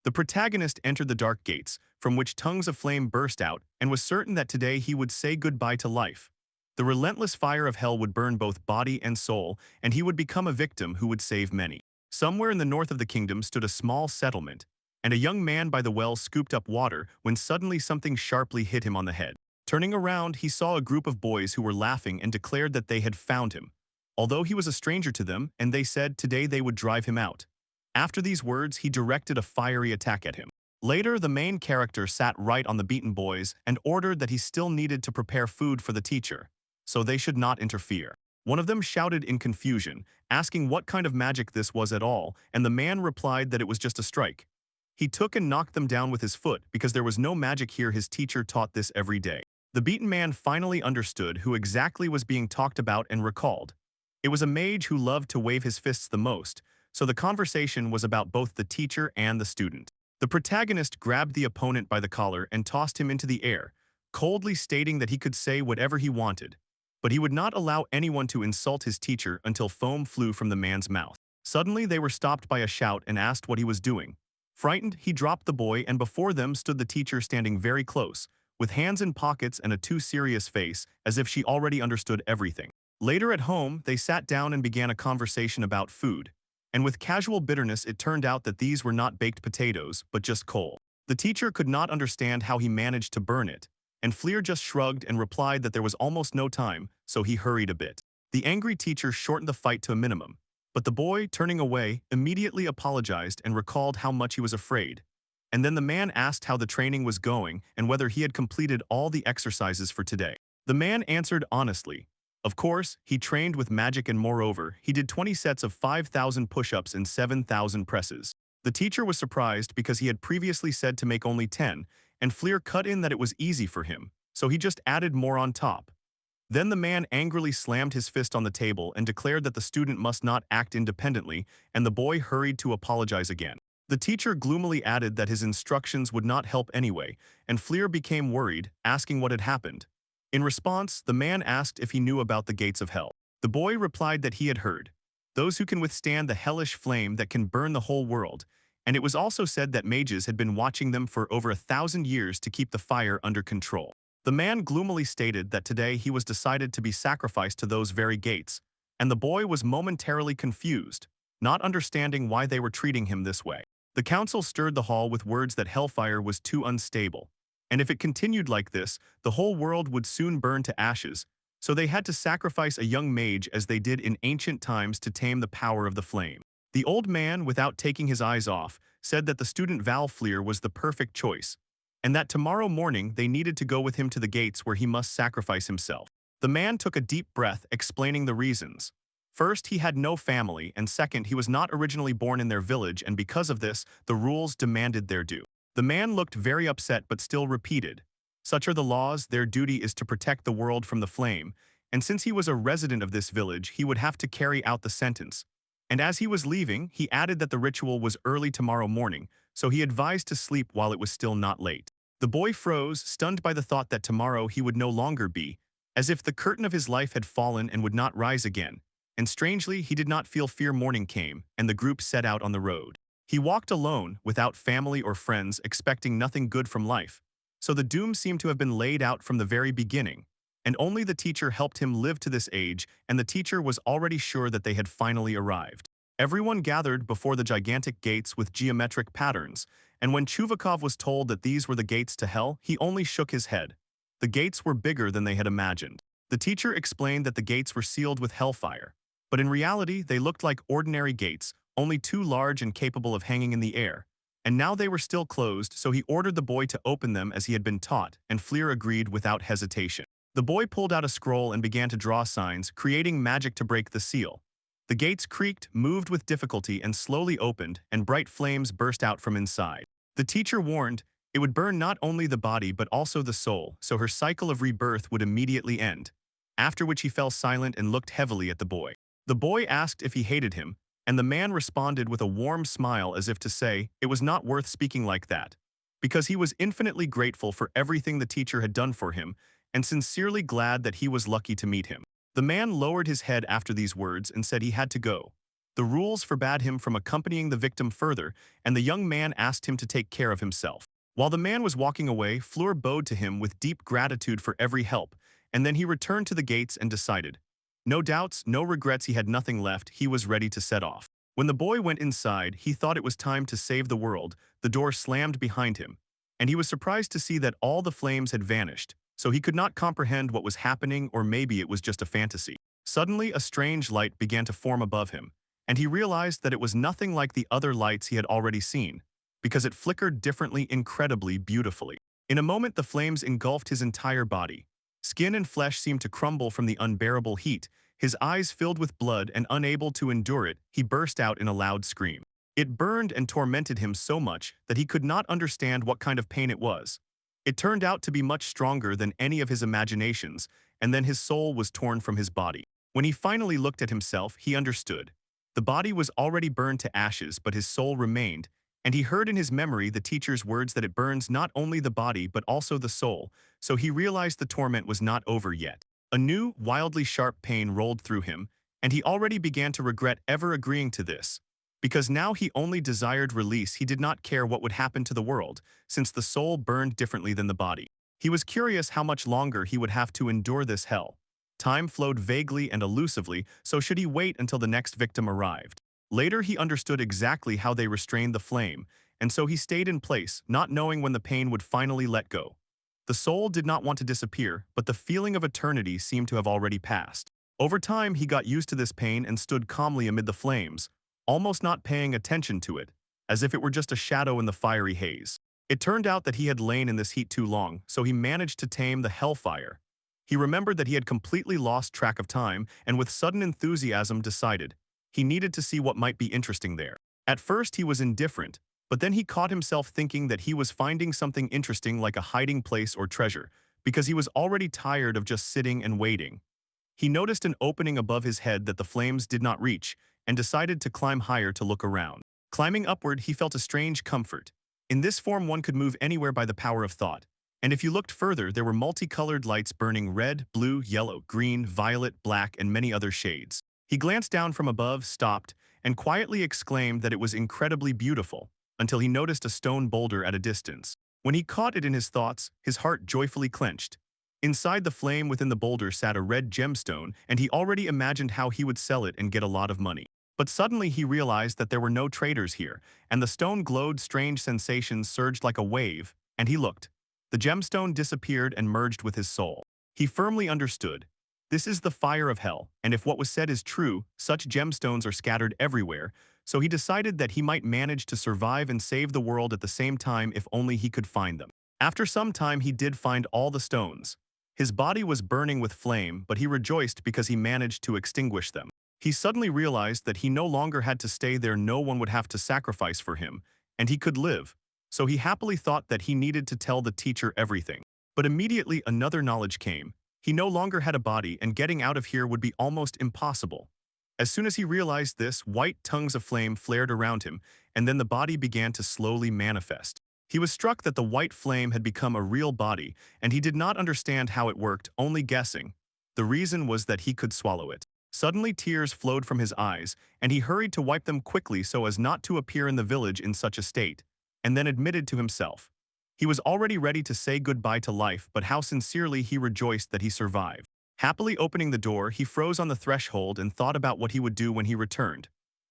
The protagonist entered the dark gates, from which tongues of flame burst out, and was certain that today he would say goodbye to life. The relentless fire of hell would burn both body and soul, and he would become a victim who would save many. Somewhere in the north of the kingdom stood a small settlement, and a young man by the well scooped up water when suddenly something sharply hit him on the head. Turning around, he saw a group of boys who were laughing and declared that they had found him, although he was a stranger to them, and they said today they would drive him out. After these words, he directed a fiery attack at him. Later, the main character sat right on the beaten boys and ordered that he still needed to prepare food for the teacher, so they should not interfere. One of them shouted in confusion, asking what kind of magic this was at all, and the man replied that it was just a strike. He took and knocked them down with his foot because there was no magic here. His teacher taught this every day. The beaten man finally understood who exactly was being talked about and recalled. It was a mage who loved to wave his fists the most, so the conversation was about both the teacher and the student. The protagonist grabbed the opponent by the collar and tossed him into the air, coldly stating that he could say whatever he wanted, but he would not allow anyone to insult his teacher until foam flew from the man's mouth. Suddenly, they were stopped by a shout and asked what he was doing. Frightened, he dropped the boy, and before them stood the teacher standing very close, with hands in pockets and a too serious face, as if she already understood everything. Later at home, they sat down and began a conversation about food, and with casual bitterness it turned out that these were not baked potatoes, but just coal. The teacher could not understand how he managed to burn it, and Fleer just shrugged and replied that there was almost no time, so he hurried a bit. The angry teacher shortened the fight to a minimum, but the boy, turning away, immediately apologized and recalled how much he was afraid. And then the man asked how the training was going and whether he had completed all the exercises for today. The man answered honestly. Of course, he trained with magic, and moreover, he did 20 sets of 5,000 push-ups and 7,000 presses. The teacher was surprised because he had previously said to make only 10, and Fleer cut in that it was easy for him, so he just added more on top. Then the man angrily slammed his fist on the table and declared that the student must not act independently, and the boy hurried to apologize again. The teacher gloomily added that his instructions would not help anyway, and Fleer became worried, asking what had happened. In response, the man asked if he knew about the gates of hell. The boy replied that he had heard. Those who can withstand the hellish flame that can burn the whole world, and it was also said that mages had been watching them for over 1,000 years to keep the fire under control. The man gloomily stated that today he was decided to be sacrificed to those very gates, and the boy was momentarily confused, not understanding why they were treating him this way. The council stirred the hall with words that Hellfire was too unstable, and if it continued like this, the whole world would soon burn to ashes, so they had to sacrifice a young mage as they did in ancient times to tame the power of the flame. The old man, without taking his eyes off, said that the student Fleer was the perfect choice, and that tomorrow morning they needed to go with him to the gates where he must sacrifice himself. The man took a deep breath, explaining the reasons. First, he had no family, and second, he was not originally born in their village, and because of this, the rules demanded their due. The man looked very upset but still repeated, "Such are the laws, their duty is to protect the world from the flame," and since he was a resident of this village, he would have to carry out the sentence. And as he was leaving, he added that the ritual was early tomorrow morning, so he advised to sleep while it was still not late. The boy froze, stunned by the thought that tomorrow he would no longer be, as if the curtain of his life had fallen and would not rise again. And strangely, he did not feel fear. Morning came, and the group set out on the road. He walked alone, without family or friends, expecting nothing good from life. So the doom seemed to have been laid out from the very beginning, and only the teacher helped him live to this age, and the teacher was already sure that they had finally arrived. Everyone gathered before the gigantic gates with geometric patterns, and when Chuvakov was told that these were the gates to hell, he only shook his head. The gates were bigger than they had imagined. The teacher explained that the gates were sealed with hellfire, but in reality they looked like ordinary gates, only too large and capable of hanging in the air. And now they were still closed, so he ordered the boy to open them as he had been taught, and Fleer agreed without hesitation. The boy pulled out a scroll and began to draw signs, creating magic to break the seal. The gates creaked, moved with difficulty, and slowly opened, and bright flames burst out from inside. The teacher warned it would burn not only the body but also the soul, so her cycle of rebirth would immediately end, after which he fell silent and looked heavily at the boy. The boy asked if he hated him, and the man responded with a warm smile as if to say it was not worth speaking like that, because he was infinitely grateful for everything the teacher had done for him and sincerely glad that he was lucky to meet him. The man lowered his head after these words and said he had to go. The rules forbade him from accompanying the victim further, and the young man asked him to take care of himself. While the man was walking away, Fleur bowed to him with deep gratitude for every help, and then he returned to the gates and decided. No doubts, no regrets, he had nothing left, he was ready to set off. When the boy went inside, he thought it was time to save the world. The door slammed behind him, and he was surprised to see that all the flames had vanished, so he could not comprehend what was happening, or maybe it was just a fantasy. Suddenly, a strange light began to form above him, and he realized that it was nothing like the other lights he had already seen, because it flickered differently, incredibly beautifully. In a moment, the flames engulfed his entire body. Skin and flesh seemed to crumble from the unbearable heat. His eyes filled with blood, and unable to endure it, he burst out in a loud scream. It burned and tormented him so much that he could not understand what kind of pain it was. It turned out to be much stronger than any of his imaginations, and then his soul was torn from his body. When he finally looked at himself, he understood. The body was already burned to ashes, but his soul remained, and he heard in his memory the teacher's words that it burns not only the body but also the soul, so he realized the torment was not over yet. A new, wildly sharp pain rolled through him, and he already began to regret ever agreeing to this. Because now he only desired release, he did not care what would happen to the world, since the soul burned differently than the body. He was curious how much longer he would have to endure this hell. Time flowed vaguely and elusively, so should he wait until the next victim arrived? Later he understood exactly how they restrained the flame, and so he stayed in place, not knowing when the pain would finally let go. The soul did not want to disappear, but the feeling of eternity seemed to have already passed. Over time, he got used to this pain and stood calmly amid the flames, almost not paying attention to it, as if it were just a shadow in the fiery haze. It turned out that he had lain in this heat too long, so he managed to tame the Hellfire. He remembered that he had completely lost track of time, and with sudden enthusiasm decided he needed to see what might be interesting there. At first he was indifferent, but then he caught himself thinking that he was finding something interesting, like a hiding place or treasure, because he was already tired of just sitting and waiting. He noticed an opening above his head that the flames did not reach, and decided to climb higher to look around. Climbing upward, he felt a strange comfort. In this form, one could move anywhere by the power of thought. And if you looked further, there were multicolored lights burning red, blue, yellow, green, violet, black, and many other shades. He glanced down from above, stopped, and quietly exclaimed that it was incredibly beautiful, until he noticed a stone boulder at a distance. When he caught it in his thoughts, his heart joyfully clenched. Inside the flame within the boulder sat a red gemstone, and he already imagined how he would sell it and get a lot of money. But suddenly he realized that there were no traders here, and the stone glowed. Strange sensations surged like a wave, and he looked. The gemstone disappeared and merged with his soul. He firmly understood. This is the fire of hell, and if what was said is true, such gemstones are scattered everywhere, so he decided that he might manage to survive and save the world at the same time if only he could find them. After some time he did find all the stones. His body was burning with flame, but he rejoiced because he managed to extinguish them. He suddenly realized that he no longer had to stay there, no one would have to sacrifice for him, and he could live. So he happily thought that he needed to tell the teacher everything. But immediately another knowledge came. He no longer had a body, and getting out of here would be almost impossible. As soon as he realized this, white tongues of flame flared around him, and then the body began to slowly manifest. He was struck that the white flame had become a real body, and he did not understand how it worked, only guessing. The reason was that he could swallow it. Suddenly tears flowed from his eyes, and he hurried to wipe them quickly so as not to appear in the village in such a state, and then admitted to himself. He was already ready to say goodbye to life, but how sincerely he rejoiced that he survived. Happily opening the door, he froze on the threshold and thought about what he would do when he returned.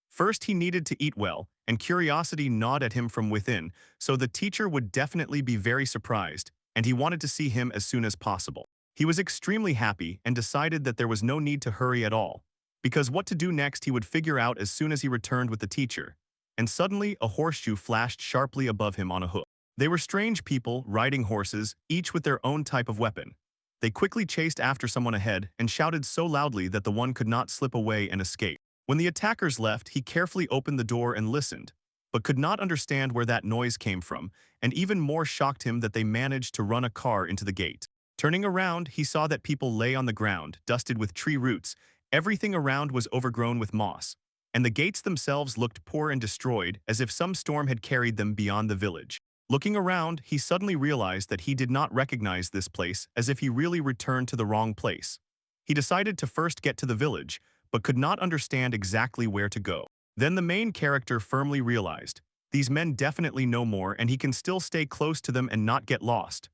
First, he needed to eat well, and curiosity gnawed at him from within, so the teacher would definitely be very surprised, and he wanted to see him as soon as possible. He was extremely happy and decided that there was no need to hurry at all, because what to do next he would figure out as soon as he returned with the teacher. And suddenly, a horseshoe flashed sharply above him on a hook. They were strange people, riding horses, each with their own type of weapon. They quickly chased after someone ahead and shouted so loudly that the one could not slip away and escape. When the attackers left, he carefully opened the door and listened, but could not understand where that noise came from, and even more shocked him that they managed to run a car into the gate. Turning around, he saw that people lay on the ground, dusted with tree roots. Everything around was overgrown with moss, and the gates themselves looked poor and destroyed, as if some storm had carried them beyond the village. Looking around, he suddenly realized that he did not recognize this place, as if he really returned to the wrong place. He decided to first get to the village, but could not understand exactly where to go. Then the main character firmly realized, these men definitely know more and he can still stay close to them and not get lost.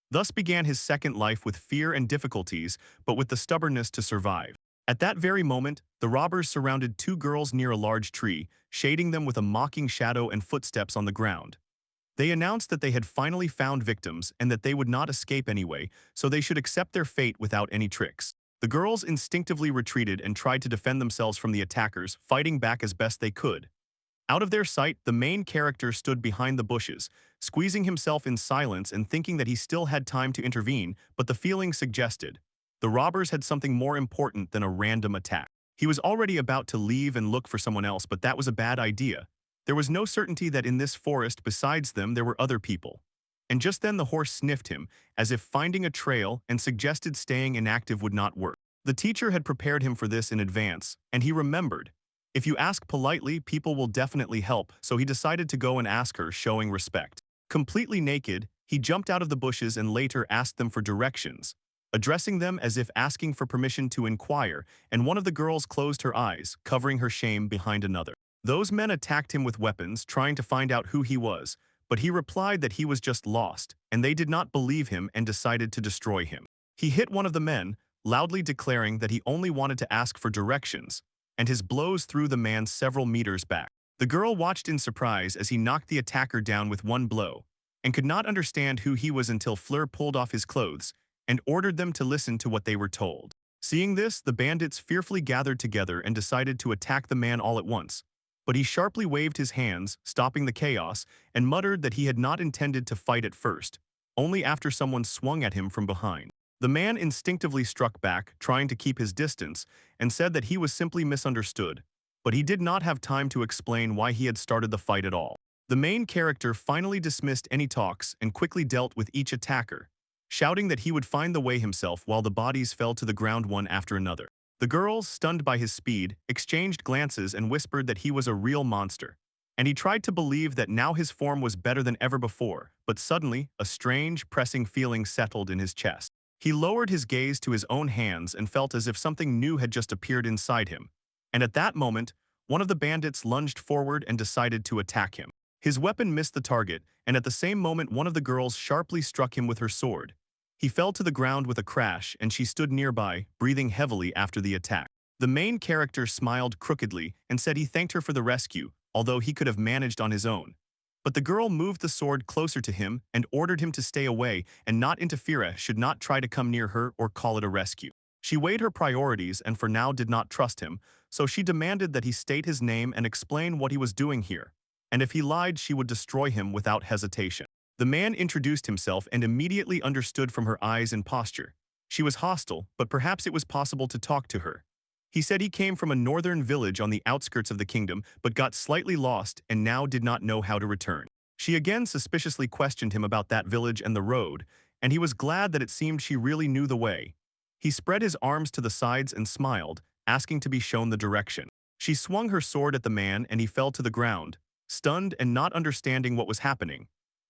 Thus began his second life with fear and difficulties, but with the stubbornness to survive. At that very moment, the robbers surrounded two girls near a large tree, shading them with a mocking shadow and footsteps on the ground. They announced that they had finally found victims and that they would not escape anyway, so they should accept their fate without any tricks. The girls instinctively retreated and tried to defend themselves from the attackers, fighting back as best they could. Out of their sight, the main character stood behind the bushes, squeezing himself in silence and thinking that he still had time to intervene, but the feeling suggested the robbers had something more important than a random attack. He was already about to leave and look for someone else, but that was a bad idea. There was no certainty that in this forest besides them there were other people. And just then the horse sniffed him, as if finding a trail, and suggested staying inactive would not work. The teacher had prepared him for this in advance, and he remembered. If you ask politely, people will definitely help, so he decided to go and ask her, showing respect. Completely naked, he jumped out of the bushes and later asked them for directions, addressing them as if asking for permission to inquire, and one of the girls closed her eyes, covering her shame behind another. Those men attacked him with weapons, trying to find out who he was, but he replied that he was just lost, and they did not believe him and decided to destroy him. He hit one of the men, loudly declaring that he only wanted to ask for directions, and his blows threw the man several meters back. The girl watched in surprise as he knocked the attacker down with one blow, and could not understand who he was until Fleur pulled off his clothes and ordered them to listen to what they were told. Seeing this, the bandits fearfully gathered together and decided to attack the man all at once. But he sharply waved his hands, stopping the chaos, and muttered that he had not intended to fight at first, only after someone swung at him from behind. The man instinctively struck back, trying to keep his distance, and said that he was simply misunderstood, but he did not have time to explain why he had started the fight at all. The main character finally dismissed any talks and quickly dealt with each attacker, shouting that he would find the way himself while the bodies fell to the ground one after another. The girls, stunned by his speed, exchanged glances and whispered that he was a real monster. And he tried to believe that now his form was better than ever before, but suddenly, a strange, pressing feeling settled in his chest. He lowered his gaze to his own hands and felt as if something new had just appeared inside him. And at that moment, one of the bandits lunged forward and decided to attack him. His weapon missed the target, and at the same moment one of the girls sharply struck him with her sword. He fell to the ground with a crash, and she stood nearby, breathing heavily after the attack. The main character smiled crookedly and said he thanked her for the rescue, although he could have managed on his own. But the girl moved the sword closer to him and ordered him to stay away and not interfere, should not try to come near her or call it a rescue. She weighed her priorities and for now did not trust him, so she demanded that he state his name and explain what he was doing here. And if he lied, she would destroy him without hesitation. The man introduced himself and immediately understood from her eyes and posture. She was hostile, but perhaps it was possible to talk to her. He said he came from a northern village on the outskirts of the kingdom, but got slightly lost and now did not know how to return. She again suspiciously questioned him about that village and the road, and he was glad that it seemed she really knew the way. He spread his arms to the sides and smiled, asking to be shown the direction. She swung her sword at the man and he fell to the ground, stunned and not understanding what was happening.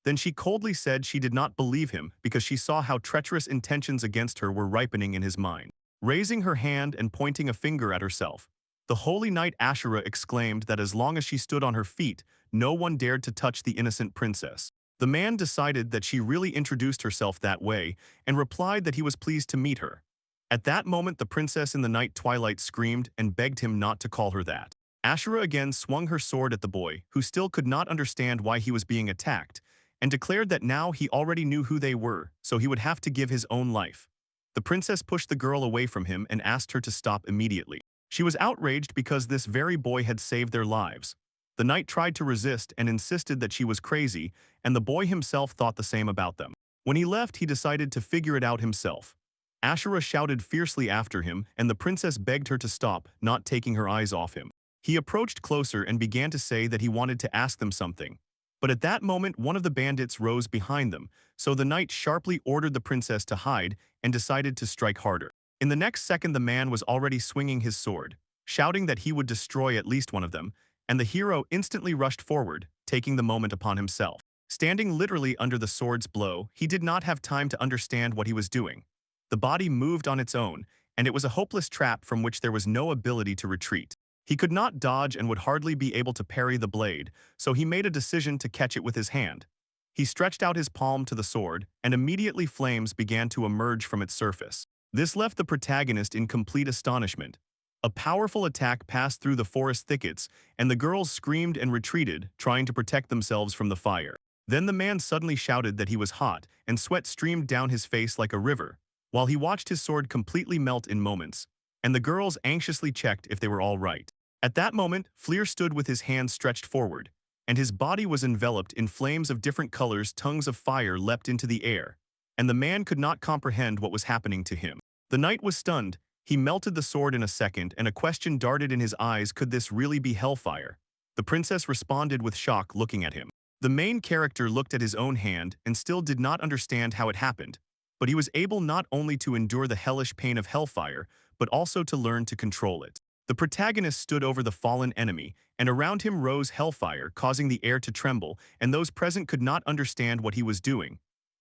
Then she coldly said she did not believe him because she saw how treacherous intentions against her were ripening in his mind. Raising her hand and pointing a finger at herself, the holy knight Ashura exclaimed that as long as she stood on her feet, no one dared to touch the innocent princess. The man decided that she really introduced herself that way and replied that he was pleased to meet her. At that moment, the princess in the night twilight screamed and begged him not to call her that. Ashura again swung her sword at the boy, who still could not understand why he was being attacked, and declared that now he already knew who they were, so he would have to give his own life. The princess pushed the girl away from him and asked her to stop immediately. She was outraged because this very boy had saved their lives. The knight tried to resist and insisted that she was crazy, and the boy himself thought the same about them. When he left, he decided to figure it out himself. Ashura shouted fiercely after him, and the princess begged her to stop, not taking her eyes off him. He approached closer and began to say that he wanted to ask them something. But at that moment, one of the bandits rose behind them, so the knight sharply ordered the princess to hide and decided to strike harder. In the next second, the man was already swinging his sword, shouting that he would destroy at least one of them, and the hero instantly rushed forward, taking the moment upon himself. Standing literally under the sword's blow, he did not have time to understand what he was doing. The body moved on its own, and it was a hopeless trap from which there was no ability to retreat. He could not dodge and would hardly be able to parry the blade, so he made a decision to catch it with his hand. He stretched out his palm to the sword, and immediately flames began to emerge from its surface. This left the protagonist in complete astonishment. A powerful attack passed through the forest thickets, and the girls screamed and retreated, trying to protect themselves from the fire. Then the man suddenly shouted that he was hot, and sweat streamed down his face like a river, while he watched his sword completely melt in moments, and the girls anxiously checked if they were all right. At that moment, Fleer stood with his hands stretched forward, and his body was enveloped in flames of different colors. Tongues of fire leapt into the air, and the man could not comprehend what was happening to him. The knight was stunned. He melted the sword in a second, and a question darted in his eyes: could this really be Hellfire? The princess responded with shock, looking at him. The main character looked at his own hand and still did not understand how it happened, but he was able not only to endure the hellish pain of Hellfire, but also to learn to control it. The protagonist stood over the fallen enemy, and around him rose Hellfire, causing the air to tremble, and those present could not understand what he was doing.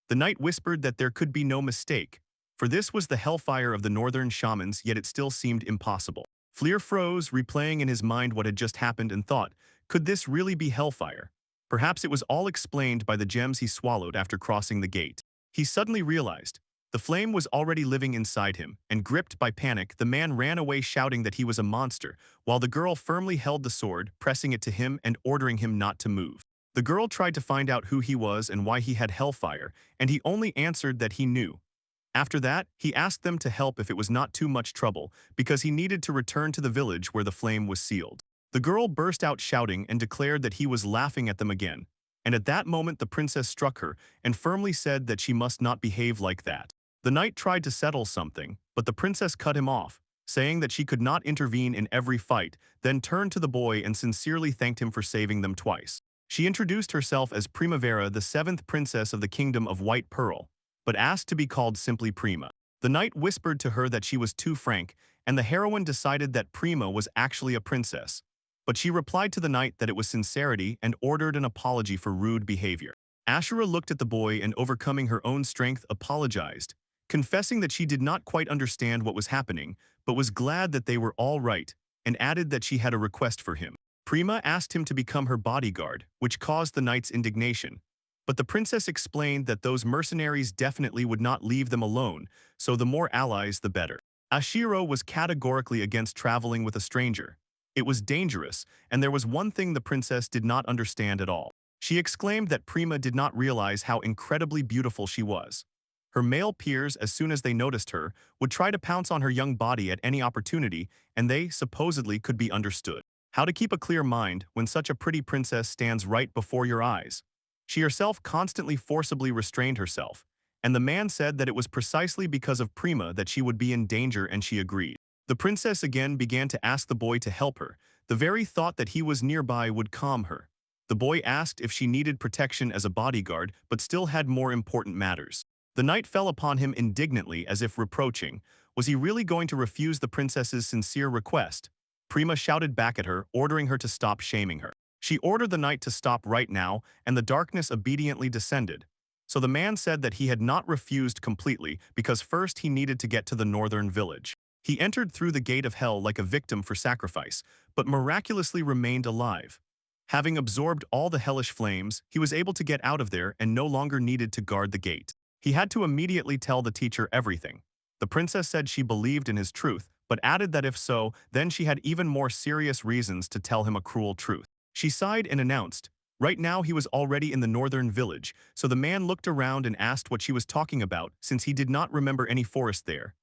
The knight whispered that there could be no mistake, for this was the Hellfire of the northern shamans, yet it still seemed impossible. Fleer froze, replaying in his mind what had just happened, and thought, could this really be Hellfire? Perhaps it was all explained by the gems he swallowed after crossing the gate. He suddenly realized the flame was already living inside him, and gripped by panic, the man ran away shouting that he was a monster, while the girl firmly held the sword, pressing it to him and ordering him not to move. The girl tried to find out who he was and why he had Hellfire, and he only answered that he knew. After that, he asked them to help if it was not too much trouble, because he needed to return to the village where the flame was sealed. The girl burst out shouting and declared that he was laughing at them again, and at that moment the princess struck her and firmly said that she must not behave like that. The knight tried to settle something, but the princess cut him off, saying that she could not intervene in every fight, then turned to the boy and sincerely thanked him for saving them twice. She introduced herself as Primavera, the seventh princess of the kingdom of White Pearl, but asked to be called simply Prima. The knight whispered to her that she was too frank, and the heroine decided that Prima was actually a princess. But she replied to the knight that it was sincerity and ordered an apology for rude behavior. Ashura looked at the boy and, overcoming her own strength, apologized, confessing that she did not quite understand what was happening, but was glad that they were all right, and added that she had a request for him. Prima asked him to become her bodyguard, which caused the knight's indignation. But the princess explained that those mercenaries definitely would not leave them alone, so the more allies the better. Ashiro was categorically against traveling with a stranger. It was dangerous, and there was one thing the princess did not understand at all. She exclaimed that Prima did not realize how incredibly beautiful she was. Her male peers, as soon as they noticed her, would try to pounce on her young body at any opportunity, and they, supposedly, could be understood. How to keep a clear mind when such a pretty princess stands right before your eyes? She herself constantly forcibly restrained herself, and the man said that it was precisely because of Prima that she would be in danger, and she agreed. The princess again began to ask the boy to help her. The very thought that he was nearby would calm her. The boy asked if she needed protection as a bodyguard, but still had more important matters. The knight fell upon him indignantly, as if reproaching, was he really going to refuse the princess's sincere request? Prima shouted back at her, ordering her to stop shaming her. She ordered the knight to stop right now, and the darkness obediently descended. So the man said that he had not refused completely, because first he needed to get to the northern village. He entered through the gate of hell like a victim for sacrifice, but miraculously remained alive. Having absorbed all the hellish flames, he was able to get out of there and no longer needed to guard the gate. He had to immediately tell the teacher everything. The princess said she believed in his truth, but added that if so, then she had even more serious reasons to tell him a cruel truth. She sighed and announced, right now he was already in the northern village, so the man looked around and asked what she was talking about, since he did not remember any forest there.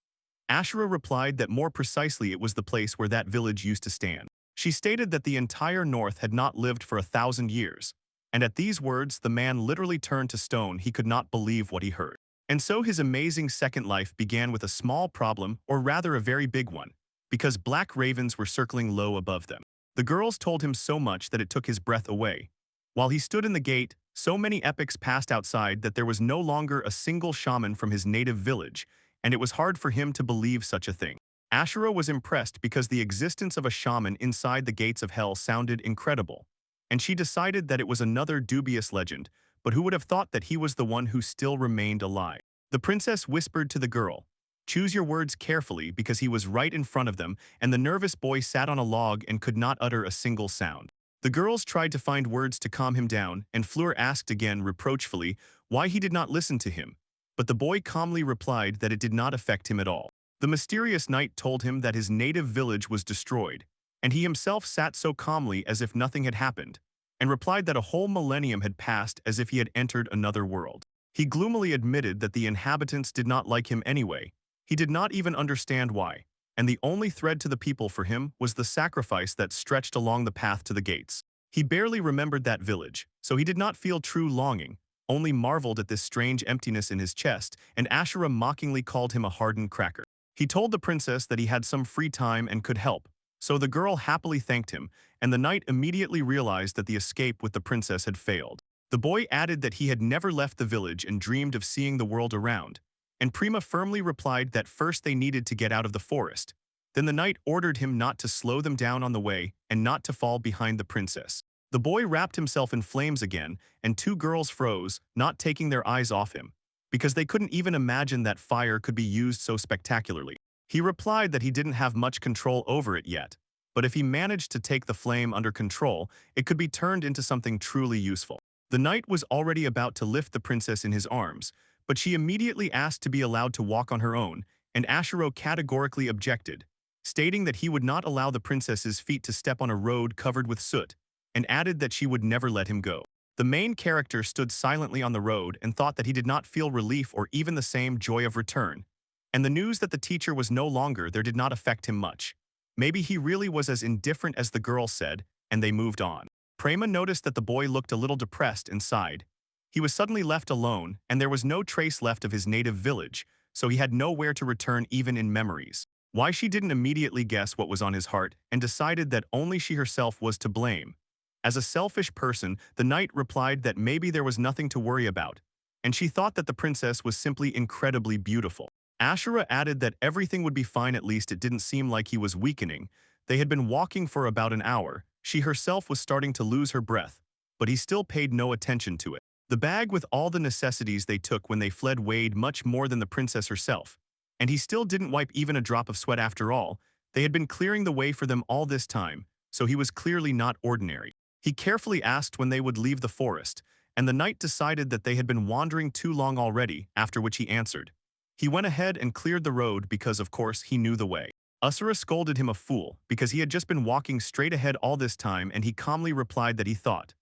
Ashura replied that more precisely it was the place where that village used to stand. She stated that the entire north had not lived for 1,000 years. And at these words, the man literally turned to stone. He could not believe what he heard. And so his amazing second life began with a small problem, or rather a very big one, because black ravens were circling low above them. The girls told him so much that it took his breath away. While he stood in the gate, so many epochs passed outside that there was no longer a single shaman from his native village, and it was hard for him to believe such a thing. Ashura was impressed because the existence of a shaman inside the gates of hell sounded incredible, and she decided that it was another dubious legend, but who would have thought that he was the one who still remained alive? The princess whispered to the girl, Choose your words carefully because he was right in front of them, and the nervous boy sat on a log and could not utter a single sound. The girls tried to find words to calm him down, and Fleur asked again reproachfully why he did not listen to him. But the boy calmly replied that it did not affect him at all. The mysterious knight told him that his native village was destroyed, and he himself sat so calmly as if nothing had happened, and replied that a whole millennium had passed as if he had entered another world. He gloomily admitted that the inhabitants did not like him anyway. He did not even understand why, and the only thread to the people for him was the sacrifice that stretched along the path to the gates. He barely remembered that village, so he did not feel true longing, only marveled at this strange emptiness in his chest, and Ashura mockingly called him a hardened cracker. He told the princess that he had some free time and could help, so the girl happily thanked him, and the knight immediately realized that the escape with the princess had failed. The boy added that he had never left the village and dreamed of seeing the world around, and Prima firmly replied that first they needed to get out of the forest. Then the knight ordered him not to slow them down on the way and not to fall behind the princess. The boy wrapped himself in flames again, and two girls froze, not taking their eyes off him, because they couldn't even imagine that fire could be used so spectacularly. He replied that he didn't have much control over it yet, but if he managed to take the flame under control, it could be turned into something truly useful. The knight was already about to lift the princess in his arms, but she immediately asked to be allowed to walk on her own, and Ashuro categorically objected, stating that he would not allow the princess's feet to step on a road covered with soot, and added that she would never let him go. The main character stood silently on the road and thought that he did not feel relief or even the same joy of return, and the news that the teacher was no longer there did not affect him much. Maybe he really was as indifferent as the girl said, and they moved on. Prema noticed that the boy looked a little depressed and sighed. He was suddenly left alone, and there was no trace left of his native village, so he had nowhere to return even in memories. Why she didn't immediately guess what was on his heart and decided that only she herself was to blame. As a selfish person, the knight replied that maybe there was nothing to worry about, and she thought that the princess was simply incredibly beautiful. Ashura added that everything would be fine, at least it didn't seem like he was weakening. They had been walking for about an hour. She herself was starting to lose her breath, but he still paid no attention to it. The bag with all the necessities they took when they fled weighed much more than the princess herself, and he still didn't wipe even a drop of sweat after all. They had been clearing the way for them all this time, so he was clearly not ordinary. He carefully asked when they would leave the forest, and the knight decided that they had been wandering too long already, after which he answered. He went ahead and cleared the road because, of course, he knew the way. Asura scolded him a fool because he had just been walking straight ahead all this time, and he calmly replied that he thought,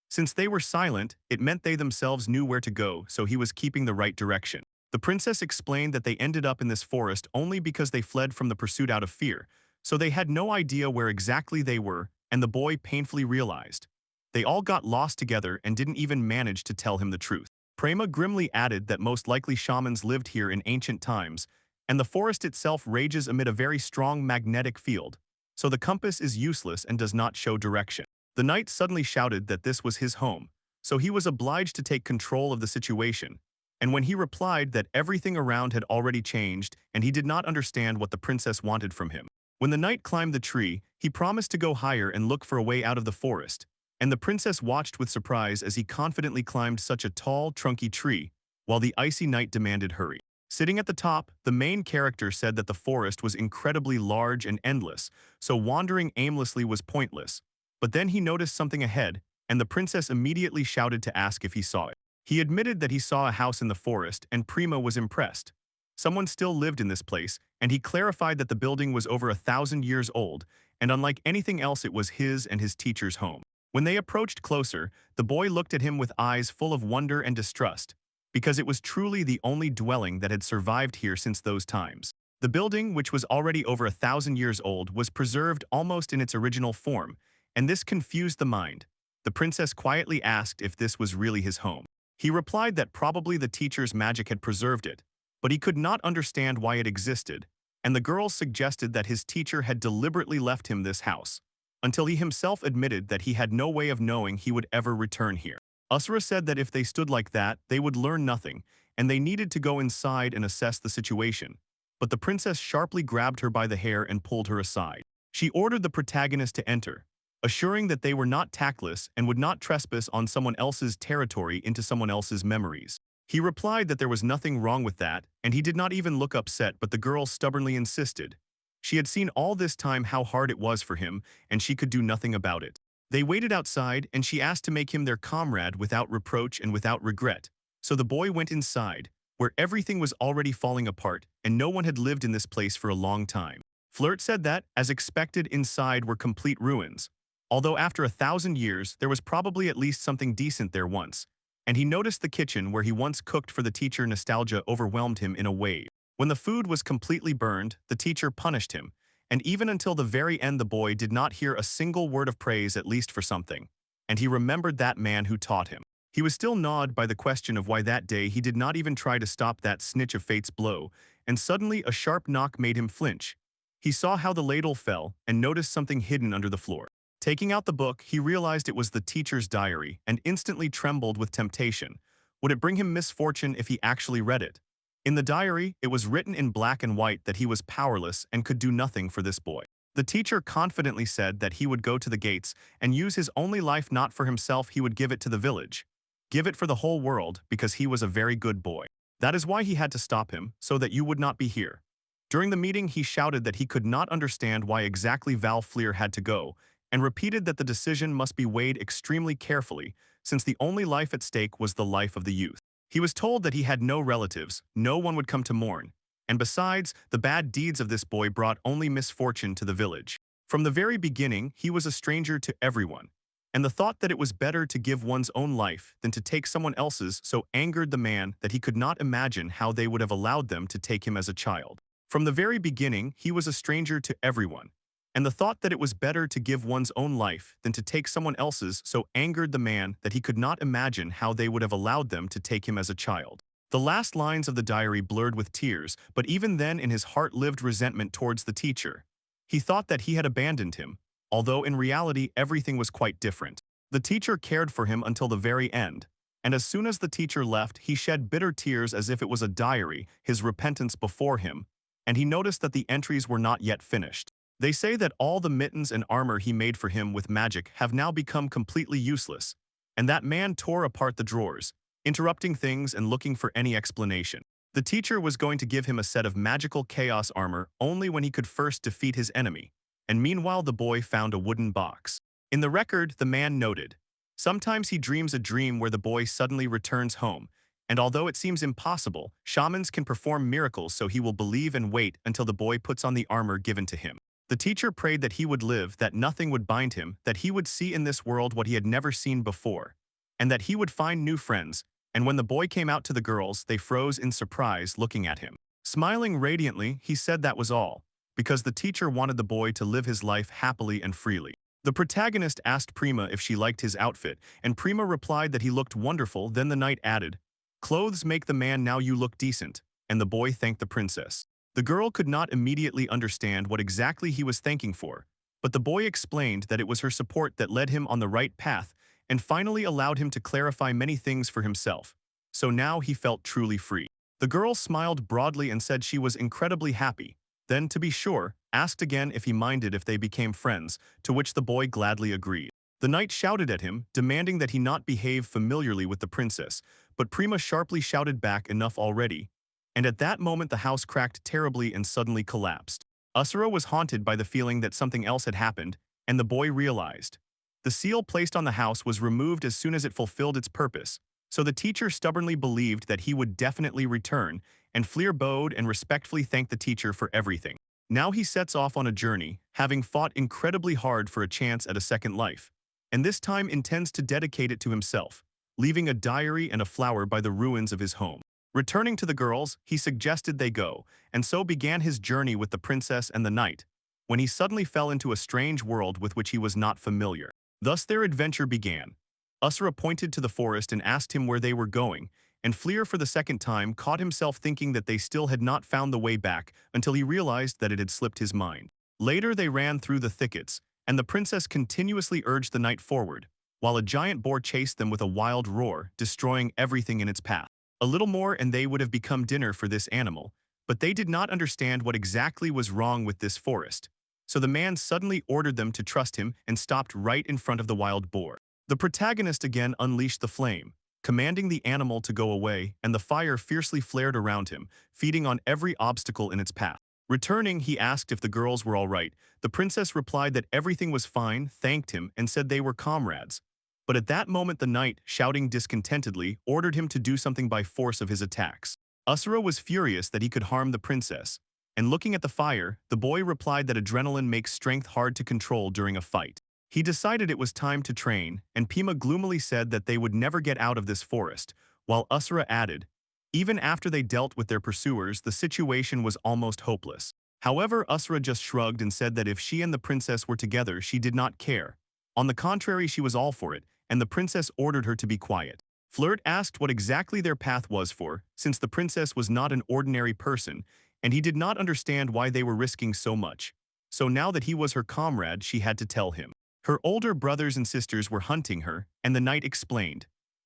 since they were silent, it meant they themselves knew where to go, so he was keeping the right direction. The princess explained that they ended up in this forest only because they fled from the pursuit out of fear, so they had no idea where exactly they were, and the boy painfully realized. They all got lost together and didn't even manage to tell him the truth. Prema grimly added that most likely shamans lived here in ancient times, and the forest itself rages amid a very strong magnetic field, so the compass is useless and does not show direction. The knight suddenly shouted that this was his home, so he was obliged to take control of the situation, and when he replied that everything around had already changed and he did not understand what the princess wanted from him. When the knight climbed the tree, he promised to go higher and look for a way out of the forest, and the princess watched with surprise as he confidently climbed such a tall, trunky tree, while the icy knight demanded hurry. Sitting at the top, the main character said that the forest was incredibly large and endless, so wandering aimlessly was pointless. But then he noticed something ahead, and the princess immediately shouted to ask if he saw it. He admitted that he saw a house in the forest, and Prima was impressed. Someone still lived in this place, and he clarified that the building was over 1,000 years old, and unlike anything else it was his and his teacher's home. When they approached closer, the boy looked at him with eyes full of wonder and distrust, because it was truly the only dwelling that had survived here since those times. The building, which was already over 1,000 years old, was preserved almost in its original form, and this confused the mind. The princess quietly asked if this was really his home. He replied that probably the teacher's magic had preserved it, but he could not understand why it existed, and the girls suggested that his teacher had deliberately left him this house, until he himself admitted that he had no way of knowing he would ever return here. Asura said that if they stood like that, they would learn nothing, and they needed to go inside and assess the situation. But the princess sharply grabbed her by the hair and pulled her aside. She ordered the protagonist to enter, assuring that they were not tactless and would not trespass on someone else's territory into someone else's memories. He replied that there was nothing wrong with that, and he did not even look upset, but the girl stubbornly insisted. She had seen all this time how hard it was for him, and she could do nothing about it. They waited outside, and she asked to make him their comrade without reproach and without regret. So the boy went inside, where everything was already falling apart, and no one had lived in this place for a long time. Flirt said that, as expected, inside were complete ruins. Although after 1,000 years, there was probably at least something decent there once. And he noticed the kitchen where he once cooked for the teacher. Nostalgia overwhelmed him in a wave. When the food was completely burned, the teacher punished him. And even until the very end, the boy did not hear a single word of praise, at least for something. And he remembered that man who taught him. He was still gnawed by the question of why that day he did not even try to stop that snitch of fate's blow, and suddenly a sharp knock made him flinch. He saw how the ladle fell and noticed something hidden under the floor. Taking out the book, he realized it was the teacher's diary and instantly trembled with temptation. Would it bring him misfortune if he actually read it? In the diary, it was written in black and white that he was powerless and could do nothing for this boy. The teacher confidently said that he would go to the gates and use his only life not for himself, he would give it to the village. Give it for the whole world, because he was a very good boy. That is why he had to stop him, so that you would not be here. During the meeting, he shouted that he could not understand why exactly Val Fleer had to go, and repeated that the decision must be weighed extremely carefully, since the only life at stake was the life of the youth. He was told that he had no relatives, no one would come to mourn, and besides, the bad deeds of this boy brought only misfortune to the village. From the very beginning, he was a stranger to everyone, and the thought that it was better to give one's own life than to take someone else's so angered the man that he could not imagine how they would have allowed them to take him as a child. From the very beginning, he was a stranger to everyone, and the thought that it was better to give one's own life than to take someone else's so angered the man that he could not imagine how they would have allowed them to take him as a child. The last lines of the diary blurred with tears, but even then in his heart lived resentment towards the teacher. He thought that he had abandoned him, although in reality everything was quite different. The teacher cared for him until the very end, and as soon as the teacher left, he shed bitter tears as if it was a diary, his repentance before him, and he noticed that the entries were not yet finished. They say that all the mittens and armor he made for him with magic have now become completely useless, and that man tore apart the drawers, interrupting things and looking for any explanation. The teacher was going to give him a set of magical chaos armor only when he could first defeat his enemy, and meanwhile the boy found a wooden box. In the record, the man noted, "Sometimes he dreams a dream where the boy suddenly returns home, and although it seems impossible, shamans can perform miracles, so he will believe and wait until the boy puts on the armor given to him." The teacher prayed that he would live, that nothing would bind him, that he would see in this world what he had never seen before, and that he would find new friends. And when the boy came out to the girls, they froze in surprise looking at him. Smiling radiantly, he said that was all, because the teacher wanted the boy to live his life happily and freely. The protagonist asked Prima if she liked his outfit, and Prima replied that he looked wonderful. Then the knight added, "Clothes make the man, now you look decent," and the boy thanked the princess. The girl could not immediately understand what exactly he was thanking for, but the boy explained that it was her support that led him on the right path and finally allowed him to clarify many things for himself. So now he felt truly free. The girl smiled broadly and said she was incredibly happy, then, to be sure, asked again if he minded if they became friends, to which the boy gladly agreed. The knight shouted at him, demanding that he not behave familiarly with the princess, but Prima sharply shouted back, "Enough already." And at that moment the house cracked terribly and suddenly collapsed. Usura was haunted by the feeling that something else had happened, and the boy realized. The seal placed on the house was removed as soon as it fulfilled its purpose, so the teacher stubbornly believed that he would definitely return, and Fleer bowed and respectfully thanked the teacher for everything. Now he sets off on a journey, having fought incredibly hard for a chance at a second life, and this time intends to dedicate it to himself, leaving a diary and a flower by the ruins of his home. Returning to the girls, he suggested they go, and so began his journey with the princess and the knight, when he suddenly fell into a strange world with which he was not familiar. Thus their adventure began. Usura pointed to the forest and asked him where they were going, and Fleer for the second time caught himself thinking that they still had not found the way back until he realized that it had slipped his mind. Later they ran through the thickets, and the princess continuously urged the knight forward, while a giant boar chased them with a wild roar, destroying everything in its path. A little more and they would have become dinner for this animal, but they did not understand what exactly was wrong with this forest. So the man suddenly ordered them to trust him and stopped right in front of the wild boar. The protagonist again unleashed the flame, commanding the animal to go away, and the fire fiercely flared around him, feeding on every obstacle in its path. Returning, he asked if the girls were all right. The princess replied that everything was fine, thanked him, and said they were comrades. But at that moment the knight, shouting discontentedly, ordered him to do something by force of his attacks. Asura was furious that he could harm the princess, and looking at the fire, the boy replied that adrenaline makes strength hard to control during a fight. He decided it was time to train, and Pima gloomily said that they would never get out of this forest, while Asura added, even after they dealt with their pursuers, the situation was almost hopeless. However, Asura just shrugged and said that if she and the princess were together, she did not care. On the contrary, she was all for it, and the princess ordered her to be quiet. Flirt asked what exactly their path was for, since the princess was not an ordinary person, and he did not understand why they were risking so much. So now that he was her comrade, she had to tell him. Her older brothers and sisters were hunting her, and the knight explained.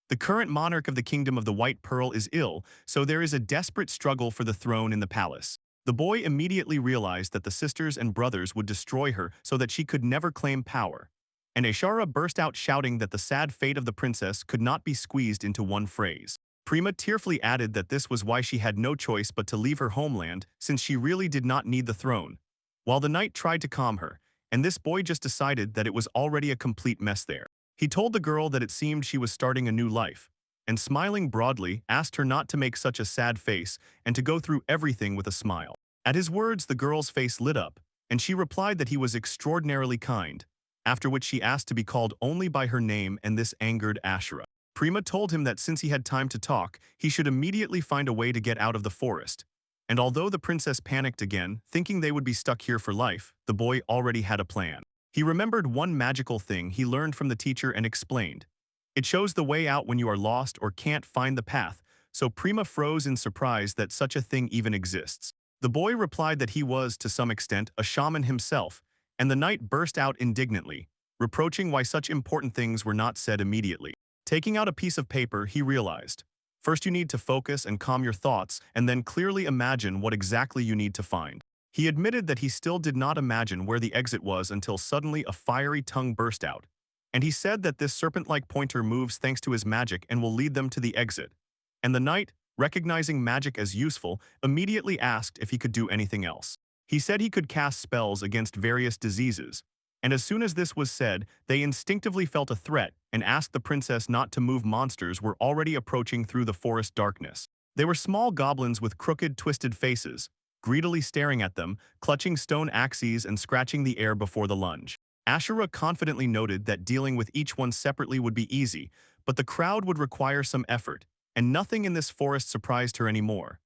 The current monarch of the Kingdom of the White Pearl is ill, so there is a desperate struggle for the throne in the palace. The boy immediately realized that the sisters and brothers would destroy her so that she could never claim power. And Ashara burst out shouting that the sad fate of the princess could not be squeezed into one phrase. Prima tearfully added that this was why she had no choice but to leave her homeland, since she really did not need the throne. While the knight tried to calm her, and this boy just decided that it was already a complete mess there. He told the girl that it seemed she was starting a new life, and smiling broadly, asked her not to make such a sad face and to go through everything with a smile. At his words, the girl's face lit up, and she replied that he was extraordinarily kind, after which she asked to be called only by her name, and this angered Ashura. Prima told him that since he had time to talk, he should immediately find a way to get out of the forest. And although the princess panicked again, thinking they would be stuck here for life, the boy already had a plan. He remembered one magical thing he learned from the teacher and explained. It shows the way out when you are lost or can't find the path, so Prima froze in surprise that such a thing even exists. The boy replied that he was, to some extent, a shaman himself, and the knight burst out indignantly, reproaching why such important things were not said immediately. Taking out a piece of paper, he realized. First you need to focus and calm your thoughts, and then clearly imagine what exactly you need to find. He admitted that he still did not imagine where the exit was until suddenly a fiery tongue burst out. And he said that this serpent-like pointer moves thanks to his magic and will lead them to the exit. And the knight, recognizing magic as useful, immediately asked if he could do anything else. He said he could cast spells against various diseases. And as soon as this was said, they instinctively felt a threat and asked the princess not to move. Monsters were already approaching through the forest darkness. They were small goblins with crooked, twisted faces, greedily staring at them, clutching stone axes and scratching the air before the lunge. Ashura confidently noted that dealing with each one separately would be easy, but the crowd would require some effort, and nothing in this forest surprised her anymore.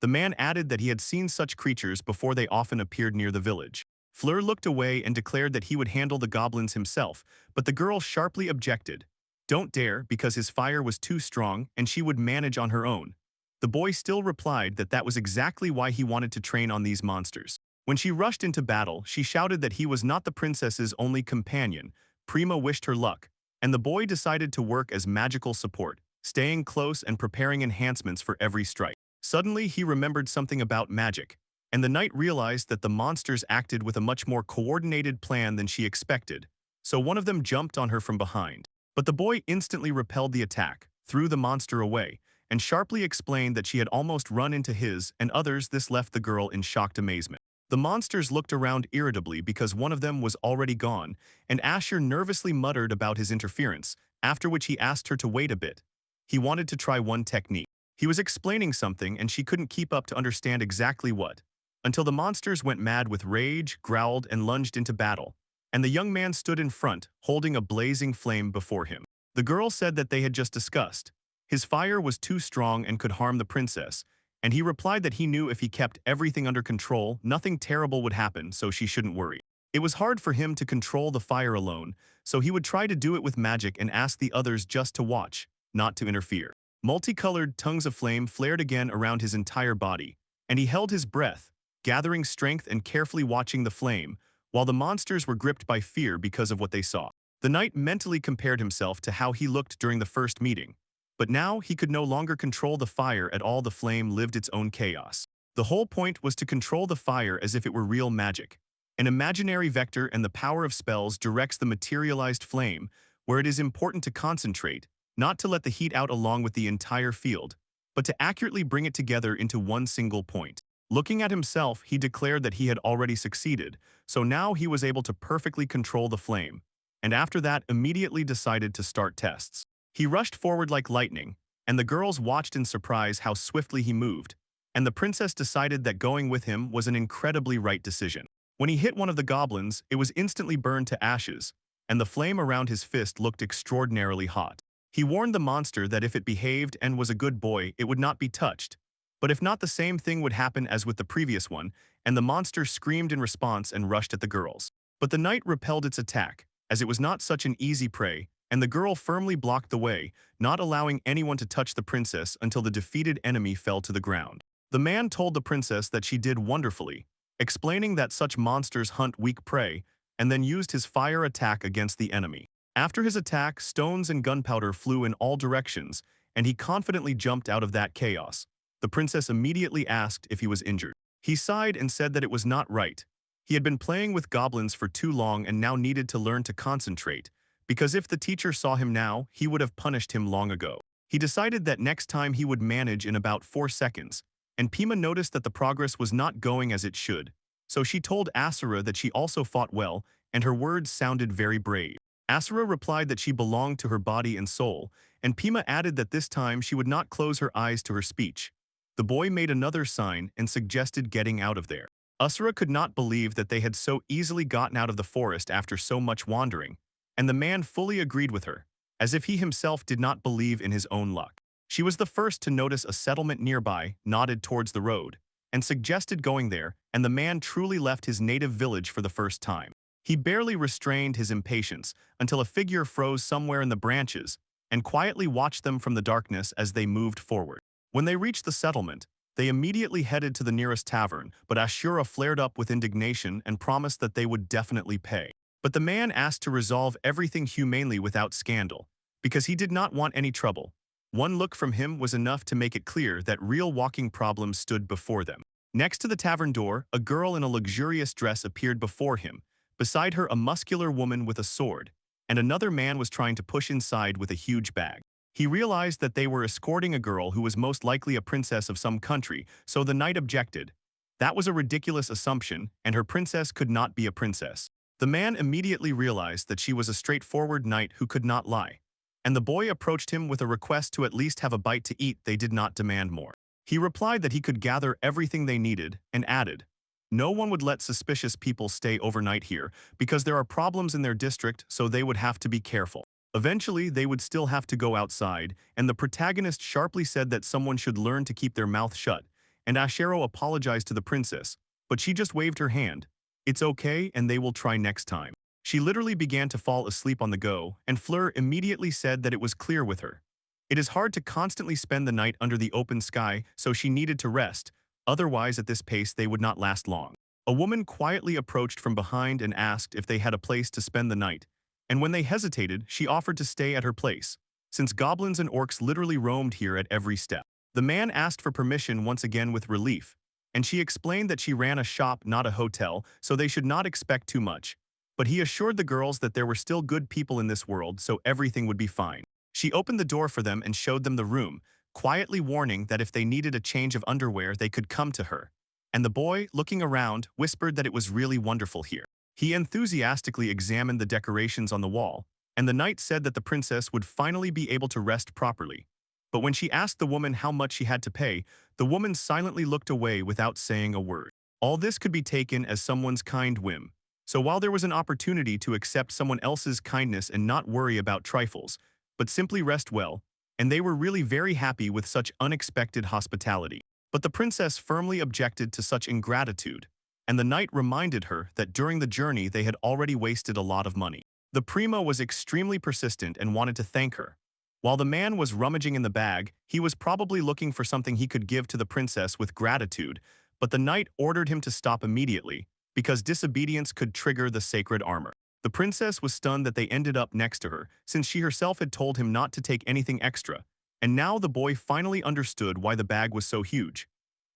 The man added that he had seen such creatures before. They often appeared near the village. Fleur looked away and declared that he would handle the goblins himself, but the girl sharply objected. Don't dare, because his fire was too strong and she would manage on her own. The boy still replied that that was exactly why he wanted to train on these monsters. When she rushed into battle, she shouted that he was not the princess's only companion. Prima wished her luck, and the boy decided to work as magical support, staying close and preparing enhancements for every strike. Suddenly, he remembered something about magic, and the knight realized that the monsters acted with a much more coordinated plan than she expected, so one of them jumped on her from behind. But the boy instantly repelled the attack, threw the monster away, and sharply explained that she had almost run into his and others. This left the girl in shocked amazement. The monsters looked around irritably because one of them was already gone, and Asher nervously muttered about his interference, after which he asked her to wait a bit. He wanted to try one technique. He was explaining something and she couldn't keep up to understand exactly what, until the monsters went mad with rage, growled, and lunged into battle, and the young man stood in front, holding a blazing flame before him. The girl said that they had just discussed. His fire was too strong and could harm the princess, and he replied that he knew if he kept everything under control, nothing terrible would happen, so she shouldn't worry. It was hard for him to control the fire alone, so he would try to do it with magic and ask the others just to watch, not to interfere. Multicolored tongues of flame flared again around his entire body, and he held his breath, gathering strength and carefully watching the flame, while the monsters were gripped by fear because of what they saw. The knight mentally compared himself to how he looked during the first meeting, but now he could no longer control the fire at all. The flame lived its own chaos. The whole point was to control the fire as if it were real magic. An imaginary vector, and the power of spells directs the materialized flame, where it is important to concentrate, not to let the heat out along with the entire field, but to accurately bring it together into one single point. Looking at himself, he declared that he had already succeeded, so now he was able to perfectly control the flame, and after that immediately decided to start tests. He rushed forward like lightning, and the girls watched in surprise how swiftly he moved, and the princess decided that going with him was an incredibly right decision. When he hit one of the goblins, it was instantly burned to ashes, and the flame around his fist looked extraordinarily hot. He warned the monster that if it behaved and was a good boy, it would not be touched. But if not, the same thing would happen as with the previous one, and the monster screamed in response and rushed at the girls. But the knight repelled its attack, as it was not such an easy prey, and the girl firmly blocked the way, not allowing anyone to touch the princess until the defeated enemy fell to the ground. The man told the princess that she did wonderfully, explaining that such monsters hunt weak prey, and then used his fire attack against the enemy. After his attack, stones and gunpowder flew in all directions, and he confidently jumped out of that chaos. The princess immediately asked if he was injured. He sighed and said that it was not right. He had been playing with goblins for too long and now needed to learn to concentrate, because if the teacher saw him now, he would have punished him long ago. He decided that next time he would manage in about 4 seconds, and Pima noticed that the progress was not going as it should, so she told Asura that she also fought well, and her words sounded very brave. Asura replied that she belonged to her body and soul, and Pima added that this time she would not close her eyes to her speech. The boy made another sign and suggested getting out of there. Asura could not believe that they had so easily gotten out of the forest after so much wandering, and the man fully agreed with her, as if he himself did not believe in his own luck. She was the first to notice a settlement nearby, nodded towards the road, and suggested going there, and the man truly left his native village for the first time. He barely restrained his impatience until a figure froze somewhere in the branches and quietly watched them from the darkness as they moved forward. When they reached the settlement, they immediately headed to the nearest tavern, but Ashura flared up with indignation and promised that they would definitely pay. But the man asked to resolve everything humanely without scandal, because he did not want any trouble. One look from him was enough to make it clear that real walking problems stood before them. Next to the tavern door, a girl in a luxurious dress appeared before him, beside her a muscular woman with a sword, and another man was trying to push inside with a huge bag. He realized that they were escorting a girl who was most likely a princess of some country, so the knight objected. That was a ridiculous assumption, and her princess could not be a princess. The man immediately realized that she was a straightforward knight who could not lie, and the boy approached him with a request to at least have a bite to eat. They did not demand more. He replied that he could gather everything they needed, and added, no one would let suspicious people stay overnight here because there are problems in their district, so they would have to be careful. Eventually, they would still have to go outside, and the protagonist sharply said that someone should learn to keep their mouth shut, and Ashero apologized to the princess, but she just waved her hand. It's okay, and they will try next time. She literally began to fall asleep on the go, and Fleur immediately said that it was clear with her. It is hard to constantly spend the night under the open sky, so she needed to rest. Otherwise, at this pace, they would not last long. A woman quietly approached from behind and asked if they had a place to spend the night, and when they hesitated, she offered to stay at her place, since goblins and orcs literally roamed here at every step. The man asked for permission once again with relief, and she explained that she ran a shop, not a hotel, so they should not expect too much. But he assured the girls that there were still good people in this world, so everything would be fine. She opened the door for them and showed them the room, quietly warning that if they needed a change of underwear, they could come to her. And the boy, looking around, whispered that it was really wonderful here. He enthusiastically examined the decorations on the wall, and the knight said that the princess would finally be able to rest properly. But when she asked the woman how much she had to pay, the woman silently looked away without saying a word. All this could be taken as someone's kind whim. So while there was an opportunity to accept someone else's kindness and not worry about trifles, but simply rest well, and they were really very happy with such unexpected hospitality. But the princess firmly objected to such ingratitude, and the knight reminded her that during the journey they had already wasted a lot of money. The prima was extremely persistent and wanted to thank her. While the man was rummaging in the bag, he was probably looking for something he could give to the princess with gratitude, but the knight ordered him to stop immediately, because disobedience could trigger the sacred armor. The princess was stunned that they ended up next to her, since she herself had told him not to take anything extra, and now the boy finally understood why the bag was so huge.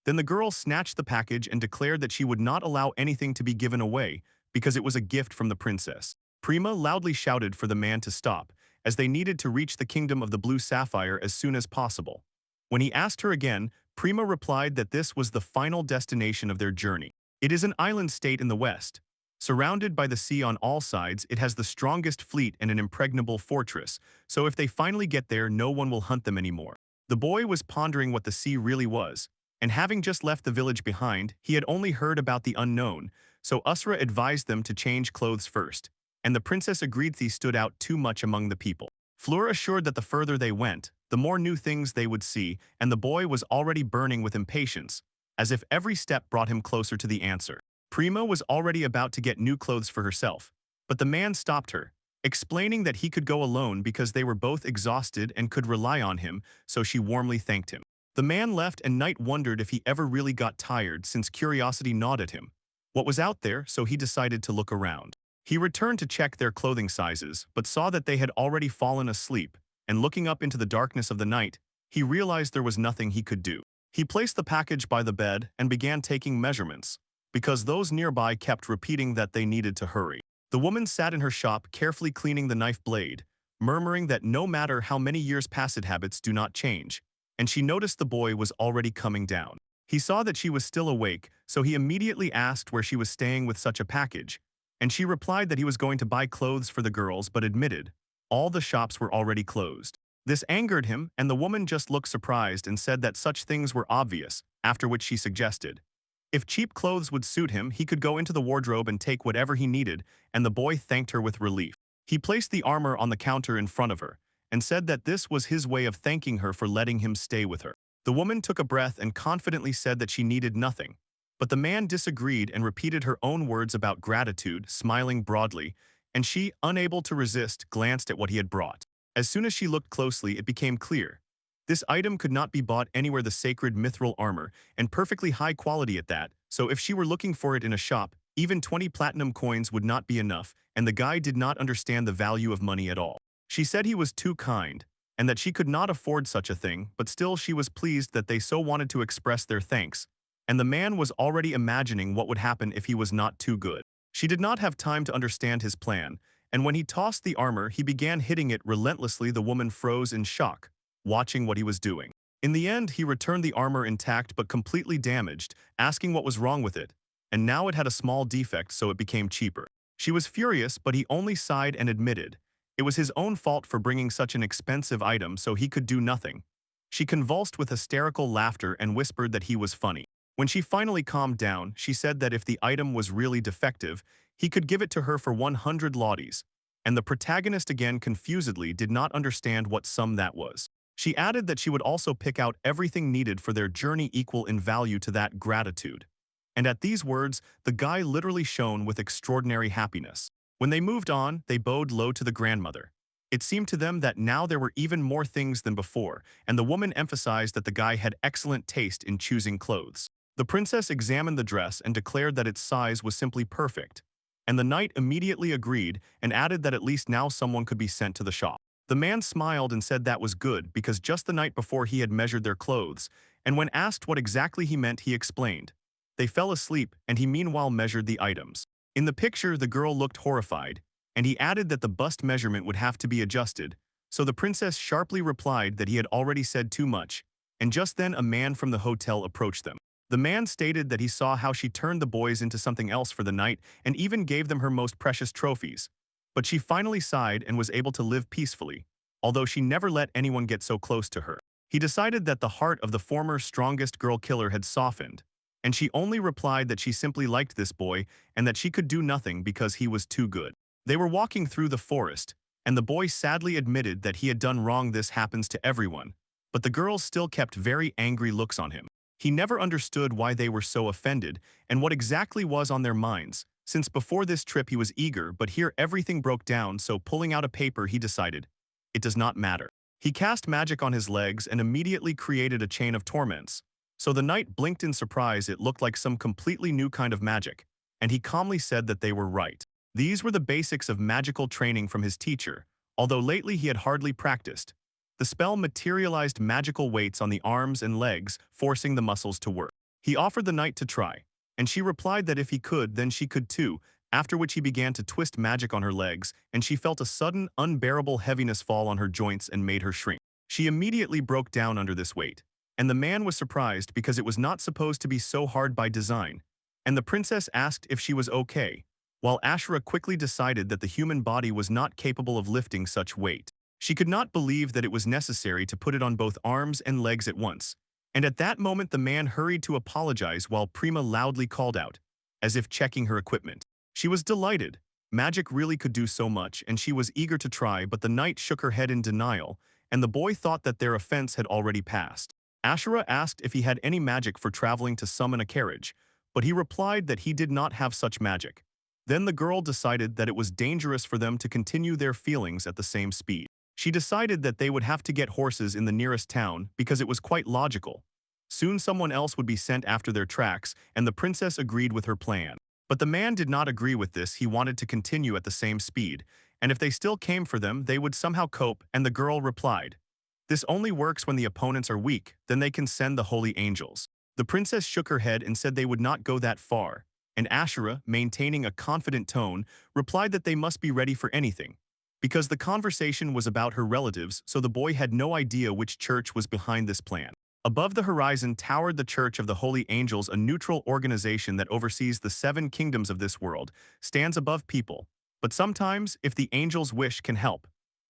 Then the girl snatched the package and declared that she would not allow anything to be given away, because it was a gift from the princess. Prima loudly shouted for the man to stop, as they needed to reach the kingdom of the blue sapphire as soon as possible. When he asked her again, Prima replied that this was the final destination of their journey. It is an island state in the west. Surrounded by the sea on all sides, it has the strongest fleet and an impregnable fortress, so if they finally get there, no one will hunt them anymore. The boy was pondering what the sea really was, and having just left the village behind, he had only heard about the unknown, so Usra advised them to change clothes first, and the princess agreed these stood out too much among the people. Fleur assured that the further they went, the more new things they would see, and the boy was already burning with impatience, as if every step brought him closer to the answer. Prima was already about to get new clothes for herself, but the man stopped her, explaining that he could go alone because they were both exhausted and could rely on him, so she warmly thanked him. The man left and Knight wondered if he ever really got tired since curiosity gnawed at him. What was out there, so he decided to look around. He returned to check their clothing sizes, but saw that they had already fallen asleep, and looking up into the darkness of the night, he realized there was nothing he could do. He placed the package by the bed and began taking measurements, because those nearby kept repeating that they needed to hurry. The woman sat in her shop carefully cleaning the knife blade, murmuring that no matter how many years pass, habits do not change, and she noticed the boy was already coming down. He saw that she was still awake, so he immediately asked where she was staying with such a package, and she replied that he was going to buy clothes for the girls but admitted all the shops were already closed. This angered him, and the woman just looked surprised and said that such things were obvious, after which she suggested if cheap clothes would suit him, he could go into the wardrobe and take whatever he needed, and the boy thanked her with relief. He placed the armor on the counter in front of her, and said that this was his way of thanking her for letting him stay with her. The woman took a breath and confidently said that she needed nothing, but the man disagreed and repeated her own words about gratitude, smiling broadly, and she, unable to resist, glanced at what he had brought. As soon as she looked closely, it became clear. This item could not be bought anywhere, the sacred mithril armor, and perfectly high quality at that, so if she were looking for it in a shop, even 20 platinum coins would not be enough, and the guy did not understand the value of money at all. She said he was too kind, and that she could not afford such a thing, but still she was pleased that they so wanted to express their thanks, and the man was already imagining what would happen if he was not too good. She did not have time to understand his plan, and when he tossed the armor, he began hitting it relentlessly. The woman froze in shock, watching what he was doing. In the end, he returned the armor intact but completely damaged, asking what was wrong with it, and now it had a small defect, so it became cheaper. She was furious, but he only sighed and admitted it was his own fault for bringing such an expensive item, so he could do nothing. She convulsed with hysterical laughter and whispered that he was funny. When she finally calmed down, she said that if the item was really defective, he could give it to her for 100 laudis, and the protagonist again confusedly did not understand what sum that was. She added that she would also pick out everything needed for their journey equal in value to that gratitude. And at these words, the guy literally shone with extraordinary happiness. When they moved on, they bowed low to the grandmother. It seemed to them that now there were even more things than before, and the woman emphasized that the guy had excellent taste in choosing clothes. The princess examined the dress and declared that its size was simply perfect, and the knight immediately agreed and added that at least now someone could be sent to the shop. The man smiled and said that was good because just the night before he had measured their clothes, and when asked what exactly he meant, he explained. They fell asleep, and he meanwhile measured the items. In the picture, the girl looked horrified, and he added that the bust measurement would have to be adjusted, so the princess sharply replied that he had already said too much, and just then a man from the hotel approached them. The man stated that he saw how she turned the boys into something else for the night and even gave them her most precious trophies. But she finally sighed and was able to live peacefully, although she never let anyone get so close to her. He decided that the heart of the former strongest girl killer had softened, and she only replied that she simply liked this boy and that she could do nothing because he was too good. They were walking through the forest, and the boy sadly admitted that he had done wrong. This happens to everyone, but the girls still kept very angry looks on him. He never understood why they were so offended and what exactly was on their minds, since before this trip he was eager, but here everything broke down, so pulling out a paper he decided, it does not matter. He cast magic on his legs and immediately created a chain of torments. So the knight blinked in surprise. It looked like some completely new kind of magic, and he calmly said that they were right. These were the basics of magical training from his teacher, although lately he had hardly practiced. The spell materialized magical weights on the arms and legs, forcing the muscles to work. He offered the knight to try, and she replied that if he could, then she could too, after which he began to twist magic on her legs, and she felt a sudden, unbearable heaviness fall on her joints and made her shrink. She immediately broke down under this weight, and the man was surprised because it was not supposed to be so hard by design, and the princess asked if she was okay, while Ashura quickly decided that the human body was not capable of lifting such weight. She could not believe that it was necessary to put it on both arms and legs at once, and at that moment the man hurried to apologize while Prima loudly called out, as if checking her equipment. She was delighted. Magic really could do so much, and she was eager to try, but the knight shook her head in denial, and the boy thought that their offense had already passed. Ashura asked if he had any magic for traveling to summon a carriage, but he replied that he did not have such magic. Then the girl decided that it was dangerous for them to continue their feelings at the same speed. She decided that they would have to get horses in the nearest town because it was quite logical. Soon someone else would be sent after their tracks, and the princess agreed with her plan. But the man did not agree with this. He wanted to continue at the same speed, and if they still came for them, they would somehow cope, and the girl replied, "This only works when the opponents are weak, then they can send the holy angels." The princess shook her head and said they would not go that far, and Ashura, maintaining a confident tone, replied that they must be ready for anything. Because the conversation was about her relatives, so the boy had no idea which church was behind this plan. Above the horizon towered the Church of the Holy Angels, a neutral organization that oversees the 7 kingdoms of this world, stands above people. But sometimes, if the angels wish, can help,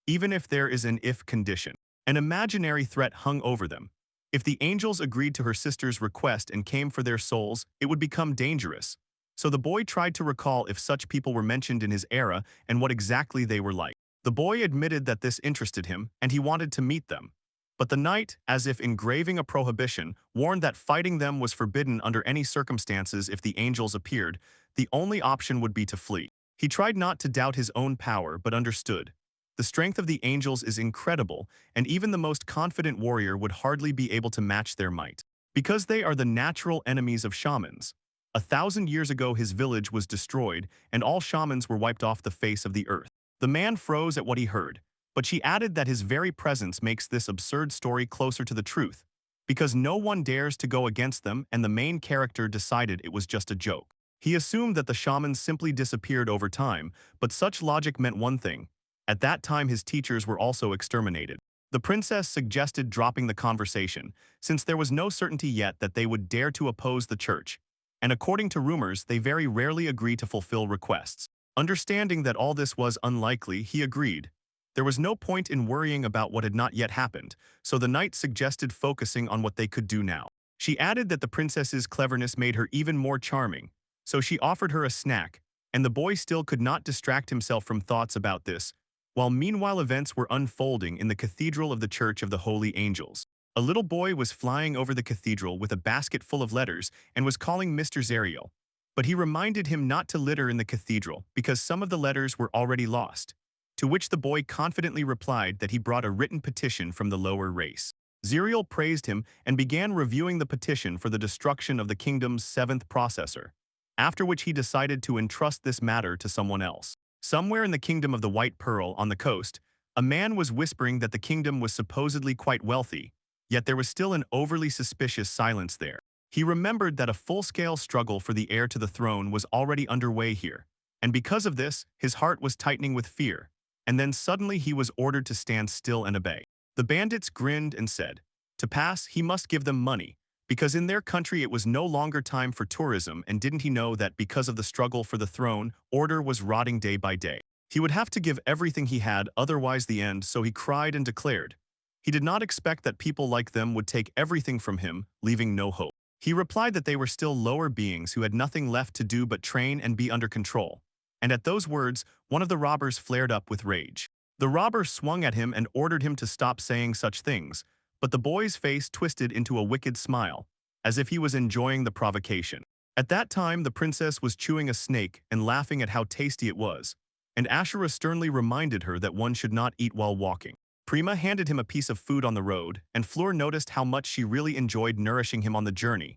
even if there is an if condition. An imaginary threat hung over them. If the angels agreed to her sister's request and came for their souls, it would become dangerous. So the boy tried to recall if such people were mentioned in his era and what exactly they were like. The boy admitted that this interested him, and he wanted to meet them. But the knight, as if engraving a prohibition, warned that fighting them was forbidden under any circumstances. If the angels appeared, the only option would be to flee. He tried not to doubt his own power, but understood. The strength of the angels is incredible, and even the most confident warrior would hardly be able to match their might. Because they are the natural enemies of shamans. 1,000 years ago his village was destroyed, and all shamans were wiped off the face of the earth. The man froze at what he heard, but she added that his very presence makes this absurd story closer to the truth, because no one dares to go against them, and the main character decided it was just a joke. He assumed that the shamans simply disappeared over time, but such logic meant one thing. At that time his teachers were also exterminated. The princess suggested dropping the conversation, since there was no certainty yet that they would dare to oppose the church, and according to rumors, they very rarely agree to fulfill requests. Understanding that all this was unlikely, he agreed. There was no point in worrying about what had not yet happened, so the knight suggested focusing on what they could do now. She added that the princess's cleverness made her even more charming, so she offered her a snack, and the boy still could not distract himself from thoughts about this, while meanwhile events were unfolding in the cathedral of the Church of the Holy Angels. A little boy was flying over the cathedral with a basket full of letters and was calling Mr. Zariel. But he reminded him not to litter in the cathedral because some of the letters were already lost, to which the boy confidently replied that he brought a written petition from the lower race. Zariel praised him and began reviewing the petition for the destruction of the kingdom's 7th processor, after which he decided to entrust this matter to someone else. Somewhere in the kingdom of the White Pearl on the coast, a man was whispering that the kingdom was supposedly quite wealthy, yet there was still an overly suspicious silence there. He remembered that a full-scale struggle for the heir to the throne was already underway here, and because of this, his heart was tightening with fear, and then suddenly he was ordered to stand still and obey. The bandits grinned and said, to pass, he must give them money, because in their country it was no longer time for tourism, and didn't he know that because of the struggle for the throne, order was rotting day by day. He would have to give everything he had, otherwise the end, so he cried and declared. He did not expect that people like them would take everything from him, leaving no hope. He replied that they were still lower beings who had nothing left to do but train and be under control. And at those words, one of the robbers flared up with rage. The robber swung at him and ordered him to stop saying such things, but the boy's face twisted into a wicked smile, as if he was enjoying the provocation. At that time, the princess was chewing a snake and laughing at how tasty it was, and Ashura sternly reminded her that one should not eat while walking. Prima handed him a piece of food on the road, and Fleur noticed how much she really enjoyed nourishing him on the journey.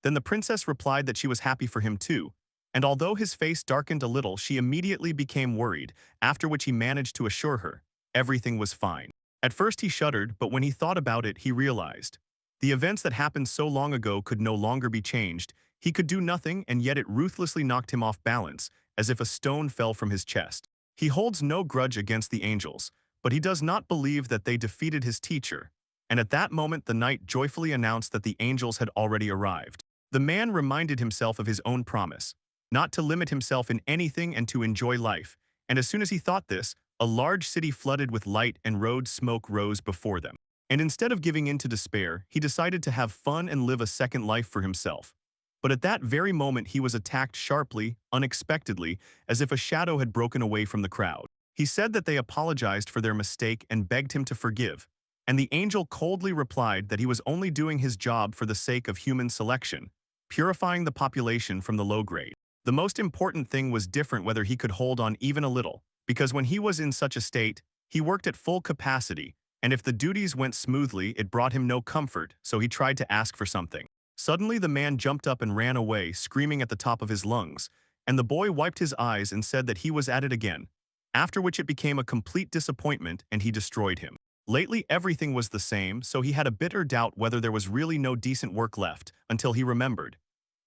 Then the princess replied that she was happy for him too, and although his face darkened a little, she immediately became worried, after which he managed to assure her everything was fine. At first he shuddered, but when he thought about it, he realized. The events that happened so long ago could no longer be changed. He could do nothing, and yet it ruthlessly knocked him off balance, as if a stone fell from his chest. He holds no grudge against the angels, but he does not believe that they defeated his teacher. And at that moment the knight joyfully announced that the angels had already arrived. The man reminded himself of his own promise, not to limit himself in anything and to enjoy life, and as soon as he thought this, a large city flooded with light and road smoke rose before them. And instead of giving in to despair, he decided to have fun and live a second life for himself. But at that very moment he was attacked sharply, unexpectedly, as if a shadow had broken away from the crowd. He said that they apologized for their mistake and begged him to forgive. And the angel coldly replied that he was only doing his job for the sake of human selection, purifying the population from the low grade. The most important thing was different whether he could hold on even a little, because when he was in such a state, he worked at full capacity, and if the duties went smoothly, it brought him no comfort, so he tried to ask for something. Suddenly the man jumped up and ran away, screaming at the top of his lungs, and the boy wiped his eyes and said that he was at it again, after which it became a complete disappointment and he destroyed him. Lately everything was the same, so he had a bitter doubt whether there was really no decent work left, until he remembered.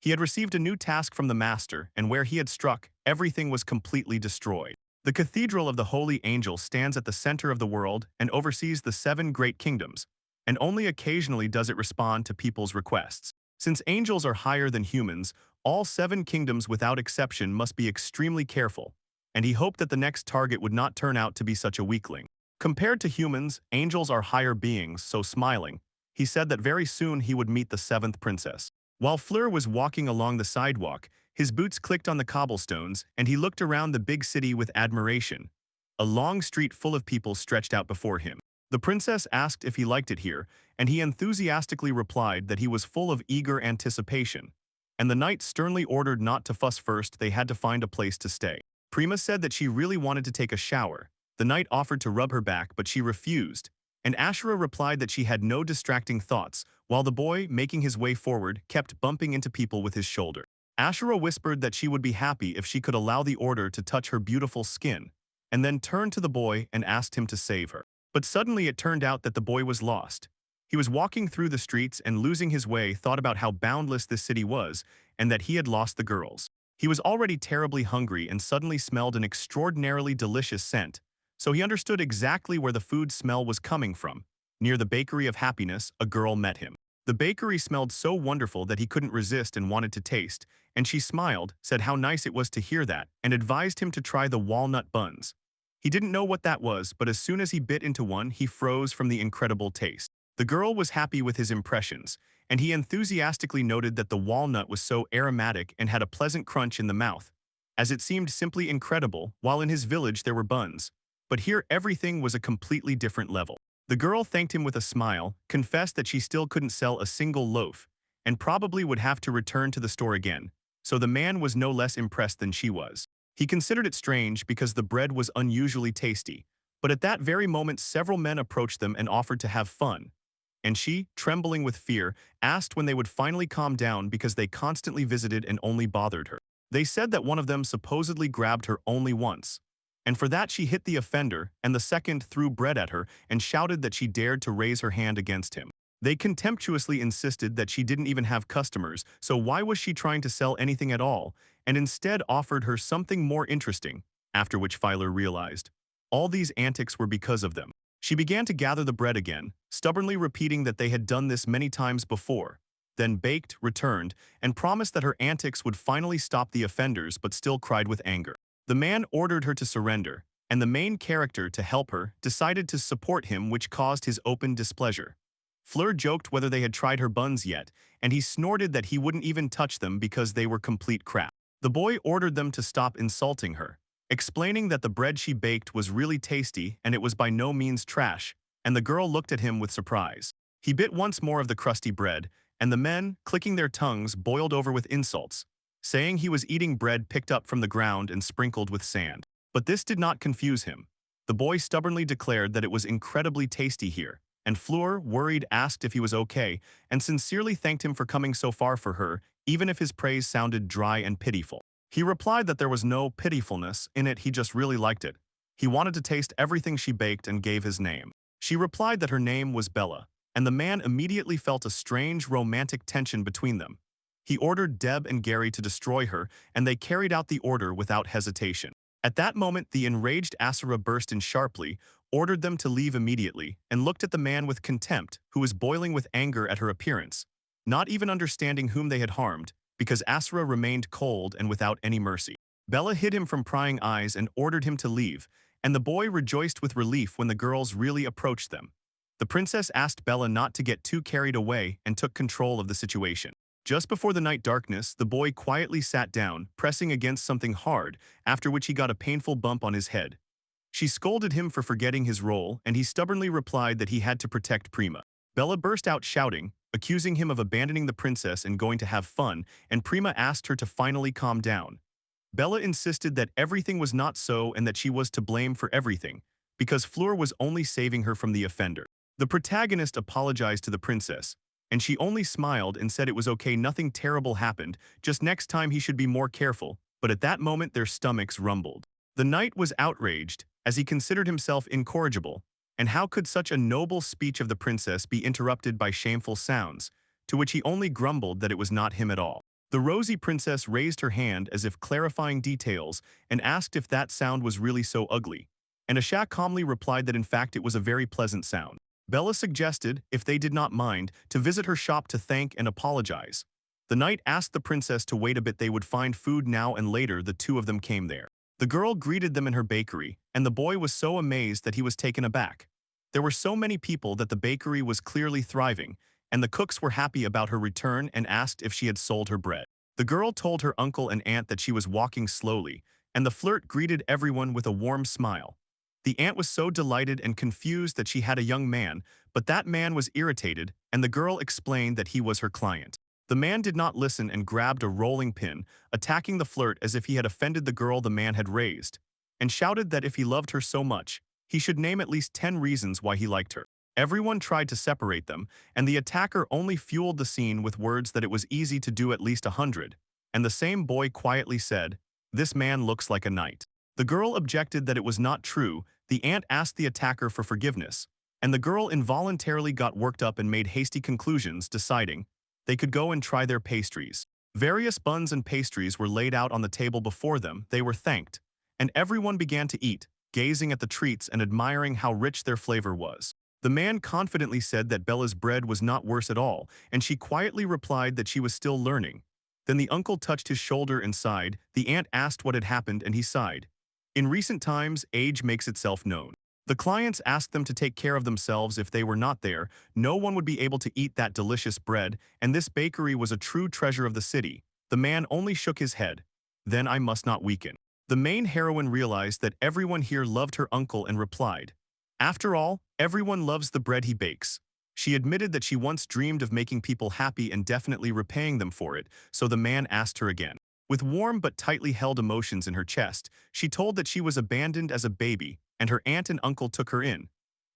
He had received a new task from the master, and where he had struck, everything was completely destroyed. The Cathedral of the Holy Angel stands at the center of the world and oversees the 7 great kingdoms, and only occasionally does it respond to people's requests. Since angels are higher than humans, all 7 kingdoms without exception must be extremely careful, and he hoped that the next target would not turn out to be such a weakling. Compared to humans, angels are higher beings, so smiling, he said that very soon he would meet the 7th princess. While Fleur was walking along the sidewalk, his boots clicked on the cobblestones, and he looked around the big city with admiration. A long street full of people stretched out before him. The princess asked if he liked it here, and he enthusiastically replied that he was full of eager anticipation. And the knight sternly ordered not to fuss first, they had to find a place to stay. Prima said that she really wanted to take a shower. The knight offered to rub her back, but she refused, and Ashura replied that she had no distracting thoughts, while the boy, making his way forward, kept bumping into people with his shoulder. Ashura whispered that she would be happy if she could allow the order to touch her beautiful skin, and then turned to the boy and asked him to save her. But suddenly it turned out that the boy was lost. He was walking through the streets and losing his way, thought about how boundless this city was, and that he had lost the girls. He was already terribly hungry and suddenly smelled an extraordinarily delicious scent, so he understood exactly where the food smell was coming from. Near the Bakery of Happiness, a girl met him. The bakery smelled so wonderful that he couldn't resist and wanted to taste, and she smiled, said how nice it was to hear that, and advised him to try the walnut buns. He didn't know what that was, but as soon as he bit into one, he froze from the incredible taste. The girl was happy with his impressions, and he enthusiastically noted that the walnut was so aromatic and had a pleasant crunch in the mouth, as it seemed simply incredible, while in his village there were buns. But here everything was a completely different level. The girl thanked him with a smile, confessed that she still couldn't sell a single loaf, and probably would have to return to the store again, so the man was no less impressed than she was. He considered it strange because the bread was unusually tasty, but at that very moment several men approached them and offered to have fun. And she, trembling with fear, asked when they would finally calm down because they constantly visited and only bothered her. They said that one of them supposedly grabbed her only once, and for that she hit the offender, and the second threw bread at her and shouted that she dared to raise her hand against him. They contemptuously insisted that she didn't even have customers, so why was she trying to sell anything at all, and instead offered her something more interesting, after which Filer realized all these antics were because of them. She began to gather the bread again, stubbornly repeating that they had done this many times before, then baked, returned, and promised that her antics would finally stop the offenders, but still cried with anger. The man ordered her to surrender, and the main character, to help her, decided to support him, which caused his open displeasure. Fleur joked whether they had tried her buns yet, and he snorted that he wouldn't even touch them because they were complete crap. The boy ordered them to stop insulting her, explaining that the bread she baked was really tasty and it was by no means trash, and the girl looked at him with surprise. He bit once more of the crusty bread, and the men, clicking their tongues, boiled over with insults, saying he was eating bread picked up from the ground and sprinkled with sand. But this did not confuse him. The boy stubbornly declared that it was incredibly tasty here, and Fleur, worried, asked if he was okay, and sincerely thanked him for coming so far for her, even if his praise sounded dry and pitiful. He replied that there was no pitifulness in it, he just really liked it. He wanted to taste everything she baked and gave his name. She replied that her name was Bella, and the man immediately felt a strange romantic tension between them. He ordered Deb and Gary to destroy her, and they carried out the order without hesitation. At that moment, the enraged Asura burst in sharply, ordered them to leave immediately, and looked at the man with contempt, who was boiling with anger at her appearance, not even understanding whom they had harmed, because Asura remained cold and without any mercy. Bella hid him from prying eyes and ordered him to leave, and the boy rejoiced with relief when the girls really approached them. The princess asked Bella not to get too carried away and took control of the situation. Just before the night darkness, the boy quietly sat down, pressing against something hard, after which he got a painful bump on his head. She scolded him for forgetting his role, and he stubbornly replied that he had to protect Prima. Bella burst out shouting, accusing him of abandoning the princess and going to have fun, and Prima asked her to finally calm down. Bella insisted that everything was not so and that she was to blame for everything, because Fleur was only saving her from the offender. The protagonist apologized to the princess, and she only smiled and said it was okay, nothing terrible happened, just next time he should be more careful, but at that moment their stomachs rumbled. The knight was outraged, as he considered himself incorrigible, and how could such a noble speech of the princess be interrupted by shameful sounds, to which he only grumbled that it was not him at all. The rosy princess raised her hand as if clarifying details and asked if that sound was really so ugly, and Asha calmly replied that in fact it was a very pleasant sound. Bella suggested, if they did not mind, to visit her shop to thank and apologize. The knight asked the princess to wait a bit, they would find food now, and later the two of them came there. The girl greeted them in her bakery, and the boy was so amazed that he was taken aback. There were so many people that the bakery was clearly thriving, and the cooks were happy about her return and asked if she had sold her bread. The girl told her uncle and aunt that she was walking slowly, and the flirt greeted everyone with a warm smile. The aunt was so delighted and confused that she had a young man, but that man was irritated, and the girl explained that he was her client. The man did not listen and grabbed a rolling pin, attacking the flirt as if he had offended the girl the man had raised, and shouted that if he loved her so much, he should name at least 10 reasons why he liked her. Everyone tried to separate them, and the attacker only fueled the scene with words that it was easy to do at least 100, and the same boy quietly said, "This man looks like a knight." The girl objected that it was not true. The aunt asked the attacker for forgiveness, and the girl involuntarily got worked up and made hasty conclusions, deciding they could go and try their pastries. Various buns and pastries were laid out on the table before them. They were thanked, and everyone began to eat, gazing at the treats and admiring how rich their flavor was. The man confidently said that Bella's bread was not worse at all, and she quietly replied that she was still learning. Then the uncle touched his shoulder and sighed. The aunt asked what had happened, and he sighed. In recent times, age makes itself known. The clients asked them to take care of themselves. If they were not there, no one would be able to eat that delicious bread, and this bakery was a true treasure of the city. The man only shook his head. Then I must not weaken. The main heroine realized that everyone here loved her uncle and replied, "After all, everyone loves the bread he bakes." She admitted that she once dreamed of making people happy and definitely repaying them for it, so the man asked her again. With warm but tightly held emotions in her chest, she told that she was abandoned as a baby, and her aunt and uncle took her in.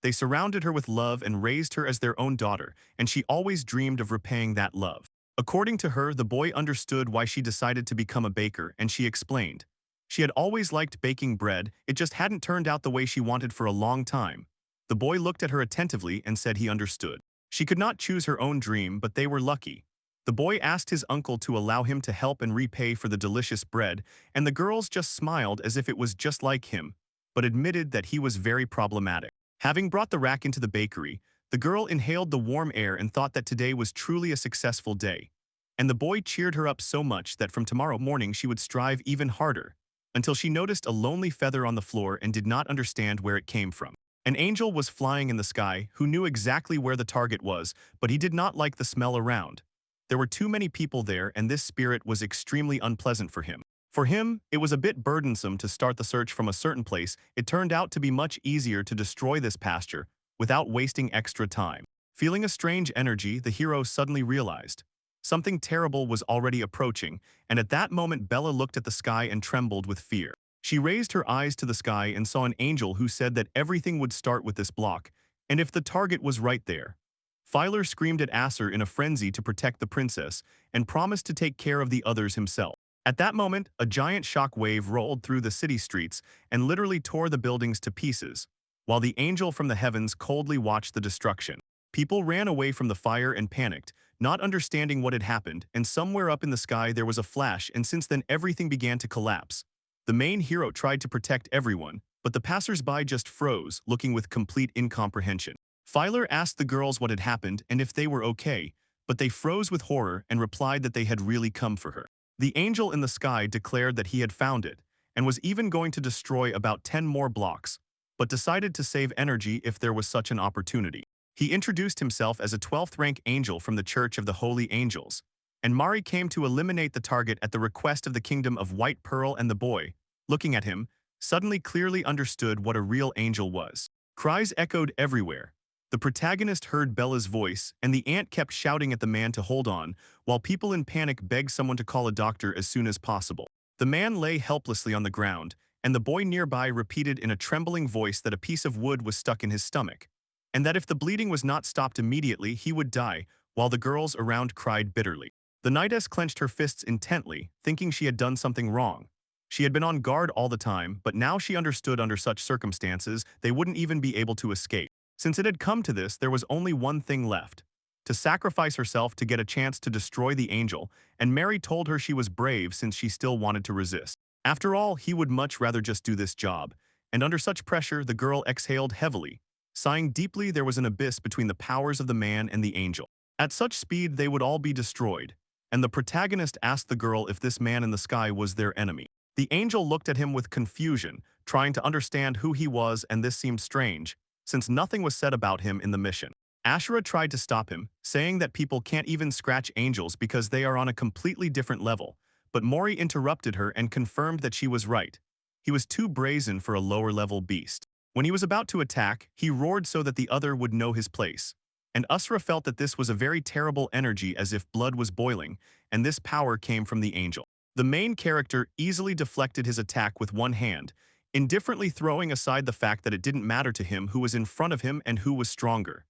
They surrounded her with love and raised her as their own daughter, and she always dreamed of repaying that love. According to her, the boy understood why she decided to become a baker, and she explained. She had always liked baking bread, it just hadn't turned out the way she wanted for a long time. The boy looked at her attentively and said he understood. She could not choose her own dream, but they were lucky. The boy asked his uncle to allow him to help and repay for the delicious bread, and the girls just smiled as if it was just like him, but admitted that he was very problematic. Having brought the rack into the bakery, the girl inhaled the warm air and thought that today was truly a successful day. And the boy cheered her up so much that from tomorrow morning she would strive even harder, until she noticed a lonely feather on the floor and did not understand where it came from. An angel was flying in the sky who knew exactly where the target was, but he did not like the smell around. There were too many people there, and this spirit was extremely unpleasant for him. For him, it was a bit burdensome to start the search from a certain place. It turned out to be much easier to destroy this pasture without wasting extra time. Feeling a strange energy, the hero suddenly realized something terrible was already approaching, and at that moment Bella looked at the sky and trembled with fear. She raised her eyes to the sky and saw an angel who said that everything would start with this block, and if the target was right there. Filer screamed at Acer in a frenzy to protect the princess and promised to take care of the others himself. At that moment, a giant shock wave rolled through the city streets and literally tore the buildings to pieces, while the angel from the heavens coldly watched the destruction. People ran away from the fire and panicked, not understanding what had happened, and somewhere up in the sky there was a flash, and since then everything began to collapse. The main hero tried to protect everyone, but the passers-by just froze, looking with complete incomprehension. Filer asked the girls what had happened and if they were okay, but they froze with horror and replied that they had really come for her. The angel in the sky declared that he had found it, and was even going to destroy about 10 more blocks, but decided to save energy if there was such an opportunity. He introduced himself as a 12th rank angel from the Church of the Holy Angels, and Mari came to eliminate the target at the request of the Kingdom of White Pearl, and the boy, looking at him, suddenly clearly understood what a real angel was. Cries echoed everywhere. The protagonist heard Bella's voice, and the ant kept shouting at the man to hold on, while people in panic begged someone to call a doctor as soon as possible. The man lay helplessly on the ground, and the boy nearby repeated in a trembling voice that a piece of wood was stuck in his stomach, and that if the bleeding was not stopped immediately, he would die, while the girls around cried bitterly. The knightess clenched her fists intently, thinking she had done something wrong. She had been on guard all the time, but now she understood under such circumstances they wouldn't even be able to escape. Since it had come to this, there was only one thing left: to sacrifice herself to get a chance to destroy the angel, and Mary told her she was brave since she still wanted to resist. After all, he would much rather just do this job, and under such pressure the girl exhaled heavily. Sighing deeply, there was an abyss between the powers of the man and the angel. At such speed they would all be destroyed, and the protagonist asked the girl if this man in the sky was their enemy. The angel looked at him with confusion, trying to understand who he was, and this seemed strange, since nothing was said about him in the mission. Ashura tried to stop him, saying that people can't even scratch angels because they are on a completely different level, but Mori interrupted her and confirmed that she was right. He was too brazen for a lower-level beast. When he was about to attack, he roared so that the other would know his place, and Usra felt that this was a very terrible energy, as if blood was boiling, and this power came from the angel. The main character easily deflected his attack with one hand, indifferently throwing aside the fact that it didn't matter to him who was in front of him and who was stronger.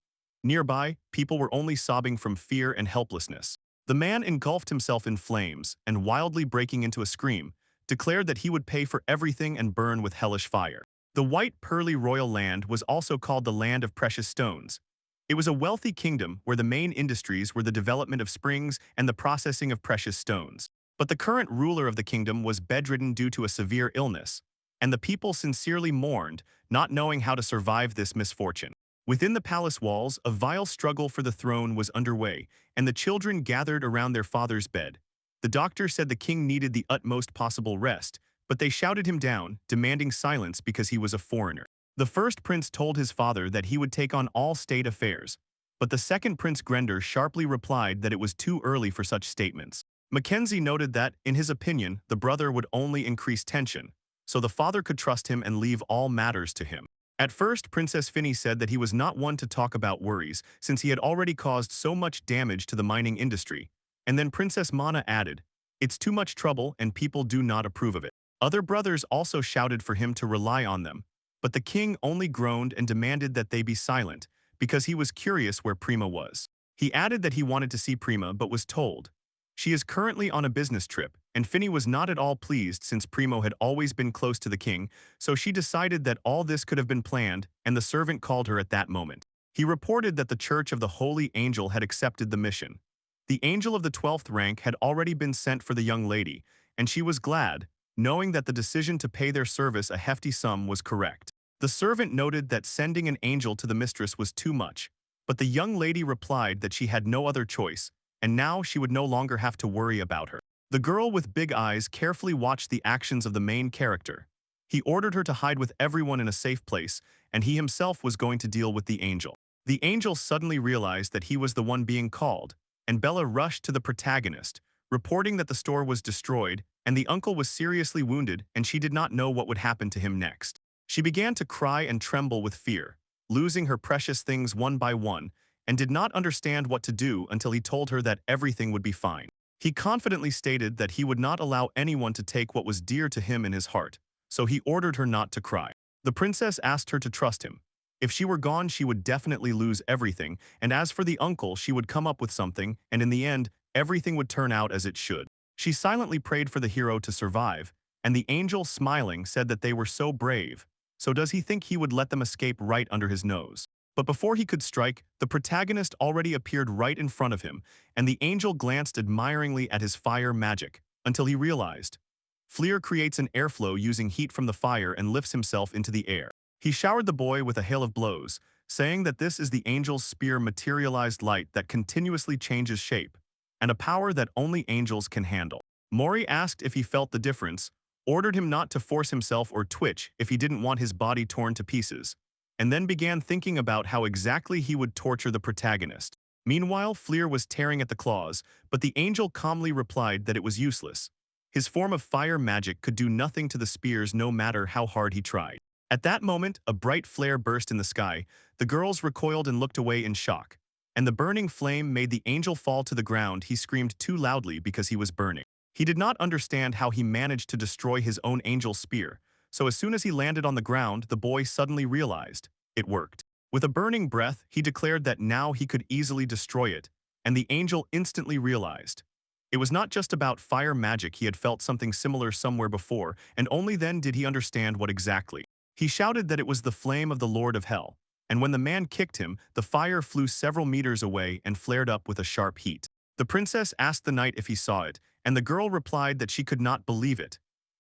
Nearby, people were only sobbing from fear and helplessness. The man engulfed himself in flames, and wildly breaking into a scream, declared that he would pay for everything and burn with hellish fire. The white pearly royal land was also called the Land of Precious Stones. It was a wealthy kingdom where the main industries were the development of springs and the processing of precious stones. But the current ruler of the kingdom was bedridden due to a severe illness, and the people sincerely mourned, not knowing how to survive this misfortune. Within the palace walls, a vile struggle for the throne was underway, and the children gathered around their father's bed. The doctor said the king needed the utmost possible rest, but they shouted him down, demanding silence because he was a foreigner. The first prince told his father that he would take on all state affairs, but the second Prince Grender sharply replied that it was too early for such statements. Mackenzie noted that, in his opinion, the brother would only increase tension, so the father could trust him and leave all matters to him. At first, Princess Finny said that he was not one to talk about worries, since he had already caused so much damage to the mining industry, and then Princess Mana added, "It's too much trouble and people do not approve of it." Other brothers also shouted for him to rely on them, but the king only groaned and demanded that they be silent, because he was curious where Prima was. He added that he wanted to see Prima but was told, "She is currently on a business trip," and Finny was not at all pleased since Primo had always been close to the king, so she decided that all this could have been planned, and the servant called her at that moment. He reported that the Church of the Holy Angel had accepted the mission. The angel of the 12th rank had already been sent for the young lady, and she was glad, knowing that the decision to pay their service a hefty sum was correct. The servant noted that sending an angel to the mistress was too much, but the young lady replied that she had no other choice, and now she would no longer have to worry about her. The girl with big eyes carefully watched the actions of the main character. He ordered her to hide with everyone in a safe place, and he himself was going to deal with the angel. The angel suddenly realized that he was the one being called, and Bella rushed to the protagonist, reporting that the store was destroyed, and the uncle was seriously wounded, and she did not know what would happen to him next. She began to cry and tremble with fear, losing her precious things one by one, and did not understand what to do until he told her that everything would be fine. He confidently stated that he would not allow anyone to take what was dear to him in his heart, so he ordered her not to cry. The princess asked her to trust him. If she were gone, she would definitely lose everything, and as for the uncle, she would come up with something, and in the end, everything would turn out as it should. She silently prayed for the hero to survive, and the angel, smiling, said that they were so brave. So does he think he would let them escape right under his nose? But before he could strike, the protagonist already appeared right in front of him, and the angel glanced admiringly at his fire magic, until he realized. Fleer creates an airflow using heat from the fire and lifts himself into the air. He showered the boy with a hail of blows, saying that this is the angel's spear materialized light that continuously changes shape, and a power that only angels can handle. Mori asked if he felt the difference, ordered him not to force himself or twitch if he didn't want his body torn to pieces, and then began thinking about how exactly he would torture the protagonist. Meanwhile, Fleer was tearing at the claws, but the angel calmly replied that it was useless. His form of fire magic could do nothing to the spears no matter how hard he tried. At that moment, a bright flare burst in the sky. The girls recoiled and looked away in shock. And the burning flame made the angel fall to the ground. He screamed too loudly because he was burning. He did not understand how he managed to destroy his own angel spear, so as soon as he landed on the ground, the boy suddenly realized it worked. With a burning breath, he declared that now he could easily destroy it, and the angel instantly realized. It was not just about fire magic. He had felt something similar somewhere before, and only then did he understand what exactly. He shouted that it was the flame of the Lord of Hell, and when the man kicked him, the fire flew several meters away and flared up with a sharp heat. The princess asked the knight if he saw it, and the girl replied that she could not believe it.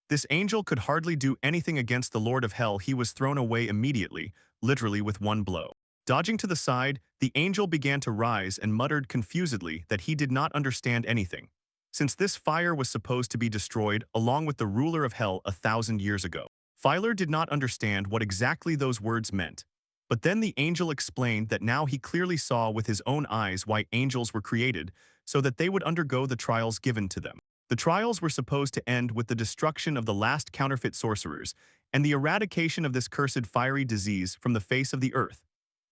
This angel could hardly do anything against the Lord of Hell. He was thrown away immediately, literally with one blow. Dodging to the side, the angel began to rise and muttered confusedly that he did not understand anything, since this fire was supposed to be destroyed along with the ruler of Hell 1,000 years ago. Filer did not understand what exactly those words meant. But then the angel explained that now he clearly saw with his own eyes why angels were created, so that they would undergo the trials given to them. The trials were supposed to end with the destruction of the last counterfeit sorcerers and the eradication of this cursed fiery disease from the face of the earth.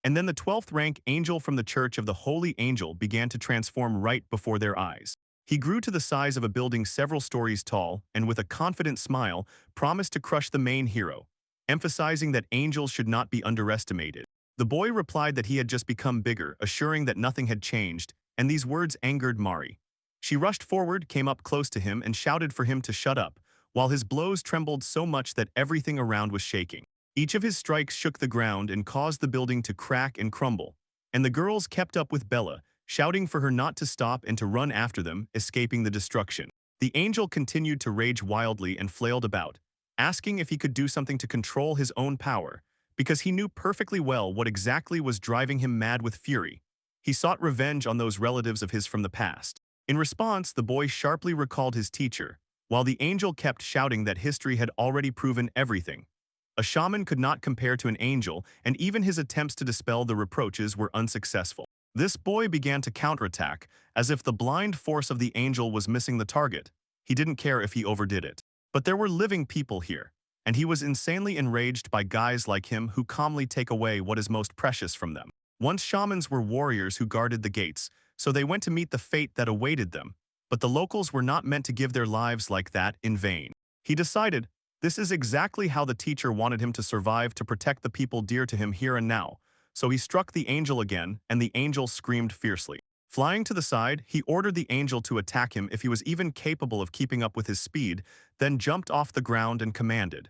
And then the 12th rank angel from the Church of the Holy Angel began to transform right before their eyes. He grew to the size of a building several stories tall and with a confident smile promised to crush the main hero, emphasizing that angels should not be underestimated. The boy replied that he had just become bigger, assuring that nothing had changed, and these words angered Mari. She rushed forward, came up close to him, and shouted for him to shut up, while his blows trembled so much that everything around was shaking. Each of his strikes shook the ground and caused the building to crack and crumble, and the girls kept up with Bella, shouting for her not to stop and to run after them, escaping the destruction. The angel continued to rage wildly and flailed about, asking if he could do something to control his own power, because he knew perfectly well what exactly was driving him mad with fury. He sought revenge on those relatives of his from the past. In response, the boy sharply recalled his teacher, while the angel kept shouting that history had already proven everything. A shaman could not compare to an angel, and even his attempts to dispel the reproaches were unsuccessful. This boy began to counterattack, as if the blind force of the angel was missing the target. He didn't care if he overdid it. But there were living people here, and he was insanely enraged by guys like him who calmly take away what is most precious from them. Once shamans were warriors who guarded the gates, so they went to meet the fate that awaited them, but the locals were not meant to give their lives like that in vain. He decided, this is exactly how the teacher wanted him to survive to protect the people dear to him here and now, so he struck the angel again, and the angel screamed fiercely. Flying to the side, he ordered the angel to attack him if he was even capable of keeping up with his speed, then jumped off the ground and commanded,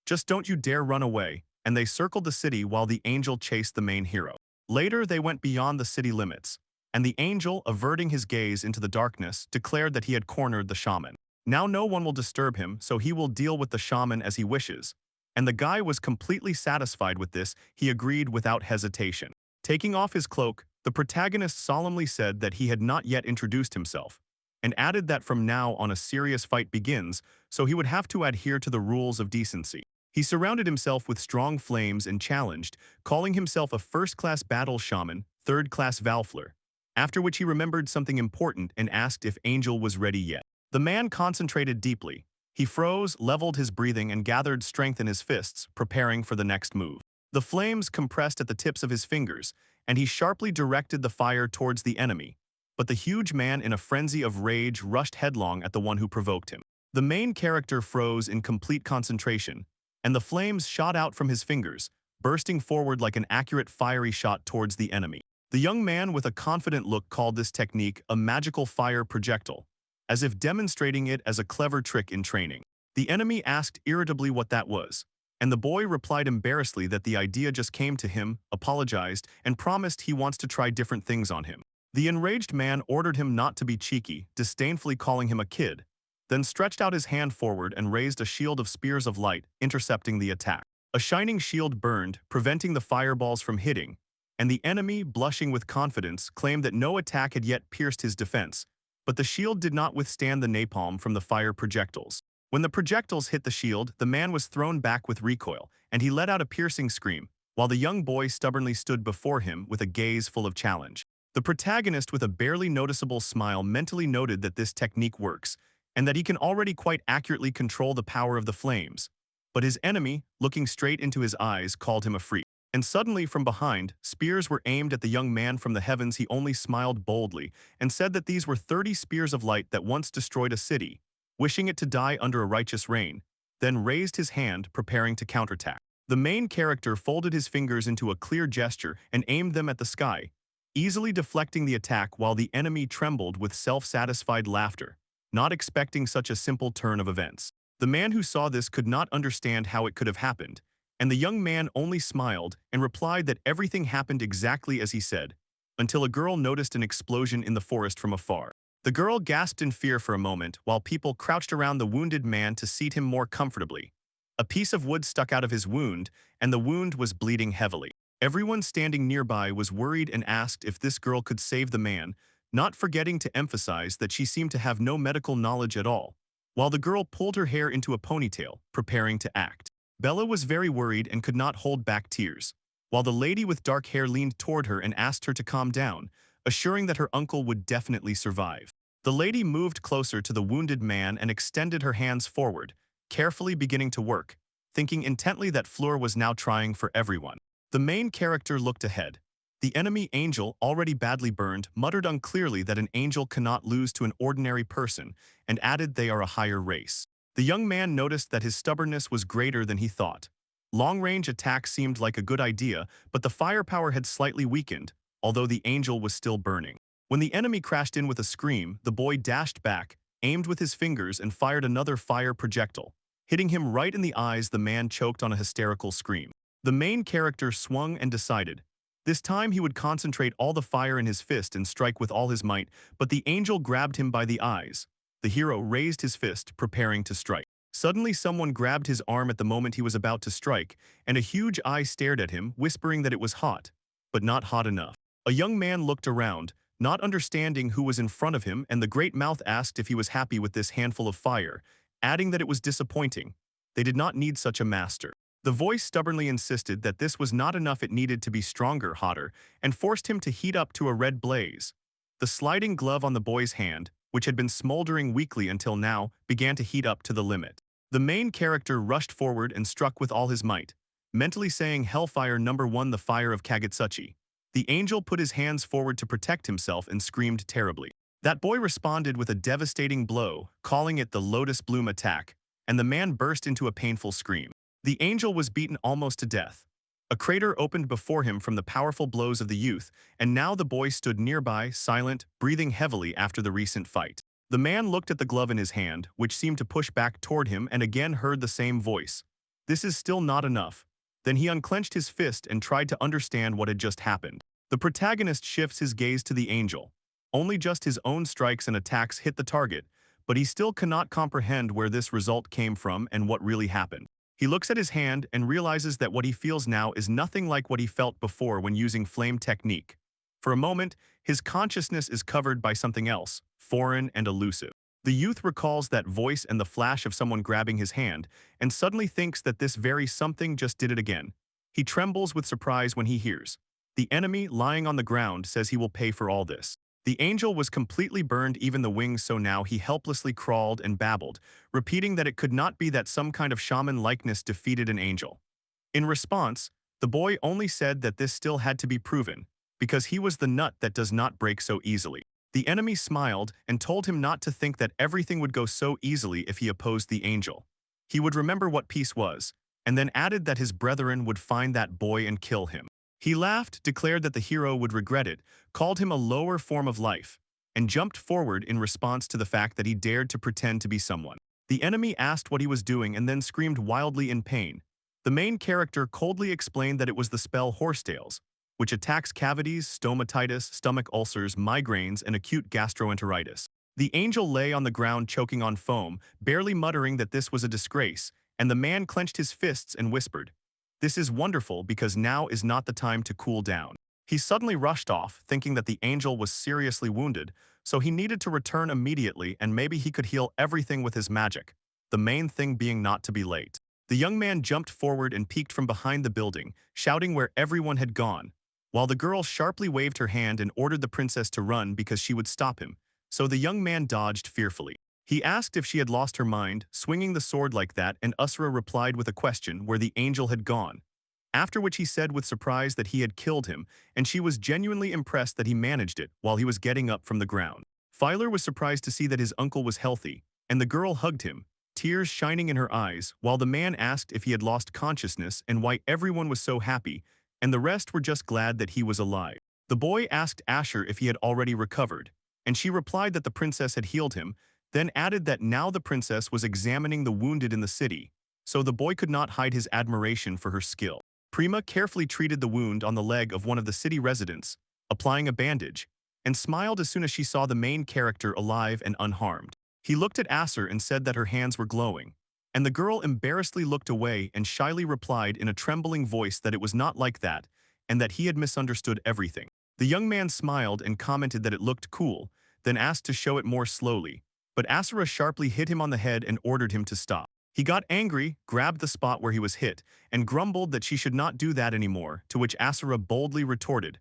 "Just don't you dare run away," and they circled the city while the angel chased the main hero. Later, they went beyond the city limits, and the angel, averting his gaze into the darkness, declared that he had cornered the shaman. Now no one will disturb him, so he will deal with the shaman as he wishes. And the guy was completely satisfied with this. He agreed without hesitation. Taking off his cloak, the protagonist solemnly said that he had not yet introduced himself, and added that from now on a serious fight begins, so he would have to adhere to the rules of decency. He surrounded himself with strong flames and challenged, calling himself a first-class battle shaman, third-class Valfler, after which he remembered something important and asked if Angel was ready yet. The man concentrated deeply. He froze, leveled his breathing, and gathered strength in his fists, preparing for the next move. The flames compressed at the tips of his fingers, and he sharply directed the fire towards the enemy. But the huge man, in a frenzy of rage, rushed headlong at the one who provoked him. The main character froze in complete concentration, and the flames shot out from his fingers, bursting forward like an accurate fiery shot towards the enemy. The young man with a confident look called this technique a magical fire projectile, as if demonstrating it as a clever trick in training. The enemy asked irritably what that was, and the boy replied embarrassedly that the idea just came to him, apologized, and promised he wants to try different things on him. The enraged man ordered him not to be cheeky, disdainfully calling him a kid, then stretched out his hand forward and raised a shield of spears of light, intercepting the attack. A shining shield burned, preventing the fireballs from hitting, and the enemy, blushing with confidence, claimed that no attack had yet pierced his defense, but the shield did not withstand the napalm from the fire projectiles. When the projectiles hit the shield, the man was thrown back with recoil, and he let out a piercing scream, while the young boy stubbornly stood before him with a gaze full of challenge. The protagonist, with a barely noticeable smile, mentally noted that this technique works, and that he can already quite accurately control the power of the flames. But his enemy, looking straight into his eyes, called him a freak. And suddenly, from behind, spears were aimed at the young man from the heavens. He only smiled boldly and said that these were 30 spears of light that once destroyed a city, wishing it to die under a righteous reign, then raised his hand, preparing to counterattack. The main character folded his fingers into a clear gesture and aimed them at the sky, easily deflecting the attack while the enemy trembled with self-satisfied laughter, not expecting such a simple turn of events. The man who saw this could not understand how it could have happened, and the young man only smiled and replied that everything happened exactly as he said, until a girl noticed an explosion in the forest from afar. The girl gasped in fear for a moment while people crouched around the wounded man to seat him more comfortably. A piece of wood stuck out of his wound, and the wound was bleeding heavily. Everyone standing nearby was worried and asked if this girl could save the man, not forgetting to emphasize that she seemed to have no medical knowledge at all, while the girl pulled her hair into a ponytail, preparing to act. Bella was very worried and could not hold back tears, while the lady with dark hair leaned toward her and asked her to calm down, assuring that her uncle would definitely survive. The lady moved closer to the wounded man and extended her hands forward, carefully beginning to work, thinking intently that Fleur was now trying for everyone. The main character looked ahead. The enemy angel, already badly burned, muttered unclearly that an angel cannot lose to an ordinary person, and added they are a higher race. The young man noticed that his stubbornness was greater than he thought. Long-range attack seemed like a good idea, but the firepower had slightly weakened, although the angel was still burning. When the enemy crashed in with a scream, the boy dashed back, aimed with his fingers, and fired another fire projectile. Hitting him right in the eyes, the man choked on a hysterical scream. The main character swung and decided. This time he would concentrate all the fire in his fist and strike with all his might, but the angel grabbed him by the eyes. The hero raised his fist, preparing to strike. Suddenly someone grabbed his arm at the moment he was about to strike, and a huge eye stared at him, whispering that it was hot, but not hot enough. A young man looked around, not understanding who was in front of him, and the great mouth asked if he was happy with this handful of fire, adding that it was disappointing. They did not need such a master. The voice stubbornly insisted that this was not enough, it needed to be stronger, hotter, and forced him to heat up to a red blaze. The sliding glove on the boy's hand, which had been smoldering weakly until now, began to heat up to the limit. The main character rushed forward and struck with all his might, mentally saying Hellfire #1, the fire of Kagutsuchi. The angel put his hands forward to protect himself and screamed terribly. That boy responded with a devastating blow, calling it the Lotus Bloom attack, and the man burst into a painful scream. The angel was beaten almost to death. A crater opened before him from the powerful blows of the youth, and now the boy stood nearby, silent, breathing heavily after the recent fight. The man looked at the glove in his hand, which seemed to push back toward him, and again heard the same voice. This is still not enough. Then he unclenched his fist and tried to understand what had just happened. The protagonist shifts his gaze to the angel. Only just his own strikes and attacks hit the target, but he still cannot comprehend where this result came from and what really happened. He looks at his hand and realizes that what he feels now is nothing like what he felt before when using flame technique. For a moment, his consciousness is covered by something else, foreign and elusive. The youth recalls that voice and the flash of someone grabbing his hand, and suddenly thinks that this very something just did it again. He trembles with surprise when he hears. The enemy, lying on the ground, says he will pay for all this. The angel was completely burned, even the wings, so now he helplessly crawled and babbled, repeating that it could not be that some kind of shaman likeness defeated an angel. In response, the boy only said that this still had to be proven, because he was the nut that does not break so easily. The enemy smiled and told him not to think that everything would go so easily if he opposed the angel. He would remember what peace was, and then added that his brethren would find that boy and kill him. He laughed, declared that the hero would regret it, called him a lower form of life, and jumped forward in response to the fact that he dared to pretend to be someone. The enemy asked what he was doing and then screamed wildly in pain. The main character coldly explained that it was the spell Horsetails, which attacks cavities, stomatitis, stomach ulcers, migraines, and acute gastroenteritis. The angel lay on the ground choking on foam, barely muttering that this was a disgrace, and the man clenched his fists and whispered, "This is wonderful because now is not the time to cool down." He suddenly rushed off, thinking that the angel was seriously wounded, so he needed to return immediately and maybe he could heal everything with his magic, the main thing being not to be late. The young man jumped forward and peeked from behind the building, shouting where everyone had gone, while the girl sharply waved her hand and ordered the princess to run because she would stop him, so the young man dodged fearfully. He asked if she had lost her mind, swinging the sword like that, and Usra replied with a question where the angel had gone. After which he said with surprise that he had killed him, and she was genuinely impressed that he managed it while he was getting up from the ground. Filer was surprised to see that his uncle was healthy, and the girl hugged him, tears shining in her eyes, while the man asked if he had lost consciousness and why everyone was so happy, and the rest were just glad that he was alive. The boy asked Asher if he had already recovered, and she replied that the princess had healed him, then added that now the princess was examining the wounded in the city, so the boy could not hide his admiration for her skill. Prima carefully treated the wound on the leg of one of the city residents, applying a bandage, and smiled as soon as she saw the main character alive and unharmed. He looked at Asser and said that her hands were glowing, and the girl embarrassedly looked away and shyly replied in a trembling voice that it was not like that, and that he had misunderstood everything. The young man smiled and commented that it looked cool, then asked to show it more slowly, but Asura sharply hit him on the head and ordered him to stop. He got angry, grabbed the spot where he was hit, and grumbled that she should not do that anymore, to which Asura boldly retorted,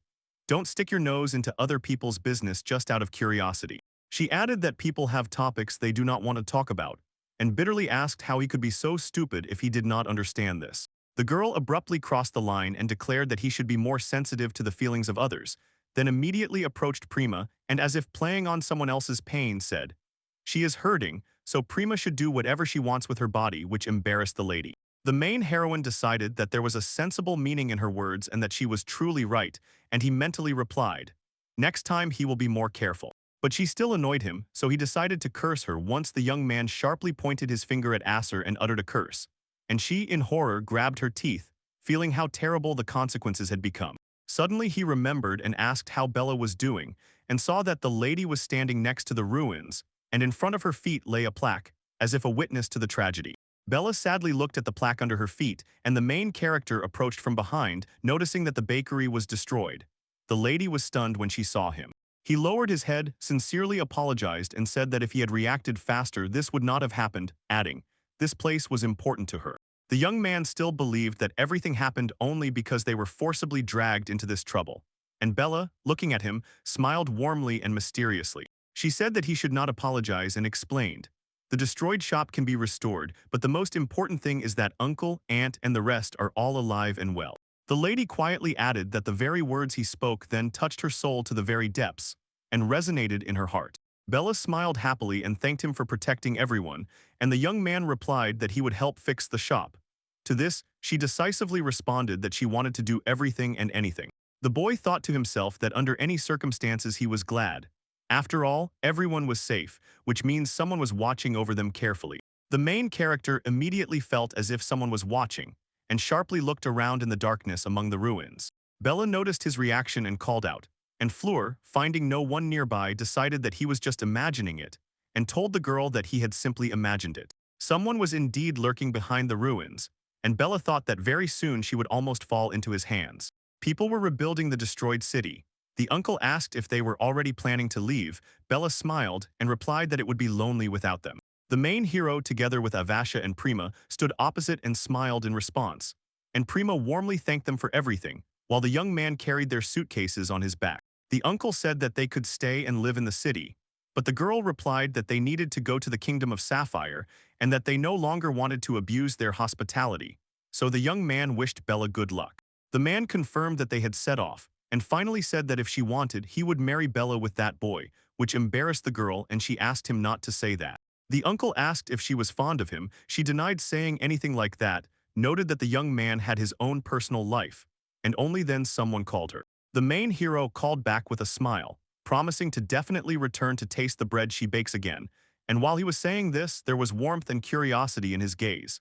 "Don't stick your nose into other people's business just out of curiosity." She added that people have topics they do not want to talk about, and bitterly asked how he could be so stupid if he did not understand this. The girl abruptly crossed the line and declared that he should be more sensitive to the feelings of others, then immediately approached Prima and, as if playing on someone else's pain, said, "She is hurting, so Prima should do whatever she wants with her body," which embarrassed the lady. The main heroine decided that there was a sensible meaning in her words and that she was truly right, and he mentally replied, "Next time he will be more careful." But she still annoyed him, so he decided to curse her once the young man sharply pointed his finger at Asser and uttered a curse, and she, in horror, grabbed her teeth, feeling how terrible the consequences had become. Suddenly he remembered and asked how Bella was doing, and saw that the lady was standing next to the ruins, and in front of her feet lay a plaque, as if a witness to the tragedy. Bella sadly looked at the plaque under her feet, and the main character approached from behind, noticing that the bakery was destroyed. The lady was stunned when she saw him. He lowered his head, sincerely apologized, and said that if he had reacted faster this would not have happened, adding, "This place was important to her." The young man still believed that everything happened only because they were forcibly dragged into this trouble, and Bella, looking at him, smiled warmly and mysteriously. She said that he should not apologize and explained, "The destroyed shop can be restored, but the most important thing is that uncle, aunt, and the rest are all alive and well." The lady quietly added that the very words he spoke then touched her soul to the very depths, and resonated in her heart. Bella smiled happily and thanked him for protecting everyone, and the young man replied that he would help fix the shop. To this, she decisively responded that she wanted to do everything and anything. The boy thought to himself that under any circumstances he was glad. After all, everyone was safe, which means someone was watching over them carefully. The main character immediately felt as if someone was watching, and sharply looked around in the darkness among the ruins. Bella noticed his reaction and called out, and Fleur, finding no one nearby, decided that he was just imagining it, and told the girl that he had simply imagined it. Someone was indeed lurking behind the ruins, and Bella thought that very soon she would almost fall into his hands. People were rebuilding the destroyed city. The uncle asked if they were already planning to leave. Bella smiled and replied that it would be lonely without them. The main hero, together with Avasha and Prima, stood opposite and smiled in response, and Prima warmly thanked them for everything, while the young man carried their suitcases on his back. The uncle said that they could stay and live in the city, but the girl replied that they needed to go to the kingdom of Sapphire and that they no longer wanted to abuse their hospitality, so the young man wished Bella good luck. The man confirmed that they had set off, and finally said that if she wanted, he would marry Bella with that boy, which embarrassed the girl, and she asked him not to say that. The uncle asked if she was fond of him. She denied saying anything like that, noted that the young man had his own personal life, and only then someone called her. The main hero called back with a smile, promising to definitely return to taste the bread she bakes again, and while he was saying this, there was warmth and curiosity in his gaze.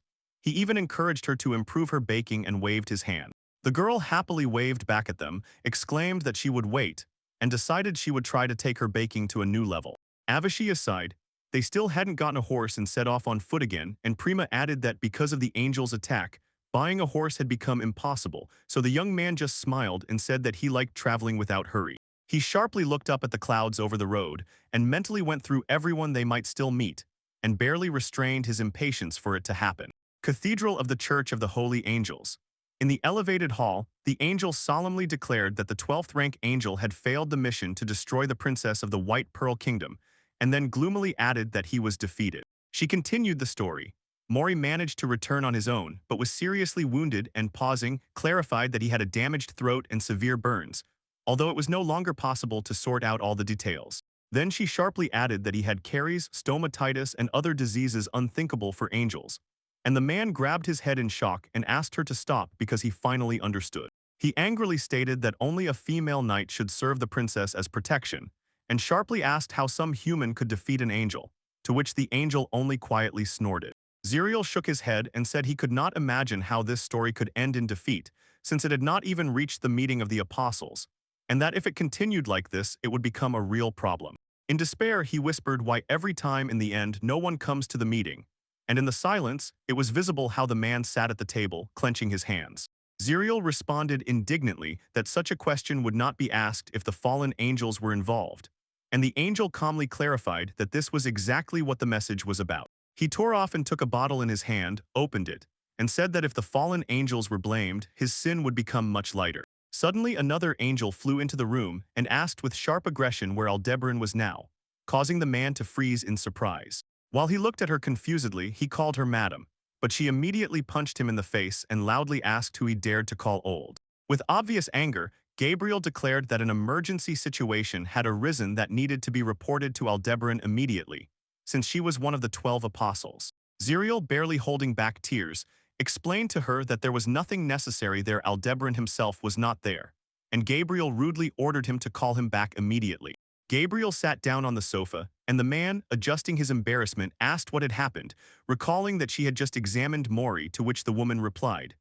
He even encouraged her to improve her baking and waved his hand. The girl happily waved back at them, exclaimed that she would wait, and decided she would try to take her baking to a new level. Avashi aside, they still hadn't gotten a horse and set off on foot again, and Prima added that because of the angel's attack, buying a horse had become impossible, so the young man just smiled and said that he liked traveling without hurry. He sharply looked up at the clouds over the road and mentally went through everyone they might still meet, and barely restrained his impatience for it to happen. Cathedral of the Church of the Holy Angels. In the elevated hall, the angel solemnly declared that the 12th rank angel had failed the mission to destroy the princess of the White Pearl Kingdom, and then gloomily added that he was defeated. She continued the story. Mori managed to return on his own, but was seriously wounded and pausing, clarified that he had a damaged throat and severe burns, although it was no longer possible to sort out all the details. Then she sharply added that he had caries, stomatitis, and other diseases unthinkable for angels. And the man grabbed his head in shock and asked her to stop because he finally understood. He angrily stated that only a female knight should serve the princess as protection, and sharply asked how some human could defeat an angel, to which the angel only quietly snorted. Ziriel shook his head and said he could not imagine how this story could end in defeat, since it had not even reached the meeting of the apostles, and that if it continued like this, it would become a real problem. In despair, he whispered why every time in the end no one comes to the meeting, and in the silence, it was visible how the man sat at the table, clenching his hands. Ziriel responded indignantly that such a question would not be asked if the fallen angels were involved, and the angel calmly clarified that this was exactly what the message was about. He tore off and took a bottle in his hand, opened it, and said that if the fallen angels were blamed, his sin would become much lighter. Suddenly another angel flew into the room and asked with sharp aggression where Aldebaran was now, causing the man to freeze in surprise. While he looked at her confusedly, he called her madam, but she immediately punched him in the face and loudly asked who he dared to call old. With obvious anger, Gabriel declared that an emergency situation had arisen that needed to be reported to Aldebaran immediately, since she was one of the 12 apostles. Ziriel, barely holding back tears, explained to her that there was nothing necessary there. Aldebaran himself was not there, and Gabriel rudely ordered him to call him back immediately. Gabriel sat down on the sofa, and the man, adjusting his embarrassment, asked what had happened, recalling that she had just examined Mori, to which the woman replied,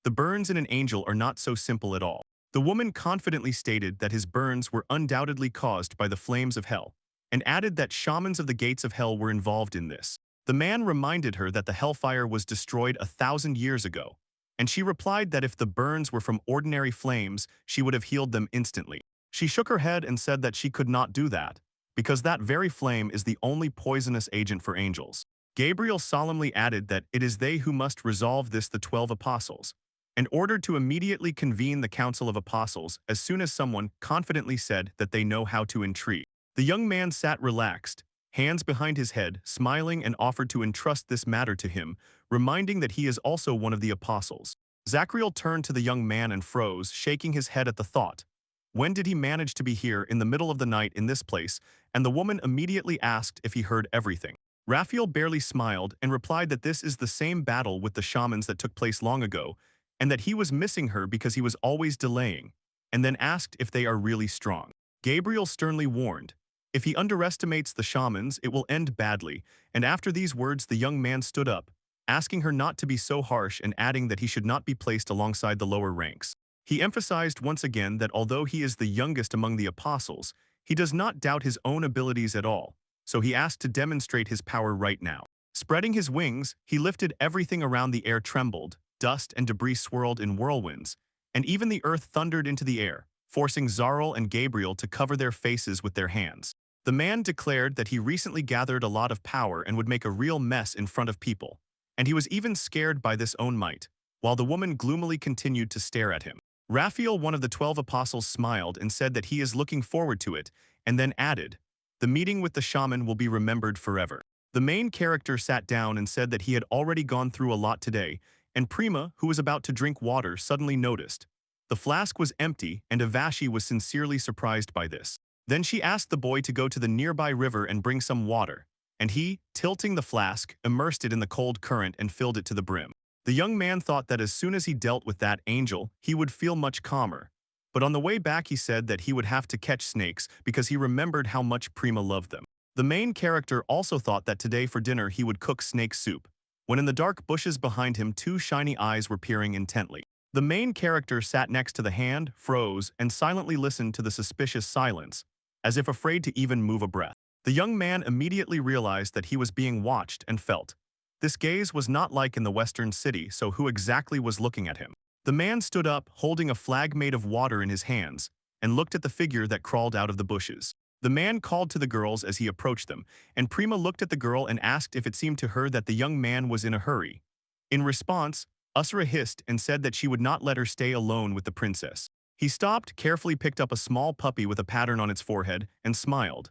"The burns in an angel are not so simple at all." The woman confidently stated that his burns were undoubtedly caused by the flames of hell, and added that shamans of the gates of hell were involved in this. The man reminded her that the Hellfire was destroyed 1,000 years ago, and she replied that if the burns were from ordinary flames, she would have healed them instantly. She shook her head and said that she could not do that, because that very flame is the only poisonous agent for angels. Gabriel solemnly added that it is they who must resolve this, the 12 apostles, and ordered to immediately convene the Council of Apostles as soon as someone confidently said that they know how to intrigue. The young man sat relaxed, hands behind his head, smiling, and offered to entrust this matter to him, reminding that he is also one of the apostles. Zachriel turned to the young man and froze, shaking his head at the thought. When did he manage to be here in the middle of the night in this place? And the woman immediately asked if he heard everything. Raphael barely smiled and replied that this is the same battle with the shamans that took place long ago, and that he was missing her because he was always delaying, and then asked if they are really strong. Gabriel sternly warned, if he underestimates the shamans, it will end badly, and after these words the young man stood up, asking her not to be so harsh and adding that he should not be placed alongside the lower ranks. He emphasized once again that although he is the youngest among the apostles, he does not doubt his own abilities at all, so he asked to demonstrate his power right now. Spreading his wings, he lifted everything around. The air trembled, dust and debris swirled in whirlwinds, and even the earth thundered into the air, forcing Zarel and Gabriel to cover their faces with their hands. The man declared that he recently gathered a lot of power and would make a real mess in front of people, and he was even scared by this own might, while the woman gloomily continued to stare at him. Raphael, one of the 12 apostles, smiled and said that he is looking forward to it, and then added, "The meeting with the shaman will be remembered forever." The main character sat down and said that he had already gone through a lot today, and Prima, who was about to drink water, suddenly noticed. The flask was empty, and Avashi was sincerely surprised by this. Then she asked the boy to go to the nearby river and bring some water, and he, tilting the flask, immersed it in the cold current and filled it to the brim. The young man thought that as soon as he dealt with that angel, he would feel much calmer. But on the way back he said that he would have to catch snakes because he remembered how much Prima loved them. The main character also thought that today for dinner he would cook snake soup, when in the dark bushes behind him 2 shiny eyes were peering intently. The main character sat next to the hand, froze, and silently listened to the suspicious silence, as if afraid to even move a breath. The young man immediately realized that he was being watched and felt. This gaze was not like in the western city, so who exactly was looking at him? The man stood up, holding a flag made of water in his hands, and looked at the figure that crawled out of the bushes. The man called to the girls as he approached them, and Prima looked at the girl and asked if it seemed to her that the young man was in a hurry. In response, Usra hissed and said that she would not let her stay alone with the princess. He stopped, carefully picked up a small puppy with a pattern on its forehead, and smiled.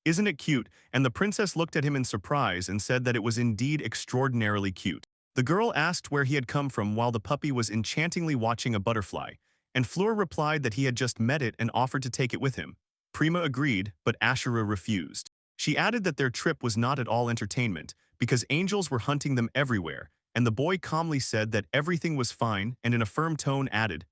"Isn't it cute?" And the princess looked at him in surprise and said that it was indeed extraordinarily cute. The girl asked where he had come from while the puppy was enchantingly watching a butterfly, and Fleur replied that he had just met it and offered to take it with him. Prima agreed, but Ashura refused. She added that their trip was not at all entertainment, because angels were hunting them everywhere, and the boy calmly said that everything was fine and in a firm tone added,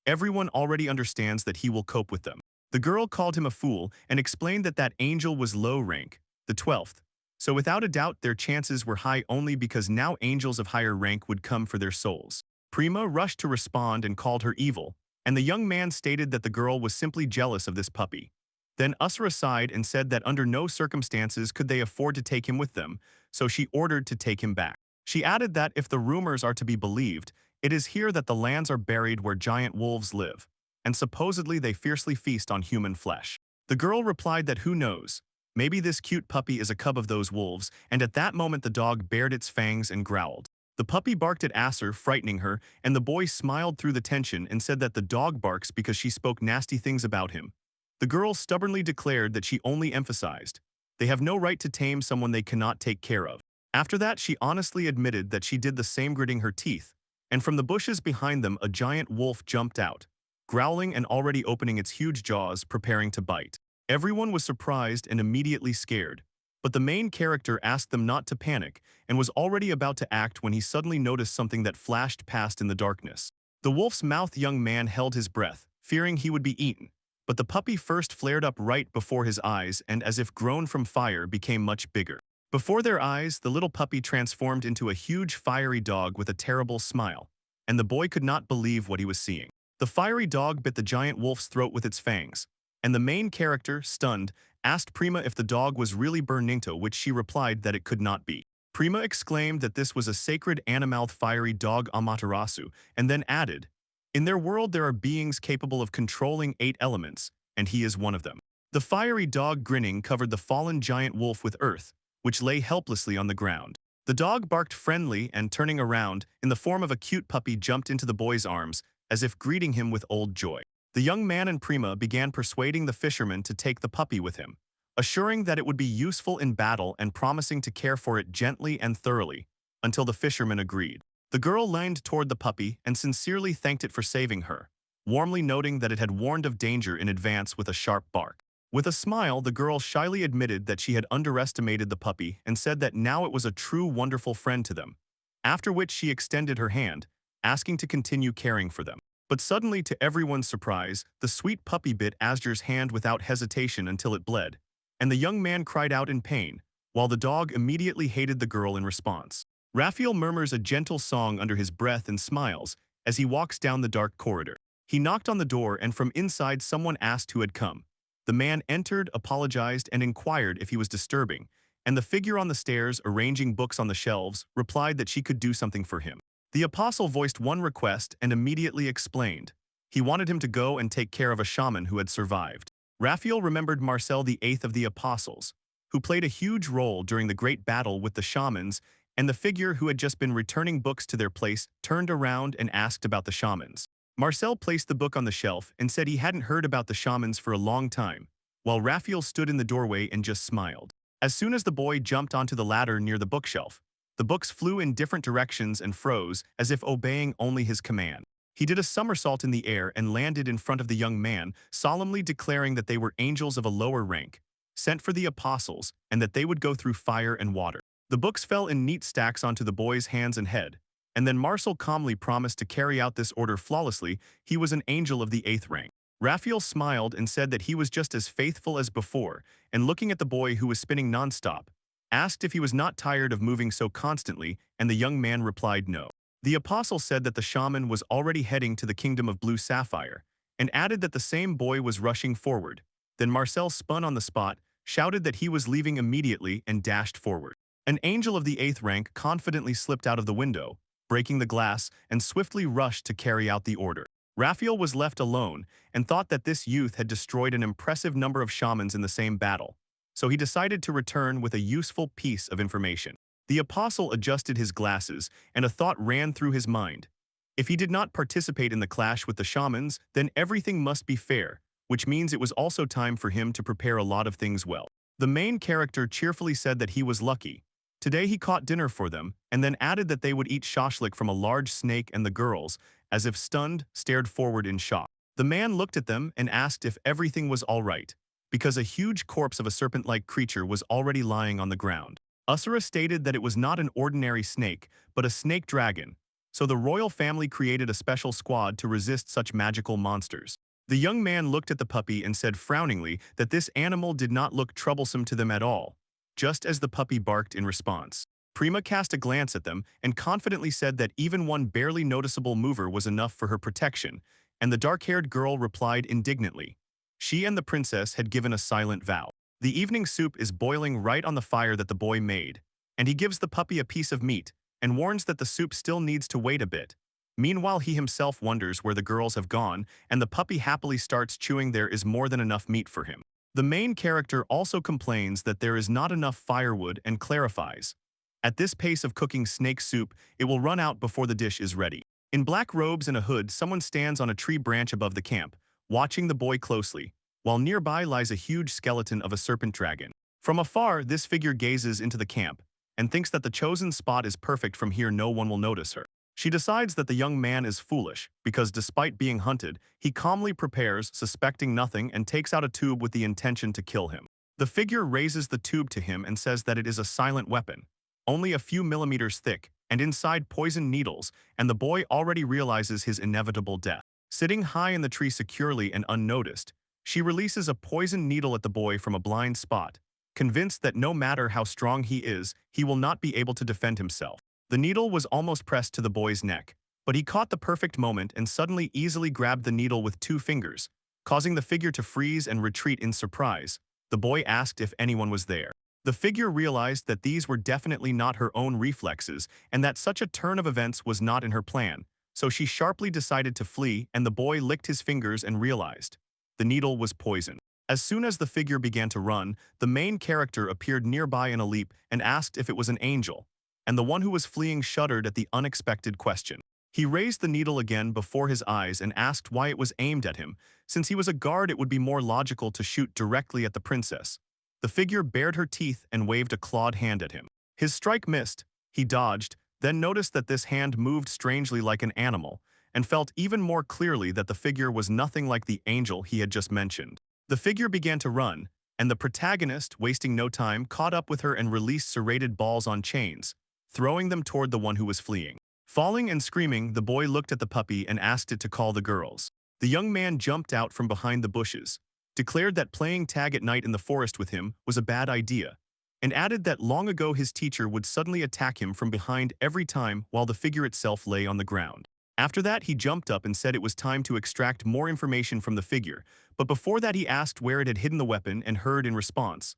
"Everyone already understands that he will cope with them." The girl called him a fool and explained that that angel was low rank, the 12th. So without a doubt their chances were high only because now angels of higher rank would come for their souls. Prima rushed to respond and called her evil, and the young man stated that the girl was simply jealous of this puppy. Then Usra sighed and said that under no circumstances could they afford to take him with them, so she ordered to take him back. She added that if the rumors are to be believed, it is here that the lands are buried where giant wolves live, and supposedly they fiercely feast on human flesh. The girl replied that who knows, maybe this cute puppy is a cub of those wolves, and at that moment the dog bared its fangs and growled. The puppy barked at Asser, frightening her, and the boy smiled through the tension and said that the dog barks because she spoke nasty things about him. The girl stubbornly declared that she only emphasized, they have no right to tame someone they cannot take care of. After that, she honestly admitted that she did the same, gritting her teeth, and from the bushes behind them a giant wolf jumped out, growling and already opening its huge jaws, preparing to bite. Everyone was surprised and immediately scared, but the main character asked them not to panic and was already about to act when he suddenly noticed something that flashed past in the darkness. The wolf's mouth. Young man held his breath, fearing he would be eaten, but the puppy first flared up right before his eyes and, as if grown from fire, became much bigger. Before their eyes, the little puppy transformed into a huge fiery dog with a terrible smile, and the boy could not believe what he was seeing. The fiery dog bit the giant wolf's throat with its fangs, and the main character, stunned, asked Prima if the dog was really burning, to which she replied that it could not be. Prima exclaimed that this was a sacred animalth fiery dog Amaterasu, and then added, "In their world there are beings capable of controlling 8 elements, and he is one of them." The fiery dog, grinning, covered the fallen giant wolf with earth, which lay helplessly on the ground. The dog barked friendly and, turning around, in the form of a cute puppy, jumped into the boy's arms, as if greeting him with old joy. The young man and Prima began persuading the fisherman to take the puppy with him, assuring that it would be useful in battle and promising to care for it gently and thoroughly, until the fisherman agreed. The girl leaned toward the puppy and sincerely thanked it for saving her, warmly noting that it had warned of danger in advance with a sharp bark. With a smile, the girl shyly admitted that she had underestimated the puppy and said that now it was a true wonderful friend to them, after which she extended her hand, asking to continue caring for them. But suddenly, to everyone's surprise, the sweet puppy bit Asger's hand without hesitation until it bled, and the young man cried out in pain, while the dog immediately hated the girl in response. Raphael murmurs a gentle song under his breath and smiles as he walks down the dark corridor. He knocked on the door, and from inside someone asked who had come. The man entered, apologized, and inquired if he was disturbing, and the figure on the stairs arranging books on the shelves replied that she could do something for him. The apostle voiced one request and immediately explained. He wanted him to go and take care of a shaman who had survived. Raphael remembered Marcel, the 8th of the apostles, who played a huge role during the great battle with the shamans, and the figure who had just been returning books to their place turned around and asked about the shamans. Marcel placed the book on the shelf and said he hadn't heard about the shamans for a long time, while Raphael stood in the doorway and just smiled. As soon as the boy jumped onto the ladder near the bookshelf, the books flew in different directions and froze as if obeying only his command. He did a somersault in the air and landed in front of the young man, solemnly declaring that they were angels of a lower rank, sent for the apostles, and that they would go through fire and water. The books fell in neat stacks onto the boy's hands and head, and then Marcel calmly promised to carry out this order flawlessly. He was an angel of the 8th rank. Raphael smiled and said that he was just as faithful as before, and looking at the boy who was spinning nonstop, asked if he was not tired of moving so constantly, and the young man replied no. The apostle said that the shaman was already heading to the kingdom of Blue Sapphire, and added that the same boy was rushing forward. Then Marcel spun on the spot, shouted that he was leaving immediately, and dashed forward. An angel of the 8th rank confidently slipped out of the window, breaking the glass, and swiftly rushed to carry out the order. Raphael was left alone, and thought that this youth had destroyed an impressive number of shamans in the same battle, so he decided to return with a useful piece of information. The apostle adjusted his glasses, and a thought ran through his mind. If he did not participate in the clash with the shamans, then everything must be fair, which means it was also time for him to prepare a lot of things well. The main character cheerfully said that he was lucky. Today he caught dinner for them, and then added that they would eat shashlik from a large snake, and the girls, as if stunned, stared forward in shock. The man looked at them and asked if everything was all right, because a huge corpse of a serpent-like creature was already lying on the ground. Usura stated that it was not an ordinary snake, but a snake dragon, so the royal family created a special squad to resist such magical monsters. The young man looked at the puppy and said frowningly that this animal did not look troublesome to them at all, just as the puppy barked in response. Prima cast a glance at them and confidently said that even one barely noticeable mover was enough for her protection, and the dark-haired girl replied indignantly. She and the princess had given a silent vow. The evening soup is boiling right on the fire that the boy made, and he gives the puppy a piece of meat and warns that the soup still needs to wait a bit. Meanwhile, he himself wonders where the girls have gone, and the puppy happily starts chewing. There is more than enough meat for him. The main character also complains that there is not enough firewood and clarifies. At this pace of cooking snake soup, it will run out before the dish is ready. In black robes and a hood, someone stands on a tree branch above the camp, watching the boy closely, while nearby lies a huge skeleton of a serpent dragon. From afar, this figure gazes into the camp and thinks that the chosen spot is perfect. From here no one will notice her. She decides that the young man is foolish because despite being hunted, he calmly prepares, suspecting nothing, and takes out a tube with the intention to kill him. The figure raises the tube to him and says that it is a silent weapon, only a few millimeters thick, and inside poison needles, and the boy already realizes his inevitable death. Sitting high in the tree securely and unnoticed, she releases a poison needle at the boy from a blind spot, convinced that no matter how strong he is, he will not be able to defend himself. The needle was almost pressed to the boy's neck, but he caught the perfect moment and suddenly easily grabbed the needle with 2 fingers, causing the figure to freeze and retreat in surprise. The boy asked if anyone was there. The figure realized that these were definitely not her own reflexes and that such a turn of events was not in her plan, so she sharply decided to flee, and the boy licked his fingers and realized the needle was poison. As soon as the figure began to run, the main character appeared nearby in a leap and asked if it was an angel, and the one who was fleeing shuddered at the unexpected question. He raised the needle again before his eyes and asked why it was aimed at him. Since he was a guard, it would be more logical to shoot directly at the princess. The figure bared her teeth and waved a clawed hand at him. His strike missed. He dodged, then noticed that this hand moved strangely like an animal, and felt even more clearly that the figure was nothing like the angel he had just mentioned. The figure began to run, and the protagonist, wasting no time, caught up with her and released serrated balls on chains, throwing them toward the one who was fleeing. Falling and screaming, the boy looked at the puppy and asked it to call the girls. The young man jumped out from behind the bushes, declared that playing tag at night in the forest with him was a bad idea, and added that long ago his teacher would suddenly attack him from behind every time while the figure itself lay on the ground. After that, he jumped up and said it was time to extract more information from the figure, but before that he asked where it had hidden the weapon and heard in response,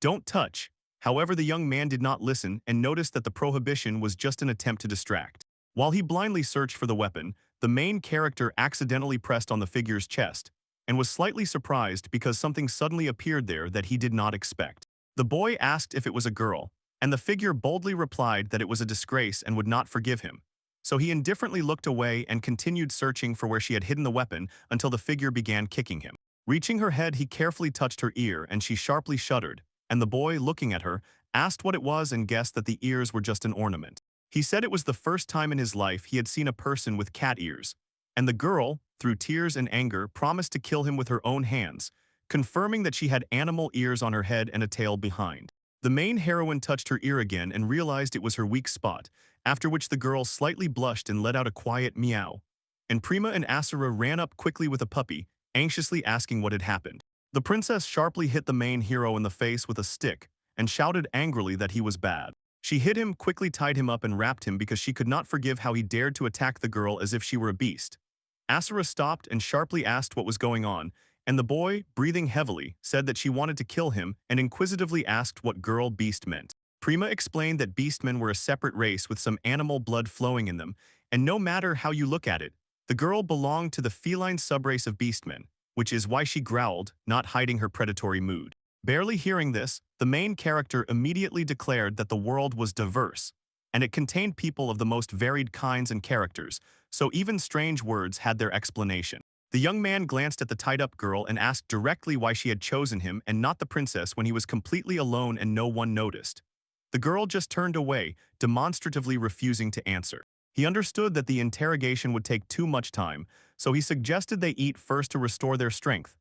"Don't touch." However, the young man did not listen and noticed that the prohibition was just an attempt to distract. While he blindly searched for the weapon, the main character accidentally pressed on the figure's chest and was slightly surprised because something suddenly appeared there that he did not expect. The boy asked if it was a girl, and the figure boldly replied that it was a disgrace and would not forgive him. So he indifferently looked away and continued searching for where she had hidden the weapon until the figure began kicking him. Reaching her head, he carefully touched her ear and she sharply shuddered, and the boy, looking at her, asked what it was and guessed that the ears were just an ornament. He said it was the first time in his life he had seen a person with cat ears, and the girl, through tears and anger, promised to kill him with her own hands, confirming that she had animal ears on her head and a tail behind. The main heroine touched her ear again and realized it was her weak spot, after which the girl slightly blushed and let out a quiet meow. And Prima and Asura ran up quickly with a puppy, anxiously asking what had happened. The princess sharply hit the main hero in the face with a stick, and shouted angrily that he was bad. She hit him, quickly tied him up and wrapped him because she could not forgive how he dared to attack the girl as if she were a beast. Asura stopped and sharply asked what was going on, and the boy, breathing heavily, said that she wanted to kill him and inquisitively asked what girl beast meant. Prima explained that beastmen were a separate race with some animal blood flowing in them, and no matter how you look at it, the girl belonged to the feline subrace of beastmen, which is why she growled, not hiding her predatory mood. Barely hearing this, the main character immediately declared that the world was diverse, and it contained people of the most varied kinds and characters, so even strange words had their explanation. The young man glanced at the tied-up girl and asked directly why she had chosen him and not the princess when he was completely alone and no one noticed. The girl just turned away, demonstratively refusing to answer. He understood that the interrogation would take too much time, so he suggested they eat first to restore their strength.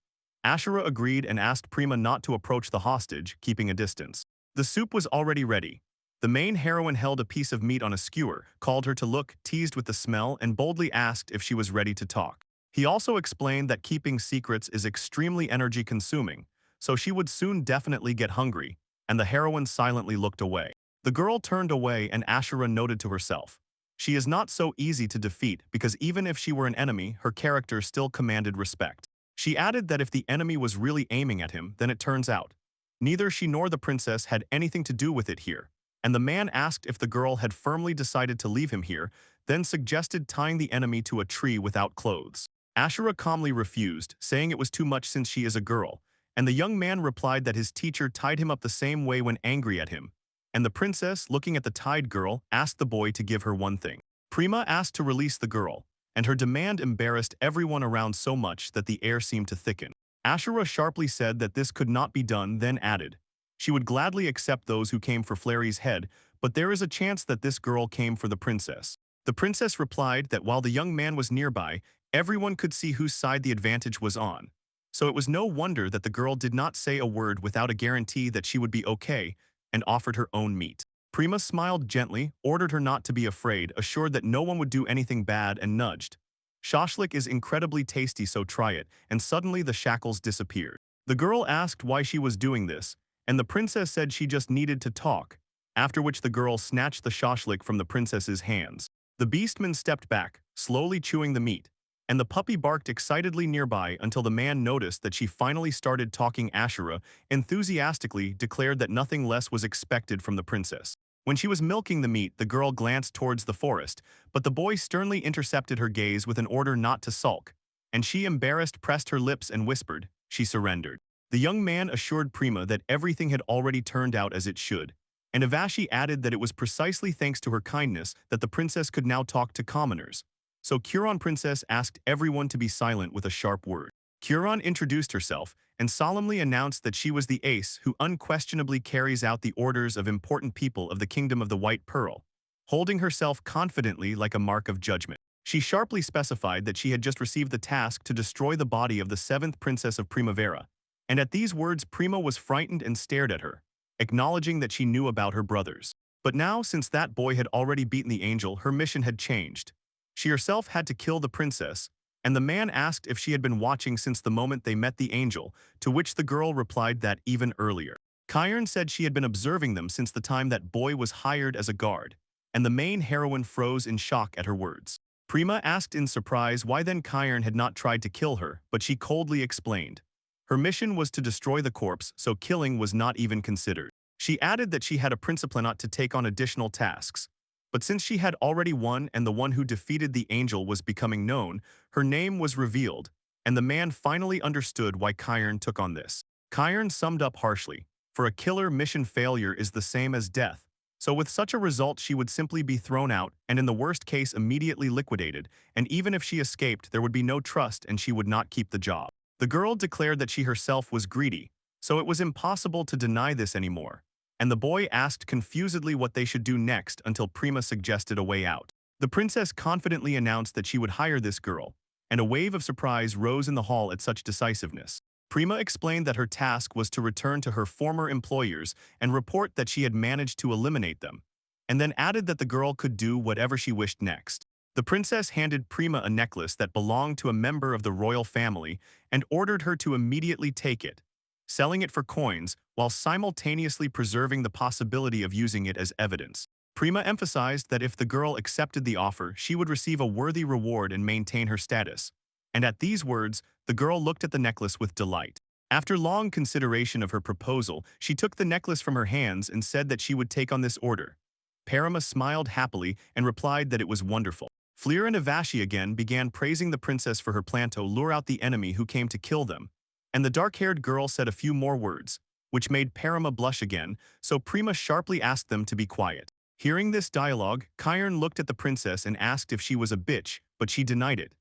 Ashura agreed and asked Prima not to approach the hostage, keeping a distance. The soup was already ready. The main heroine held a piece of meat on a skewer, called her to look, teased with the smell, and boldly asked if she was ready to talk. He also explained that keeping secrets is extremely energy-consuming, so she would soon definitely get hungry, and the heroine silently looked away. The girl turned away and Ashura noted to herself. She is not so easy to defeat because even if she were an enemy, her character still commanded respect. She added that if the enemy was really aiming at him, then it turns out neither she nor the princess had anything to do with it here, and the man asked if the girl had firmly decided to leave him here, then suggested tying the enemy to a tree without clothes. Ashura calmly refused, saying it was too much since she is a girl, and the young man replied that his teacher tied him up the same way when angry at him, and the princess, looking at the tied girl, asked the boy to give her one thing. Prima asked to release the girl, and her demand embarrassed everyone around so much that the air seemed to thicken. Ashura sharply said that this could not be done, then added, she would gladly accept those who came for Flary's head, but there is a chance that this girl came for the princess. The princess replied that while the young man was nearby, everyone could see whose side the advantage was on. So it was no wonder that the girl did not say a word without a guarantee that she would be okay, and offered her own meat. Prima smiled gently, ordered her not to be afraid, assured that no one would do anything bad, and nudged. Shashlik is incredibly tasty, so try it, and suddenly the shackles disappeared. The girl asked why she was doing this, and the princess said she just needed to talk, after which the girl snatched the shashlik from the princess's hands. The beastman stepped back, slowly chewing the meat, and the puppy barked excitedly nearby until the man noticed that she finally started talking. Ashura enthusiastically declared that nothing less was expected from the princess. When she was milking the meat, the girl glanced towards the forest, but the boy sternly intercepted her gaze with an order not to sulk, and she, embarrassed, pressed her lips and whispered, she surrendered. The young man assured Prima that everything had already turned out as it should, and Avashi added that it was precisely thanks to her kindness that the princess could now talk to commoners. So Curon Princess asked everyone to be silent with a sharp word. Curon introduced herself and solemnly announced that she was the ace who unquestionably carries out the orders of important people of the Kingdom of the White Pearl, holding herself confidently like a mark of judgment. She sharply specified that she had just received the task to destroy the body of the 7th Princess of Primavera, and at these words Prima was frightened and stared at her, acknowledging that she knew about her brothers. But now, since that boy had already beaten the angel, her mission had changed. She herself had to kill the princess, and the man asked if she had been watching since the moment they met the angel, to which the girl replied that even earlier. Kyron said she had been observing them since the time that boy was hired as a guard, and the main heroine froze in shock at her words. Prima asked in surprise why then Kyron had not tried to kill her, but she coldly explained. Her mission was to destroy the corpse, so killing was not even considered. She added that she had a principlanat to take on additional tasks, but since she had already won and the one who defeated the angel was becoming known, her name was revealed, and the man finally understood why Kyron took on this. Kyron summed up harshly, for a killer, mission failure is the same as death, so with such a result she would simply be thrown out and in the worst case immediately liquidated, and even if she escaped there would be no trust and she would not keep the job. The girl declared that she herself was greedy, so it was impossible to deny this anymore, and the boy asked confusedly what they should do next until Prima suggested a way out. The princess confidently announced that she would hire this girl, and a wave of surprise rose in the hall at such decisiveness. Prima explained that her task was to return to her former employers and report that she had managed to eliminate them, and then added that the girl could do whatever she wished next. The princess handed Prima a necklace that belonged to a member of the royal family and ordered her to immediately take it, selling it for coins while simultaneously preserving the possibility of using it as evidence. Prima emphasized that if the girl accepted the offer, she would receive a worthy reward and maintain her status. And at these words, the girl looked at the necklace with delight. After long consideration of her proposal, she took the necklace from her hands and said that she would take on this order. Parama smiled happily and replied that it was wonderful. Fleer and Avashi again began praising the princess for her plan to lure out the enemy who came to kill them, and the dark-haired girl said a few more words, which made Parama blush again, so Prima sharply asked them to be quiet. Hearing this dialogue, Kyern looked at the princess and asked if she was a bitch, but she denied it.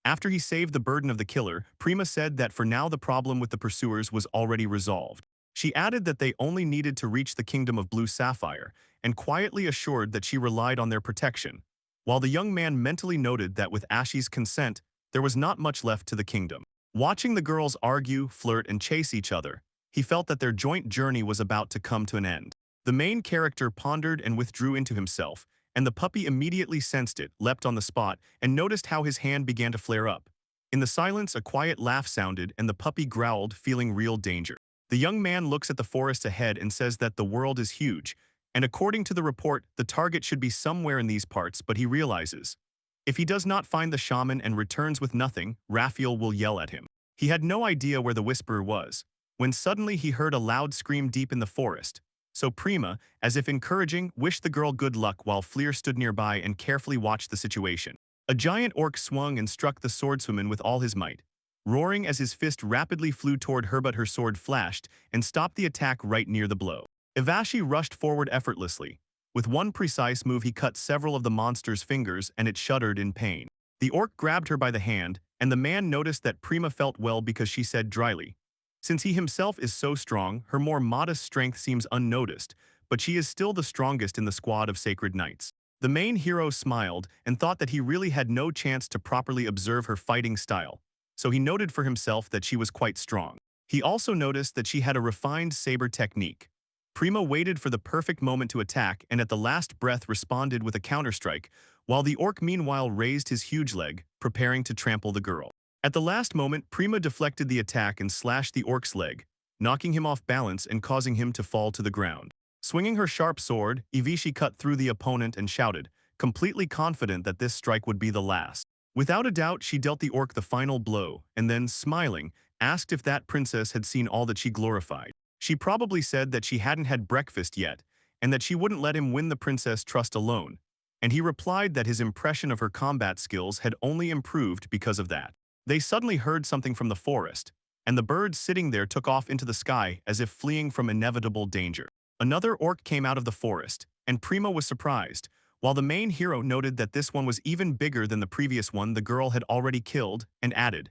After he saved the burden of the killer, Prima said that for now the problem with the pursuers was already resolved. She added that they only needed to reach the kingdom of Blue Sapphire, and quietly assured that she relied on their protection, while the young man mentally noted that with Ashi's consent, there was not much left to the kingdom. Watching the girls argue, flirt, and chase each other, he felt that their joint journey was about to come to an end. The main character pondered and withdrew into himself, and the puppy immediately sensed it, leapt on the spot, and noticed how his hand began to flare up. In the silence, a quiet laugh sounded, and the puppy growled, feeling real danger. The young man looks at the forest ahead and says that the world is huge, and according to the report, the target should be somewhere in these parts, but he realizes, if he does not find the shaman and returns with nothing, Raphael will yell at him. He had no idea where the whisperer was, when suddenly he heard a loud scream deep in the forest. So Prima, as if encouraging, wished the girl good luck while Fleer stood nearby and carefully watched the situation. A giant orc swung and struck the swordswoman with all his might, roaring as his fist rapidly flew toward her, but her sword flashed and stopped the attack right near the blow. Avashi rushed forward effortlessly. With one precise move he cut several of the monster's fingers and it shuddered in pain. The orc grabbed her by the hand, and the man noticed that Prima felt well because she said dryly, since he himself is so strong, her more modest strength seems unnoticed, but she is still the strongest in the squad of sacred knights. The main hero smiled and thought that he really had no chance to properly observe her fighting style, so he noted for himself that she was quite strong. He also noticed that she had a refined saber technique. Prima waited for the perfect moment to attack and at the last breath responded with a counterstrike, while the orc meanwhile raised his huge leg, preparing to trample the girl. At the last moment, Prima deflected the attack and slashed the orc's leg, knocking him off balance and causing him to fall to the ground. Swinging her sharp sword, Ivishi cut through the opponent and shouted, completely confident that this strike would be the last. Without a doubt, she dealt the orc the final blow, and then, smiling, asked if that princess had seen all that she glorified. She probably said that she hadn't had breakfast yet, and that she wouldn't let him win the princess trust alone, and he replied that his impression of her combat skills had only improved because of that. They suddenly heard something from the forest, and the birds sitting there took off into the sky as if fleeing from inevitable danger. Another orc came out of the forest, and Prima was surprised, while the main hero noted that this one was even bigger than the previous one the girl had already killed, and added,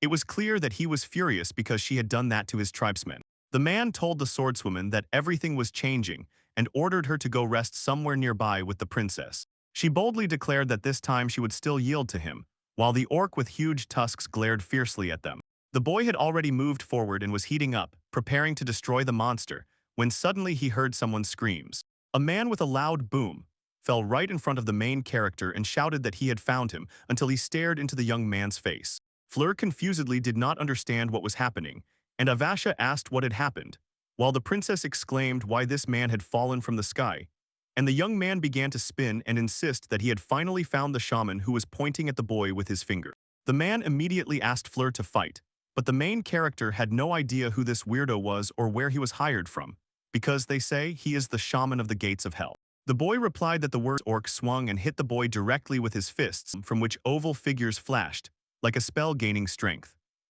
it was clear that he was furious because she had done that to his tribesmen. The man told the swordswoman that everything was changing and ordered her to go rest somewhere nearby with the princess. She boldly declared that this time she would still yield to him, while the orc with huge tusks glared fiercely at them. The boy had already moved forward and was heating up, preparing to destroy the monster, when suddenly he heard someone's screams. A man with a loud boom fell right in front of the main character and shouted that he had found him until he stared into the young man's face. Fleur confusedly did not understand what was happening, and Avasha asked what had happened, while the princess exclaimed why this man had fallen from the sky, and the young man began to spin and insist that he had finally found the shaman who was pointing at the boy with his finger. The man immediately asked Fleur to fight, but the main character had no idea who this weirdo was or where he was hired from, because they say he is the shaman of the gates of hell. The boy replied that the word orc swung and hit the boy directly with his fists, from which oval figures flashed, like a spell gaining strength.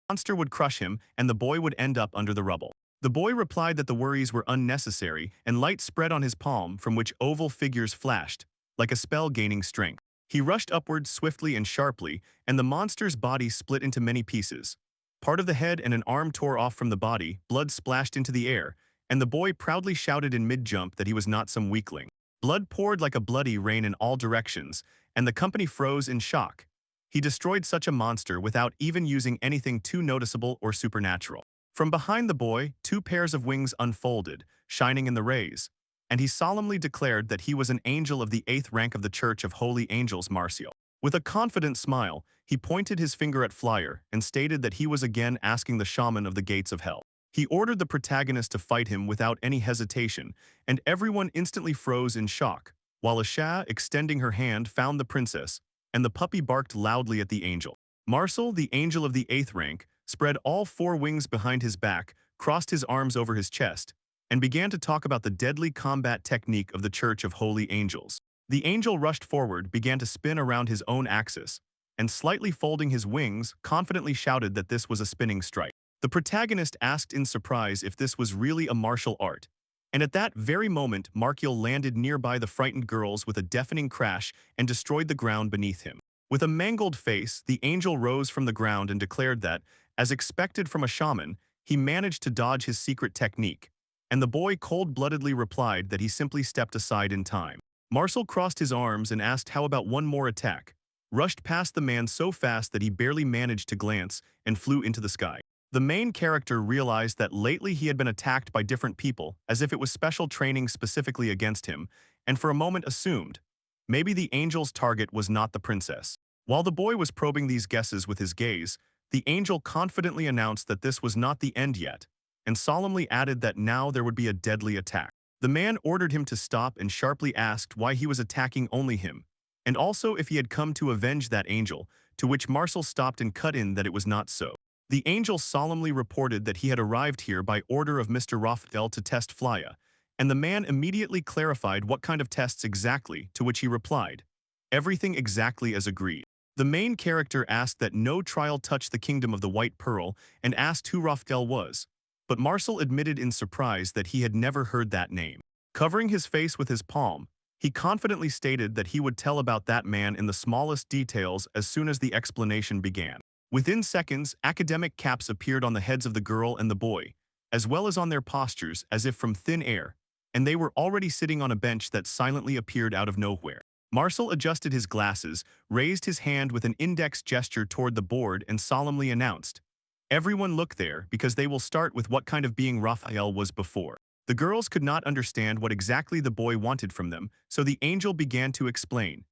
The monster would crush him, and the boy would end up under the rubble. The boy replied that the worries were unnecessary, and light spread on his palm from which oval figures flashed, like a spell gaining strength. He rushed upwards swiftly and sharply, and the monster's body split into many pieces. Part of the head and an arm tore off from the body, blood splashed into the air, and the boy proudly shouted in mid-jump that he was not some weakling. Blood poured like a bloody rain in all directions, and the company froze in shock. He destroyed such a monster without even using anything too noticeable or supernatural. From behind the boy, 2 pairs of wings unfolded, shining in the rays, and he solemnly declared that he was an angel of the 8th rank of the Church of Holy Angels Martial. With a confident smile, he pointed his finger at Flyer and stated that he was again asking the shaman of the gates of hell. He ordered the protagonist to fight him without any hesitation, and everyone instantly froze in shock, while Asha, extending her hand, found the princess, and the puppy barked loudly at the angel. Marcel, the angel of the 8th rank, spread all 4 wings behind his back, crossed his arms over his chest, and began to talk about the deadly combat technique of the Church of Holy Angels. The angel rushed forward, began to spin around his own axis, and slightly folding his wings, confidently shouted that this was a spinning strike. The protagonist asked in surprise if this was really a martial art, and at that very moment Markiel landed nearby the frightened girls with a deafening crash and destroyed the ground beneath him. With a mangled face, the angel rose from the ground and declared that, as expected from a shaman, he managed to dodge his secret technique, and the boy cold-bloodedly replied that he simply stepped aside in time. Marcel crossed his arms and asked how about one more attack, rushed past the man so fast that he barely managed to glance, and flew into the sky. The main character realized that lately he had been attacked by different people, as if it was special training specifically against him, and for a moment assumed maybe the angel's target was not the princess. While the boy was probing these guesses with his gaze, the angel confidently announced that this was not the end yet, and solemnly added that now there would be a deadly attack. The man ordered him to stop and sharply asked why he was attacking only him, and also if he had come to avenge that angel, to which Marcel stopped and cut in that it was not so. The angel solemnly reported that he had arrived here by order of Mr. Raphael to test Flya, and the man immediately clarified what kind of tests exactly, to which he replied, "Everything exactly as agreed." The main character asked that no trial touch the kingdom of the White Pearl and asked who Raphael was, but Marcel admitted in surprise that he had never heard that name. Covering his face with his palm, he confidently stated that he would tell about that man in the smallest details as soon as the explanation began. Within seconds, academic caps appeared on the heads of the girl and the boy, as well as on their postures as if from thin air, and they were already sitting on a bench that silently appeared out of nowhere. Marcel adjusted his glasses, raised his hand with an index gesture toward the board and solemnly announced, "Everyone look there, because they will start with what kind of being Raphael was before." The girls could not understand what exactly the boy wanted from them, so the angel began to explain.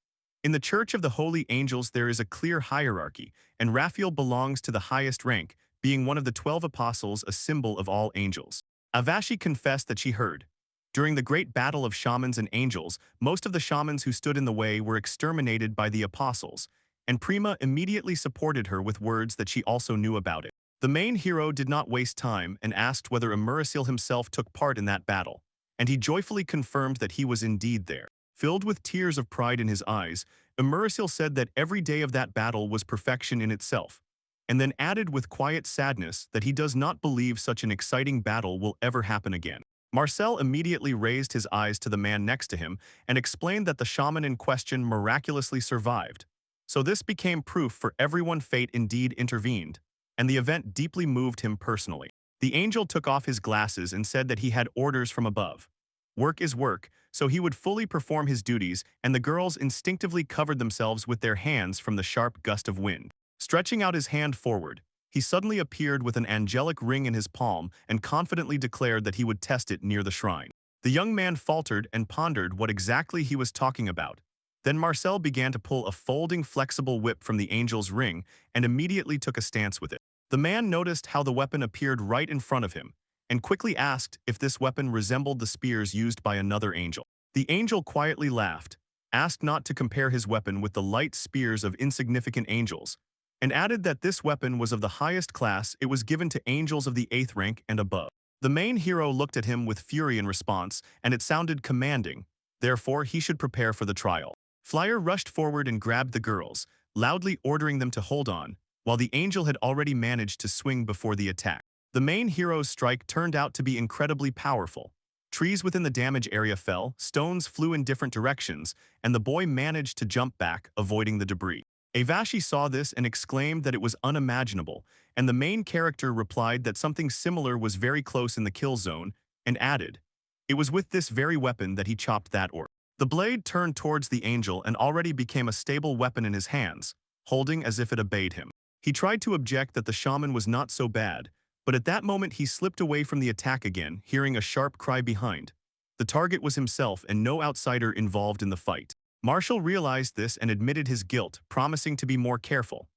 In the Church of the Holy Angels there is a clear hierarchy, and Raphael belongs to the highest rank, being one of the 12 apostles, a symbol of all angels. Avashi confessed that she heard. During the great battle of shamans and angels, most of the shamans who stood in the way were exterminated by the apostles, and Prima immediately supported her with words that she also knew about it. The main hero did not waste time and asked whether Immersil himself took part in that battle, and he joyfully confirmed that he was indeed there. Filled with tears of pride in his eyes, Immersil said that every day of that battle was perfection in itself, and then added with quiet sadness that he does not believe such an exciting battle will ever happen again. Marcel immediately raised his eyes to the man next to him and explained that the shaman in question miraculously survived. So this became proof for everyone fate indeed intervened, and the event deeply moved him personally. The angel took off his glasses and said that he had orders from above. Work is work, so he would fully perform his duties, and the girls instinctively covered themselves with their hands from the sharp gust of wind. Stretching out his hand forward, he suddenly appeared with an angelic ring in his palm and confidently declared that he would test it near the shrine. The young man faltered and pondered what exactly he was talking about. Then Marcel began to pull a folding flexible whip from the angel's ring and immediately took a stance with it. The man noticed how the weapon appeared right in front of him, and quickly asked if this weapon resembled the spears used by another angel. The angel quietly laughed, asked not to compare his weapon with the light spears of insignificant angels, and added that this weapon was of the highest class. It was given to angels of the 8th rank and above. The main hero looked at him with fury in response, and it sounded commanding. Therefore, he should prepare for the trial. Flyer rushed forward and grabbed the girls, loudly ordering them to hold on, while the angel had already managed to swing before the attack. The main hero's strike turned out to be incredibly powerful. Trees within the damage area fell, stones flew in different directions, and the boy managed to jump back, avoiding the debris. Avashi saw this and exclaimed that it was unimaginable, and the main character replied that something similar was very close in the kill zone, and added, "It was with this very weapon that he chopped that orc." The blade turned towards the angel and already became a stable weapon in his hands, holding as if it obeyed him. He tried to object that the shaman was not so bad, but at that moment he slipped away from the attack again, hearing a sharp cry behind. The target was himself and no outsider involved in the fight. Marshall realized this and admitted his guilt, promising to be more careful.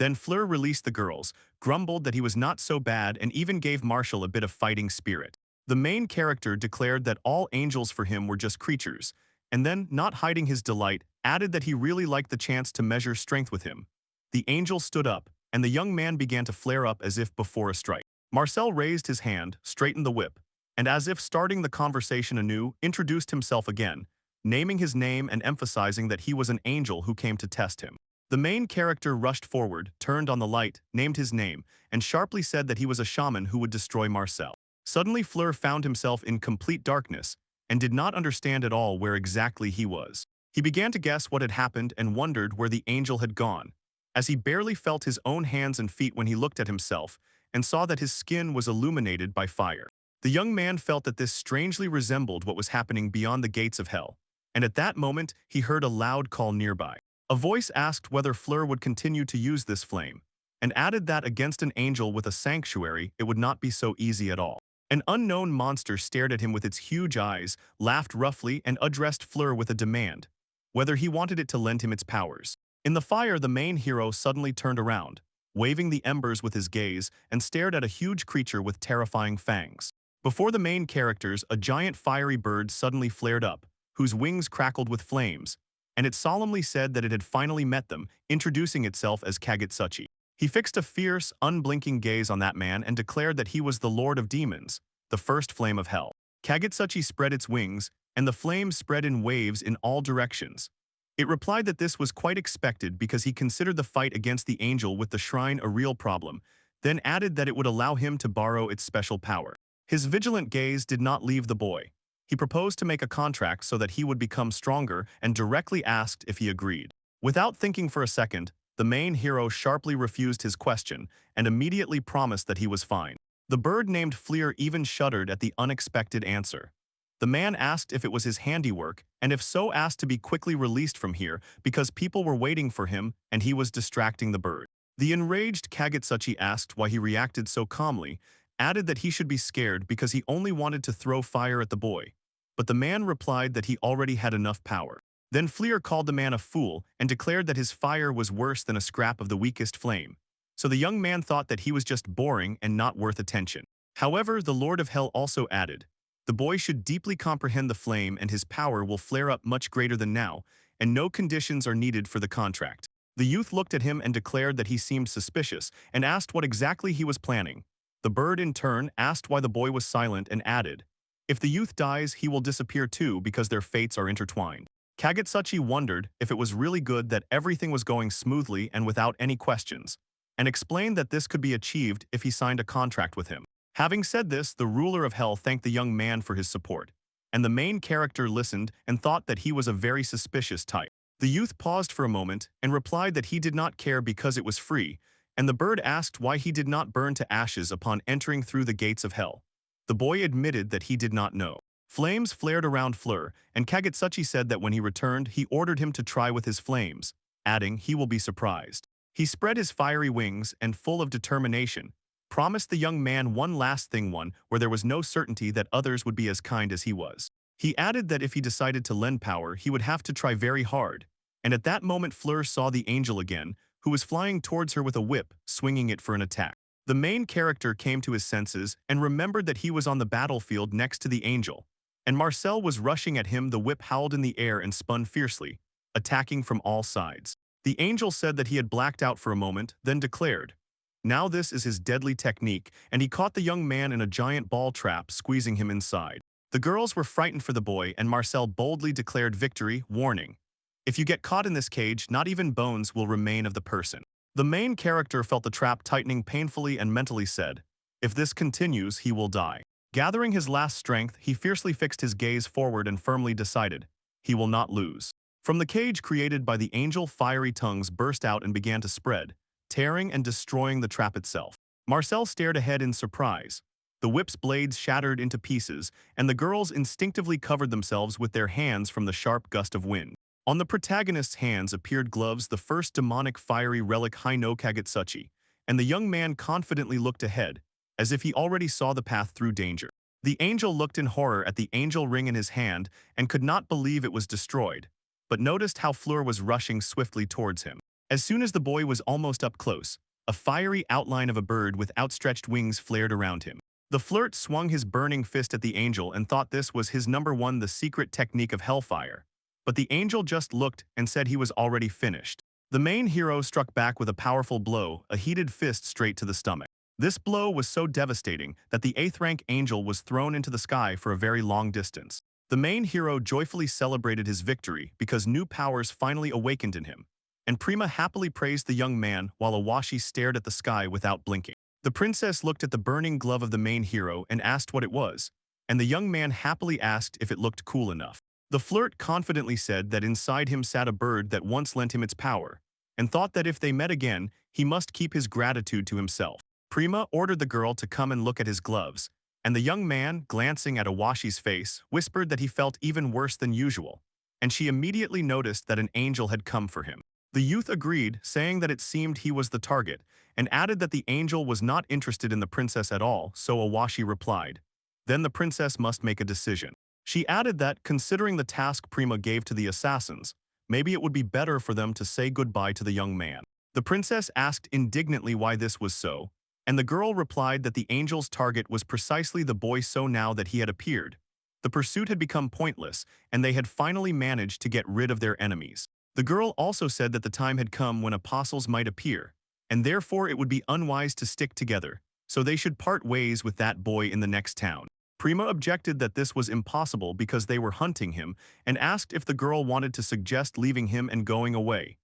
Then Fleur released the girls, grumbled that he was not so bad and even gave Marshall a bit of fighting spirit. The main character declared that all angels for him were just creatures, and then, not hiding his delight, added that he really liked the chance to measure strength with him. The angel stood up, and the young man began to flare up as if before a strike. Marcel raised his hand, straightened the whip, and as if starting the conversation anew, introduced himself again, naming his name and emphasizing that he was an angel who came to test him. The main character rushed forward, turned on the light, named his name, and sharply said that he was a shaman who would destroy Marcel. Suddenly Fleur found himself in complete darkness and did not understand at all where exactly he was. He began to guess what had happened and wondered where the angel had gone, as he barely felt his own hands and feet when he looked at himself and saw that his skin was illuminated by fire. The young man felt that this strangely resembled what was happening beyond the gates of hell, and at that moment he heard a loud call nearby. A voice asked whether Fleur would continue to use this flame, and added that against an angel with a sanctuary it would not be so easy at all. An unknown monster stared at him with its huge eyes, laughed roughly, and addressed Fleur with a demand, whether he wanted it to lend him its powers. In the fire, the main hero suddenly turned around, waving the embers with his gaze, and stared at a huge creature with terrifying fangs. Before the main characters, a giant fiery bird suddenly flared up, whose wings crackled with flames, and it solemnly said that it had finally met them, introducing itself as Kagutsuchi. He fixed a fierce, unblinking gaze on that man and declared that he was the Lord of Demons, the first flame of hell. Kagutsuchi spread its wings, and the flames spread in waves in all directions. It replied that this was quite expected because he considered the fight against the angel with the shrine a real problem, then added that it would allow him to borrow its special power. His vigilant gaze did not leave the boy. He proposed to make a contract so that he would become stronger and directly asked if he agreed. Without thinking for a second, the main hero sharply refused his question and immediately promised that he was fine. The bird named Fleur even shuddered at the unexpected answer. The man asked if it was his handiwork, and if so asked to be quickly released from here because people were waiting for him and he was distracting the bird. The enraged Kagutsuchi asked why he reacted so calmly, added that he should be scared because he only wanted to throw fire at the boy. But the man replied that he already had enough power. Then Fleur called the man a fool and declared that his fire was worse than a scrap of the weakest flame. So the young man thought that he was just boring and not worth attention. However, the Lord of Hell also added, the boy should deeply comprehend the flame and his power will flare up much greater than now, and no conditions are needed for the contract. The youth looked at him and declared that he seemed suspicious and asked what exactly he was planning. The bird in turn asked why the boy was silent and added, if the youth dies, he will disappear too because their fates are intertwined. Kagutsuchi wondered if it was really good that everything was going smoothly and without any questions, and explained that this could be achieved if he signed a contract with him. Having said this, the ruler of hell thanked the young man for his support, and the main character listened and thought that he was a very suspicious type. The youth paused for a moment and replied that he did not care because it was free, and the bird asked why he did not burn to ashes upon entering through the gates of hell. The boy admitted that he did not know. Flames flared around Fleur, and Kagutsuchi said that when he returned, he ordered him to try with his flames, adding, he will be surprised. He spread his fiery wings and, full of determination, promised the young man one last thing, one where there was no certainty that others would be as kind as he was. He added that if he decided to lend power, he would have to try very hard, and at that moment Fleur saw the angel again, who was flying towards her with a whip, swinging it for an attack. The main character came to his senses and remembered that he was on the battlefield next to the angel, and Marcel was rushing at him. The whip howled in the air and spun fiercely, attacking from all sides. The angel said that he had blacked out for a moment, then declared, now this is his deadly technique, and he caught the young man in a giant ball trap, squeezing him inside. The girls were frightened for the boy, and Marcel boldly declared victory, warning, if you get caught in this cage, not even bones will remain of the person. The main character felt the trap tightening painfully and mentally said, if this continues, he will die. Gathering his last strength, he fiercely fixed his gaze forward and firmly decided, he will not lose. From the cage created by the angel, fiery tongues burst out and began to spread, tearing and destroying the trap itself. Marcel stared ahead in surprise. The whip's blades shattered into pieces, and the girls instinctively covered themselves with their hands from the sharp gust of wind. On the protagonist's hands appeared gloves, the first demonic fiery relic Haino Kagutsuchi, and the young man confidently looked ahead, as if he already saw the path through danger. The angel looked in horror at the angel ring in his hand and could not believe it was destroyed, but noticed how Fleur was rushing swiftly towards him. As soon as the boy was almost up close, a fiery outline of a bird with outstretched wings flared around him. The flirt swung his burning fist at the angel and thought this was his number one, the secret technique of Hellfire. But the angel just looked and said he was already finished. The main hero struck back with a powerful blow, a heated fist straight to the stomach. This blow was so devastating that the 8th rank angel was thrown into the sky for a very long distance. The main hero joyfully celebrated his victory because new powers finally awakened in him. And Prima happily praised the young man while Awashi stared at the sky without blinking. The princess looked at the burning glove of the main hero and asked what it was, and the young man happily asked if it looked cool enough. The flirt confidently said that inside him sat a bird that once lent him its power, and thought that if they met again, he must keep his gratitude to himself. Prima ordered the girl to come and look at his gloves, and the young man, glancing at Awashi's face, whispered that he felt even worse than usual, and she immediately noticed that an angel had come for him. The youth agreed, saying that it seemed he was the target, and added that the angel was not interested in the princess at all, so Awashi replied. Then the princess must make a decision. She added that, considering the task Prima gave to the assassins, maybe it would be better for them to say goodbye to the young man. The princess asked indignantly why this was so, and the girl replied that the angel's target was precisely the boy, so now that he had appeared, the pursuit had become pointless, and they had finally managed to get rid of their enemies. The girl also said that the time had come when apostles might appear, and therefore it would be unwise to stick together, so they should part ways with that boy in the next town. Prima objected that this was impossible because they were hunting him and asked if the girl wanted to suggest leaving him and going away.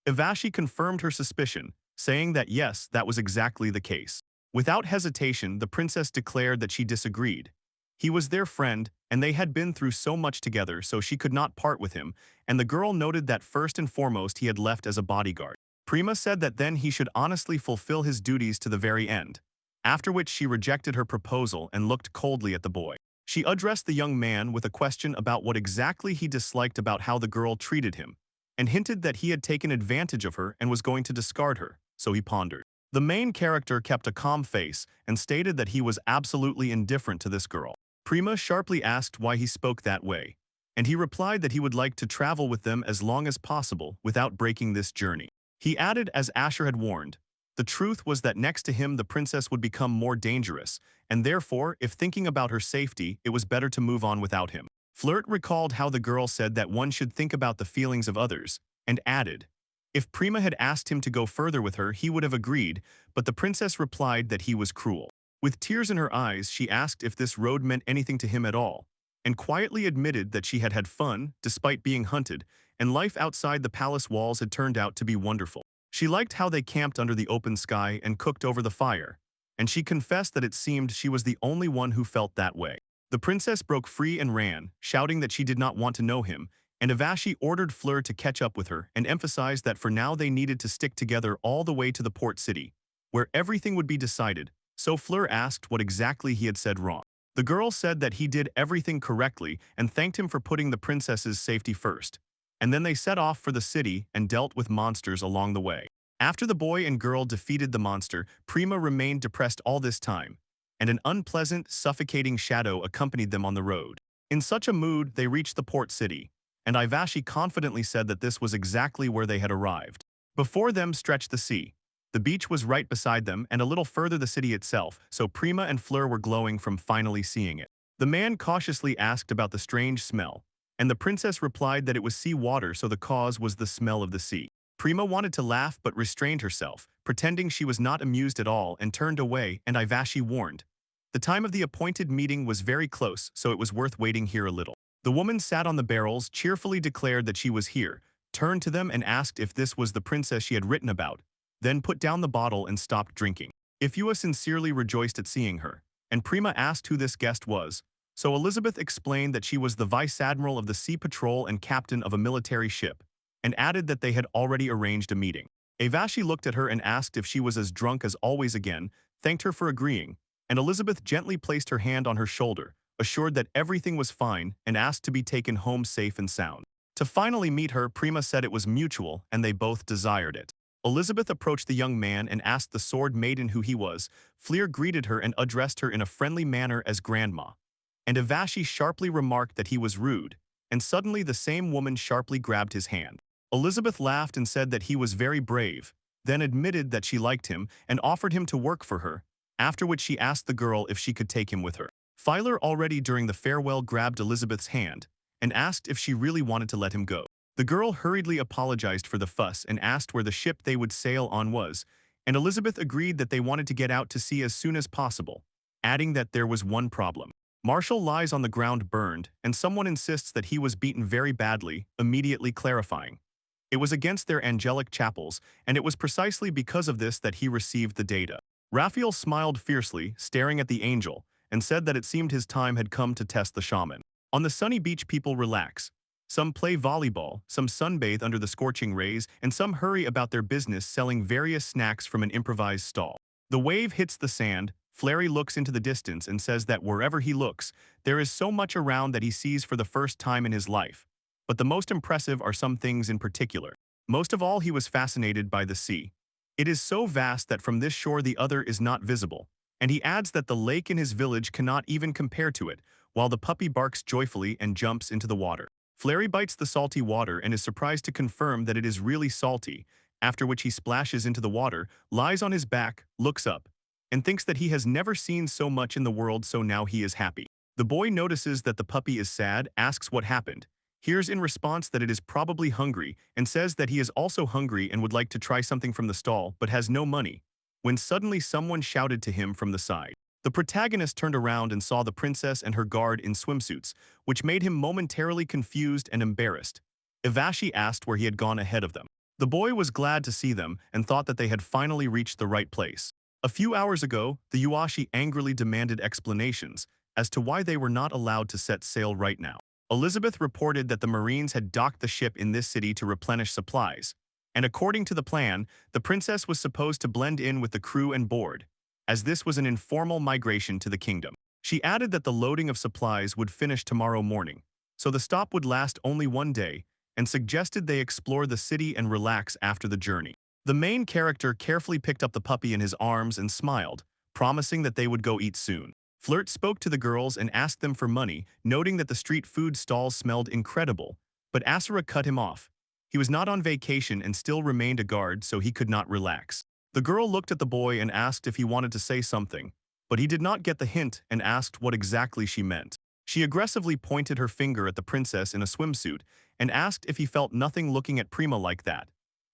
Ivashi confirmed her suspicion, saying that yes, that was exactly the case. Without hesitation, the princess declared that she disagreed. He was their friend, and they had been through so much together, so she could not part with him, and the girl noted that first and foremost he had left as a bodyguard. Prima said that then he should honestly fulfill his duties to the very end, after which she rejected her proposal and looked coldly at the boy. She addressed the young man with a question about what exactly he disliked about how the girl treated him, and hinted that he had taken advantage of her and was going to discard her, so he pondered. The main character kept a calm face and stated that he was absolutely indifferent to this girl. Prima sharply asked why he spoke that way, and he replied that he would like to travel with them as long as possible without breaking this journey. He added, as Asher had warned, the truth was that next to him the princess would become more dangerous, and therefore, if thinking about her safety, it was better to move on without him. Flirt recalled how the girl said that one should think about the feelings of others, and added, if Prima had asked him to go further with her, he would have agreed, but the princess replied that he was cruel. With tears in her eyes, she asked if this road meant anything to him at all, and quietly admitted that she had had fun, despite being hunted, and life outside the palace walls had turned out to be wonderful. She liked how they camped under the open sky and cooked over the fire, and she confessed that it seemed she was the only one who felt that way. The princess broke free and ran, shouting that she did not want to know him, and Ivashi ordered Fleur to catch up with her and emphasized that for now they needed to stick together all the way to the port city, where everything would be decided. So Fleur asked what exactly he had said wrong. The girl said that he did everything correctly and thanked him for putting the princess's safety first. And then they set off for the city and dealt with monsters along the way. After the boy and girl defeated the monster, Prima remained depressed all this time, and an unpleasant, suffocating shadow accompanied them on the road. In such a mood, they reached the port city, and Ivashi confidently said that this was exactly where they had arrived. Before them stretched the sea. The beach was right beside them and a little further the city itself, so Prima and Fleur were glowing from finally seeing it. The man cautiously asked about the strange smell, and the princess replied that it was sea water, so the cause was the smell of the sea. Prima wanted to laugh but restrained herself, pretending she was not amused at all, and turned away, and Ivashi warned. The time of the appointed meeting was very close, so it was worth waiting here a little. The woman sat on the barrels, cheerfully declared that she was here, turned to them and asked if this was the princess she had written about, then put down the bottle and stopped drinking. Ifua sincerely rejoiced at seeing her, and Prima asked who this guest was, so Elizabeth explained that she was the vice admiral of the sea patrol and captain of a military ship, and added that they had already arranged a meeting. Ivashi looked at her and asked if she was as drunk as always again, thanked her for agreeing, and Elizabeth gently placed her hand on her shoulder, assured that everything was fine, and asked to be taken home safe and sound. To finally meet her, Prima said it was mutual and they both desired it. Elizabeth approached the young man and asked the sword maiden who he was. Fleur greeted her and addressed her in a friendly manner as grandma. And Ivashi sharply remarked that he was rude, and suddenly the same woman sharply grabbed his hand. Elizabeth laughed and said that he was very brave, then admitted that she liked him and offered him to work for her, after which she asked the girl if she could take him with her. Filer already during the farewell grabbed Elizabeth's hand and asked if she really wanted to let him go. The girl hurriedly apologized for the fuss and asked where the ship they would sail on was, and Elizabeth agreed that they wanted to get out to sea as soon as possible, adding that there was one problem. Marshall lies on the ground burned, and someone insists that he was beaten very badly, immediately clarifying. It was against their angelic chapels, and it was precisely because of this that he received the data. Raphael smiled fiercely, staring at the angel, and said that it seemed his time had come to test the shaman. On the sunny beach, people relax. Some play volleyball, some sunbathe under the scorching rays, and some hurry about their business selling various snacks from an improvised stall. The wave hits the sand. Flary looks into the distance and says that wherever he looks, there is so much around that he sees for the first time in his life. But the most impressive are some things in particular. Most of all, he was fascinated by the sea. It is so vast that from this shore the other is not visible, and he adds that the lake in his village cannot even compare to it, while the puppy barks joyfully and jumps into the water. Flary bites the salty water and is surprised to confirm that it is really salty, after which he splashes into the water, lies on his back, looks up, and thinks that he has never seen so much in the world, so now he is happy. The boy notices that the puppy is sad, asks what happened, hears in response that it is probably hungry, and says that he is also hungry and would like to try something from the stall but has no money, when suddenly someone shouted to him from the side. The protagonist turned around and saw the princess and her guard in swimsuits, which made him momentarily confused and embarrassed. Ivashi asked where he had gone ahead of them. The boy was glad to see them and thought that they had finally reached the right place. A few hours ago, the Yuashi angrily demanded explanations as to why they were not allowed to set sail right now. Elizabeth reported that the Marines had docked the ship in this city to replenish supplies, and according to the plan, the princess was supposed to blend in with the crew and board, as this was an informal migration to the kingdom. She added that the loading of supplies would finish tomorrow morning, so the stop would last only one day, and suggested they explore the city and relax after the journey. The main character carefully picked up the puppy in his arms and smiled, promising that they would go eat soon. Flirt spoke to the girls and asked them for money, noting that the street food stalls smelled incredible, but Asura cut him off. He was not on vacation and still remained a guard, so he could not relax. The girl looked at the boy and asked if he wanted to say something, but he did not get the hint and asked what exactly she meant. She aggressively pointed her finger at the princess in a swimsuit and asked if he felt nothing looking at Prima like that,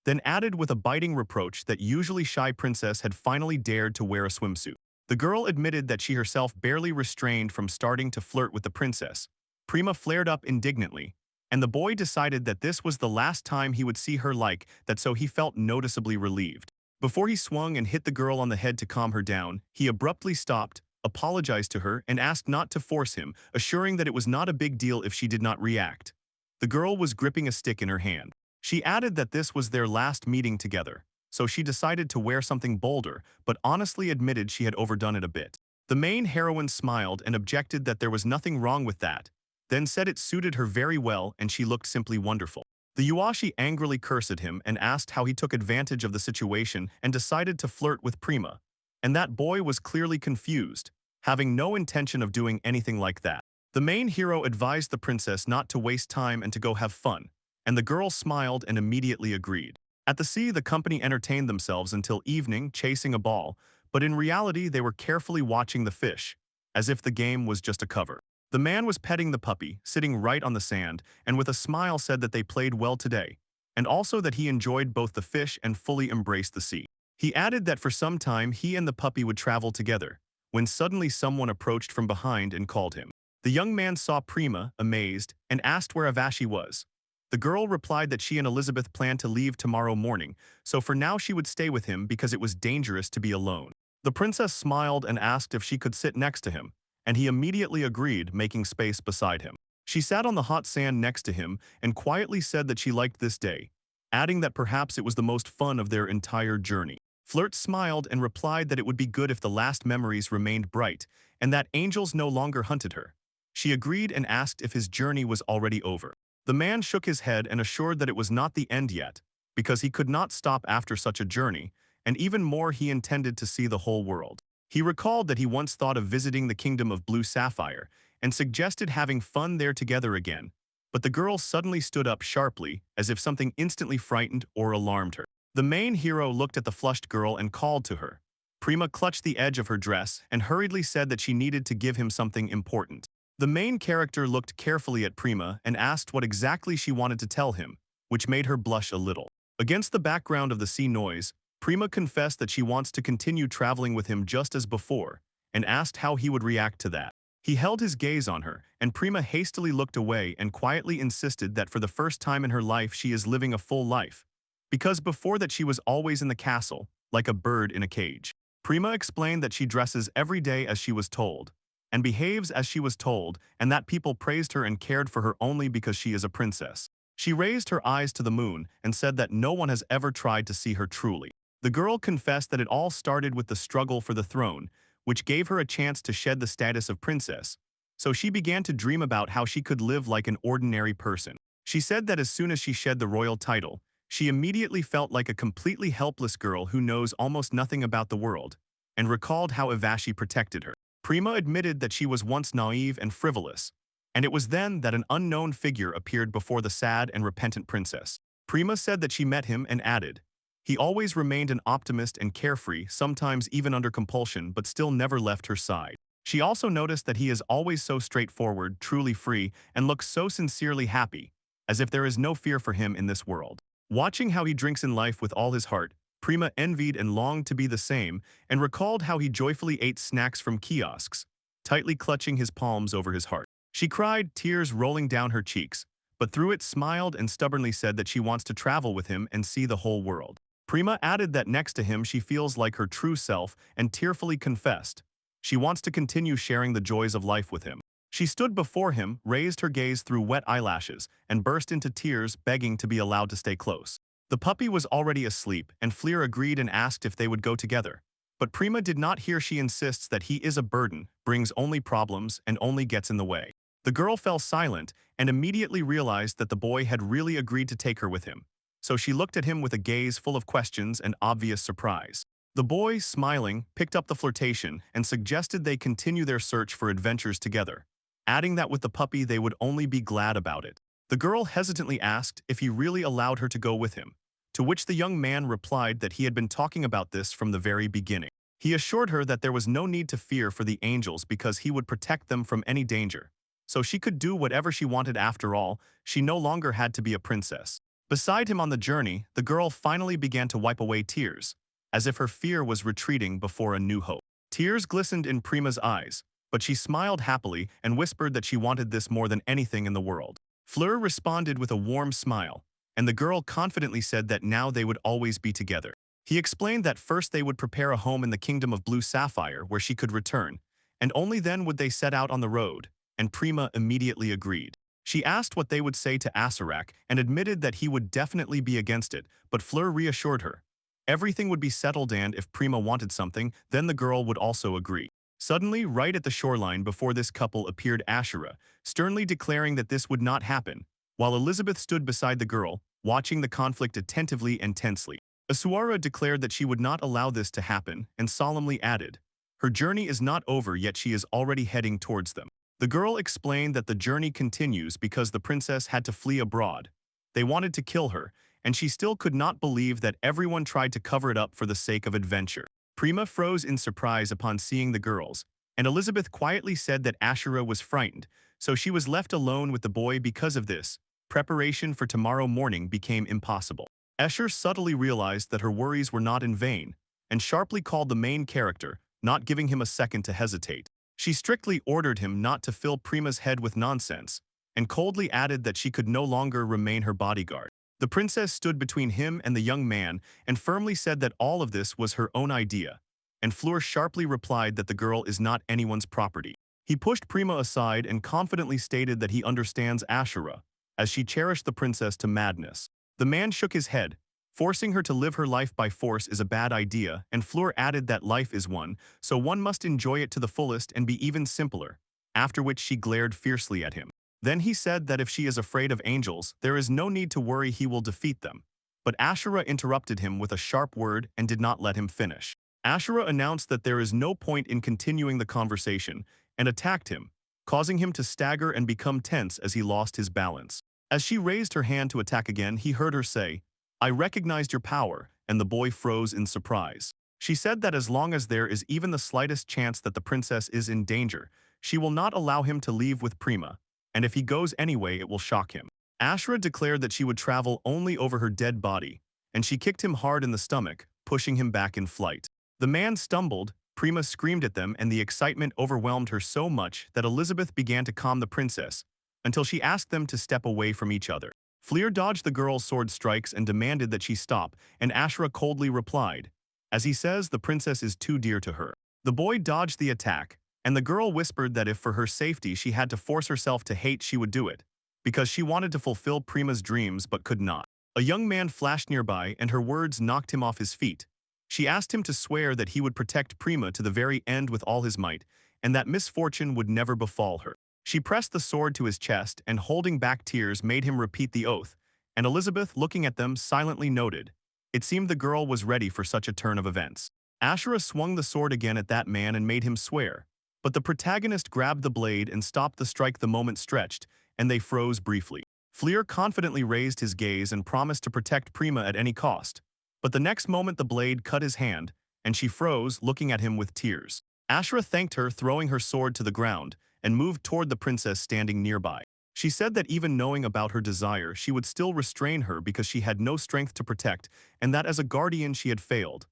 then added with a biting reproach that usually shy princess had finally dared to wear a swimsuit. The girl admitted that she herself barely restrained from starting to flirt with the princess. Prima flared up indignantly, and the boy decided that this was the last time he would see her like that, so he felt noticeably relieved. Before he swung and hit the girl on the head to calm her down, he abruptly stopped, apologized to her, and asked not to force him, assuring that it was not a big deal if she did not react. The girl was gripping a stick in her hand. She added that this was their last meeting together, so she decided to wear something bolder, but honestly admitted she had overdone it a bit. The main heroine smiled and objected that there was nothing wrong with that, then said it suited her very well and she looked simply wonderful. The Yuashi angrily cursed him and asked how he took advantage of the situation and decided to flirt with Prima, and that boy was clearly confused, having no intention of doing anything like that. The main hero advised the princess not to waste time and to go have fun, and the girl smiled and immediately agreed. At the sea, the company entertained themselves until evening chasing a ball, but in reality they were carefully watching the fish, as if the game was just a cover. The man was petting the puppy, sitting right on the sand, and with a smile said that they played well today, and also that he enjoyed both the fish and fully embraced the sea. He added that for some time he and the puppy would travel together, when suddenly someone approached from behind and called him. The young man saw Prima, amazed, and asked where Avashi was. The girl replied that she and Elizabeth planned to leave tomorrow morning, so for now she would stay with him because it was dangerous to be alone. The princess smiled and asked if she could sit next to him, and he immediately agreed, making space beside him. She sat on the hot sand next to him and quietly said that she liked this day, adding that perhaps it was the most fun of their entire journey. Flirt smiled and replied that it would be good if the last memories remained bright, and that angels no longer hunted her. She agreed and asked if his journey was already over. The man shook his head and assured that it was not the end yet, because he could not stop after such a journey, and even more he intended to see the whole world. He recalled that he once thought of visiting the kingdom of Blue Sapphire, and suggested having fun there together again, but the girl suddenly stood up sharply, as if something instantly frightened or alarmed her. The main hero looked at the flushed girl and called to her. Prima clutched the edge of her dress and hurriedly said that she needed to give him something important. The main character looked carefully at Prima and asked what exactly she wanted to tell him, which made her blush a little. Against the background of the sea noise, Prima confessed that she wants to continue traveling with him just as before, and asked how he would react to that. He held his gaze on her, and Prima hastily looked away and quietly insisted that for the first time in her life she is living a full life. Because before that she was always in the castle, like a bird in a cage. Prima explained that she dresses every day as she was told, and behaves as she was told, and that people praised her and cared for her only because she is a princess. She raised her eyes to the moon and said that no one has ever tried to see her truly. The girl confessed that it all started with the struggle for the throne, which gave her a chance to shed the status of princess. So she began to dream about how she could live like an ordinary person. She said that as soon as she shed the royal title, she immediately felt like a completely helpless girl who knows almost nothing about the world, and recalled how Ivashi protected her. Prima admitted that she was once naive and frivolous, and it was then that an unknown figure appeared before the sad and repentant princess. Prima said that she met him and added, "He always remained an optimist and carefree, sometimes even under compulsion, but still never left her side." She also noticed that he is always so straightforward, truly free, and looks so sincerely happy, as if there is no fear for him in this world. Watching how he drinks in life with all his heart, Prima envied and longed to be the same, and recalled how he joyfully ate snacks from kiosks, tightly clutching his palms over his heart. She cried, tears rolling down her cheeks, but through it smiled and stubbornly said that she wants to travel with him and see the whole world. Prima added that next to him she feels like her true self and tearfully confessed she wants to continue sharing the joys of life with him. She stood before him, raised her gaze through wet eyelashes, and burst into tears, begging to be allowed to stay close. The puppy was already asleep, and Fleer agreed and asked if they would go together. But Prima did not hear. She insists that he is a burden, brings only problems, and only gets in the way. The girl fell silent and immediately realized that the boy had really agreed to take her with him. So she looked at him with a gaze full of questions and obvious surprise. The boy, smiling, picked up the flirtation and suggested they continue their search for adventures together, adding that with the puppy they would only be glad about it. The girl hesitantly asked if he really allowed her to go with him, to which the young man replied that he had been talking about this from the very beginning. He assured her that there was no need to fear for the angels because he would protect them from any danger, so she could do whatever she wanted. After all, she no longer had to be a princess. Beside him on the journey, the girl finally began to wipe away tears, as if her fear was retreating before a new hope. Tears glistened in Prima's eyes, but she smiled happily and whispered that she wanted this more than anything in the world. Fleur responded with a warm smile, and the girl confidently said that now they would always be together. He explained that first they would prepare a home in the kingdom of Blue Sapphire where she could return, and only then would they set out on the road, and Prima immediately agreed. She asked what they would say to Asarak and admitted that he would definitely be against it, but Fleur reassured her. Everything would be settled, and if Prima wanted something, then the girl would also agree. Suddenly, right at the shoreline before this couple appeared Ashura, sternly declaring that this would not happen, while Elizabeth stood beside the girl, watching the conflict attentively and tensely. Asuara declared that she would not allow this to happen and solemnly added, "Her journey is not over yet, she is already heading towards them." The girl explained that the journey continues because the princess had to flee abroad. They wanted to kill her, and she still could not believe that everyone tried to cover it up for the sake of adventure. Prima froze in surprise upon seeing the girls, and Elizabeth quietly said that Ashura was frightened, so she was left alone with the boy. Because of this, preparation for tomorrow morning became impossible. Escher subtly realized that her worries were not in vain, and sharply called the main character, not giving him a second to hesitate. She strictly ordered him not to fill Prima's head with nonsense, and coldly added that she could no longer remain her bodyguard. The princess stood between him and the young man and firmly said that all of this was her own idea, and Fleur sharply replied that the girl is not anyone's property. He pushed Prima aside and confidently stated that he understands Ashura, as she cherished the princess to madness. The man shook his head. Forcing her to live her life by force is a bad idea, and Fleur added that life is one, so one must enjoy it to the fullest and be even simpler, after which she glared fiercely at him. Then he said that if she is afraid of angels, there is no need to worry, he will defeat them. But Ashura interrupted him with a sharp word and did not let him finish. Ashura announced that there is no point in continuing the conversation and attacked him, causing him to stagger and become tense as he lost his balance. As she raised her hand to attack again, he heard her say, "I recognized your power," and the boy froze in surprise. She said that as long as there is even the slightest chance that the princess is in danger, she will not allow him to leave with Prima, and if he goes anyway, it will shock him. Ashura declared that she would travel only over her dead body, and she kicked him hard in the stomach, pushing him back in flight. The man stumbled, Prima screamed at them, and the excitement overwhelmed her so much that Elizabeth began to calm the princess, until she asked them to step away from each other. Fleer dodged the girl's sword strikes and demanded that she stop, and Ashura coldly replied, "As he says, the princess is too dear to her." The boy dodged the attack, and the girl whispered that if for her safety she had to force herself to hate, she would do it, because she wanted to fulfill Prima's dreams but could not. A young man flashed nearby, and her words knocked him off his feet. She asked him to swear that he would protect Prima to the very end with all his might, and that misfortune would never befall her. She pressed the sword to his chest, and holding back tears made him repeat the oath, and Elizabeth, looking at them, silently noted. It seemed the girl was ready for such a turn of events. Ashura swung the sword again at that man and made him swear, but the protagonist grabbed the blade and stopped the strike the moment stretched, and they froze briefly. Fleer confidently raised his gaze and promised to protect Prima at any cost, but the next moment the blade cut his hand, and she froze, looking at him with tears. Ashura thanked her, throwing her sword to the ground, and moved toward the princess standing nearby. She said that even knowing about her desire, she would still restrain her because she had no strength to protect, and that as a guardian she had failed.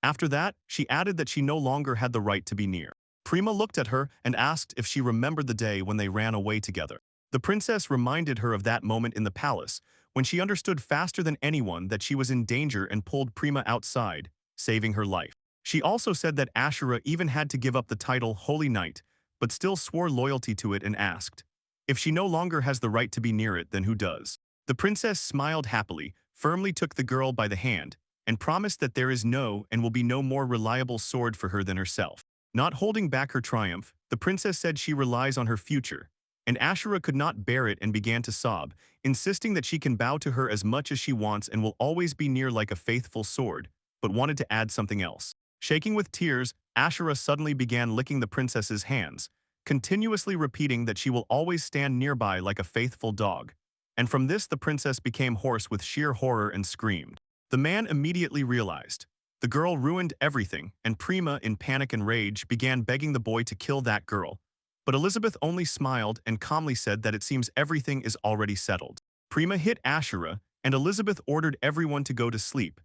After that, she added that she no longer had the right to be near. Prima looked at her and asked if she remembered the day when they ran away together. The princess reminded her of that moment in the palace, when she understood faster than anyone that she was in danger and pulled Prima outside, saving her life. She also said that Ashura even had to give up the title Holy Knight, but still swore loyalty to it and asked, if she no longer has the right to be near it, then who does? The princess smiled happily, firmly took the girl by the hand, and promised that there is no and will be no more reliable sword for her than herself. Not holding back her triumph, the princess said she relies on her future, and Ashura could not bear it and began to sob, insisting that she can bow to her as much as she wants and will always be near like a faithful sword, but wanted to add something else. Shaking with tears, Ashura suddenly began licking the princess's hands, continuously repeating that she will always stand nearby like a faithful dog. And from this the princess became hoarse with sheer horror and screamed. The man immediately realized. The girl ruined everything, and Prima, in panic and rage, began begging the boy to kill that girl. But Elizabeth only smiled and calmly said that it seems everything is already settled. Prima hit Ashura, and Elizabeth ordered everyone to go to sleep,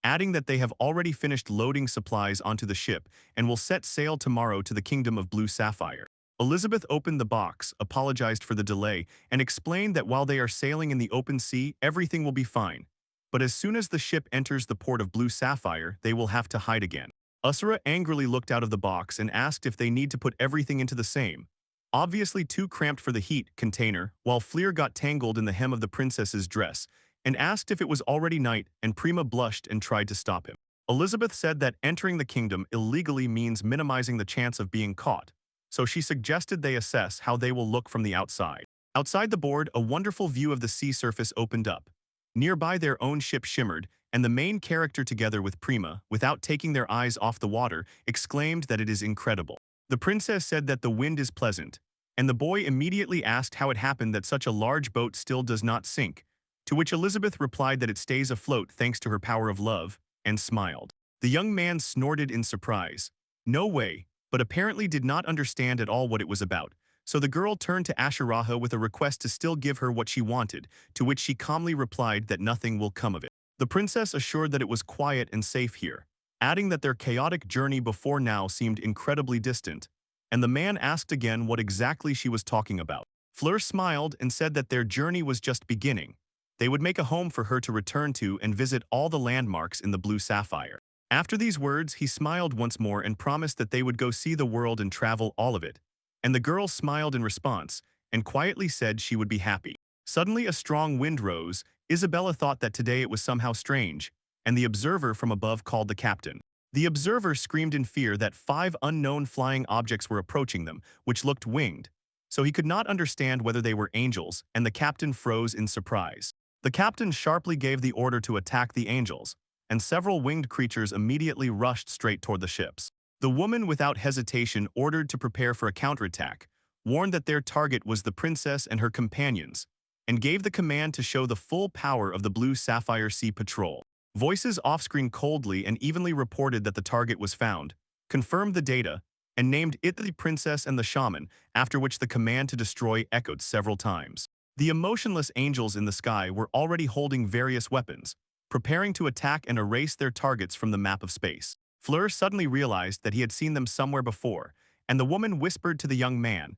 adding that they have already finished loading supplies onto the ship and will set sail tomorrow to the kingdom of Blue Sapphire. Elizabeth opened the box, apologized for the delay, and explained that while they are sailing in the open sea, everything will be fine. But as soon as the ship enters the port of Blue Sapphire, they will have to hide again. Usura angrily looked out of the box and asked if they need to put everything into the same, obviously too cramped for the heat, container, while Fleer got tangled in the hem of the princess's dress, and asked if it was already night, and Prima blushed and tried to stop him. Elizabeth said that entering the kingdom illegally means minimizing the chance of being caught, so she suggested they assess how they will look from the outside. Outside the board, a wonderful view of the sea surface opened up. Nearby their own ship shimmered, and the main character together with Prima, without taking their eyes off the water, exclaimed that it is incredible. The princess said that the wind is pleasant, and the boy immediately asked how it happened that such a large boat still does not sink, to which Elizabeth replied that it stays afloat thanks to her power of love, and smiled. The young man snorted in surprise. No way, but apparently did not understand at all what it was about, so the girl turned to Ashuraha with a request to still give her what she wanted, to which she calmly replied that nothing will come of it. The princess assured that it was quiet and safe here, adding that their chaotic journey before now seemed incredibly distant, and the man asked again what exactly she was talking about. Fleur smiled and said that their journey was just beginning. They would make a home for her to return to and visit all the landmarks in the Blue Sapphire. After these words, he smiled once more and promised that they would go see the world and travel all of it. And the girl smiled in response, and quietly said she would be happy. Suddenly a strong wind rose. Isabella thought that today it was somehow strange, and the observer from above called the captain. The observer screamed in fear that 5 unknown flying objects were approaching them, which looked winged. So he could not understand whether they were angels, and the captain froze in surprise. The captain sharply gave the order to attack the angels, and several winged creatures immediately rushed straight toward the ships. The woman without hesitation ordered to prepare for a counterattack, warned that their target was the princess and her companions, and gave the command to show the full power of the Blue Sapphire Sea Patrol. Voices off-screen coldly and evenly reported that the target was found, confirmed the data, and named it the princess and the shaman, after which the command to destroy echoed several times. The emotionless angels in the sky were already holding various weapons, preparing to attack and erase their targets from the map of space. Fleur suddenly realized that he had seen them somewhere before, and the woman whispered to the young man.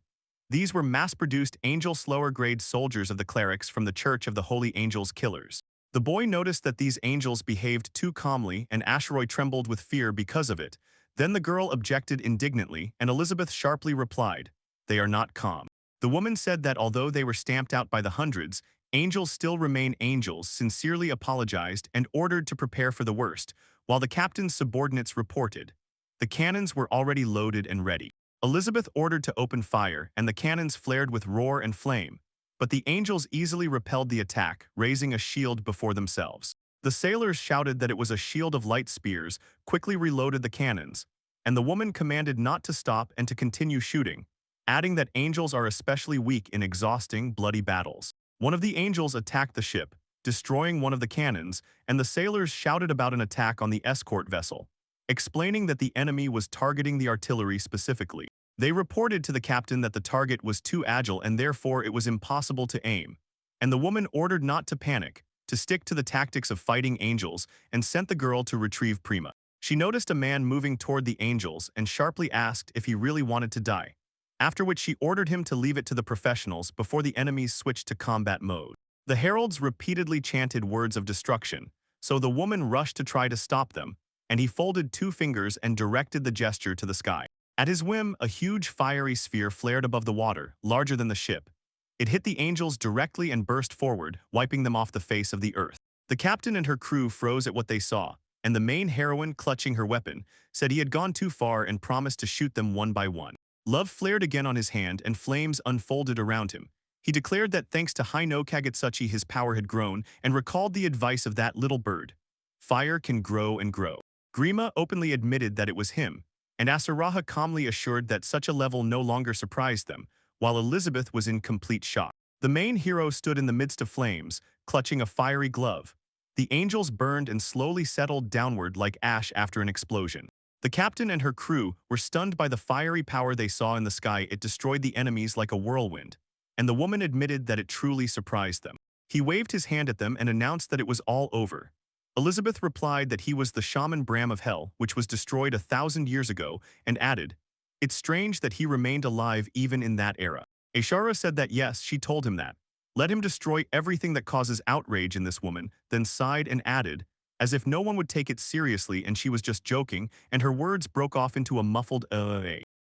These were mass-produced angel slower-grade soldiers of the clerics from the Church of the Holy Angels Killers. The boy noticed that these angels behaved too calmly, and Asheroy trembled with fear because of it. Then the girl objected indignantly, and Elizabeth sharply replied, "They are not calm." The woman said that although they were stamped out by the hundreds, angels still remain angels, sincerely apologized, and ordered to prepare for the worst, while the captain's subordinates reported. The cannons were already loaded and ready. Elizabeth ordered to open fire, and the cannons flared with roar and flame. But the angels easily repelled the attack, raising a shield before themselves. The sailors shouted that it was a shield of light spears, quickly reloaded the cannons, and the woman commanded not to stop and to continue shooting, adding that angels are especially weak in exhausting, bloody battles. One of the angels attacked the ship, destroying one of the cannons, and the sailors shouted about an attack on the escort vessel, explaining that the enemy was targeting the artillery specifically. They reported to the captain that the target was too agile and therefore it was impossible to aim, and the woman ordered not to panic, to stick to the tactics of fighting angels, and sent the girl to retrieve Prima. She noticed a man moving toward the angels and sharply asked if he really wanted to die, after which she ordered him to leave it to the professionals before the enemies switched to combat mode. The heralds repeatedly chanted words of destruction, so the woman rushed to try to stop them, and he folded two fingers and directed the gesture to the sky. At his whim, a huge fiery sphere flared above the water, larger than the ship. It hit the angels directly and burst forward, wiping them off the face of the earth. The captain and her crew froze at what they saw, and the main heroine, clutching her weapon, said he had gone too far and promised to shoot them one by one. Love flared again on his hand and flames unfolded around him. He declared that thanks to Haino Kagetsuchi his power had grown and recalled the advice of that little bird. Fire can grow and grow. Grima openly admitted that it was him, and Asaraha calmly assured that such a level no longer surprised them, while Elizabeth was in complete shock. The main hero stood in the midst of flames, clutching a fiery glove. The angels burned and slowly settled downward like ash after an explosion. The captain and her crew were stunned by the fiery power they saw in the sky. It destroyed the enemies like a whirlwind, and the woman admitted that it truly surprised them. He waved his hand at them and announced that it was all over. Elizabeth replied that he was the shaman Bram of Hell, which was destroyed 1,000 years ago, and added, "It's strange that he remained alive even in that era." Ashara said that yes, she told him that. Let him destroy everything that causes outrage in this woman, then sighed and added, as if no one would take it seriously and she was just joking, and her words broke off into a muffled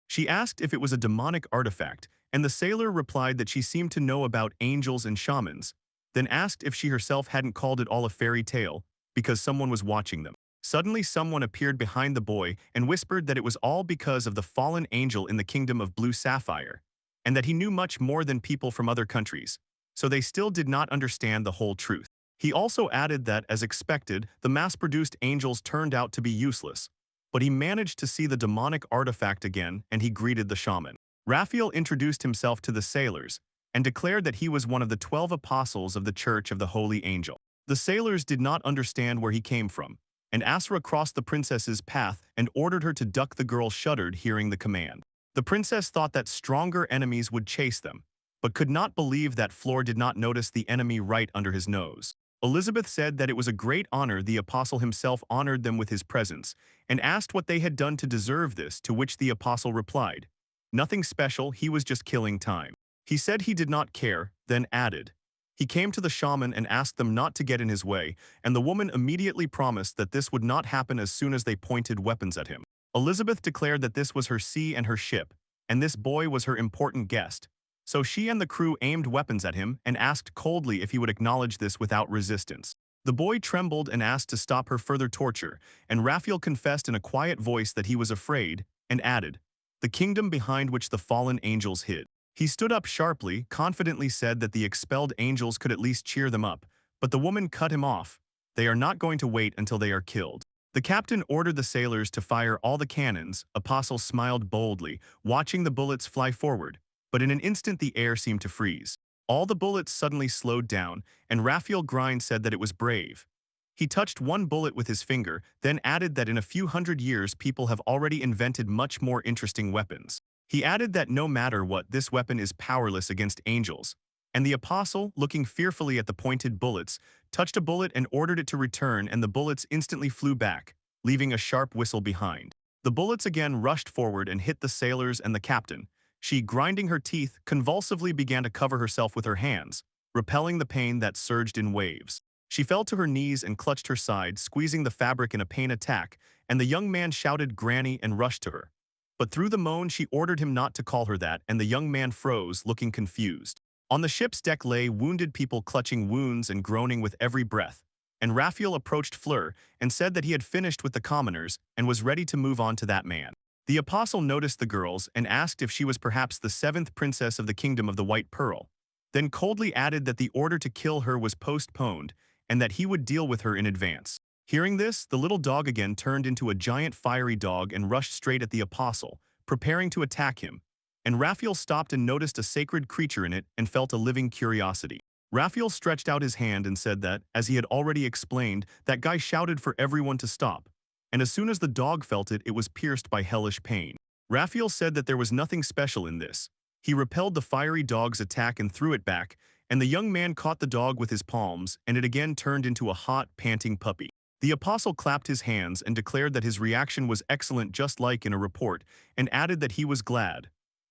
She asked if it was a demonic artifact, and the sailor replied that she seemed to know about angels and shamans, then asked if she herself hadn't called it all a fairy tale, because someone was watching them. Suddenly someone appeared behind the boy and whispered that it was all because of the fallen angel in the kingdom of Blue Sapphire, and that he knew much more than people from other countries, so they still did not understand the whole truth. He also added that, as expected, the mass-produced angels turned out to be useless, but he managed to see the demonic artifact again and he greeted the shaman. Raphael introduced himself to the sailors and declared that he was one of the 12 apostles of the Church of the Holy Angel. The sailors did not understand where he came from, and Asra crossed the princess's path and ordered her to duck. The girl shuddered hearing the command. The princess thought that stronger enemies would chase them, but could not believe that Fleur did not notice the enemy right under his nose. Elizabeth said that it was a great honor. The apostle himself honored them with his presence, and asked what they had done to deserve this, to which the apostle replied, "Nothing special, he was just killing time." He said he did not care, then added, he came to the shaman and asked them not to get in his way, and the woman immediately promised that this would not happen as soon as they pointed weapons at him. Elizabeth declared that this was her sea and her ship, and this boy was her important guest. So she and the crew aimed weapons at him and asked coldly if he would acknowledge this without resistance. The boy trembled and asked to stop her further torture, and Raphael confessed in a quiet voice that he was afraid, and added, "The kingdom behind which the fallen angels hid." He stood up sharply, confidently said that the expelled angels could at least cheer them up, but the woman cut him off. They are not going to wait until they are killed. The captain ordered the sailors to fire all the cannons. Apostle smiled boldly, watching the bullets fly forward. but in an instant the air seemed to freeze. All the bullets suddenly slowed down, and Raphael Grind said that it was brave. He touched one bullet with his finger, then added that in a few hundred years people have already invented much more interesting weapons. He added that no matter what, this weapon is powerless against angels. And the apostle, looking fearfully at the pointed bullets, touched a bullet and ordered it to return, and the bullets instantly flew back, leaving a sharp whistle behind. The bullets again rushed forward and hit the sailors and the captain. She, grinding her teeth, convulsively began to cover herself with her hands, repelling the pain that surged in waves. She fell to her knees and clutched her side, squeezing the fabric in a pain attack, and the young man shouted "Granny" and rushed to her. But through the moan she ordered him not to call her that, and the young man froze, looking confused. On the ship's deck lay wounded people clutching wounds and groaning with every breath, and Raphael approached Fleur and said that he had finished with the commoners and was ready to move on to that man. The apostle noticed the girls and asked if she was perhaps the seventh princess of the kingdom of the White Pearl, then coldly added that the order to kill her was postponed and that he would deal with her in advance. Hearing this, the little dog again turned into a giant fiery dog and rushed straight at the apostle, preparing to attack him. And Raphael stopped and noticed a sacred creature in it and felt a living curiosity. Raphael stretched out his hand and said that, as he had already explained, that guy shouted for everyone to stop. And as soon as the dog felt it, it was pierced by hellish pain. Raphael said that there was nothing special in this. He repelled the fiery dog's attack and threw it back, and the young man caught the dog with his palms, and it again turned into a hot, panting puppy. The apostle clapped his hands and declared that his reaction was excellent, just like in a report, and added that he was glad.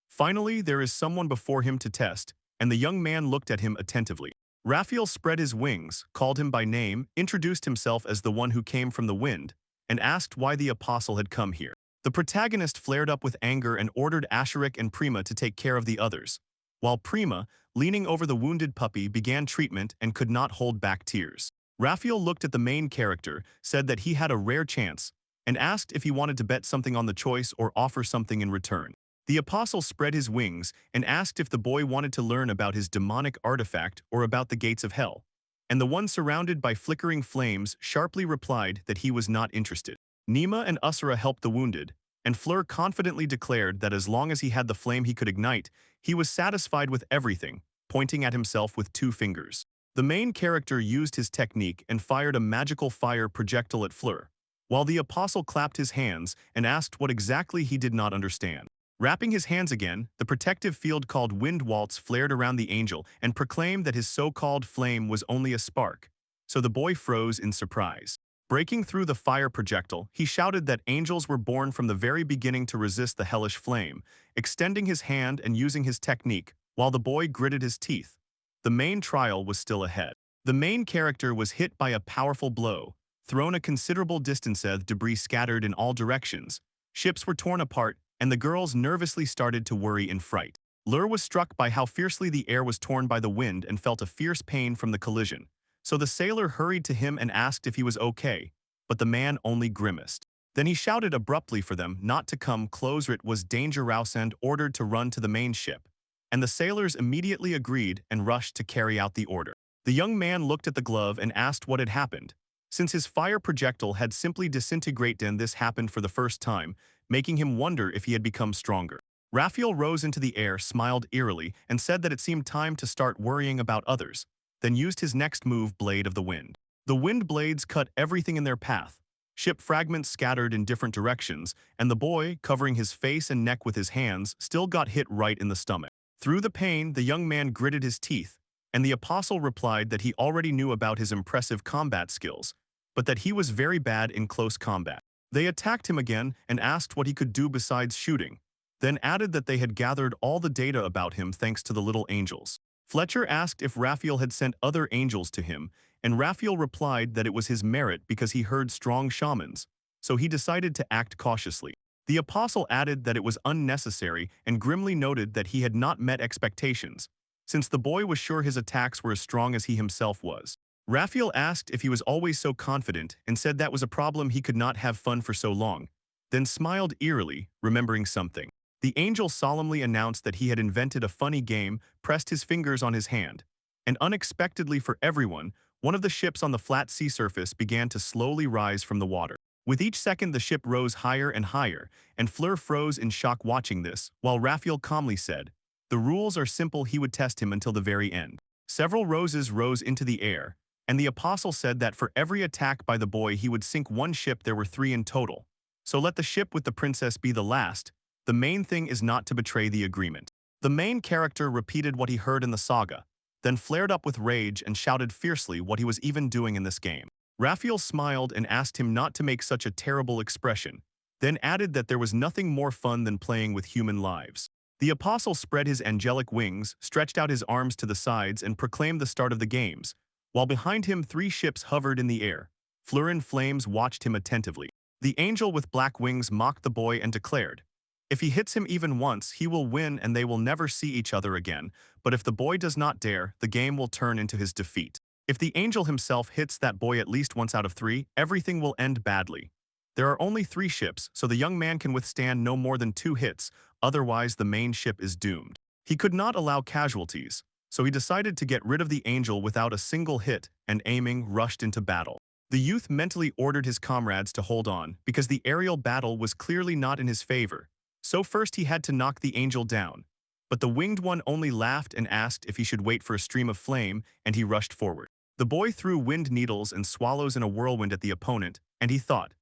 Finally, there is someone before him to test, and the young man looked at him attentively. Raphael spread his wings, called him by name, introduced himself as the one who came from the wind, and asked why the apostle had come here. The protagonist flared up with anger and ordered Asherik and Prima to take care of the others, while Prima, leaning over the wounded puppy, began treatment and could not hold back tears. Raphael looked at the main character, said that he had a rare chance, and asked if he wanted to bet something on the choice or offer something in return. The apostle spread his wings and asked if the boy wanted to learn about his demonic artifact or about the gates of hell, and the one surrounded by flickering flames sharply replied that he was not interested. Nima and Usra helped the wounded, and Fleur confidently declared that as long as he had the flame he could ignite, he was satisfied with everything, pointing at himself with 2 fingers. The main character used his technique and fired a magical fire projectile at Fleur, while the apostle clapped his hands and asked what exactly he did not understand. Wrapping his hands again, the protective field called Wind Waltz flared around the angel and proclaimed that his so-called flame was only a spark, so the boy froze in surprise. Breaking through the fire projectile, he shouted that angels were born from the very beginning to resist the hellish flame, extending his hand and using his technique, while the boy gritted his teeth. The main trial was still ahead. The main character was hit by a powerful blow, thrown a considerable distance as debris scattered in all directions. Ships were torn apart, and the girls nervously started to worry in fright. Lur was struck by how fiercely the air was torn by the wind and felt a fierce pain from the collision. So the sailor hurried to him and asked if he was okay, but the man only grimaced. Then he shouted abruptly for them not to come closer. It was danger. Rousand ordered to run to the main ship, and the sailors immediately agreed and rushed to carry out the order. The young man looked at the glove and asked what had happened. Since his fire projectile had simply disintegrated, and this happened for the first time, making him wonder if he had become stronger. Raphael rose into the air, smiled eerily, and said that it seemed time to start worrying about others, then used his next move, Blade of the Wind. The wind blades cut everything in their path. Ship fragments scattered in different directions, and the boy, covering his face and neck with his hands, still got hit right in the stomach. Through the pain, the young man gritted his teeth, and the apostle replied that he already knew about his impressive combat skills, but that he was very bad in close combat. They attacked him again and asked what he could do besides shooting, then added that they had gathered all the data about him thanks to the little angels. Fletcher asked if Raphael had sent other angels to him, and Raphael replied that it was his merit because he heard strong shamans, so he decided to act cautiously. The apostle added that it was unnecessary and grimly noted that he had not met expectations, since the boy was sure his attacks were as strong as he himself was. Raphael asked if he was always so confident and said that was a problem, he could not have fun for so long, then smiled eerily, remembering something. The angel solemnly announced that he had invented a funny game, pressed his fingers on his hand, and unexpectedly for everyone, one of the ships on the flat sea surface began to slowly rise from the water. With each second the ship rose higher and higher, and Fleur froze in shock watching this, while Raphael calmly said The rules are simple. He would test him until the very end. Several roses rose into the air, and the apostle said that for every attack by the boy he would sink one ship. There were 3 in total. So let the ship with the princess be the last. The main thing is not to betray the agreement. The main character repeated what he heard in the saga, then flared up with rage and shouted fiercely what he was even doing in this game. Raphael smiled and asked him not to make such a terrible expression, then added that there was nothing more fun than playing with human lives. The apostle spread his angelic wings, stretched out his arms to the sides, and proclaimed the start of the games, while behind him 3 ships hovered in the air. Florin Flames watched him attentively. The angel with black wings mocked the boy and declared, "If he hits him even once, he will win and they will never see each other again, but if the boy does not dare, the game will turn into his defeat. If the angel himself hits that boy at least once out of 3, everything will end badly. There are only 3 ships, so the young man can withstand no more than 2 hits, otherwise the main ship is doomed." He could not allow casualties, so he decided to get rid of the angel without a single hit and, aiming, rushed into battle. The youth mentally ordered his comrades to hold on because the aerial battle was clearly not in his favor. So first he had to knock the angel down, but the winged one only laughed and asked if he should wait for a stream of flame, and he rushed forward. The boy threw wind needles and swallows in a whirlwind at the opponent, and he thought,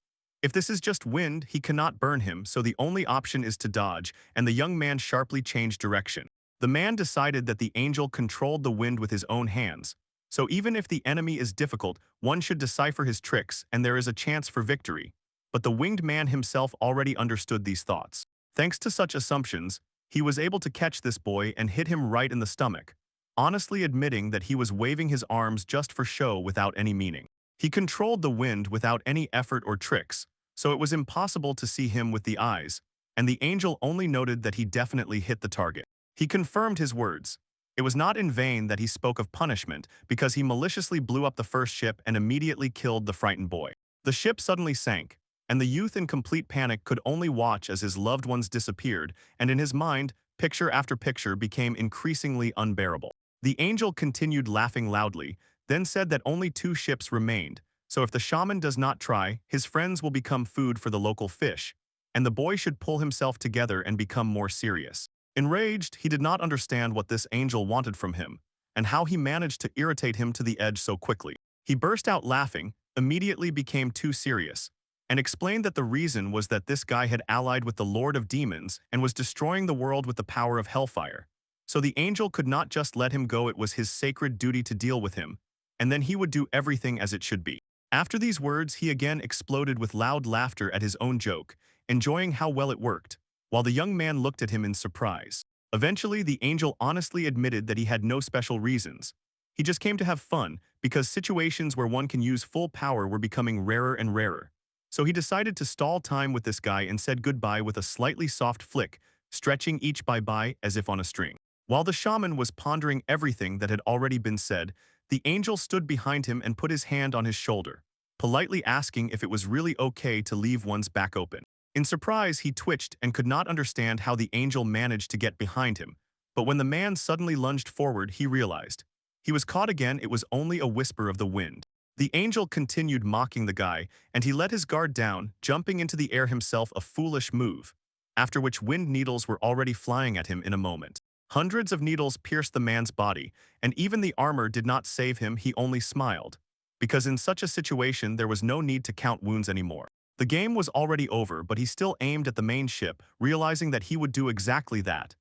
if this is just wind, he cannot burn him, so the only option is to dodge, and the young man sharply changed direction. The man decided that the angel controlled the wind with his own hands, so even if the enemy is difficult, one should decipher his tricks and there is a chance for victory. But the winged man himself already understood these thoughts. Thanks to such assumptions, he was able to catch this boy and hit him right in the stomach, honestly admitting that he was waving his arms just for show without any meaning. He controlled the wind without any effort or tricks, so it was impossible to see him with the eyes, and the angel only noted that he definitely hit the target. He confirmed his words. It was not in vain that he spoke of punishment, because he maliciously blew up the first ship and immediately killed the frightened boy. The ship suddenly sank, and the youth in complete panic could only watch as his loved ones disappeared, and in his mind, picture after picture became increasingly unbearable. The angel continued laughing loudly, then said that only 2 ships remained, so if the shaman does not try, his friends will become food for the local fish, and the boy should pull himself together and become more serious. Enraged, he did not understand what this angel wanted from him, and how he managed to irritate him to the edge so quickly. He burst out laughing, immediately became too serious, and explained that the reason was that this guy had allied with the Lord of Demons and was destroying the world with the power of Hellfire. So the angel could not just let him go, it was his sacred duty to deal with him, and then he would do everything as it should be. After these words, he again exploded with loud laughter at his own joke, enjoying how well it worked, while the young man looked at him in surprise. Eventually, the angel honestly admitted that he had no special reasons. He just came to have fun, because situations where one can use full power were becoming rarer and rarer. So he decided to stall time with this guy and said goodbye with a slightly soft flick, stretching each bye-bye as if on a string. While the shaman was pondering everything that had already been said, the angel stood behind him and put his hand on his shoulder, politely asking if it was really okay to leave one's back open. In surprise, he twitched and could not understand how the angel managed to get behind him, but when the man suddenly lunged forward, he realized. He was caught again, it was only a whisper of the wind. The angel continued mocking the guy, and he let his guard down, jumping into the air himself, a foolish move, after which wind needles were already flying at him in a moment. Hundreds of needles pierced the man's body, and even the armor did not save him. He only smiled, because in such a situation there was no need to count wounds anymore. The game was already over, but he still aimed at the main ship, realizing that he would do exactly that.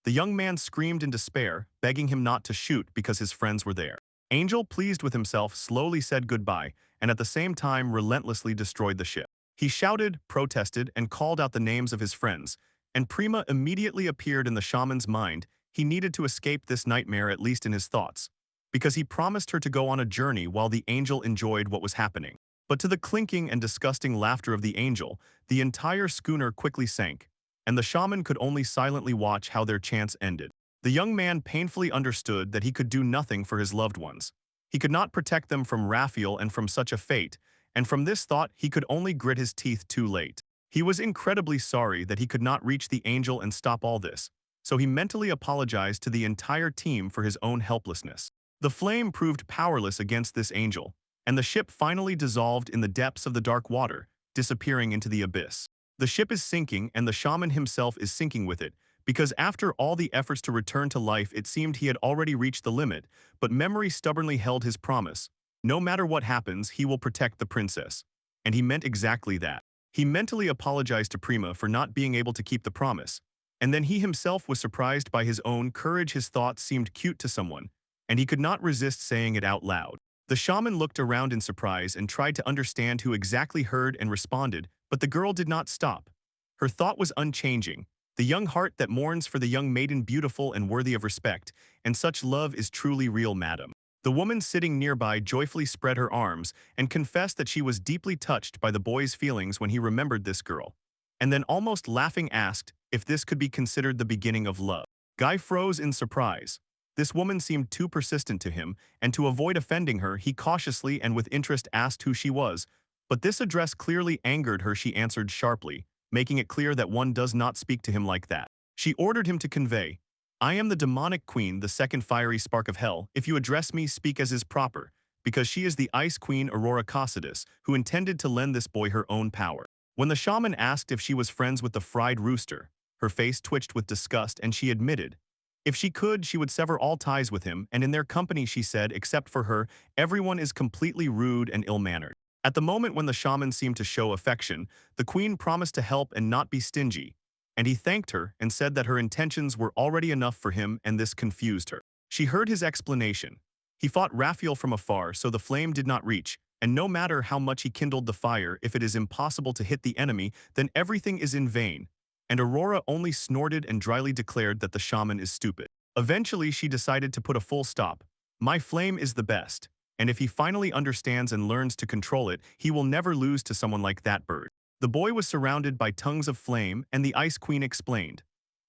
The young man screamed in despair, begging him not to shoot because his friends were there. Angel, pleased with himself, slowly said goodbye, and at the same time relentlessly destroyed the ship. He shouted, protested, and called out the names of his friends, and Prima immediately appeared in the shaman's mind. He needed to escape this nightmare, at least in his thoughts, because he promised her to go on a journey while the angel enjoyed what was happening. But to the clinking and disgusting laughter of the angel, the entire schooner quickly sank, and the shaman could only silently watch how their chance ended. The young man painfully understood that he could do nothing for his loved ones. He could not protect them from Raphael and from such a fate, and from this thought he could only grit his teeth too late. He was incredibly sorry that he could not reach the angel and stop all this, so he mentally apologized to the entire team for his own helplessness. The flame proved powerless against this angel, and the ship finally dissolved in the depths of the dark water, disappearing into the abyss. The ship is sinking and the shaman himself is sinking with it, Because after all the efforts to return to life, it seemed he had already reached the limit, but memory stubbornly held his promise. No matter what happens, he will protect the princess. And he meant exactly that. He mentally apologized to Prima for not being able to keep the promise. And then he himself was surprised by his own courage. His thoughts seemed cute to someone, and he could not resist saying it out loud. The shaman looked around in surprise and tried to understand who exactly heard and responded, but the girl did not stop. Her thought was unchanging. The young heart that mourns for the young maiden, beautiful and worthy of respect, and such love is truly real, madam. The woman sitting nearby joyfully spread her arms and confessed that she was deeply touched by the boy's feelings when he remembered this girl, and then almost laughing asked if this could be considered the beginning of love. Guy froze in surprise. This woman seemed too persistent to him, and to avoid offending her, he cautiously and with interest asked who she was, but this address clearly angered her. She answered sharply, making it clear that one does not speak to him like that. She ordered him to convey, "I am the demonic queen, the second fiery spark of hell. If you address me, speak as is proper," because she is the ice queen Aurora Causidus, who intended to lend this boy her own power. When the shaman asked if she was friends with the fried rooster, her face twitched with disgust and she admitted, if she could, she would sever all ties with him, and in their company, she said, except for her, everyone is completely rude and ill-mannered. At the moment when the shaman seemed to show affection, the queen promised to help and not be stingy, and he thanked her and said that her intentions were already enough for him, and this confused her. She heard his explanation. He fought Raphael from afar, so the flame did not reach, and no matter how much he kindled the fire, if it is impossible to hit the enemy, then everything is in vain. And Aurora only snorted and dryly declared that the shaman is stupid. Eventually, she decided to put a full stop. My flame is the best, and if he finally understands and learns to control it, he will never lose to someone like that bird. The boy was surrounded by tongues of flame, and the Ice Queen explained.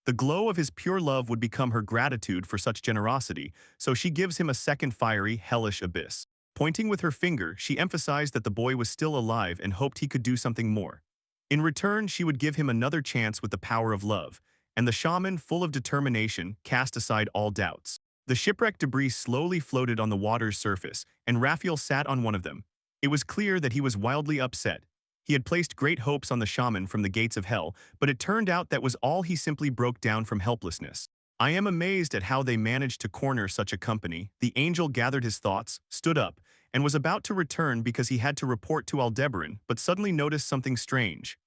The glow of his pure love would become her gratitude for such generosity, so she gives him a second fiery, hellish abyss. Pointing with her finger, she emphasized that the boy was still alive and hoped he could do something more. In return, she would give him another chance with the power of love, and the shaman, full of determination, cast aside all doubts. The shipwreck debris slowly floated on the water's surface, and Raphael sat on one of them. It was clear that he was wildly upset. He had placed great hopes on the shaman from the gates of hell, but it turned out that was all. He simply broke down from helplessness. I am amazed at how they managed to corner such a company. The angel gathered his thoughts, stood up, and was about to return because he had to report to Aldebaran, but suddenly noticed something strange.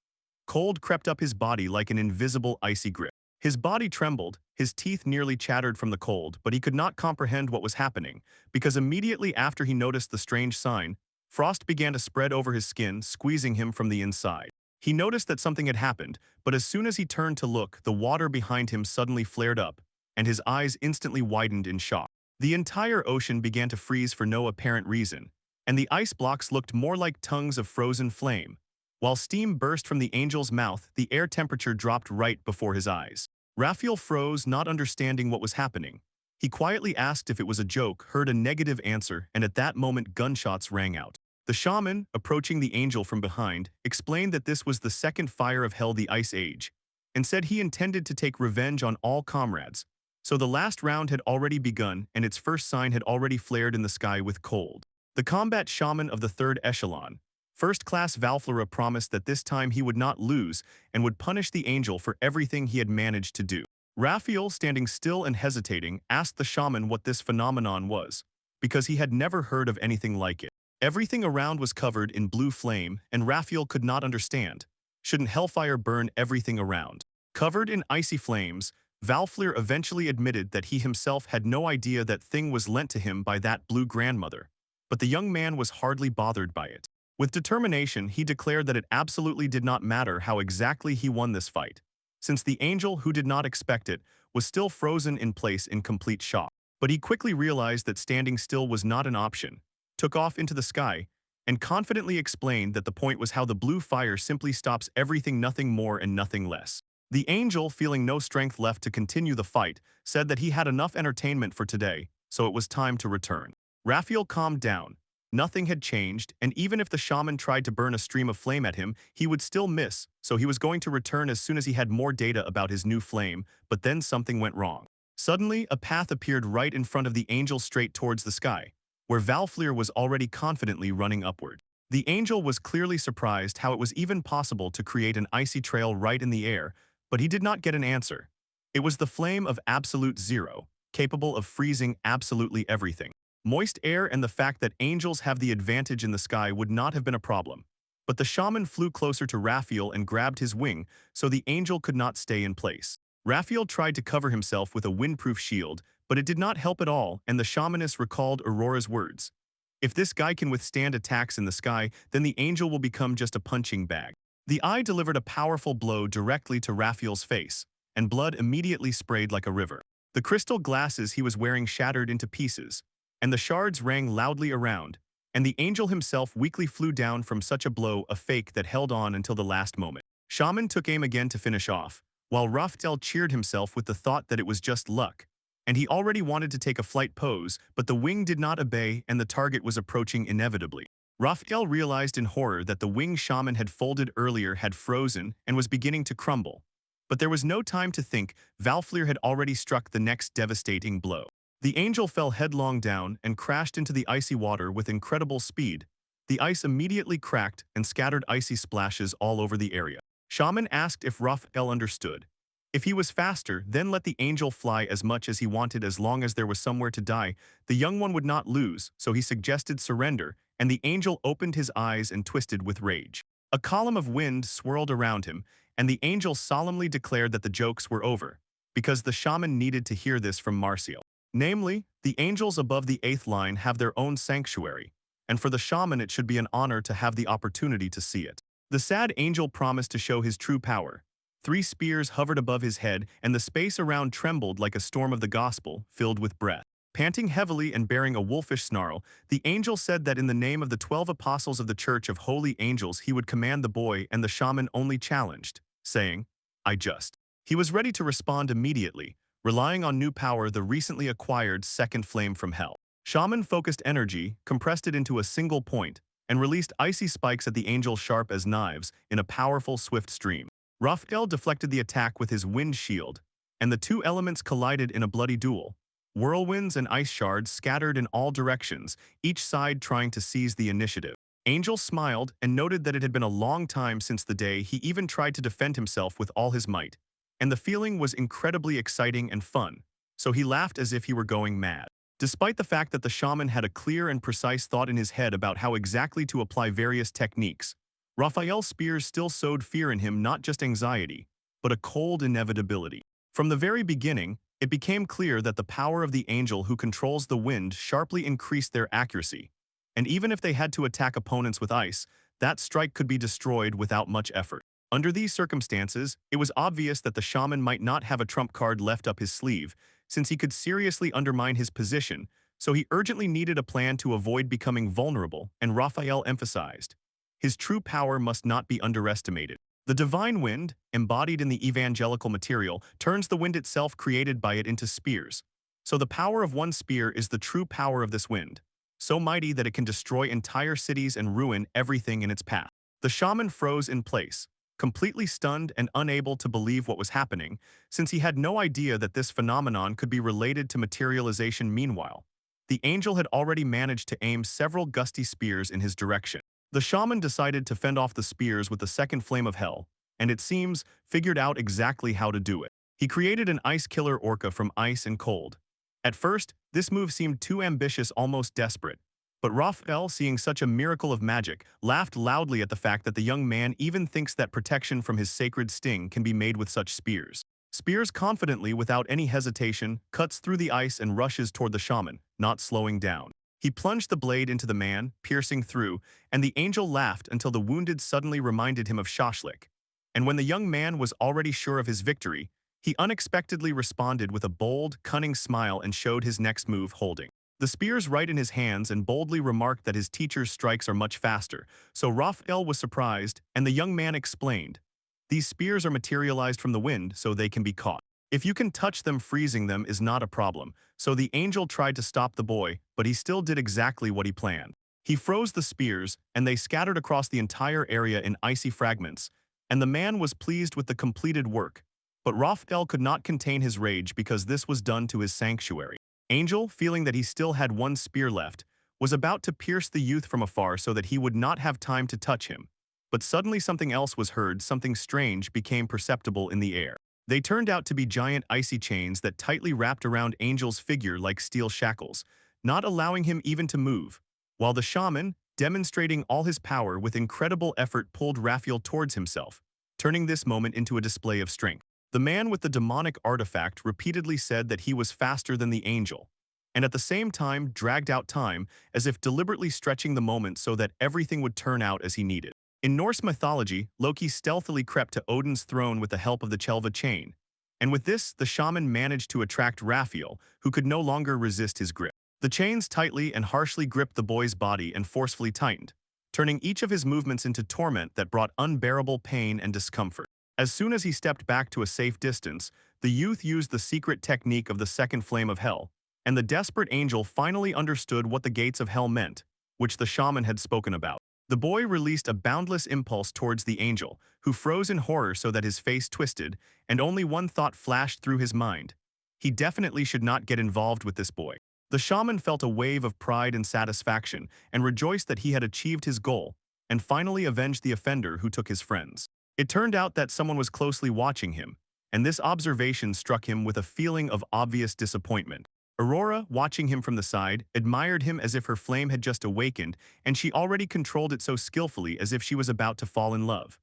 Cold crept up his body like an invisible icy grip. His body trembled, his teeth nearly chattered from the cold, but he could not comprehend what was happening, because immediately after he noticed the strange sign, frost began to spread over his skin, squeezing him from the inside. He noticed that something had happened, but as soon as he turned to look, the water behind him suddenly flared up, and his eyes instantly widened in shock. The entire ocean began to freeze for no apparent reason, and the ice blocks looked more like tongues of frozen flame. While steam burst from the angel's mouth, the air temperature dropped right before his eyes. Raphael froze, not understanding what was happening. He quietly asked if it was a joke, heard a negative answer, and at that moment gunshots rang out. The shaman, approaching the angel from behind, explained that this was the second fire of hell, the Ice Age, and said he intended to take revenge on all comrades. So the last round had already begun, and its first sign had already flared in the sky with cold. The combat shaman of the third echelon, first-class Valflora, promised that this time he would not lose and would punish the angel for everything he had managed to do. Raphael, standing still and hesitating, asked the shaman what this phenomenon was, because he had never heard of anything like it. Everything around was covered in blue flame, and Raphael could not understand. Shouldn't hellfire burn everything around? Covered in icy flames, Valfleur eventually admitted that he himself had no idea that thing was lent to him by that blue grandmother, but the young man was hardly bothered by it. With determination, he declared that it absolutely did not matter how exactly he won this fight, since the angel, who did not expect it, was still frozen in place in complete shock. But he quickly realized that standing still was not an option, took off into the sky, and confidently explained that the point was how the blue fire simply stops everything, nothing more and nothing less. The angel, feeling no strength left to continue the fight, said that he had enough entertainment for today, so it was time to return. Raphael calmed down. Nothing had changed, and even if the shaman tried to burn a stream of flame at him, he would still miss, so he was going to return as soon as he had more data about his new flame, but then something went wrong. Suddenly, a path appeared right in front of the angel, straight towards the sky, where Valfleur was already confidently running upward. The angel was clearly surprised how it was even possible to create an icy trail right in the air, but he did not get an answer. It was the flame of absolute zero, capable of freezing absolutely everything. Moist air and the fact that angels have the advantage in the sky would not have been a problem. But the shaman flew closer to Raphael and grabbed his wing, so the angel could not stay in place. Raphael tried to cover himself with a windproof shield, but it did not help at all, and the shamaness recalled Aurora's words. If this guy can withstand attacks in the sky, then the angel will become just a punching bag. The eye delivered a powerful blow directly to Raphael's face, and blood immediately sprayed like a river. The crystal glasses he was wearing shattered into pieces, and the shards rang loudly around, and the angel himself weakly flew down from such a blow, a fake that held on until the last moment. Shaman took aim again to finish off, while Raphael cheered himself with the thought that it was just luck, and he already wanted to take a flight pose, but the wing did not obey and the target was approaching inevitably. Raphael realized in horror that the wing shaman had folded earlier had frozen and was beginning to crumble. But there was no time to think, Valflir had already struck the next devastating blow. The angel fell headlong down and crashed into the icy water with incredible speed. The ice immediately cracked and scattered icy splashes all over the area. Shaman asked if Raphael understood. If he was faster, then let the angel fly as much as he wanted as long as there was somewhere to die. The young one would not lose, so he suggested surrender, and the angel opened his eyes and twisted with rage. A column of wind swirled around him, and the angel solemnly declared that the jokes were over, because the shaman needed to hear this from Marcial. Namely, the angels above the 8th line have their own sanctuary, and for the shaman it should be an honor to have the opportunity to see it. The sad angel promised to show his true power. 3 spears hovered above his head, and the space around trembled like a storm of the gospel, filled with breath. Panting heavily and bearing a wolfish snarl, the angel said that in the name of the 12 apostles of the Church of Holy Angels he would command the boy, and the shaman only challenged, saying, "I just." He was ready to respond immediately, relying on new power, the recently acquired second flame from hell. Shaman focused energy, compressed it into a single point, and released icy spikes at the angel sharp as knives in a powerful, swift stream. Raphael deflected the attack with his wind shield, and the two elements collided in a bloody duel. Whirlwinds and ice shards scattered in all directions, each side trying to seize the initiative. Angel smiled and noted that it had been a long time since the day he even tried to defend himself with all his might, and the feeling was incredibly exciting and fun, so he laughed as if he were going mad. Despite the fact that the shaman had a clear and precise thought in his head about how exactly to apply various techniques, Raphael's spears still sowed fear in him, not just anxiety, but a cold inevitability. From the very beginning, it became clear that the power of the angel who controls the wind sharply increased their accuracy, and even if they had to attack opponents with ice, that strike could be destroyed without much effort. Under these circumstances, it was obvious that the shaman might not have a trump card left up his sleeve, since he could seriously undermine his position, so he urgently needed a plan to avoid becoming vulnerable, and Raphael emphasized, his true power must not be underestimated. The divine wind, embodied in the evangelical material, turns the wind itself created by it into spears. So the power of one spear is the true power of this wind, so mighty that it can destroy entire cities and ruin everything in its path. The shaman froze in place, completely stunned and unable to believe what was happening, since he had no idea that this phenomenon could be related to materialization. Meanwhile, the angel had already managed to aim several gusty spears in his direction. The shaman decided to fend off the spears with the second flame of hell, and it seems, figured out exactly how to do it. He created an ice killer orca from ice and cold. At first, this move seemed too ambitious, almost desperate, but Raphael, seeing such a miracle of magic, laughed loudly at the fact that the young man even thinks that protection from his sacred sting can be made with such spears. Spears confidently, without any hesitation, cuts through the ice and rushes toward the shaman, not slowing down. He plunged the blade into the man, piercing through, and the angel laughed until the wounded suddenly reminded him of Shashlik. And when the young man was already sure of his victory, he unexpectedly responded with a bold, cunning smile and showed his next move, holding the spears right in his hands, and boldly remarked that his teacher's strikes are much faster. So Raphael was surprised, and the young man explained, "These spears are materialized from the wind, so they can be caught. If you can touch them, freezing them is not a problem." So the angel tried to stop the boy, but he still did exactly what he planned. He froze the spears, and they scattered across the entire area in icy fragments, and the man was pleased with the completed work. But Raphael could not contain his rage because this was done to his sanctuary. Angel, feeling that he still had one spear left, was about to pierce the youth from afar so that he would not have time to touch him. But suddenly something else was heard, something strange became perceptible in the air. They turned out to be giant icy chains that tightly wrapped around Angel's figure like steel shackles, not allowing him even to move, while the shaman, demonstrating all his power with incredible effort, pulled Raphael towards himself, turning this moment into a display of strength. The man with the demonic artifact repeatedly said that he was faster than the angel, and at the same time dragged out time as if deliberately stretching the moment so that everything would turn out as he needed. In Norse mythology, Loki stealthily crept to Odin's throne with the help of the Chelva chain, and with this, the shaman managed to attract Raphael, who could no longer resist his grip. The chains tightly and harshly gripped the boy's body and forcefully tightened, turning each of his movements into torment that brought unbearable pain and discomfort. As soon as he stepped back to a safe distance, the youth used the secret technique of the second flame of hell, and the desperate angel finally understood what the gates of hell meant, which the shaman had spoken about. The boy released a boundless impulse towards the angel, who froze in horror so that his face twisted, and only one thought flashed through his mind. He definitely should not get involved with this boy. The shaman felt a wave of pride and satisfaction and rejoiced that he had achieved his goal and finally avenged the offender who took his friends. It turned out that someone was closely watching him, and this observation struck him with a feeling of obvious disappointment. Aurora, watching him from the side, admired him as if her flame had just awakened, and she already controlled it so skillfully as if she was about to fall in love.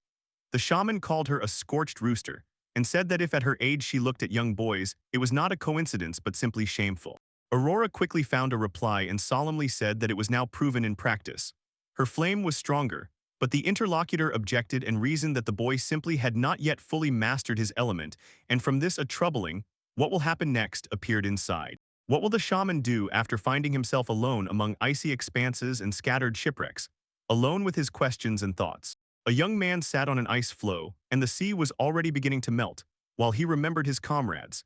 The shaman called her a scorched rooster, and said that if at her age she looked at young boys, it was not a coincidence but simply shameful. Aurora quickly found a reply and solemnly said that it was now proven in practice. Her flame was stronger, but the interlocutor objected and reasoned that the boy simply had not yet fully mastered his element, and from this a troubling, "What will happen next?" appeared inside. What will the shaman do after finding himself alone among icy expanses and scattered shipwrecks, alone with his questions and thoughts? A young man sat on an ice floe, and the sea was already beginning to melt, while he remembered his comrades.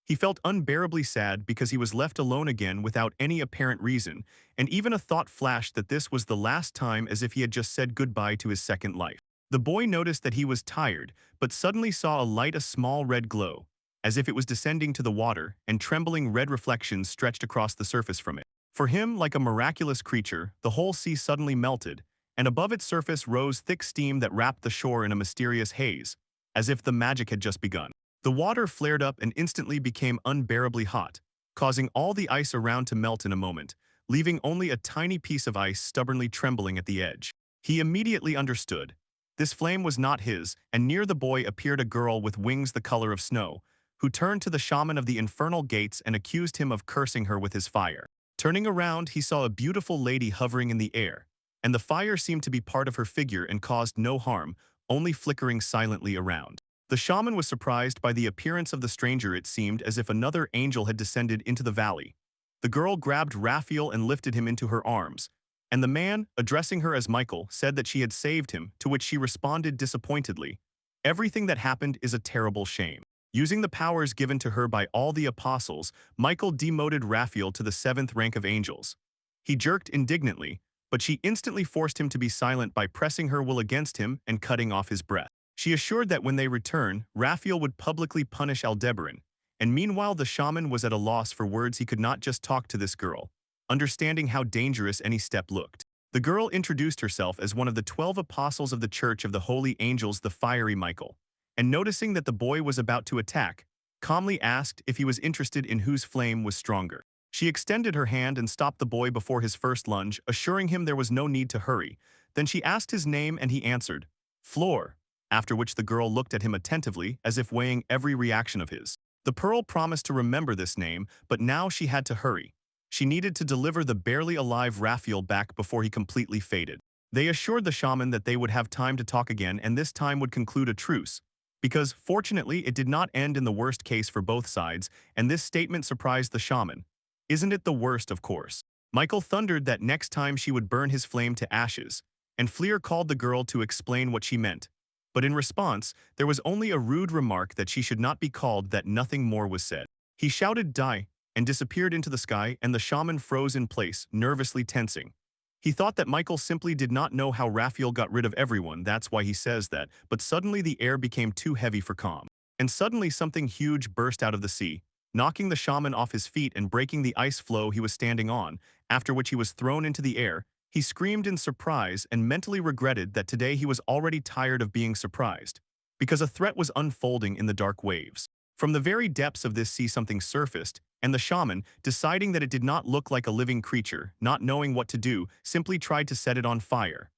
He felt unbearably sad because he was left alone again without any apparent reason, and even a thought flashed that this was the last time, as if he had just said goodbye to his second life. The boy noticed that he was tired, but suddenly saw a small red glow, as if it was descending to the water, and trembling red reflections stretched across the surface from it. For him, like a miraculous creature, the whole sea suddenly melted, and above its surface rose thick steam that wrapped the shore in a mysterious haze, as if the magic had just begun. The water flared up and instantly became unbearably hot, causing all the ice around to melt in a moment, leaving only a tiny piece of ice stubbornly trembling at the edge. He immediately understood. This flame was not his, and near the boy appeared a girl with wings the color of snow, who turned to the shaman of the infernal gates and accused him of cursing her with his fire. Turning around, he saw a beautiful lady hovering in the air, and the fire seemed to be part of her figure and caused no harm, only flickering silently around. The shaman was surprised by the appearance of the stranger. It seemed as if another angel had descended into the valley. The girl grabbed Raphael and lifted him into her arms, and the man, addressing her as Michael, said that she had saved him, to which she responded disappointedly, "Everything that happened is a terrible shame." Using the powers given to her by all the apostles, Michael demoted Raphael to the 7th rank of angels. He jerked indignantly, but she instantly forced him to be silent by pressing her will against him and cutting off his breath. She assured that when they return, Raphael would publicly punish Aldebaran, and meanwhile the shaman was at a loss for words. He could not just talk to this girl, understanding how dangerous any step looked. The girl introduced herself as one of the 12 apostles of the Church of the Holy Angels, the fiery Michael, and noticing that the boy was about to attack, calmly asked if he was interested in whose flame was stronger. She extended her hand and stopped the boy before his first lunge, assuring him there was no need to hurry. Then she asked his name and he answered, "Floor," after which the girl looked at him attentively as if weighing every reaction of his. The Pearl promised to remember this name, but now she had to hurry. She needed to deliver the barely alive Raphael back before he completely faded. They assured the shaman that they would have time to talk again, and this time would conclude a truce, because fortunately it did not end in the worst case for both sides, and this statement surprised the shaman. "Isn't it the worst, of course?" Michael thundered that next time she would burn his flame to ashes, and Fleer called the girl to explain what she meant. But in response, there was only a rude remark that she should not be called. That nothing more was said. He shouted "Die," and disappeared into the sky, and the shaman froze in place, nervously tensing. He thought that Michael simply did not know how Raphael got rid of everyone, that's why he says that, but suddenly the air became too heavy for calm. And suddenly something huge burst out of the sea, knocking the shaman off his feet and breaking the ice floe he was standing on, after which he was thrown into the air. He screamed in surprise and mentally regretted that today he was already tired of being surprised. because a threat was unfolding in the dark waves. From the very depths of this sea something surfaced, and the shaman, deciding that it did not look like a living creature, not knowing what to do, simply tried to set it on fire.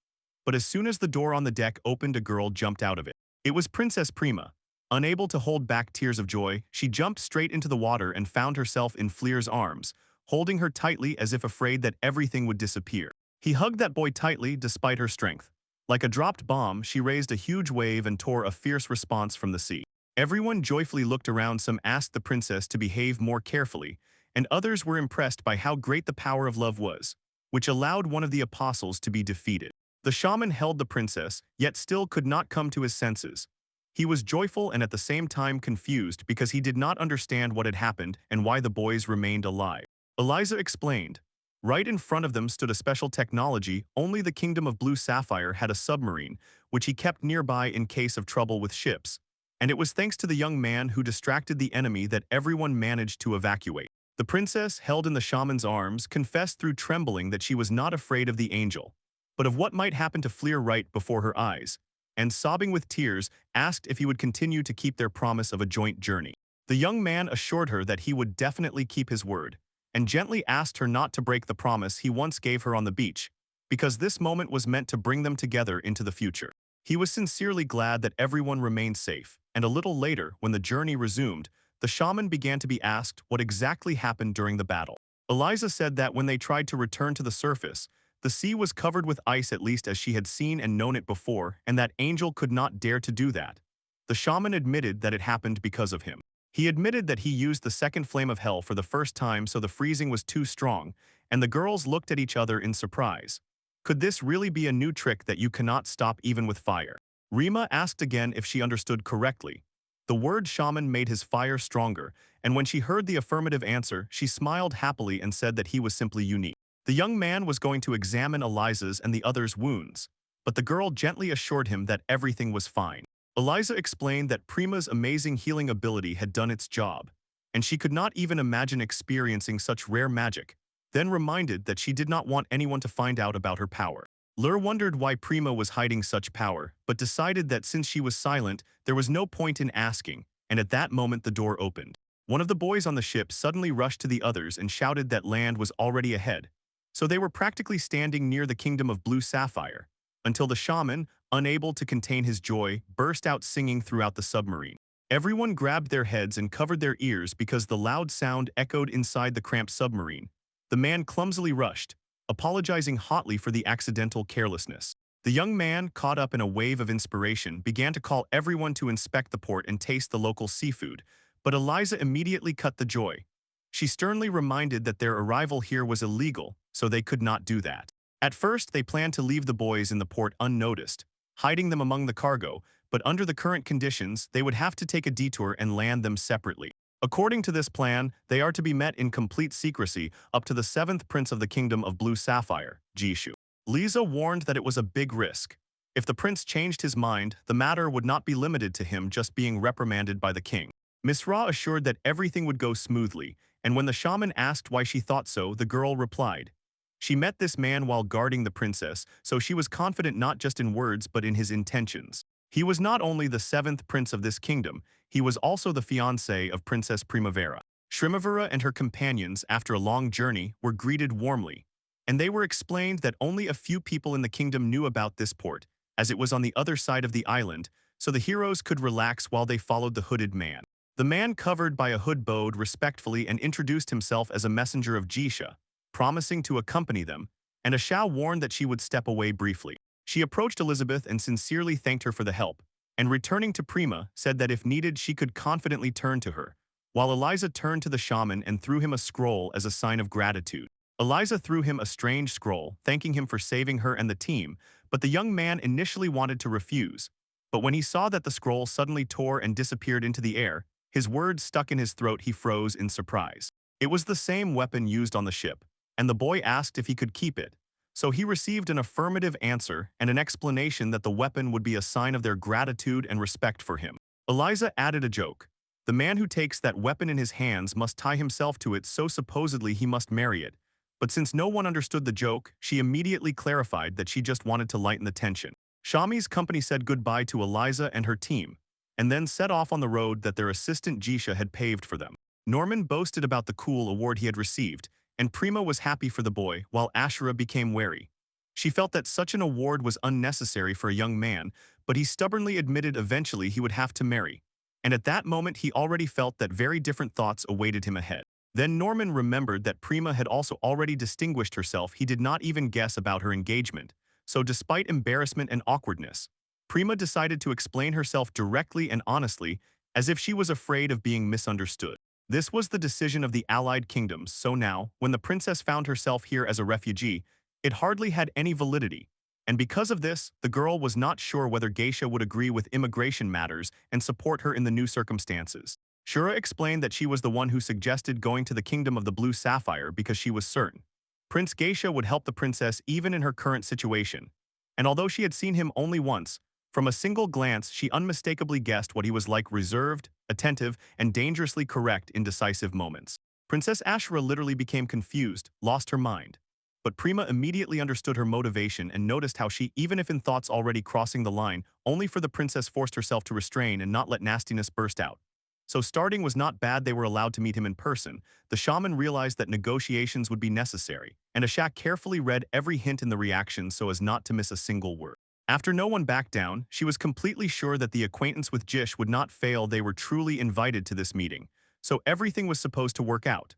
But as soon as the door on the deck opened, a girl jumped out of it. It was Princess Prima. Unable to hold back tears of joy, she jumped straight into the water and found herself in Fleer's arms, holding her tightly as if afraid that everything would disappear. He hugged that boy tightly despite her strength. Like a dropped bomb, she raised a huge wave and tore a fierce response from the sea. Everyone joyfully looked around. Some asked the princess to behave more carefully, and others were impressed by how great the power of love was, which allowed one of the apostles to be defeated. The shaman held the princess, yet still could not come to his senses. He was joyful and at the same time confused because he did not understand what had happened and why the boys remained alive. Eliza explained. Right in front of them stood a special technology. Only the Kingdom of Blue Sapphire had a submarine, which he kept nearby in case of trouble with ships. And it was thanks to the young man who distracted the enemy that everyone managed to evacuate. The princess, held in the shaman's arms, confessed through trembling that she was not afraid of the angel, but of what might happen to Fleer right before her eyes, and sobbing with tears, asked if he would continue to keep their promise of a joint journey. The young man assured her that he would definitely keep his word, and gently asked her not to break the promise he once gave her on the beach, because this moment was meant to bring them together into the future. He was sincerely glad that everyone remained safe, and a little later, when the journey resumed, the shaman began to be asked what exactly happened during the battle. Eliza said that when they tried to return to the surface, the sea was covered with ice, at least as she had seen and known it before, and that Angel could not dare to do that. The shaman admitted that it happened because of him. He admitted that he used the second flame of hell for the first time, so the freezing was too strong, and the girls looked at each other in surprise. Could this really be a new trick that you cannot stop even with fire? Rima asked again if she understood correctly. The word shaman made his fire stronger, and when she heard the affirmative answer, she smiled happily and said that he was simply unique. The young man was going to examine Eliza's and the others' wounds, but the girl gently assured him that everything was fine. Eliza explained that Prima's amazing healing ability had done its job, and she could not even imagine experiencing such rare magic, then reminded that she did not want anyone to find out about her power. Lur wondered why Prima was hiding such power, but decided that since she was silent, there was no point in asking, and at that moment the door opened. One of the boys on the ship suddenly rushed to the others and shouted that land was already ahead, so they were practically standing near the Kingdom of Blue Sapphire, until the shaman, unable to contain his joy, burst out singing throughout the submarine. Everyone grabbed their heads and covered their ears because the loud sound echoed inside the cramped submarine. The man clumsily rushed, apologizing hotly for the accidental carelessness. The young man, caught up in a wave of inspiration, began to call everyone to inspect the port and taste the local seafood, but Eliza immediately cut the joy. She sternly reminded that their arrival here was illegal, so they could not do that. At first, they planned to leave the boys in the port unnoticed, hiding them among the cargo, but under the current conditions, they would have to take a detour and land them separately. According to this plan, they are to be met in complete secrecy up to the 7th Prince of the Kingdom of Blue Sapphire, Jishu. Lisa warned that it was a big risk. If the prince changed his mind, the matter would not be limited to him just being reprimanded by the king. Miss Ra assured that everything would go smoothly, and when the shaman asked why she thought so, the girl replied. She met this man while guarding the princess, so she was confident not just in words but in his intentions. He was not only the 7th prince of this kingdom, he was also the fiancé of Princess Primavera. Shrimavera and her companions, after a long journey, were greeted warmly, and they were explained that only a few people in the kingdom knew about this port, as it was on the other side of the island, so the heroes could relax while they followed the hooded man. The man covered by a hood bowed respectfully and introduced himself as a messenger of Jisha, promising to accompany them, and Ashao warned that she would step away briefly. She approached Elizabeth and sincerely thanked her for the help, and returning to Prima, said that if needed she could confidently turn to her, while Eliza turned to the shaman and threw him a scroll as a sign of gratitude. Eliza threw him a strange scroll, thanking him for saving her and the team, but the young man initially wanted to refuse. But when he saw that the scroll suddenly tore and disappeared into the air, his words stuck in his throat, he froze in surprise. It was the same weapon used on the ship, and the boy asked if he could keep it. So he received an affirmative answer and an explanation that the weapon would be a sign of their gratitude and respect for him. Eliza added a joke. The man who takes that weapon in his hands must tie himself to it, so supposedly he must marry it. But since no one understood the joke, she immediately clarified that she just wanted to lighten the tension. Shami's company said goodbye to Eliza and her team, and then set off on the road that their assistant Jisha had paved for them. Norman boasted about the cool award he had received, and Prima was happy for the boy, while Ashura became wary. She felt that such an award was unnecessary for a young man, but he stubbornly admitted eventually he would have to marry. And at that moment he already felt that very different thoughts awaited him ahead. Then Norman remembered that Prima had also already distinguished herself. He did not even guess about her engagement. So despite embarrassment and awkwardness, Prima decided to explain herself directly and honestly, as if she was afraid of being misunderstood. This was the decision of the allied kingdoms, so now, when the princess found herself here as a refugee, it hardly had any validity. And because of this, the girl was not sure whether Geisha would agree with immigration matters and support her in the new circumstances. Shura explained that she was the one who suggested going to the kingdom of the blue sapphire because she was certain Prince Geisha would help the princess even in her current situation. And although she had seen him only once, from a single glance she unmistakably guessed what he was like: reserved, attentive, and dangerously correct in decisive moments. Princess Ashura literally became confused, lost her mind. But Prima immediately understood her motivation and noticed how she, even if in thoughts already crossing the line, only for the princess forced herself to restrain and not let nastiness burst out. So starting was not bad. They were allowed to meet him in person. The shaman realized that negotiations would be necessary, and Ashak carefully read every hint in the reaction so as not to miss a single word. After no one backed down, she was completely sure that the acquaintance with Jish would not fail. They were truly invited to this meeting, so everything was supposed to work out.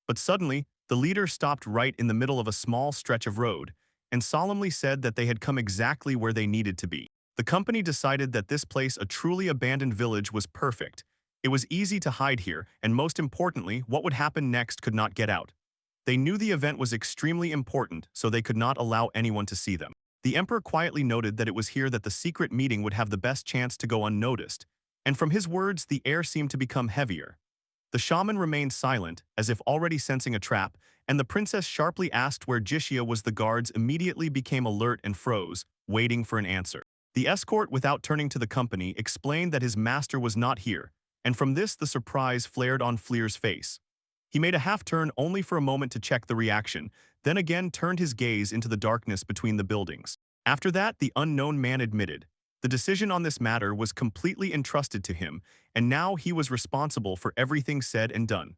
But suddenly, the leader stopped right in the middle of a small stretch of road and solemnly said that they had come exactly where they needed to be. The company decided that this place, a truly abandoned village, was perfect. It was easy to hide here, and most importantly, what would happen next could not get out. They knew the event was extremely important, so they could not allow anyone to see them. The emperor quietly noted that it was here that the secret meeting would have the best chance to go unnoticed, and from his words the air seemed to become heavier. The shaman remained silent, as if already sensing a trap, and the princess sharply asked where Jishia was. The guards immediately became alert and froze, waiting for an answer. The escort, without turning to the company, explained that his master was not here, and from this the surprise flared on Fleer's face. He made a half-turn only for a moment to check the reaction, then again turned his gaze into the darkness between the buildings. After that, the unknown man admitted the decision on this matter was completely entrusted to him, and now he was responsible for everything said and done.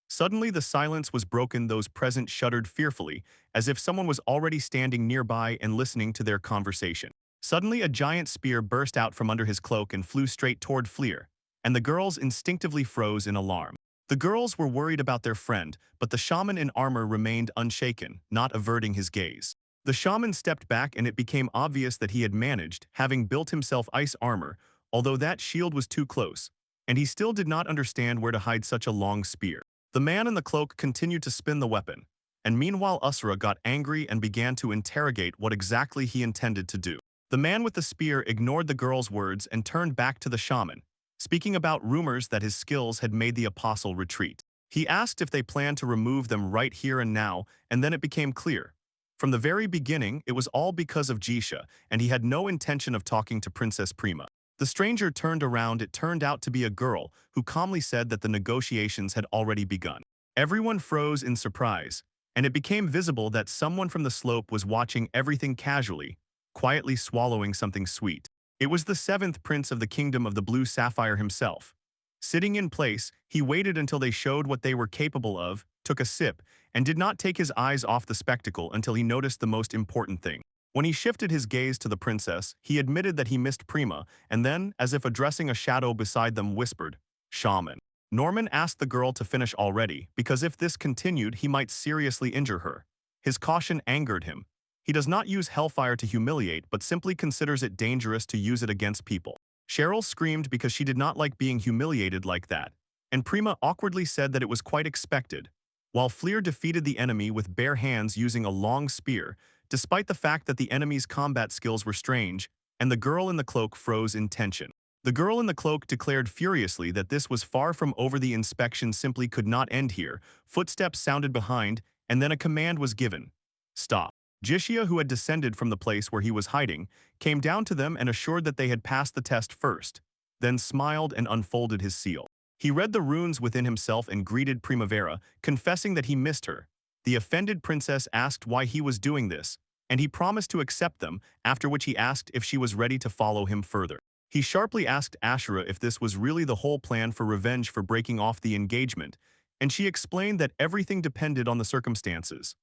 Suddenly the silence was broken. Those present shuddered fearfully, as if someone was already standing nearby and listening to their conversation. Suddenly a giant spear burst out from under his cloak and flew straight toward Fleer, and the girls instinctively froze in alarm. The girls were worried about their friend, but the shaman in armor remained unshaken, not averting his gaze. The shaman stepped back and it became obvious that he had managed, having built himself ice armor, although that shield was too close, and he still did not understand where to hide such a long spear. The man in the cloak continued to spin the weapon, and meanwhile Usura got angry and began to interrogate what exactly he intended to do. The man with the spear ignored the girl's words and turned back to the shaman, speaking about rumors that his skills had made the apostle retreat. He asked if they planned to remove them right here and now, and then it became clear. From the very beginning, it was all because of Jisha, and he had no intention of talking to Princess Prima. The stranger turned around. It turned out to be a girl, who calmly said that the negotiations had already begun. Everyone froze in surprise, and it became visible that someone from the slope was watching everything casually, quietly swallowing something sweet. It was the seventh prince of the kingdom of the blue sapphire himself. Sitting in place, he waited until they showed what they were capable of, took a sip, and did not take his eyes off the spectacle until he noticed the most important thing. When he shifted his gaze to the princess, he admitted that he missed Prima, and then, as if addressing a shadow beside them, whispered, "Shaman." Norman asked the girl to finish already, because if this continued, he might seriously injure her. His caution angered him. He does not use Hellfire to humiliate, but simply considers it dangerous to use it against people. Cheryl screamed because she did not like being humiliated like that, and Prima awkwardly said that it was quite expected. While Fleer defeated the enemy with bare hands using a long spear, despite the fact that the enemy's combat skills were strange, and the girl in the cloak froze in tension. The girl in the cloak declared furiously that this was far from over. The inspection simply could not end here. Footsteps sounded behind, and then a command was given. Stop. Jishia, who had descended from the place where he was hiding, came down to them and assured that they had passed the test first, then smiled and unfolded his seal. He read the runes within himself and greeted Primavera, confessing that he missed her. The offended princess asked why he was doing this, and he promised to accept them, after which he asked if she was ready to follow him further. He sharply asked Ashura if this was really the whole plan for revenge for breaking off the engagement, and she explained that everything depended on the circumstances.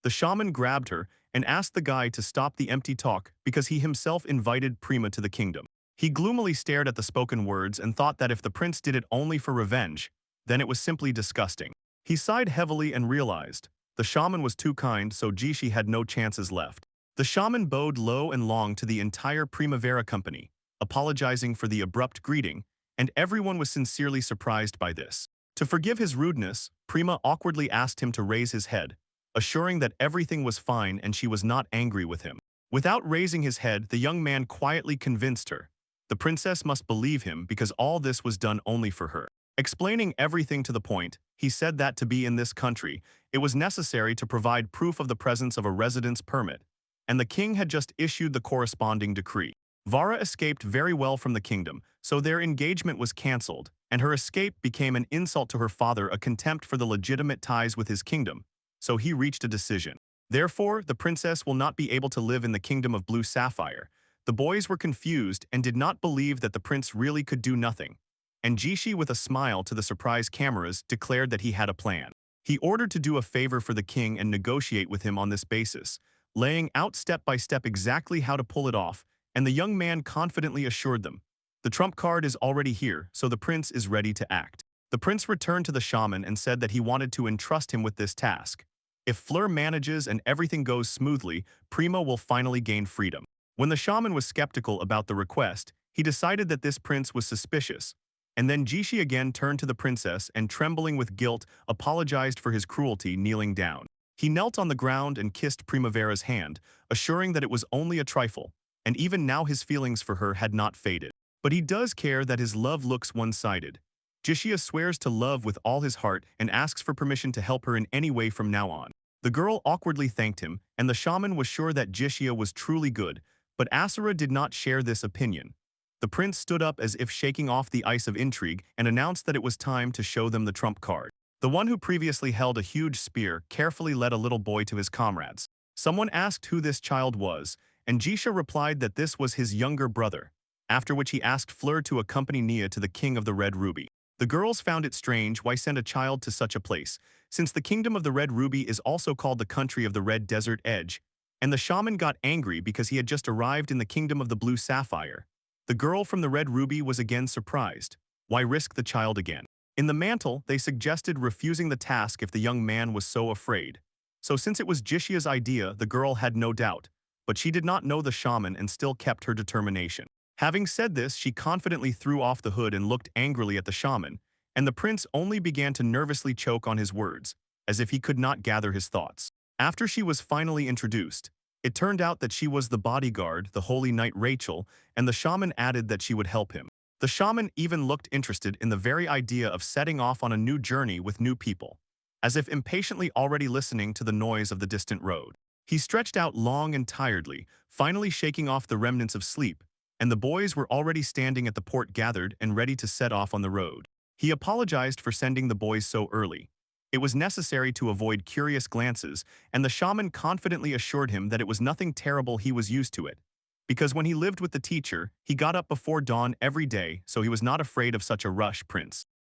The shaman grabbed her and asked the guy to stop the empty talk because he himself invited Prima to the kingdom. He gloomily stared at the spoken words and thought that if the prince did it only for revenge, then it was simply disgusting. He sighed heavily and realized the shaman was too kind, so Jishi had no chances left. The shaman bowed low and long to the entire Primavera company, apologizing for the abrupt greeting, and everyone was sincerely surprised by this. To forgive his rudeness, Prima awkwardly asked him to raise his head, assuring that everything was fine and she was not angry with him. Without raising his head, the young man quietly convinced her. The princess must believe him because all this was done only for her. Explaining everything to the point, he said that to be in this country, it was necessary to provide proof of the presence of a residence permit, and the king had just issued the corresponding decree. Vara escaped very well from the kingdom, so their engagement was cancelled, and her escape became an insult to her father, a contempt for the legitimate ties with his kingdom, so he reached a decision. Therefore, the princess will not be able to live in the kingdom of Blue Sapphire. The boys were confused and did not believe that the prince really could do nothing, and Jishi, with a smile to the surprise cameras, declared that he had a plan. He ordered to do a favor for the king and negotiate with him on this basis, laying out step by step exactly how to pull it off, and the young man confidently assured them, "The trump card is already here, so the prince is ready to act." The prince returned to the shaman and said that he wanted to entrust him with this task. If Fleur manages and everything goes smoothly, Prima will finally gain freedom. When the shaman was skeptical about the request, he decided that this prince was suspicious. And then Jishi again turned to the princess and, trembling with guilt, apologized for his cruelty, kneeling down. He knelt on the ground and kissed Primavera's hand, assuring that it was only a trifle, and even now his feelings for her had not faded. But he does care that his love looks one-sided. Jishia swears to love with all his heart and asks for permission to help her in any way from now on. The girl awkwardly thanked him, and the shaman was sure that Jishia was truly good, but Asura did not share this opinion. The prince stood up as if shaking off the ice of intrigue and announced that it was time to show them the trump card. The one who previously held a huge spear carefully led a little boy to his comrades. Someone asked who this child was, and Jisha replied that this was his younger brother, after which he asked Fleur to accompany Nia to the king of the Red Ruby. The girls found it strange why send a child to such a place, since the kingdom of the Red Ruby is also called the country of the Red Desert Edge, and the shaman got angry because he had just arrived in the kingdom of the Blue Sapphire. The girl from the Red Ruby was again surprised. Why risk the child again? In the mantle, they suggested refusing the task if the young man was so afraid. So since it was Jishia's idea, the girl had no doubt, but she did not know the shaman and still kept her determination. Having said this, she confidently threw off the hood and looked angrily at the shaman, and the prince only began to nervously choke on his words, as if he could not gather his thoughts. After she was finally introduced, it turned out that she was the bodyguard, the holy knight Rachel, and the shaman added that she would help him. The shaman even looked interested in the very idea of setting off on a new journey with new people, as if impatiently already listening to the noise of the distant road. He stretched out long and tiredly, finally shaking off the remnants of sleep, and the boys were already standing at the port gathered and ready to set off on the road. He apologized for sending the boys so early. It was necessary to avoid curious glances, and the shaman confidently assured him that it was nothing terrible, he was used to it. Because when he lived with the teacher, he got up before dawn every day, so he was not afraid of such a rush.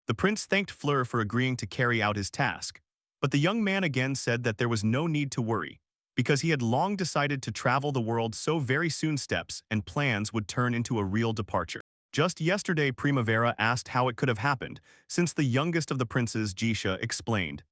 The prince thanked Fleur for agreeing to carry out his task, but the young man again said that there was no need to worry, because he had long decided to travel the world, so very soon steps and plans would turn into a real departure. Just yesterday, Primavera asked how it could have happened, since the youngest of the princes, Jisha, explained,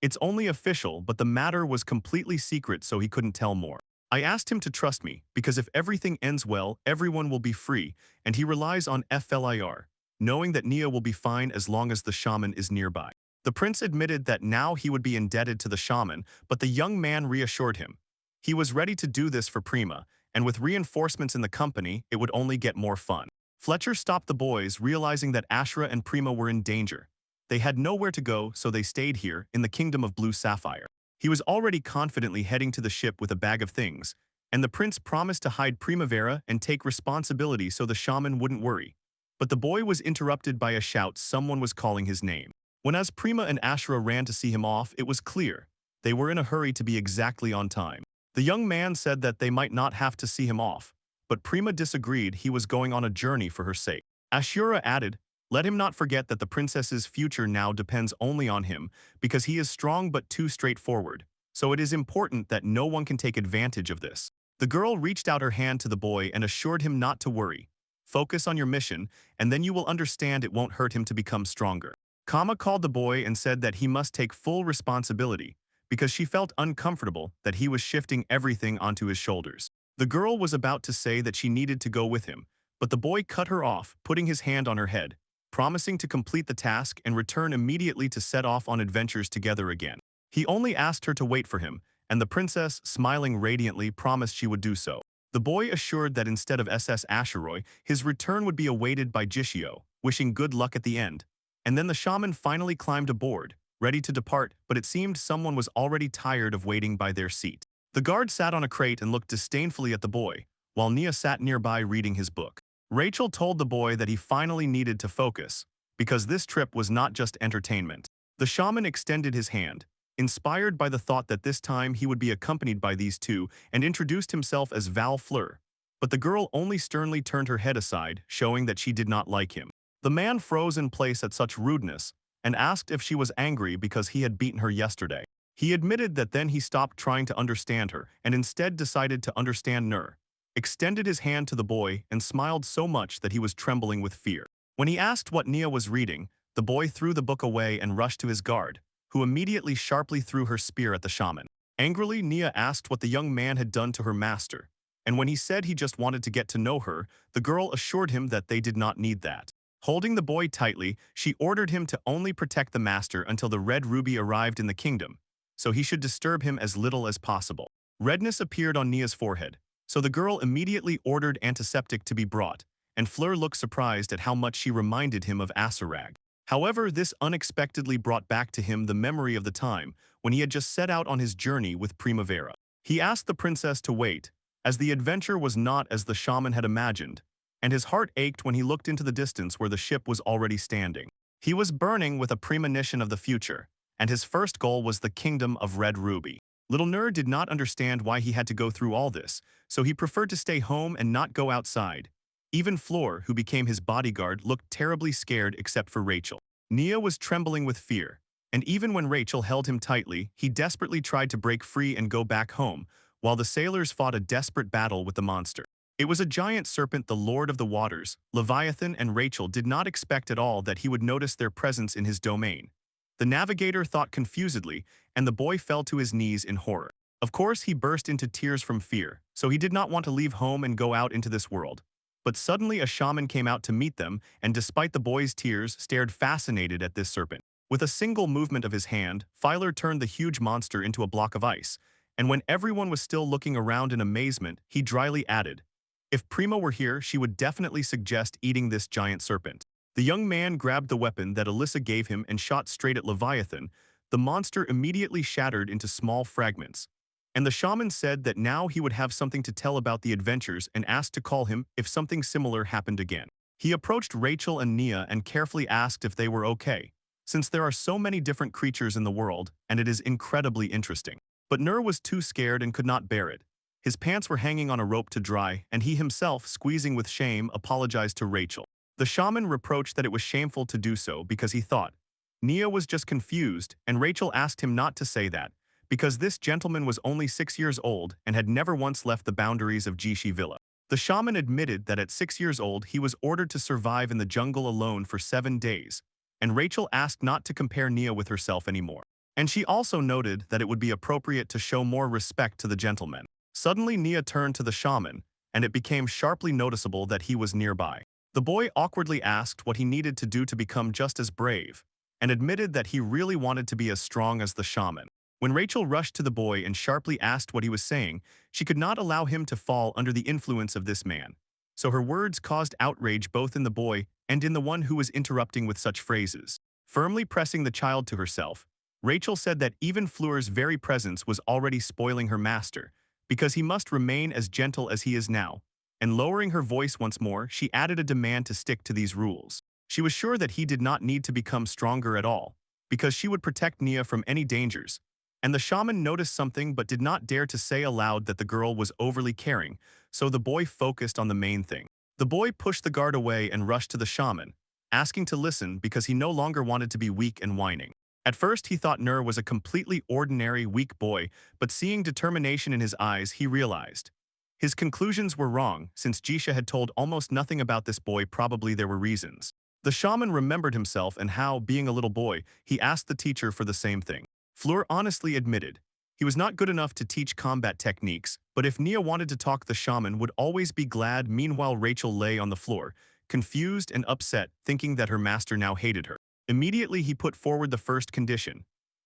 "It's only official, but the matter was completely secret, so he couldn't tell more. I asked him to trust me, because if everything ends well, everyone will be free, and he relies on Flir, knowing that Nia will be fine as long as the shaman is nearby." The prince admitted that now he would be indebted to the shaman, but the young man reassured him. He was ready to do this for Prima, and with reinforcements in the company, it would only get more fun. Fletcher stopped the boys, realizing that Ashra and Prima were in danger. They had nowhere to go, so they stayed here, in the kingdom of Blue Sapphire. He was already confidently heading to the ship with a bag of things, and the prince promised to hide Primavera and take responsibility so the shaman wouldn't worry. But the boy was interrupted by a shout. Someone was calling his name. When as Prima and Ashra ran to see him off, it was clear they were in a hurry to be exactly on time. The young man said that they might not have to see him off, but Prima disagreed. He was going on a journey for her sake. Ashura added, "Let him not forget that the princess's future now depends only on him, because he is strong but too straightforward. So it is important that no one can take advantage of this." The girl reached out her hand to the boy and assured him not to worry. "Focus on your mission, and then you will understand it won't hurt him to become stronger." Kama called the boy and said that he must take full responsibility, because she felt uncomfortable that he was shifting everything onto his shoulders. The girl was about to say that she needed to go with him, but the boy cut her off, putting his hand on her head, promising to complete the task and return immediately to set off on adventures together again. He only asked her to wait for him, and the princess, smiling radiantly, promised she would do so. The boy assured that instead of SS Asheroy, his return would be awaited by Jishio, wishing good luck at the end. And then the shaman finally climbed aboard, ready to depart, but it seemed someone was already tired of waiting by their seat. The guard sat on a crate and looked disdainfully at the boy, while Nia sat nearby reading his book. Rachel told the boy that he finally needed to focus, because this trip was not just entertainment. The shaman extended his hand, inspired by the thought that this time he would be accompanied by these two, and introduced himself as Val Fleur. But the girl only sternly turned her head aside, showing that she did not like him. The man froze in place at such rudeness, and asked if she was angry because he had beaten her yesterday. He admitted that then he stopped trying to understand her and instead decided to understand Nur, extended his hand to the boy and smiled so much that he was trembling with fear. When he asked what Nia was reading, the boy threw the book away and rushed to his guard, who immediately sharply threw her spear at the shaman. Angrily, Nia asked what the young man had done to her master, and when he said he just wanted to get to know her, the girl assured him that they did not need that. Holding the boy tightly, she ordered him to only protect the master until the red ruby arrived in the kingdom, so he should disturb him as little as possible. Redness appeared on Nia's forehead, so the girl immediately ordered antiseptic to be brought, and Fleur looked surprised at how much she reminded him of Asarag. However, this unexpectedly brought back to him the memory of the time when he had just set out on his journey with Primavera. He asked the princess to wait, as the adventure was not as the shaman had imagined, and his heart ached when he looked into the distance where the ship was already standing. He was burning with a premonition of the future, and his first goal was the kingdom of Red Ruby. Little Nur did not understand why he had to go through all this, so he preferred to stay home and not go outside. Even Fleur, who became his bodyguard, looked terribly scared except for Rachel. Nia was trembling with fear, and even when Rachel held him tightly, he desperately tried to break free and go back home, while the sailors fought a desperate battle with the monster. It was a giant serpent, the Lord of the Waters. Leviathan and Rachel did not expect at all that he would notice their presence in his domain. The navigator thought confusedly, and the boy fell to his knees in horror. Of course, he burst into tears from fear, so he did not want to leave home and go out into this world. But suddenly a shaman came out to meet them, and despite the boy's tears, stared fascinated at this serpent. With a single movement of his hand, Filer turned the huge monster into a block of ice, and when everyone was still looking around in amazement, he dryly added, "If Prima were here, she would definitely suggest eating this giant serpent." The young man grabbed the weapon that Alyssa gave him and shot straight at Leviathan. The monster immediately shattered into small fragments. And the shaman said that now he would have something to tell about the adventures and asked to call him if something similar happened again. He approached Rachel and Nia and carefully asked if they were okay, since there are so many different creatures in the world and it is incredibly interesting. But Nur was too scared and could not bear it. His pants were hanging on a rope to dry, and he himself, squeezing with shame, apologized to Rachel. The shaman reproached that it was shameful to do so because he thought Nia was just confused, and Rachel asked him not to say that, because this gentleman was only 6 years old and had never once left the boundaries of Jishi Villa. The shaman admitted that at 6 years old he was ordered to survive in the jungle alone for 7 days, and Rachel asked not to compare Nia with herself anymore. And she also noted that it would be appropriate to show more respect to the gentleman. Suddenly Nia turned to the shaman, and it became sharply noticeable that he was nearby. The boy awkwardly asked what he needed to do to become just as brave, and admitted that he really wanted to be as strong as the shaman. When Rachel rushed to the boy and sharply asked what he was saying, she could not allow him to fall under the influence of this man. So her words caused outrage both in the boy and in the one who was interrupting with such phrases. Firmly pressing the child to herself, Rachel said that even Fleur's very presence was already spoiling her master, because he must remain as gentle as he is now. And lowering her voice once more, she added a demand to stick to these rules. She was sure that he did not need to become stronger at all, because she would protect Nia from any dangers, And the shaman noticed something but did not dare to say aloud that the girl was overly caring, so the boy focused on the main thing. The boy pushed the guard away and rushed to the shaman, asking to listen because he no longer wanted to be weak and whining. At first he thought Nur was a completely ordinary, weak boy, but seeing determination in his eyes, he realized. His conclusions were wrong, since Jisha had told almost nothing about this boy. Probably there were reasons. The shaman remembered himself and how, being a little boy, he asked the teacher for the same thing. Fleur honestly admitted. He was not good enough to teach combat techniques, but if Nia wanted to talk, the shaman would always be glad. Meanwhile, Rachel lay on the floor, confused and upset, thinking that her master now hated her. Immediately, he put forward the first condition.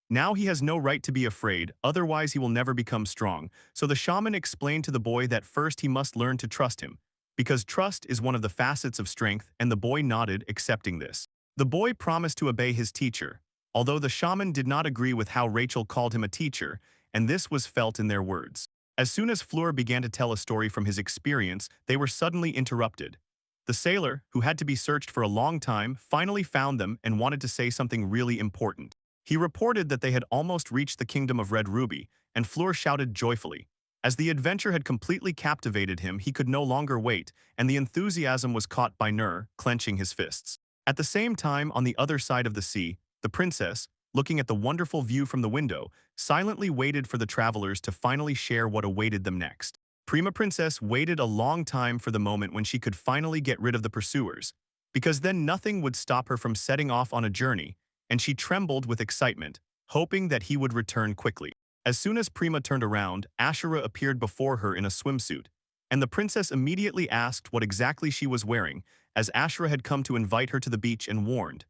Now he has no right to be afraid, otherwise he will never become strong, so the shaman explained to the boy that first he must learn to trust him, because trust is one of the facets of strength, and the boy nodded, accepting this. The boy promised to obey his teacher, although the shaman did not agree with how Rachel called him a teacher, and this was felt in their words. As soon as Fleur began to tell a story from his experience, they were suddenly interrupted. The sailor, who had to be searched for a long time, finally found them and wanted to say something really important. He reported that they had almost reached the kingdom of Red Ruby, and Fleur shouted joyfully. As the adventure had completely captivated him, he could no longer wait, and the enthusiasm was caught by Nur, clenching his fists. At the same time, on the other side of the sea, the princess, looking at the wonderful view from the window, silently waited for the travelers to finally share what awaited them next. Prima Princess waited a long time for the moment when she could finally get rid of the pursuers, because then nothing would stop her from setting off on a journey, and she trembled with excitement, hoping that he would return quickly. As soon as Prima turned around, Ashura appeared before her in a swimsuit, and the princess immediately asked what exactly she was wearing, as Ashura had come to invite her to the beach and warned.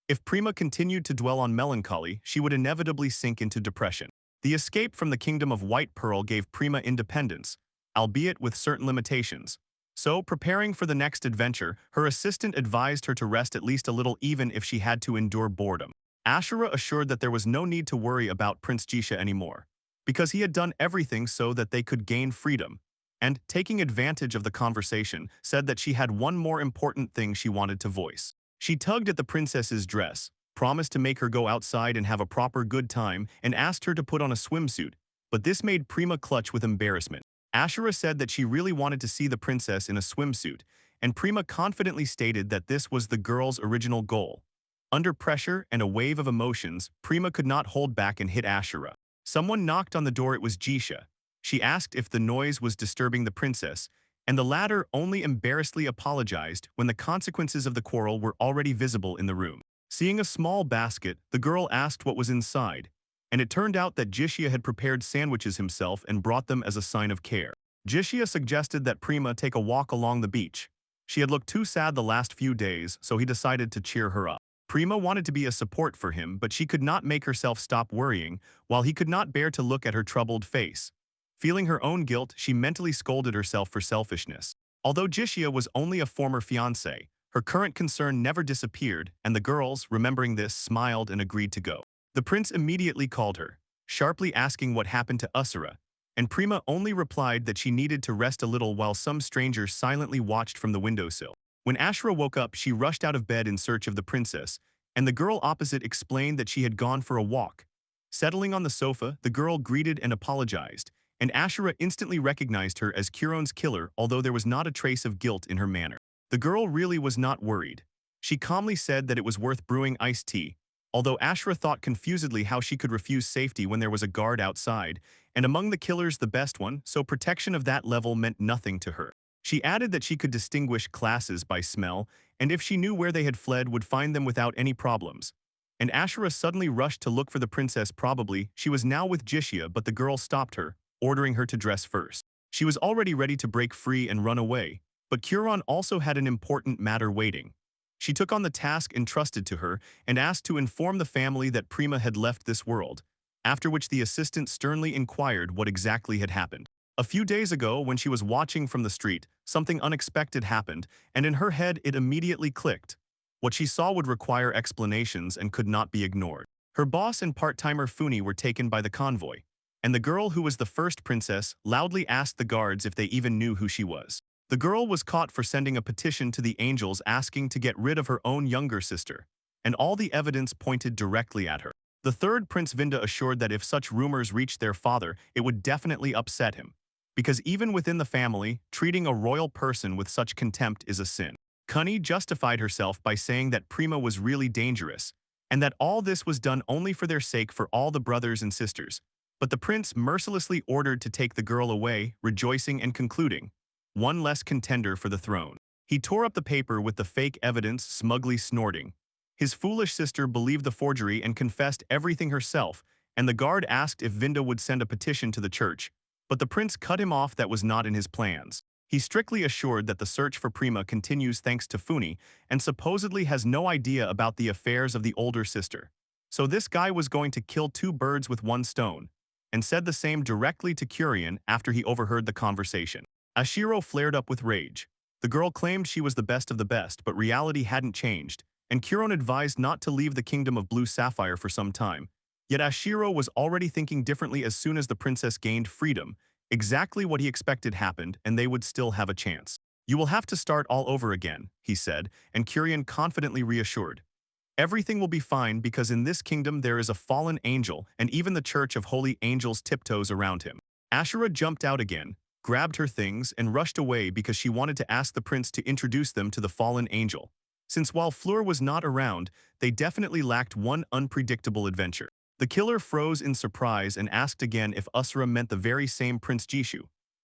If Prima continued to dwell on melancholy, she would inevitably sink into depression. The escape from the kingdom of White Pearl gave Prima independence, albeit with certain limitations. So, preparing for the next adventure, her assistant advised her to rest at least a little even if she had to endure boredom. Ashura assured that there was no need to worry about Prince Jisha anymore, because he had done everything so that they could gain freedom, and, taking advantage of the conversation, said that she had one more important thing she wanted to voice. She tugged at the princess's dress, promised to make her go outside and have a proper good time, and asked her to put on a swimsuit, but this made Prima clutch with embarrassment. Ashura said that she really wanted to see the princess in a swimsuit, and Prima confidently stated that this was the girl's original goal. Under pressure and a wave of emotions, Prima could not hold back and hit Ashura. Someone knocked on the door. It was Jisha. She asked if the noise was disturbing the princess, and the latter only embarrassedly apologized when the consequences of the quarrel were already visible in the room. Seeing a small basket, the girl asked what was inside, and it turned out that Jishia had prepared sandwiches himself and brought them as a sign of care. Jishia suggested that Prima take a walk along the beach. She had looked too sad the last few days, so he decided to cheer her up. Prima wanted to be a support for him, but she could not make herself stop worrying, while he could not bear to look at her troubled face. Feeling her own guilt, she mentally scolded herself for selfishness. Although Jishia was only a former fiancé, her current concern never disappeared, and the girls, remembering this, smiled and agreed to go. The prince immediately called her, sharply asking what happened to Usura, and Prima only replied that she needed to rest a little while some strangers silently watched from the windowsill. When Ashura woke up, she rushed out of bed in search of the princess, and the girl opposite explained that she had gone for a walk. Settling on the sofa, the girl greeted and apologized, and Ashura instantly recognized her as Curon's killer, although there was not a trace of guilt in her manner. The girl really was not worried. She calmly said that it was worth brewing iced tea, although Ashura thought confusedly how she could refuse safety when there was a guard outside, and among the killers the best one, so protection of that level meant nothing to her. She added that she could distinguish classes by smell, and if she knew where they had fled, would find them without any problems. And Ashura suddenly rushed to look for the princess. Probably she was now with Jishia, but the girl stopped her, ordering her to dress first. She was already ready to break free and run away, but Curon also had an important matter waiting. She took on the task entrusted to her and asked to inform the family that Prima had left this world, after which the assistant sternly inquired what exactly had happened. A few days ago, when she was watching from the street, something unexpected happened, and in her head it immediately clicked. What she saw would require explanations and could not be ignored. Her boss and part-timer Funi were taken by the convoy, and the girl who was the first princess loudly asked the guards if they even knew who she was. The girl was caught for sending a petition to the angels asking to get rid of her own younger sister, and all the evidence pointed directly at her. The third, Prince Vinda, assured that if such rumors reached their father, it would definitely upset him. Because even within the family, treating a royal person with such contempt is a sin. Cunny justified herself by saying that Prima was really dangerous, and that all this was done only for their sake for all the brothers and sisters. But the prince mercilessly ordered to take the girl away, rejoicing and concluding, one less contender for the throne. He tore up the paper with the fake evidence, smugly snorting. His foolish sister believed the forgery and confessed everything herself, and the guard asked if Vinda would send a petition to the church, but the prince cut him off. That was not in his plans. He strictly assured that the search for Prima continues thanks to Funi, and supposedly has no idea about the affairs of the older sister. So this guy was going to kill two birds with one stone, and said the same directly to Kurian after he overheard the conversation. Ashiro flared up with rage. The girl claimed she was the best of the best, but reality hadn't changed, and Kurian advised not to leave the kingdom of Blue Sapphire for some time. Yet Ashiro was already thinking differently. As soon as the princess gained freedom, exactly what he expected happened, and they would still have a chance. You will have to start all over again, he said, and Kurian confidently reassured. Everything will be fine because in this kingdom there is a fallen angel, and even the Church of Holy Angels tiptoes around him. Ashura jumped out again, grabbed her things, and rushed away because she wanted to ask the prince to introduce them to the fallen angel. Since while Fleur was not around, they definitely lacked one unpredictable adventure. The killer froze in surprise and asked again if Usura meant the very same Prince Jishu,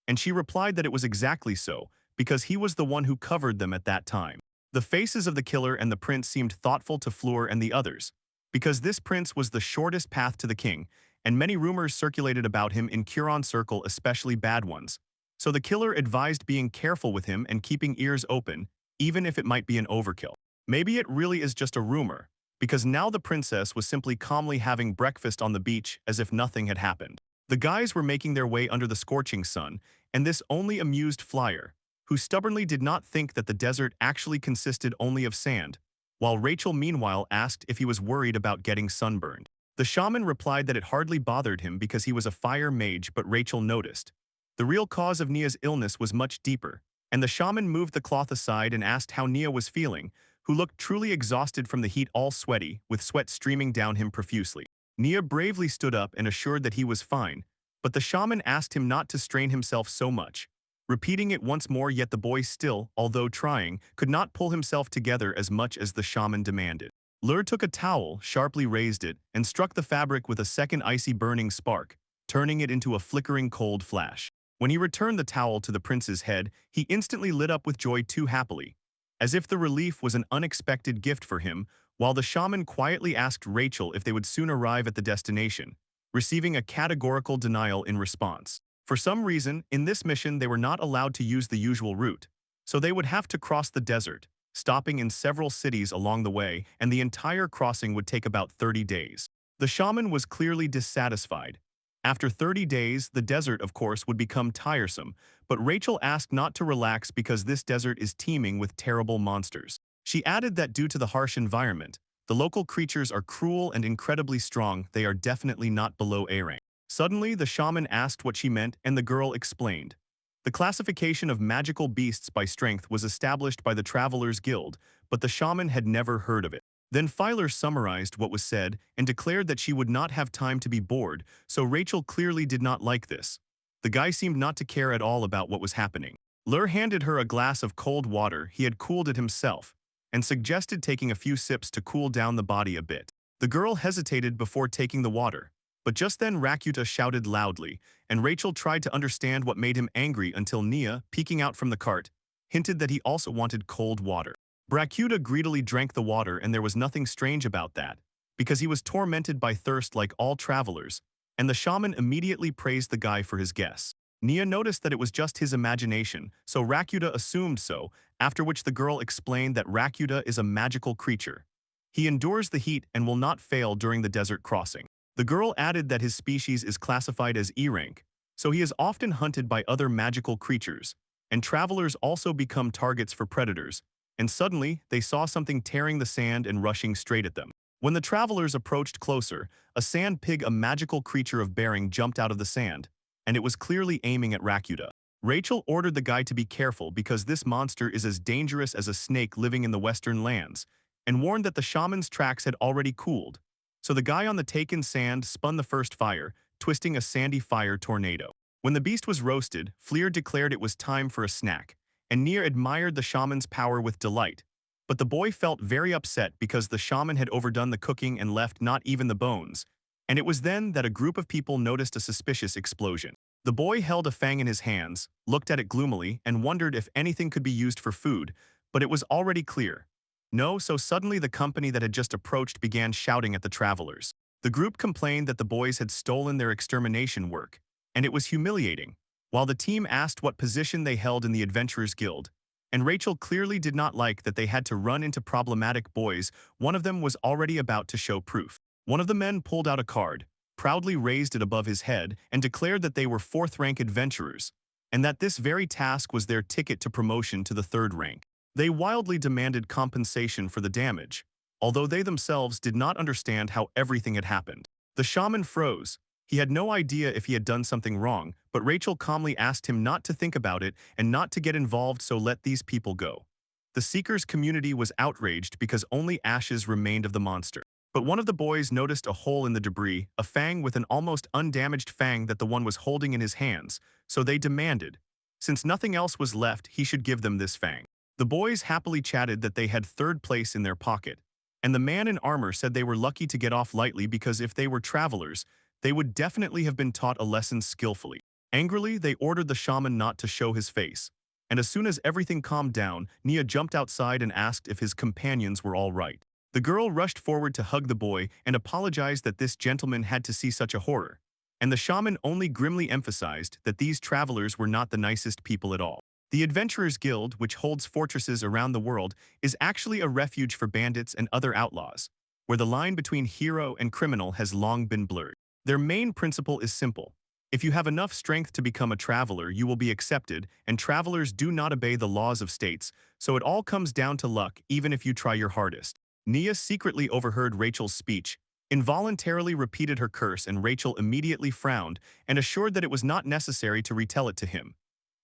and she replied that it was exactly so, because he was the one who covered them at that time. The faces of the killer and the prince seemed thoughtful to Fleur and the others, because this prince was the shortest path to the king, and many rumors circulated about him in Curon Circle, especially bad ones. So the killer advised being careful with him and keeping ears open, even if it might be an overkill. Maybe it really is just a rumor, because now the princess was simply calmly having breakfast on the beach as if nothing had happened. The guys were making their way under the scorching sun, and this only amused Flyer, who stubbornly did not think that the desert actually consisted only of sand, while Rachel meanwhile asked if he was worried about getting sunburned. The shaman replied that it hardly bothered him because he was a fire mage, but Rachel noticed. The real cause of Nia's illness was much deeper, and the shaman moved the cloth aside and asked how Nia was feeling, who looked truly exhausted from the heat, all sweaty, with sweat streaming down him profusely. Nia bravely stood up and assured that he was fine, but the shaman asked him not to strain himself so much, repeating it once more. Yet the boy still, although trying, could not pull himself together as much as the shaman demanded. Lur took a towel, sharply raised it, and struck the fabric with a second icy burning spark, turning it into a flickering cold flash. When he returned the towel to the prince's head, he instantly lit up with joy too happily, as if the relief was an unexpected gift for him, while the shaman quietly asked Rachel if they would soon arrive at the destination, receiving a categorical denial in response. For some reason, in this mission they were not allowed to use the usual route, so they would have to cross the desert, stopping in several cities along the way, and the entire crossing would take about 30 days. The shaman was clearly dissatisfied. After 30 days, the desert, of course, would become tiresome, but Rachel asked not to relax because this desert is teeming with terrible monsters. She added that due to the harsh environment, the local creatures are cruel and incredibly strong. They are definitely not below A rank. Suddenly, the shaman asked what she meant, and the girl explained. The classification of magical beasts by strength was established by the Travelers Guild, but the shaman had never heard of it. Then Filer summarized what was said and declared that she would not have time to be bored, so Rachel clearly did not like this. The guy seemed not to care at all about what was happening. Lur handed her a glass of cold water. He had cooled it himself, and suggested taking a few sips to cool down the body a bit. The girl hesitated before taking the water, but just then Rakuta shouted loudly, and Rachel tried to understand what made him angry until Nia, peeking out from the cart, hinted that he also wanted cold water. Bracuda greedily drank the water, and there was nothing strange about that, because he was tormented by thirst like all travelers, and the shaman immediately praised the guy for his guess. Nia noticed that it was just his imagination, so Rakuda assumed so, after which the girl explained that Rakuda is a magical creature. He endures the heat and will not fail during the desert crossing. The girl added that his species is classified as E rank, so he is often hunted by other magical creatures, and travelers also become targets for predators, and suddenly they saw something tearing the sand and rushing straight at them. When the travelers approached closer, a sand pig, a magical creature of bearing, jumped out of the sand, and it was clearly aiming at Rakuda. Rachel ordered the guy to be careful because this monster is as dangerous as a snake living in the western lands, and warned that the shaman's tracks had already cooled, So the guy on the taken sand spun the first fire, twisting a sandy fire tornado. When the beast was roasted, Fleer declared it was time for a snack, and Nia admired the shaman's power with delight. But the boy felt very upset because the shaman had overdone the cooking and left not even the bones. And it was then that a group of people noticed a suspicious explosion. The boy held a fang in his hands, looked at it gloomily, and wondered if anything could be used for food, but it was already clear. No, so suddenly the company that had just approached began shouting at the travelers. The group complained that the boys had stolen their extermination work, and it was humiliating. While the team asked what position they held in the Adventurers Guild, and Rachel clearly did not like that they had to run into problematic boys, one of them was already about to show proof. One of the men pulled out a card, proudly raised it above his head, and declared that they were 4th-rank adventurers, and that this very task was their ticket to promotion to the 3rd rank. They wildly demanded compensation for the damage, although they themselves did not understand how everything had happened. The shaman froze. He had no idea if he had done something wrong, but Rachel calmly asked him not to think about it and not to get involved, so let these people go. The Seekers community was outraged because only ashes remained of the monster. But one of the boys noticed a hole in the debris, a fang with an almost undamaged fang that the one was holding in his hands, so they demanded, since nothing else was left, he should give them this fang. The boys happily chatted that they had 3rd place in their pocket, and the man in armor said they were lucky to get off lightly because if they were travelers, they would definitely have been taught a lesson skillfully. Angrily, they ordered the shaman not to show his face, and as soon as everything calmed down, Nia jumped outside and asked if his companions were all right. The girl rushed forward to hug the boy and apologized that this gentleman had to see such a horror, and the shaman only grimly emphasized that these travelers were not the nicest people at all. The Adventurers Guild, which holds fortresses around the world, is actually a refuge for bandits and other outlaws, where the line between hero and criminal has long been blurred. Their main principle is simple. If you have enough strength to become a traveler, you will be accepted, and travelers do not obey the laws of states, so it all comes down to luck even if you try your hardest. Nia secretly overheard Rachel's speech, involuntarily repeated her curse, and Rachel immediately frowned and assured that it was not necessary to retell it to him.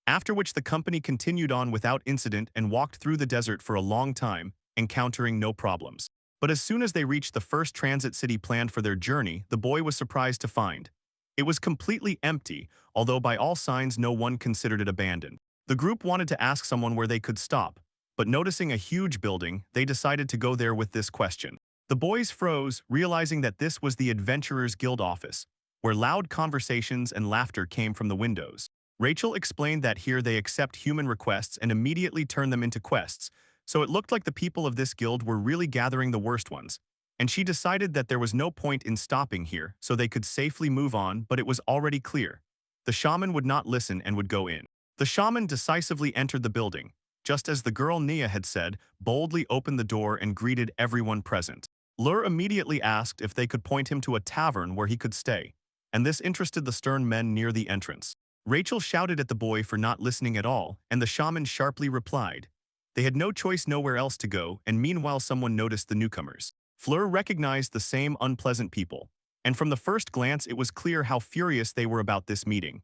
After which the company continued on without incident and walked through the desert for a long time, encountering no problems. But as soon as they reached the first transit city planned for their journey, the boy was surprised to find it was completely empty, although by all signs no one considered it abandoned. The group wanted to ask someone where they could stop, but noticing a huge building, they decided to go there with this question. The boys froze, realizing that this was the Adventurers Guild office, where loud conversations and laughter came from the windows. Rachel explained that here they accept human requests and immediately turn them into quests, so it looked like the people of this guild were really gathering the worst ones. And she decided that there was no point in stopping here, so they could safely move on, but it was already clear. The shaman would not listen and would go in. The shaman decisively entered the building, just as the girl Nia had said, boldly opened the door and greeted everyone present. Lur immediately asked if they could point him to a tavern where he could stay, and this interested the stern men near the entrance. Rachel shouted at the boy for not listening at all, and the shaman sharply replied. They had no choice, nowhere else to go, and meanwhile someone noticed the newcomers. Fleur recognized the same unpleasant people, and from the first glance it was clear how furious they were about this meeting.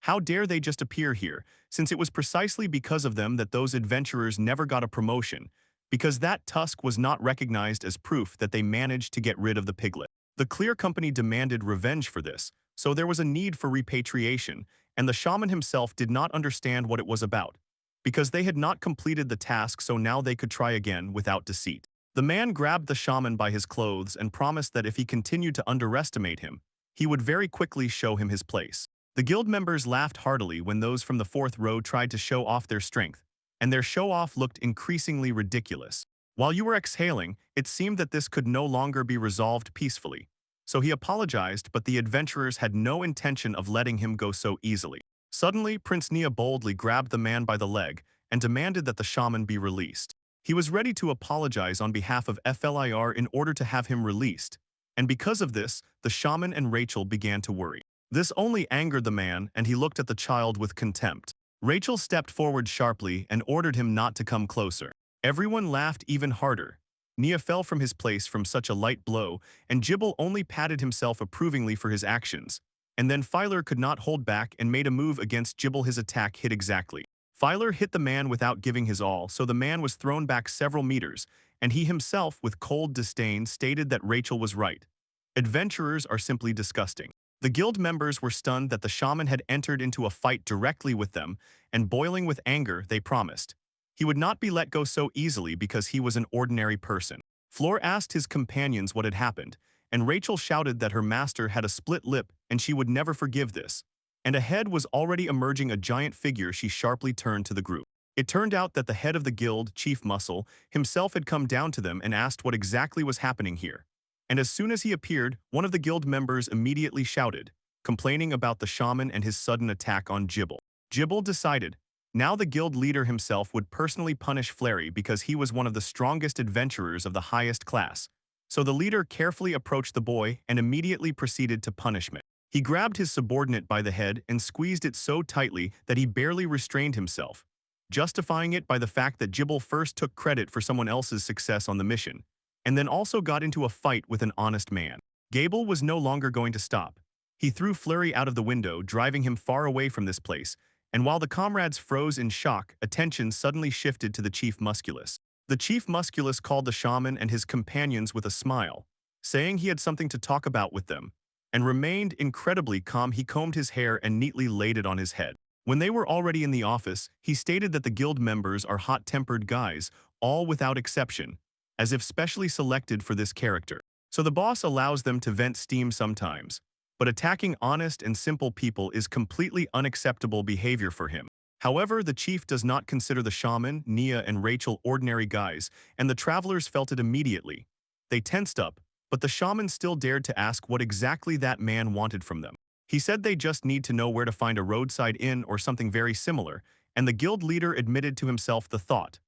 How dare they just appear here, since it was precisely because of them that those adventurers never got a promotion, because that tusk was not recognized as proof that they managed to get rid of the piglet. The Clear Company demanded revenge for this, so there was a need for repatriation, and the shaman himself did not understand what it was about, because they had not completed the task, so now they could try again without deceit. The man grabbed the shaman by his clothes and promised that if he continued to underestimate him, he would very quickly show him his place. The guild members laughed heartily when those from the 4th row tried to show off their strength, and their show-off looked increasingly ridiculous. While you were exhaling, it seemed that this could no longer be resolved peacefully. So he apologized, but the adventurers had no intention of letting him go so easily. Suddenly, Prince Nia boldly grabbed the man by the leg and demanded that the shaman be released. He was ready to apologize on behalf of FLIR in order to have him released, and because of this, the shaman and Rachel began to worry. This only angered the man, and he looked at the child with contempt. Rachel stepped forward sharply and ordered him not to come closer. Everyone laughed even harder. Nia fell from his place from such a light blow, and Jibble only patted himself approvingly for his actions. And then Filer could not hold back and made a move against Jibble. His attack hit exactly. Filer hit the man without giving his all, so the man was thrown back several meters, and he himself, with cold disdain, stated that Rachel was right. Adventurers are simply disgusting. The guild members were stunned that the shaman had entered into a fight directly with them, and boiling with anger, they promised he would not be let go so easily because he was an ordinary person. Floor asked his companions what had happened, and Rachel shouted that her master had a split lip and she would never forgive this. And ahead was already emerging a giant figure. She sharply turned to the group. It turned out that the head of the guild, Chief Muscle, himself had come down to them and asked what exactly was happening here. And as soon as he appeared, one of the guild members immediately shouted, complaining about the shaman and his sudden attack on Gibble. Gibble decided, now the guild leader himself would personally punish Flary because he was one of the strongest adventurers of the highest class. So the leader carefully approached the boy and immediately proceeded to punishment. He grabbed his subordinate by the head and squeezed it so tightly that he barely restrained himself, justifying it by the fact that Gibble first took credit for someone else's success on the mission, and then also got into a fight with an honest man. Gable was no longer going to stop. He threw Flurry out of the window, driving him far away from this place, and while the comrades froze in shock, attention suddenly shifted to the Chief Musculus. The Chief Musculus called the shaman and his companions with a smile, saying he had something to talk about with them, and remained incredibly calm. He combed his hair and neatly laid it on his head. When they were already in the office, he stated that the guild members are hot-tempered guys, all without exception, as if specially selected for this character. So the boss allows them to vent steam sometimes, but attacking honest and simple people is completely unacceptable behavior for him. However, the chief does not consider the shaman, Nia, and Rachel ordinary guys, and the travelers felt it immediately. They tensed up, but the shaman still dared to ask what exactly that man wanted from them. He said they just need to know where to find a roadside inn or something very similar, and the guild leader admitted to himself the thought.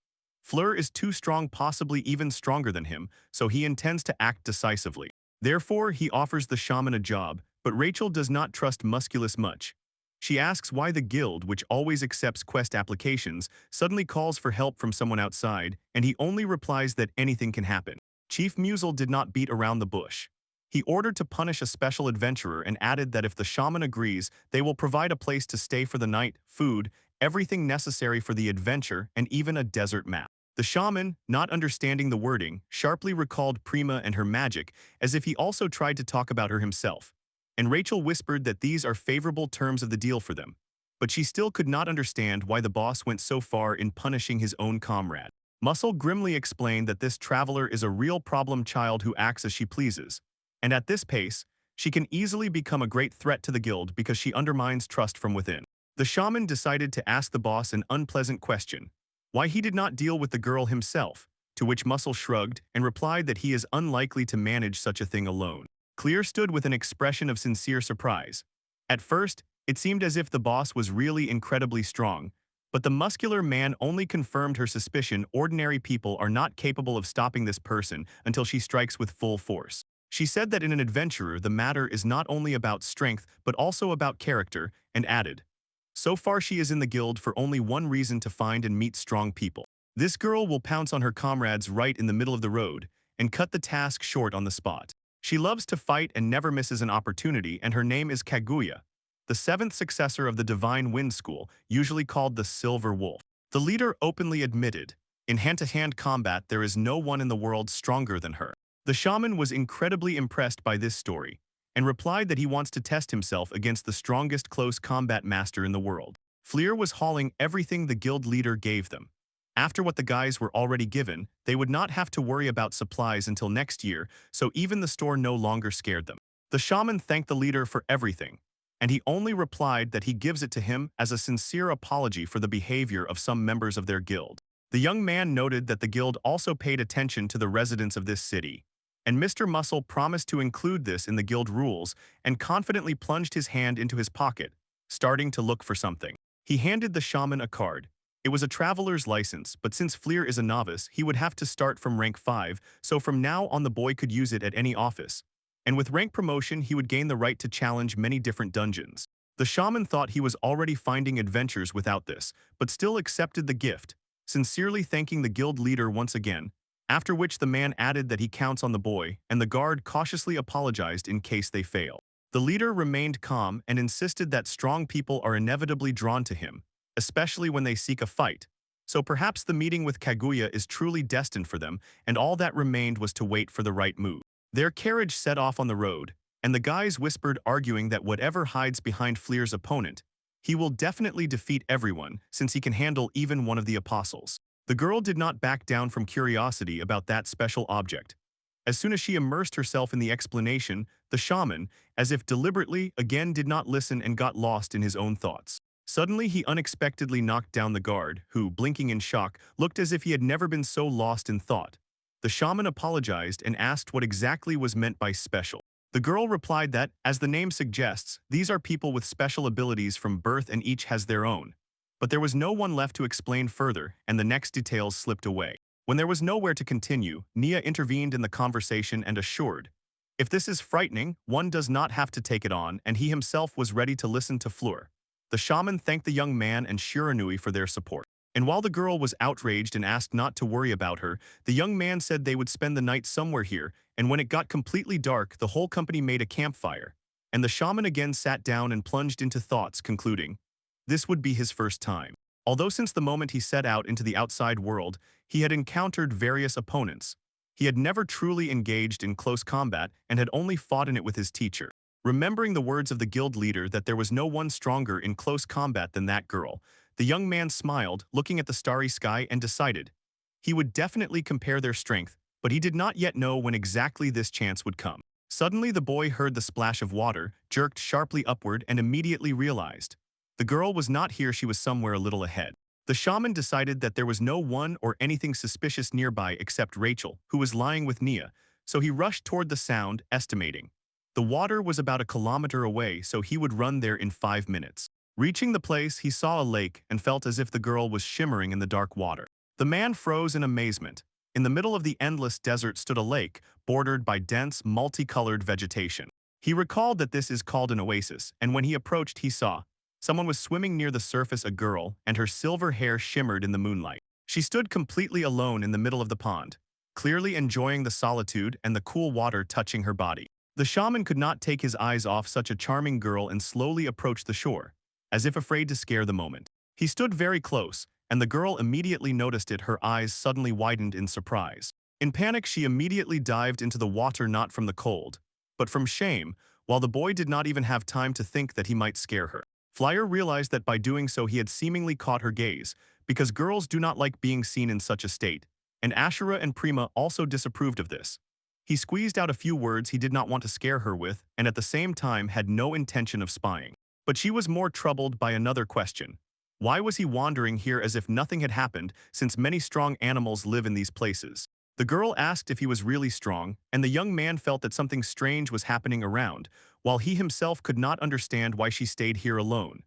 Fleur is too strong, possibly even stronger than him, so he intends to act decisively. Therefore, he offers the shaman a job, but Rachel does not trust Musculus much. She asks why the guild, which always accepts quest applications, suddenly calls for help from someone outside, and he only replies that anything can happen. Chief Musel did not beat around the bush. He ordered to punish a special adventurer and added that if the shaman agrees, they will provide a place to stay for the night, food, everything necessary for the adventure, and even a desert map. The shaman, not understanding the wording, sharply recalled Prima and her magic, as if he also tried to talk about her himself. And Rachel whispered that these are favorable terms of the deal for them. But she still could not understand why the boss went so far in punishing his own comrade. Muscle grimly explained that this traveler is a real problem child who acts as she pleases. And at this pace, she can easily become a great threat to the guild because she undermines trust from within. The shaman decided to ask the boss an unpleasant question, why he did not deal with the girl himself, to which Muscle shrugged and replied that he is unlikely to manage such a thing alone. Clear stood with an expression of sincere surprise. At first, it seemed as if the boss was really incredibly strong, but the muscular man only confirmed her suspicion. Ordinary people are not capable of stopping this person until she strikes with full force. She said that in an adventurer the matter is not only about strength but also about character, and added, so far she is in the guild for only one reason: to find and meet strong people. This girl will pounce on her comrades right in the middle of the road and cut the task short on the spot. She loves to fight and never misses an opportunity, and her name is Kaguya, the seventh successor of the Divine Wind School, usually called the Silver Wolf. The leader openly admitted, in hand-to-hand combat there is no one in the world stronger than her. The shaman was incredibly impressed by this story, and replied that he wants to test himself against the strongest close combat master in the world. Fleer was hauling everything the guild leader gave them. After what the guys were already given, they would not have to worry about supplies until next year, so even the store no longer scared them. The shaman thanked the leader for everything, and he only replied that he gives it to him as a sincere apology for the behavior of some members of their guild. The young man noted that the guild also paid attention to the residents of this city, and Mr. Muscle promised to include this in the guild rules and confidently plunged his hand into his pocket, starting to look for something. He handed the shaman a card. It was a traveler's license, but since Fleer is a novice, he would have to start from rank 5, so from now on the boy could use it at any office. And with rank promotion, he would gain the right to challenge many different dungeons. The shaman thought he was already finding adventures without this, but still accepted the gift, sincerely thanking the guild leader once again, after which the man added that he counts on the boy, and the guard cautiously apologized in case they fail. The leader remained calm and insisted that strong people are inevitably drawn to him, especially when they seek a fight. So perhaps the meeting with Kaguya is truly destined for them, and all that remained was to wait for the right move. Their carriage set off on the road, and the guys whispered, arguing that whatever hides behind Fleer's opponent, he will definitely defeat everyone since he can handle even one of the apostles. The girl did not back down from curiosity about that special object. As soon as she immersed herself in the explanation, the shaman, as if deliberately, again did not listen and got lost in his own thoughts. Suddenly, he unexpectedly knocked down the guard, who, blinking in shock, looked as if he had never been so lost in thought. The shaman apologized and asked what exactly was meant by special. The girl replied that, as the name suggests, these are people with special abilities from birth and each has their own. But there was no one left to explain further, and the next details slipped away. When there was nowhere to continue, Nia intervened in the conversation and assured, "If this is frightening, one does not have to take it on," and he himself was ready to listen to Fleur. The shaman thanked the young man and Shiranui for their support. And while the girl was outraged and asked not to worry about her, the young man said they would spend the night somewhere here, and when it got completely dark, the whole company made a campfire. And the shaman again sat down and plunged into thoughts, concluding, this would be his first time. Although since the moment he set out into the outside world, he had encountered various opponents, he had never truly engaged in close combat and had only fought in it with his teacher. Remembering the words of the guild leader that there was no one stronger in close combat than that girl, the young man smiled, looking at the starry sky, and decided he would definitely compare their strength, but he did not yet know when exactly this chance would come. Suddenly the boy heard the splash of water, jerked sharply upward, and immediately realized the girl was not here, she was somewhere a little ahead. The shaman decided that there was no one or anything suspicious nearby except Rachel, who was lying with Nia, so he rushed toward the sound, estimating the water was about a kilometer away, so he would run there in 5 minutes. Reaching the place, he saw a lake and felt as if the girl was shimmering in the dark water. The man froze in amazement. In the middle of the endless desert stood a lake, bordered by dense, multicolored vegetation. He recalled that this is called an oasis, and when he approached, he saw someone was swimming near the surface, a girl, and her silver hair shimmered in the moonlight. She stood completely alone in the middle of the pond, clearly enjoying the solitude and the cool water touching her body. The shaman could not take his eyes off such a charming girl and slowly approached the shore, as if afraid to scare the moment. He stood very close, and the girl immediately noticed it. Her eyes suddenly widened in surprise. In panic, she immediately dived into the water, not from the cold, but from shame, while the boy did not even have time to think that he might scare her. Flyer realized that by doing so he had seemingly caught her gaze, because girls do not like being seen in such a state, and Ashura and Prima also disapproved of this. He squeezed out a few words he did not want to scare her with, and at the same time had no intention of spying. But she was more troubled by another question. Why was he wandering here as if nothing had happened, since many strong animals live in these places? The girl asked if he was really strong, and the young man felt that something strange was happening around, while he himself could not understand why she stayed here alone.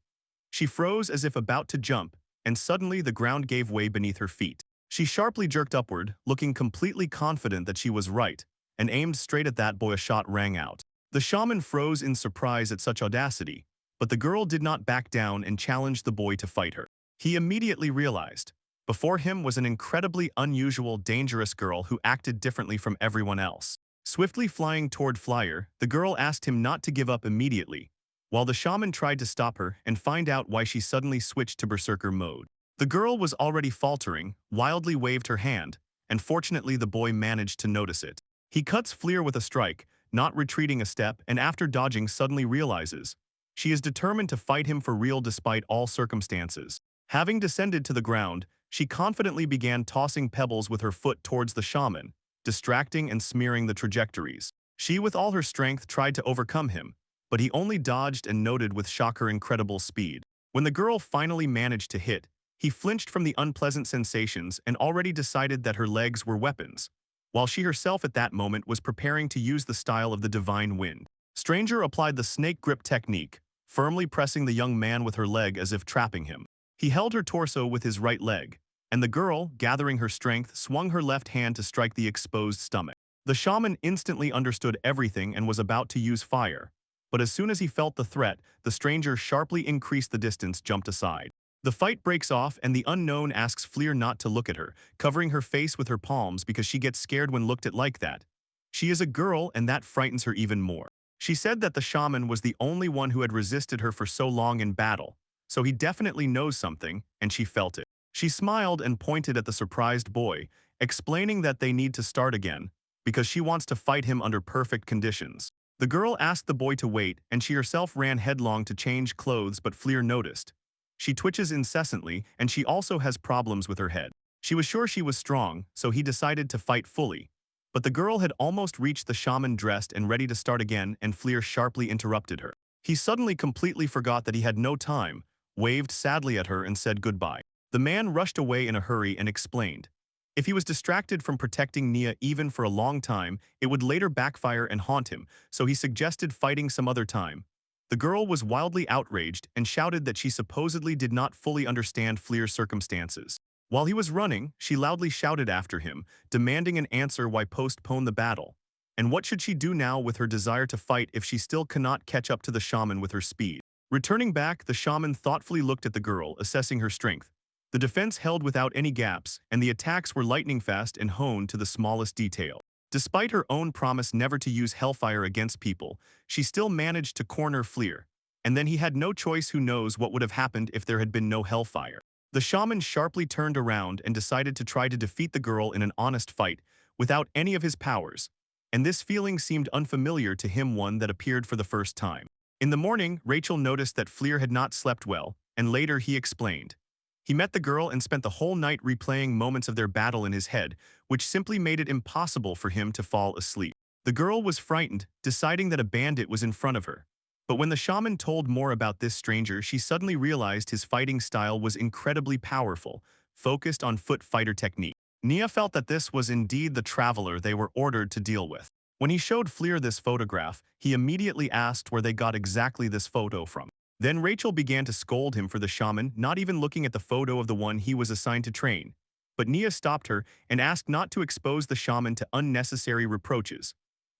She froze as if about to jump, and suddenly the ground gave way beneath her feet. She sharply jerked upward, looking completely confident that she was right, and aimed straight at that boy. A shot rang out. The shaman froze in surprise at such audacity, but the girl did not back down and challenged the boy to fight her. He immediately realized before him was an incredibly unusual, dangerous girl who acted differently from everyone else. Swiftly flying toward Flyer, the girl asked him not to give up immediately, while the shaman tried to stop her and find out why she suddenly switched to berserker mode. The girl was already faltering, wildly waved her hand, and fortunately the boy managed to notice it. He cuts Fleur with a strike, not retreating a step, and after dodging suddenly realizes she is determined to fight him for real despite all circumstances. Having descended to the ground, she confidently began tossing pebbles with her foot towards the shaman, distracting and smearing the trajectories. She with all her strength tried to overcome him, but he only dodged and noted with shock her incredible speed. When the girl finally managed to hit, he flinched from the unpleasant sensations and already decided that her legs were weapons, while she herself at that moment was preparing to use the style of the divine wind. Stranger applied the snake grip technique, firmly pressing the young man with her leg as if trapping him. He held her torso with his right leg, and the girl, gathering her strength, swung her left hand to strike the exposed stomach. The shaman instantly understood everything and was about to use fire, but as soon as he felt the threat, the stranger sharply increased the distance, jumped aside. The fight breaks off and the unknown asks Fleur not to look at her, covering her face with her palms because she gets scared when looked at like that. She is a girl and that frightens her even more. She said that the shaman was the only one who had resisted her for so long in battle, so he definitely knows something, and she felt it. She smiled and pointed at the surprised boy, explaining that they need to start again, because she wants to fight him under perfect conditions. The girl asked the boy to wait, and she herself ran headlong to change clothes, but Fleer noticed. She twitches incessantly, and she also has problems with her head. She was sure she was strong, so he decided to fight fully. But the girl had almost reached the shaman dressed and ready to start again, and Fleer sharply interrupted her. He suddenly completely forgot that he had no time, waved sadly at her and said goodbye. The man rushed away in a hurry and explained. If he was distracted from protecting Nia even for a long time, it would later backfire and haunt him, so he suggested fighting some other time. The girl was wildly outraged and shouted that she supposedly did not fully understand Fleer's circumstances. While he was running, she loudly shouted after him, demanding an answer why postpone the battle. And what should she do now with her desire to fight if she still cannot catch up to the shaman with her speed? Returning back, the shaman thoughtfully looked at the girl, assessing her strength. The defense held without any gaps, and the attacks were lightning fast and honed to the smallest detail. Despite her own promise never to use Hellfire against people, she still managed to corner Fleer. And then he had no choice. Who knows what would have happened if there had been no Hellfire. The shaman sharply turned around and decided to try to defeat the girl in an honest fight, without any of his powers. And this feeling seemed unfamiliar to him, one that appeared for the first time. In the morning, Rachel noticed that Fleer had not slept well, and later he explained. He met the girl and spent the whole night replaying moments of their battle in his head, which simply made it impossible for him to fall asleep. The girl was frightened, deciding that a bandit was in front of her. But when the shaman told more about this stranger, she suddenly realized his fighting style was incredibly powerful, focused on foot fighter technique. Nia felt that this was indeed the traveler they were ordered to deal with. When he showed Fleer this photograph, he immediately asked where they got exactly this photo from. Then Rachel began to scold him for the shaman not even looking at the photo of the one he was assigned to train. But Nia stopped her and asked not to expose the shaman to unnecessary reproaches.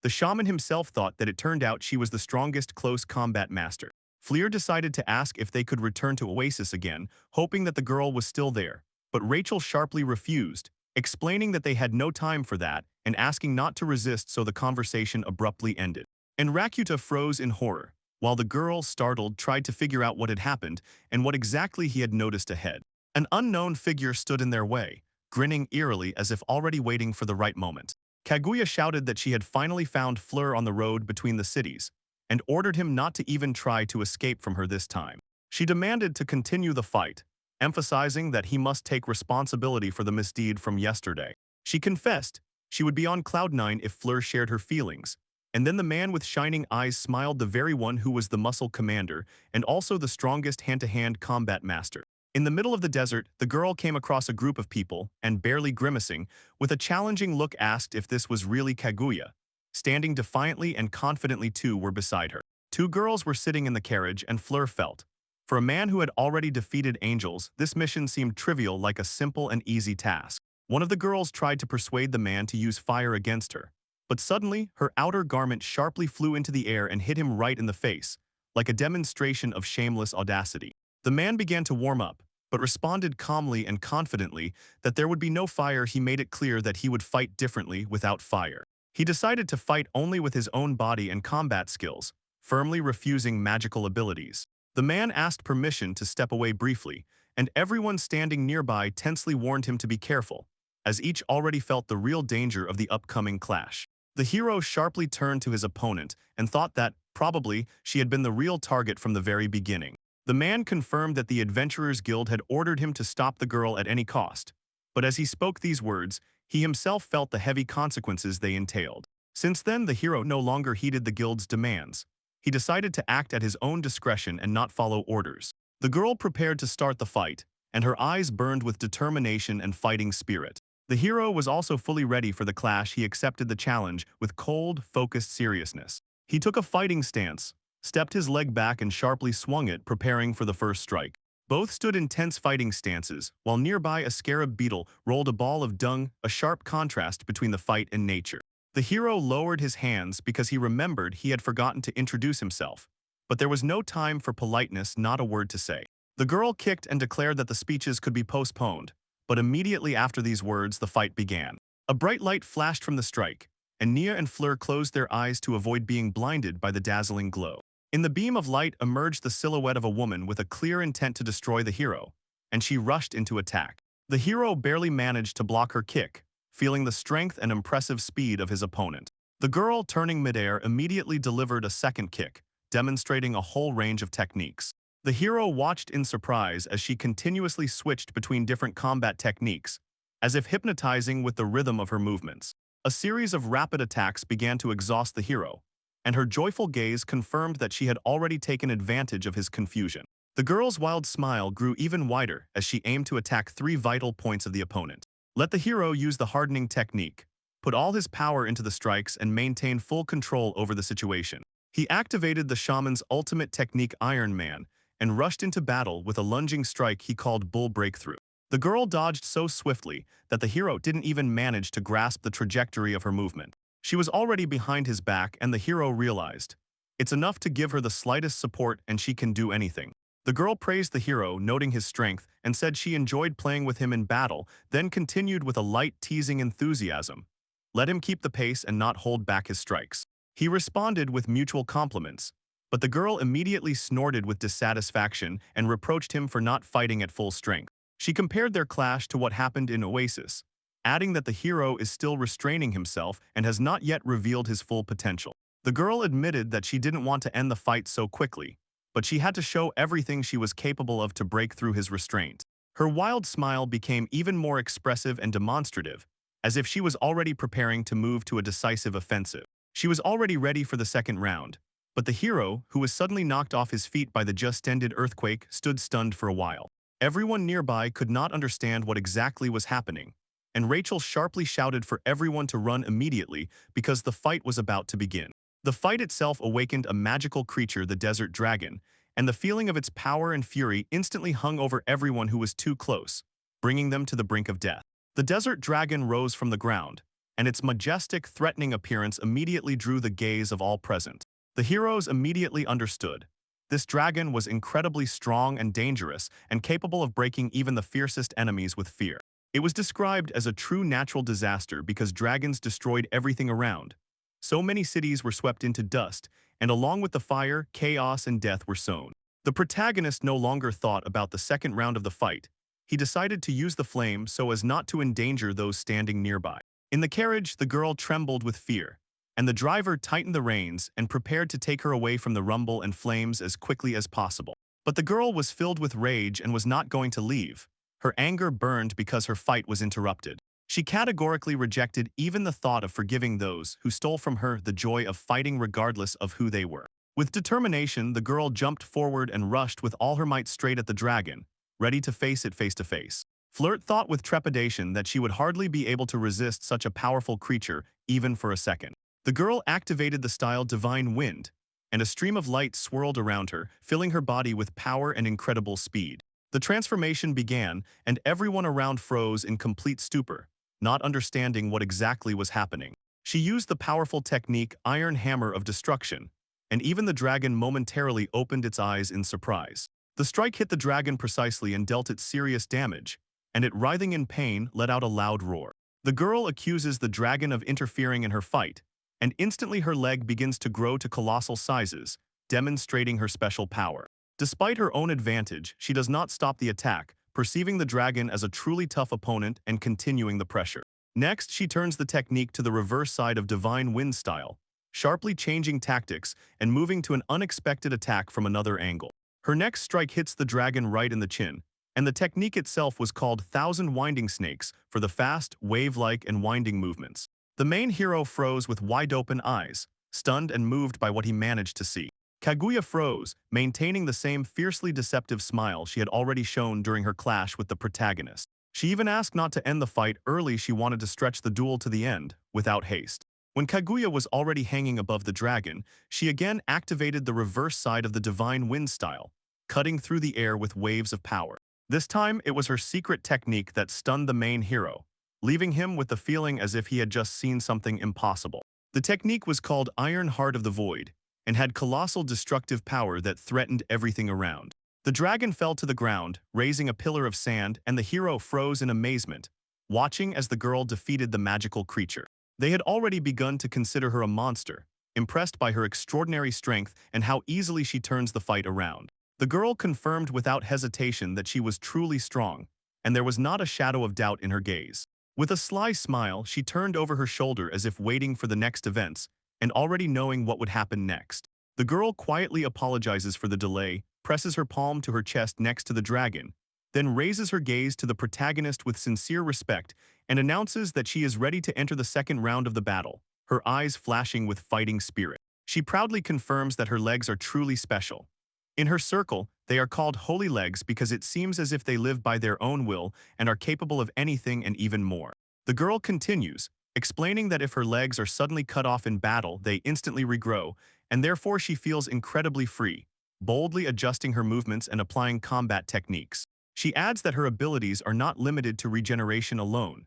The shaman himself thought that it turned out she was the strongest close combat master. Fleer decided to ask if they could return to Oasis again, hoping that the girl was still there. But Rachel sharply refused, explaining that they had no time for that and asking not to resist, so the conversation abruptly ended. And Rakuta froze in horror, while the girl, startled, tried to figure out what had happened and what exactly he had noticed ahead. An unknown figure stood in their way, grinning eerily as if already waiting for the right moment. Kaguya shouted that she had finally found Fleur on the road between the cities, and ordered him not to even try to escape from her this time. She demanded to continue the fight, emphasizing that he must take responsibility for the misdeed from yesterday. She confessed she would be on cloud nine if Fleur shared her feelings, and then the man with shining eyes smiled, the very one who was the muscle commander and also the strongest hand-to-hand combat master. In the middle of the desert, the girl came across a group of people and, barely grimacing, with a challenging look asked if this was really Kaguya. Standing defiantly and confidently, two were beside her. Two girls were sitting in the carriage, and Fleur felt. For a man who had already defeated angels, this mission seemed trivial, like a simple and easy task. One of the girls tried to persuade the man to use fire against her. But suddenly, her outer garment sharply flew into the air and hit him right in the face, like a demonstration of shameless audacity. The man began to warm up, but responded calmly and confidently that there would be no fire. He made it clear that he would fight differently without fire. He decided to fight only with his own body and combat skills, firmly refusing magical abilities. The man asked permission to step away briefly, and everyone standing nearby tensely warned him to be careful, as each already felt the real danger of the upcoming clash. The hero sharply turned to his opponent and thought that, probably, she had been the real target from the very beginning. The man confirmed that the Adventurers Guild had ordered him to stop the girl at any cost, but as he spoke these words, he himself felt the heavy consequences they entailed. Since then, the hero no longer heeded the guild's demands. He decided to act at his own discretion and not follow orders. The girl prepared to start the fight, and her eyes burned with determination and fighting spirit. The hero was also fully ready for the clash. He accepted the challenge with cold, focused seriousness. He took a fighting stance, stepped his leg back and sharply swung it, preparing for the first strike. Both stood in tense fighting stances, while nearby a scarab beetle rolled a ball of dung, a sharp contrast between the fight and nature. The hero lowered his hands because he remembered he had forgotten to introduce himself. But there was no time for politeness, not a word to say. The girl kicked and declared that the speeches could be postponed, but immediately after these words, the fight began. A bright light flashed from the strike, and Nia and Fleur closed their eyes to avoid being blinded by the dazzling glow. In the beam of light emerged the silhouette of a woman with a clear intent to destroy the hero, and she rushed into attack. The hero barely managed to block her kick, feeling the strength and impressive speed of his opponent. The girl, turning midair, immediately delivered a second kick, demonstrating a whole range of techniques. The hero watched in surprise as she continuously switched between different combat techniques, as if hypnotizing with the rhythm of her movements. A series of rapid attacks began to exhaust the hero, and her joyful gaze confirmed that she had already taken advantage of his confusion. The girl's wild smile grew even wider as she aimed to attack 3 vital points of the opponent. Let the hero use the hardening technique, put all his power into the strikes, and maintain full control over the situation. He activated the shaman's ultimate technique, Iron Man, and rushed into battle with a lunging strike he called Bull Breakthrough. The girl dodged so swiftly that the hero didn't even manage to grasp the trajectory of her movement. She was already behind his back, and the hero realized, it's enough to give her the slightest support and she can do anything. The girl praised the hero, noting his strength, and said she enjoyed playing with him in battle, then continued with a light, teasing enthusiasm. Let him keep the pace and not hold back his strikes. He responded with mutual compliments, but the girl immediately snorted with dissatisfaction and reproached him for not fighting at full strength. She compared their clash to what happened in Oasis, adding that the hero is still restraining himself and has not yet revealed his full potential. The girl admitted that she didn't want to end the fight so quickly, but she had to show everything she was capable of to break through his restraint. Her wild smile became even more expressive and demonstrative, as if she was already preparing to move to a decisive offensive. She was already ready for the second round, but the hero, who was suddenly knocked off his feet by the just-ended earthquake, stood stunned for a while. Everyone nearby could not understand what exactly was happening, and Rachel sharply shouted for everyone to run immediately because the fight was about to begin. The fight itself awakened a magical creature, the desert dragon, and the feeling of its power and fury instantly hung over everyone who was too close, bringing them to the brink of death. The desert dragon rose from the ground, and its majestic, threatening appearance immediately drew the gaze of all present. The heroes immediately understood. This dragon was incredibly strong and dangerous, and capable of breaking even the fiercest enemies with fear. It was described as a true natural disaster because dragons destroyed everything around. So many cities were swept into dust, and along with the fire, chaos and death were sown. The protagonist no longer thought about the second round of the fight. He decided to use the flame so as not to endanger those standing nearby. In the carriage, the girl trembled with fear, and the driver tightened the reins and prepared to take her away from the rumble and flames as quickly as possible. But the girl was filled with rage and was not going to leave. Her anger burned because her fight was interrupted. She categorically rejected even the thought of forgiving those who stole from her the joy of fighting regardless of who they were. With determination, the girl jumped forward and rushed with all her might straight at the dragon, ready to face it face to face. Flirt thought with trepidation that she would hardly be able to resist such a powerful creature even for a second. The girl activated the style Divine Wind, and a stream of light swirled around her, filling her body with power and incredible speed. The transformation began, and everyone around froze in complete stupor, not understanding what exactly was happening. She used the powerful technique Iron Hammer of Destruction, and even the dragon momentarily opened its eyes in surprise. The strike hit the dragon precisely and dealt it serious damage, and it, writhing in pain, let out a loud roar. The girl accuses the dragon of interfering in her fight, and instantly her leg begins to grow to colossal sizes, demonstrating her special power. Despite her own advantage, she does not stop the attack, perceiving the dragon as a truly tough opponent and continuing the pressure. Next, she turns the technique to the reverse side of Divine Wind style, sharply changing tactics and moving to an unexpected attack from another angle. Her next strike hits the dragon right in the chin, and the technique itself was called Thousand Winding Snakes for the fast, wave-like and winding movements. The main hero froze with wide-open eyes, stunned and moved by what he managed to see. Kaguya froze, maintaining the same fiercely deceptive smile she had already shown during her clash with the protagonist. She even asked not to end the fight early. She wanted to stretch the duel to the end, without haste. When Kaguya was already hanging above the dragon, she again activated the reverse side of the Divine Wind style, cutting through the air with waves of power. This time, it was her secret technique that stunned the main hero, leaving him with the feeling as if he had just seen something impossible. The technique was called Iron Heart of the Void, and had colossal destructive power that threatened everything around. The dragon fell to the ground, raising a pillar of sand, and the hero froze in amazement, watching as the girl defeated the magical creature. They had already begun to consider her a monster, impressed by her extraordinary strength and how easily she turns the fight around. The girl confirmed without hesitation that she was truly strong, and there was not a shadow of doubt in her gaze. With a sly smile, she turned over her shoulder as if waiting for the next events, and already knowing what would happen next. The girl quietly apologizes for the delay, presses her palm to her chest next to the dragon, then raises her gaze to the protagonist with sincere respect and announces that she is ready to enter the second round of the battle, her eyes flashing with fighting spirit. She proudly confirms that her legs are truly special. In her circle, they are called holy legs because it seems as if they live by their own will and are capable of anything and even more. The girl continues, explaining that if her legs are suddenly cut off in battle, they instantly regrow, and therefore she feels incredibly free, boldly adjusting her movements and applying combat techniques. She adds that her abilities are not limited to regeneration alone.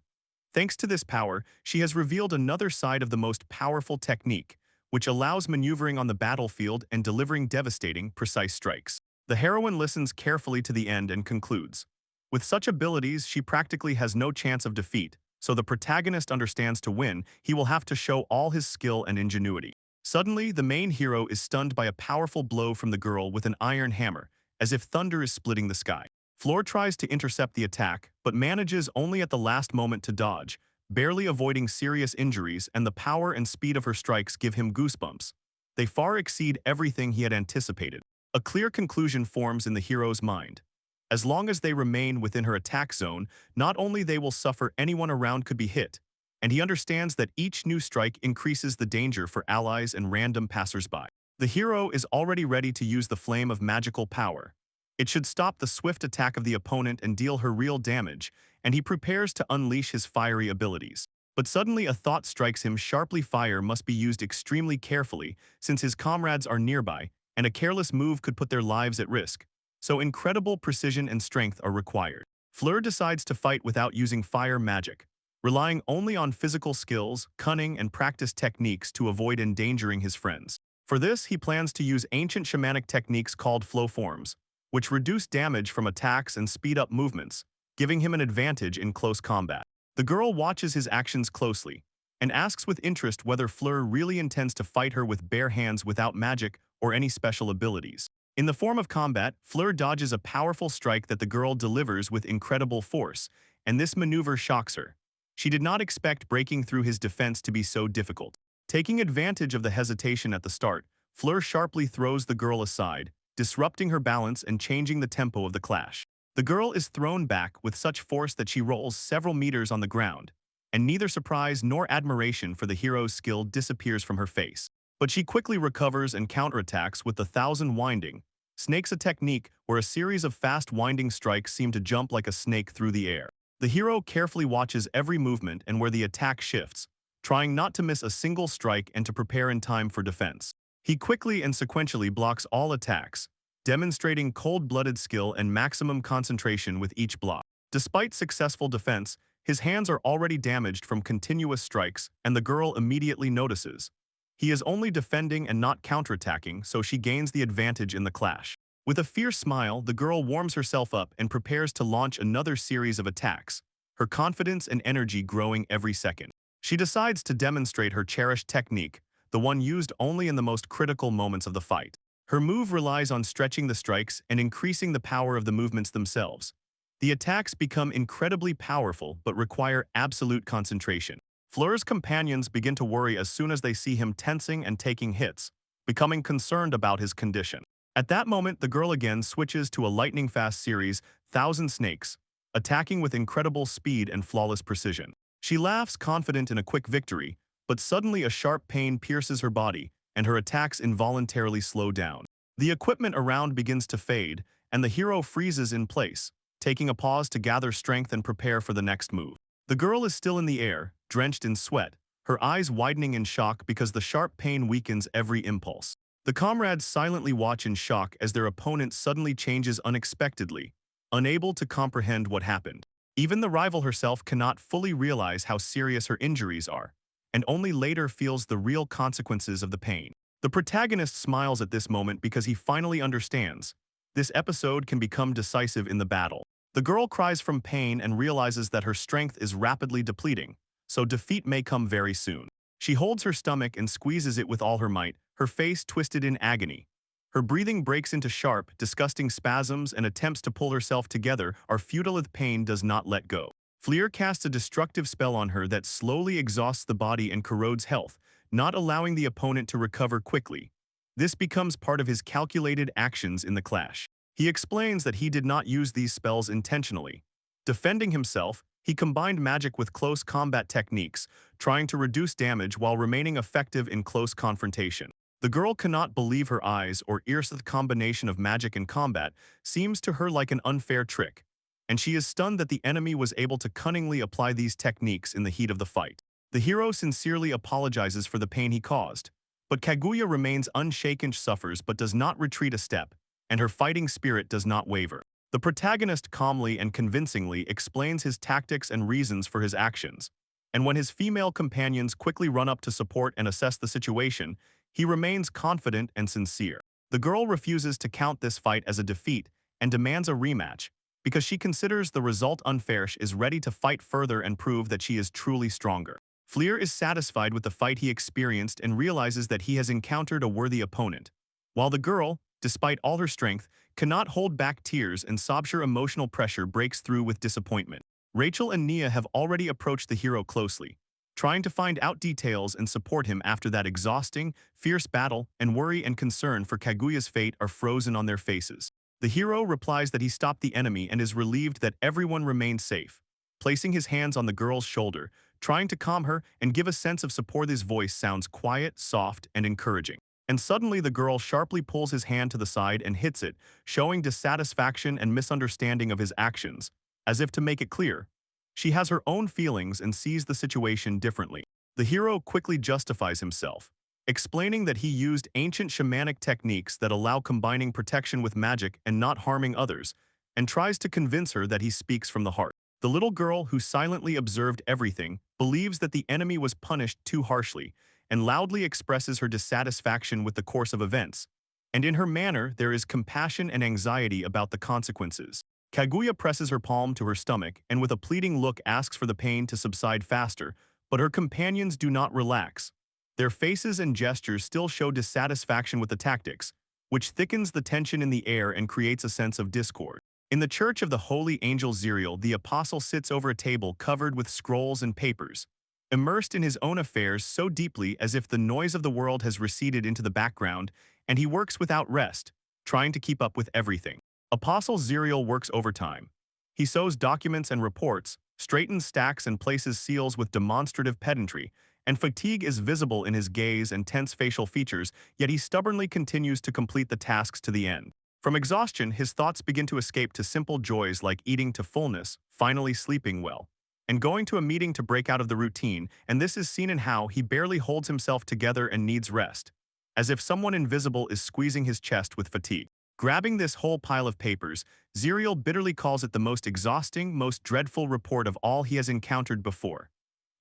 Thanks to this power, she has revealed another side of the most powerful technique, which allows maneuvering on the battlefield and delivering devastating, precise strikes. The heroine listens carefully to the end and concludes. With such abilities, she practically has no chance of defeat, so the protagonist understands to win, he will have to show all his skill and ingenuity. Suddenly, the main hero is stunned by a powerful blow from the girl with an iron hammer, as if thunder is splitting the sky. Floor tries to intercept the attack, but manages only at the last moment to dodge, barely avoiding serious injuries, and the power and speed of her strikes give him goosebumps. They far exceed everything he had anticipated. A clear conclusion forms in the hero's mind. As long as they remain within her attack zone, not only they will suffer, anyone around could be hit, and he understands that each new strike increases the danger for allies and random passersby. The hero is already ready to use the flame of magical power. It should stop the swift attack of the opponent and deal her real damage, and he prepares to unleash his fiery abilities. But suddenly a thought strikes him: sharply, fire must be used extremely carefully since his comrades are nearby, and a careless move could put their lives at risk. So incredible precision and strength are required. Fleur decides to fight without using fire magic, relying only on physical skills, cunning, and practiced techniques to avoid endangering his friends. For this, he plans to use ancient shamanic techniques called flow forms, which reduce damage from attacks and speed up movements, giving him an advantage in close combat. The girl watches his actions closely and asks with interest whether Fleur really intends to fight her with bare hands without magic or any special abilities. In the form of combat, Fleur dodges a powerful strike that the girl delivers with incredible force, and this maneuver shocks her. She did not expect breaking through his defense to be so difficult. Taking advantage of the hesitation at the start, Fleur sharply throws the girl aside, disrupting her balance and changing the tempo of the clash. The girl is thrown back with such force that she rolls several meters on the ground, and neither surprise nor admiration for the hero's skill disappears from her face. But she quickly recovers and counterattacks with the thousand winding snakes, a technique where a series of fast winding strikes seem to jump like a snake through the air. The hero carefully watches every movement and where the attack shifts, trying not to miss a single strike and to prepare in time for defense. He quickly and sequentially blocks all attacks, demonstrating cold-blooded skill and maximum concentration with each block. Despite successful defense, his hands are already damaged from continuous strikes, and the girl immediately notices. He is only defending and not counterattacking, so she gains the advantage in the clash. With a fierce smile, the girl warms herself up and prepares to launch another series of attacks, her confidence and energy growing every second. She decides to demonstrate her cherished technique, the one used only in the most critical moments of the fight. Her move relies on stretching the strikes and increasing the power of the movements themselves. The attacks become incredibly powerful but require absolute concentration. Fleur's companions begin to worry as soon as they see him tensing and taking hits, becoming concerned about his condition. At that moment, the girl again switches to a lightning-fast series, Thousand Snakes, attacking with incredible speed and flawless precision. She laughs, confident in a quick victory, but suddenly a sharp pain pierces her body, and her attacks involuntarily slow down. The equipment around begins to fade, and the hero freezes in place, taking a pause to gather strength and prepare for the next move. The girl is still in the air, drenched in sweat, her eyes widening in shock because the sharp pain weakens every impulse. The comrades silently watch in shock as their opponent suddenly changes unexpectedly, unable to comprehend what happened. Even the rival herself cannot fully realize how serious her injuries are, and only later feels the real consequences of the pain. The protagonist smiles at this moment because he finally understands. This episode can become decisive in the battle. The girl cries from pain and realizes that her strength is rapidly depleting, so defeat may come very soon. She holds her stomach and squeezes it with all her might, her face twisted in agony. Her breathing breaks into sharp, disgusting spasms, and attempts to pull herself together are futile as pain does not let go. Fleer casts a destructive spell on her that slowly exhausts the body and corrodes health, not allowing the opponent to recover quickly. This becomes part of his calculated actions in the clash. He explains that he did not use these spells intentionally. Defending himself, he combined magic with close combat techniques, trying to reduce damage while remaining effective in close confrontation. The girl cannot believe her eyes or ears. The combination of magic and combat seems to her like an unfair trick, and she is stunned that the enemy was able to cunningly apply these techniques in the heat of the fight. The hero sincerely apologizes for the pain he caused, but Kaguya remains unshaken, suffers but does not retreat a step, and her fighting spirit does not waver. The protagonist calmly and convincingly explains his tactics and reasons for his actions, and when his female companions quickly run up to support and assess the situation, he remains confident and sincere. The girl refuses to count this fight as a defeat and demands a rematch, because she considers the result unfair. She is ready to fight further and prove that she is truly stronger. Fleer is satisfied with the fight he experienced and realizes that he has encountered a worthy opponent, while the girl, despite all her strength, cannot hold back tears and sobs. Her emotional pressure breaks through with disappointment. Rachel and Nia have already approached the hero closely, trying to find out details and support him after that exhausting, fierce battle, and worry and concern for Kaguya's fate are frozen on their faces. The hero replies that he stopped the enemy and is relieved that everyone remains safe, placing his hands on the girl's shoulder, trying to calm her and give a sense of support. His voice sounds quiet, soft, and encouraging. And suddenly the girl sharply pulls his hand to the side and hits it, showing dissatisfaction and misunderstanding of his actions, as if to make it clear. She has her own feelings and sees the situation differently. The hero quickly justifies himself, explaining that he used ancient shamanic techniques that allow combining protection with magic and not harming others, and tries to convince her that he speaks from the heart. The little girl, who silently observed everything, believes that the enemy was punished too harshly, and loudly expresses her dissatisfaction with the course of events. And in her manner there is compassion and anxiety about the consequences. Kaguya presses her palm to her stomach and with a pleading look asks for the pain to subside faster, but her companions do not relax. Their faces and gestures still show dissatisfaction with the tactics, which thickens the tension in the air and creates a sense of discord. In the Church of the Holy Angel Zerial, the apostle sits over a table covered with scrolls and papers, immersed in his own affairs so deeply as if the noise of the world has receded into the background, and he works without rest, trying to keep up with everything. Apostle Zerial works overtime. He sews documents and reports, straightens stacks and places seals with demonstrative pedantry, and fatigue is visible in his gaze and tense facial features, yet he stubbornly continues to complete the tasks to the end. From exhaustion, his thoughts begin to escape to simple joys like eating to fullness, finally sleeping well, and going to a meeting to break out of the routine, and this is seen in how he barely holds himself together and needs rest, as if someone invisible is squeezing his chest with fatigue. Grabbing this whole pile of papers, Zerial bitterly calls it the most exhausting, most dreadful report of all he has encountered before.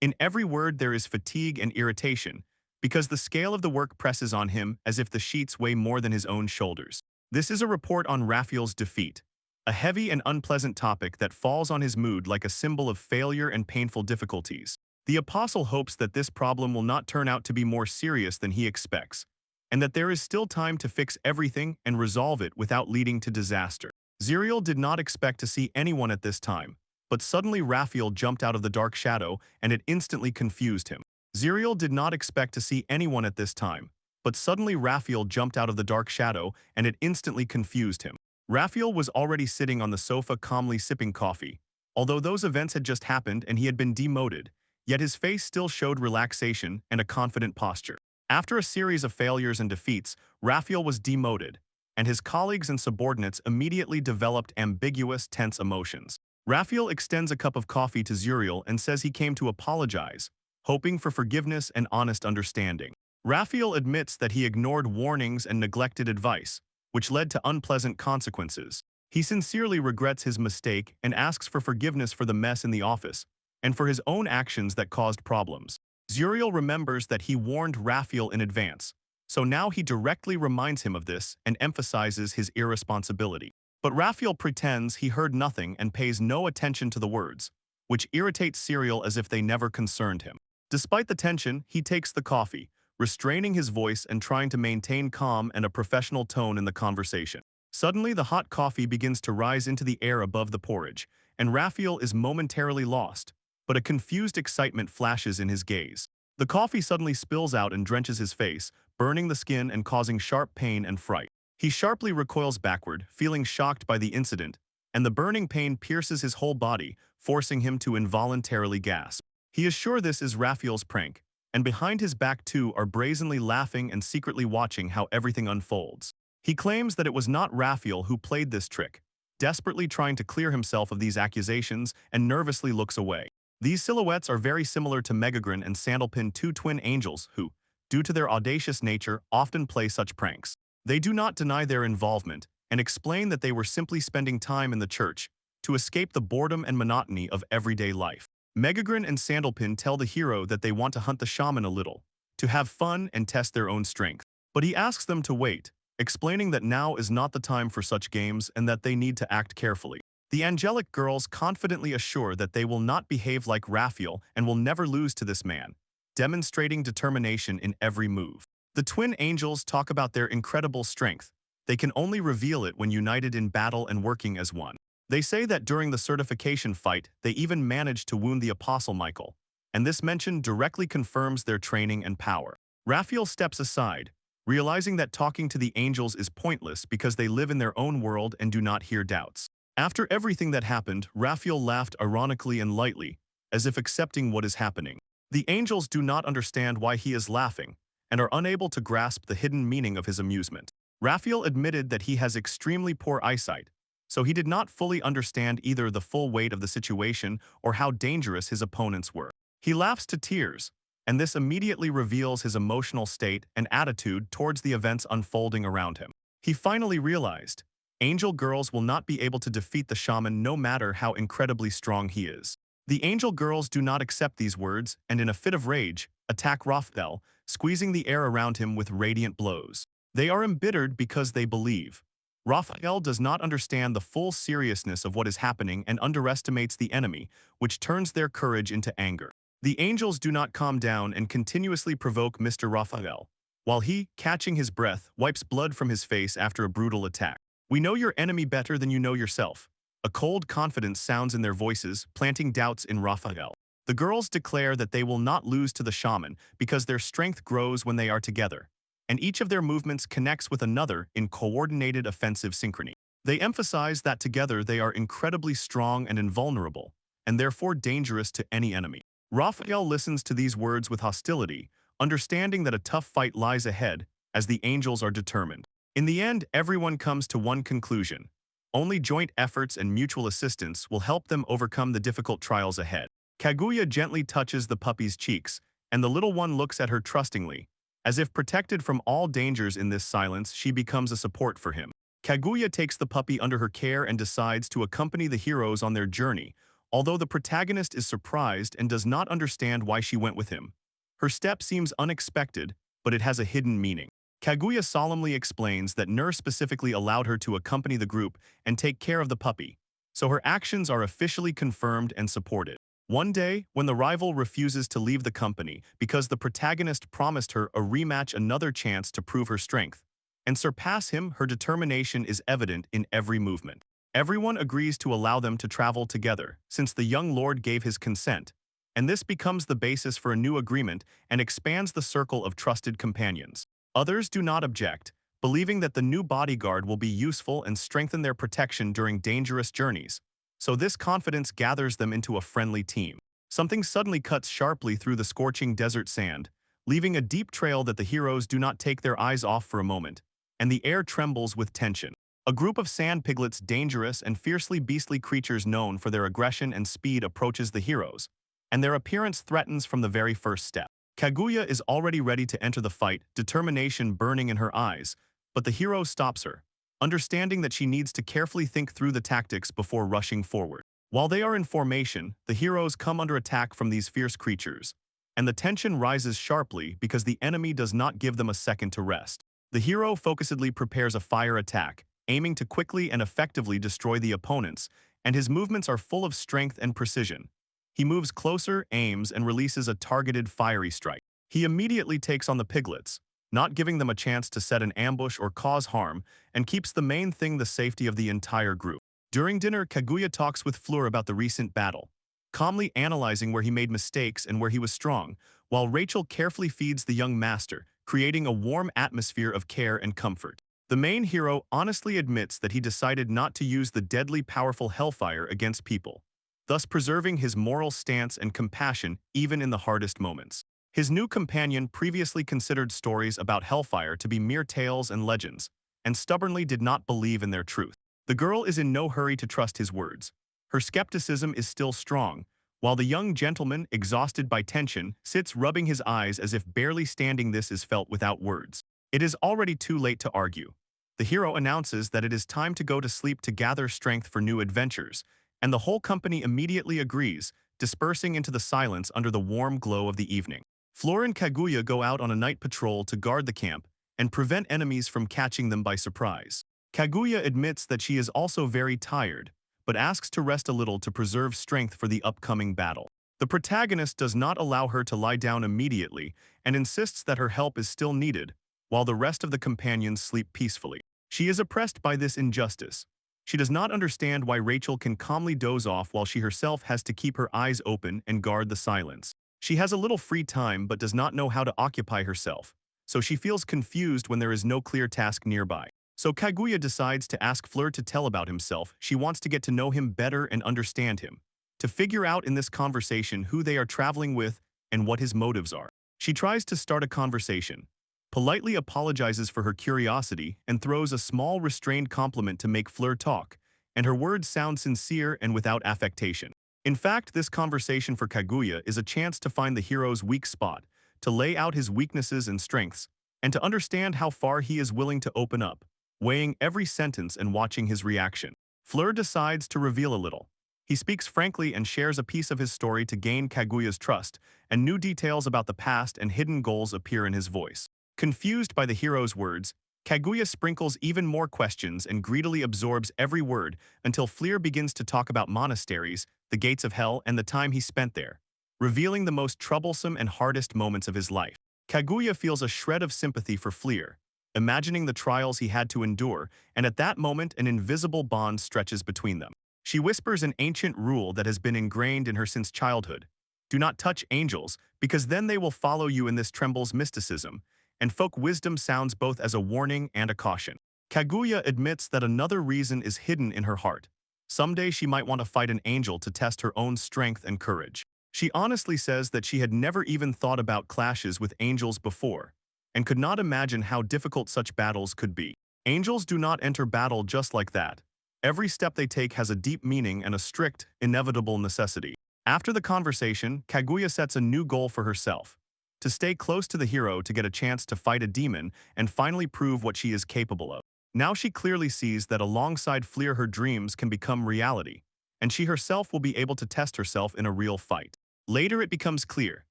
In every word there is fatigue and irritation, because the scale of the work presses on him as if the sheets weigh more than his own shoulders. This is a report on Raphael's defeat, a heavy and unpleasant topic that falls on his mood like a symbol of failure and painful difficulties. The apostle hopes that this problem will not turn out to be more serious than he expects, and that there is still time to fix everything and resolve it without leading to disaster. Zerial did not expect to see anyone at this time, but suddenly Raphael jumped out of the dark shadow and it instantly confused him. Zerial did not expect to see anyone at this time, but suddenly Raphael jumped out of the dark shadow and it instantly confused him. Raphael was already sitting on the sofa calmly sipping coffee. Although those events had just happened and he had been demoted, yet his face still showed relaxation and a confident posture. After a series of failures and defeats, Raphael was demoted, and his colleagues and subordinates immediately developed ambiguous, tense emotions. Raphael extends a cup of coffee to Zerial and says he came to apologize, hoping for forgiveness and honest understanding. Raphael admits that he ignored warnings and neglected advice, which led to unpleasant consequences. He sincerely regrets his mistake and asks for forgiveness for the mess in the office, and for his own actions that caused problems. Zerial remembers that he warned Raphael in advance, so now he directly reminds him of this and emphasizes his irresponsibility. But Raphael pretends he heard nothing and pays no attention to the words, which irritates Zerial as if they never concerned him. Despite the tension, he takes the coffee, restraining his voice and trying to maintain calm and a professional tone in the conversation. Suddenly, the hot coffee begins to rise into the air above the porridge, and Raphael is momentarily lost, but a confused excitement flashes in his gaze. The coffee suddenly spills out and drenches his face, burning the skin and causing sharp pain and fright. He sharply recoils backward, feeling shocked by the incident, and the burning pain pierces his whole body, forcing him to involuntarily gasp. He is sure this is Raphael's prank, and behind his back two are brazenly laughing and secretly watching how everything unfolds. He claims that it was not Raphael who played this trick, desperately trying to clear himself of these accusations, and nervously looks away. These silhouettes are very similar to Megagrin and Sandalpin, two twin angels who, due to their audacious nature, often play such pranks. They do not deny their involvement, and explain that they were simply spending time in the church to escape the boredom and monotony of everyday life. Megagrin and Sandalpin tell the hero that they want to hunt the shaman a little, to have fun and test their own strength. But he asks them to wait, explaining that now is not the time for such games and that they need to act carefully. The angelic girls confidently assure that they will not behave like Raphael and will never lose to this man, demonstrating determination in every move. The twin angels talk about their incredible strength. They can only reveal it when united in battle and working as one. They say that during the certification fight, they even managed to wound the Apostle Michael, and this mention directly confirms their training and power. Raphael steps aside, realizing that talking to the angels is pointless because they live in their own world and do not hear doubts. After everything that happened, Raphael laughed ironically and lightly, as if accepting what is happening. The angels do not understand why he is laughing, and are unable to grasp the hidden meaning of his amusement. Raphael admitted that he has extremely poor eyesight, so he did not fully understand either the full weight of the situation or how dangerous his opponents were. He laughs to tears, and this immediately reveals his emotional state and attitude towards the events unfolding around him. He finally realized, angel girls will not be able to defeat the shaman no matter how incredibly strong he is. The angel girls do not accept these words and in a fit of rage, attack Raphael, squeezing the air around him with radiant blows. They are embittered because they believe. Raphael does not understand the full seriousness of what is happening and underestimates the enemy, which turns their courage into anger. The angels do not calm down and continuously provoke Mr. Raphael, while he, catching his breath, wipes blood from his face after a brutal attack. We know your enemy better than you know yourself. A cold confidence sounds in their voices, planting doubts in Raphael. The girls declare that they will not lose to the shaman because their strength grows when they are together, and each of their movements connects with another in coordinated offensive synchrony. They emphasize that together they are incredibly strong and invulnerable, and therefore dangerous to any enemy. Raphael listens to these words with hostility, understanding that a tough fight lies ahead, as the angels are determined. In the end, everyone comes to one conclusion. Only joint efforts and mutual assistance will help them overcome the difficult trials ahead. Kaguya gently touches the puppy's cheeks, and the little one looks at her trustingly. As if protected from all dangers in this silence, she becomes a support for him. Kaguya takes the puppy under her care and decides to accompany the heroes on their journey, although the protagonist is surprised and does not understand why she went with him. Her step seems unexpected, but it has a hidden meaning. Kaguya solemnly explains that Nur specifically allowed her to accompany the group and take care of the puppy, so her actions are officially confirmed and supported. One day, when the rival refuses to leave the company because the protagonist promised her a rematch, another chance to prove her strength and surpass him, her determination is evident in every movement. Everyone agrees to allow them to travel together, since the young lord gave his consent, and this becomes the basis for a new agreement and expands the circle of trusted companions. Others do not object, believing that the new bodyguard will be useful and strengthen their protection during dangerous journeys. So this confidence gathers them into a friendly team. Something suddenly cuts sharply through the scorching desert sand, leaving a deep trail that the heroes do not take their eyes off for a moment, and the air trembles with tension. A group of sand piglets, dangerous and fiercely beastly creatures known for their aggression and speed, approaches the heroes, and their appearance threatens from the very first step. Kaguya is already ready to enter the fight, determination burning in her eyes, but the hero stops her, understanding that she needs to carefully think through the tactics before rushing forward. While they are in formation, the heroes come under attack from these fierce creatures, and the tension rises sharply because the enemy does not give them a second to rest. The hero focusedly prepares a fire attack, aiming to quickly and effectively destroy the opponents, and his movements are full of strength and precision. He moves closer, aims, and releases a targeted fiery strike. He immediately takes on the piglets, not giving them a chance to set an ambush or cause harm, and keeps the main thing the safety of the entire group. During dinner, Kaguya talks with Fleur about the recent battle, calmly analyzing where he made mistakes and where he was strong, while Rachel carefully feeds the young master, creating a warm atmosphere of care and comfort. The main hero honestly admits that he decided not to use the deadly powerful Hellfire against people, thus preserving his moral stance and compassion even in the hardest moments. His new companion previously considered stories about Hellfire to be mere tales and legends, and stubbornly did not believe in their truth. The girl is in no hurry to trust his words. Her skepticism is still strong, while the young gentleman, exhausted by tension, sits rubbing his eyes as if barely standing. This is felt without words. It is already too late to argue. The hero announces that it is time to go to sleep to gather strength for new adventures, and the whole company immediately agrees, dispersing into the silence under the warm glow of the evening. Fleur and Kaguya go out on a night patrol to guard the camp and prevent enemies from catching them by surprise. Kaguya admits that she is also very tired, but asks to rest a little to preserve strength for the upcoming battle. The protagonist does not allow her to lie down immediately and insists that her help is still needed, while the rest of the companions sleep peacefully. She is oppressed by this injustice. She does not understand why Rachel can calmly doze off while she herself has to keep her eyes open and guard the silence. She has a little free time but does not know how to occupy herself, so she feels confused when there is no clear task nearby. So Kaguya decides to ask Fleur to tell about himself. She wants to get to know him better and understand him, to figure out in this conversation who they are traveling with and what his motives are. She tries to start a conversation, politely apologizes for her curiosity, and throws a small restrained compliment to make Fleur talk, and her words sound sincere and without affectation. In fact, this conversation for Kaguya is a chance to find the hero's weak spot, to lay out his weaknesses and strengths, and to understand how far he is willing to open up, weighing every sentence and watching his reaction. Fleur decides to reveal a little. He speaks frankly and shares a piece of his story to gain Kaguya's trust, and new details about the past and hidden goals appear in his voice. Confused by the hero's words, Kaguya sprinkles even more questions and greedily absorbs every word until Fleur begins to talk about monasteries, the gates of hell, and the time he spent there, revealing the most troublesome and hardest moments of his life. Kaguya feels a shred of sympathy for Fleur, imagining the trials he had to endure, and at that moment an invisible bond stretches between them. She whispers an ancient rule that has been ingrained in her since childhood. Do not touch angels, because then they will follow you. In this trembles mysticism, and folk wisdom sounds both as a warning and a caution. Kaguya admits that another reason is hidden in her heart. Someday she might want to fight an angel to test her own strength and courage. She honestly says that she had never even thought about clashes with angels before, and could not imagine how difficult such battles could be. Angels do not enter battle just like that. Every step they take has a deep meaning and a strict, inevitable necessity. After the conversation, Kaguya sets a new goal for herself: to stay close to the hero to get a chance to fight a demon and finally prove what she is capable of. Now she clearly sees that alongside Fleur her dreams can become reality, and she herself will be able to test herself in a real fight. Later it becomes clear.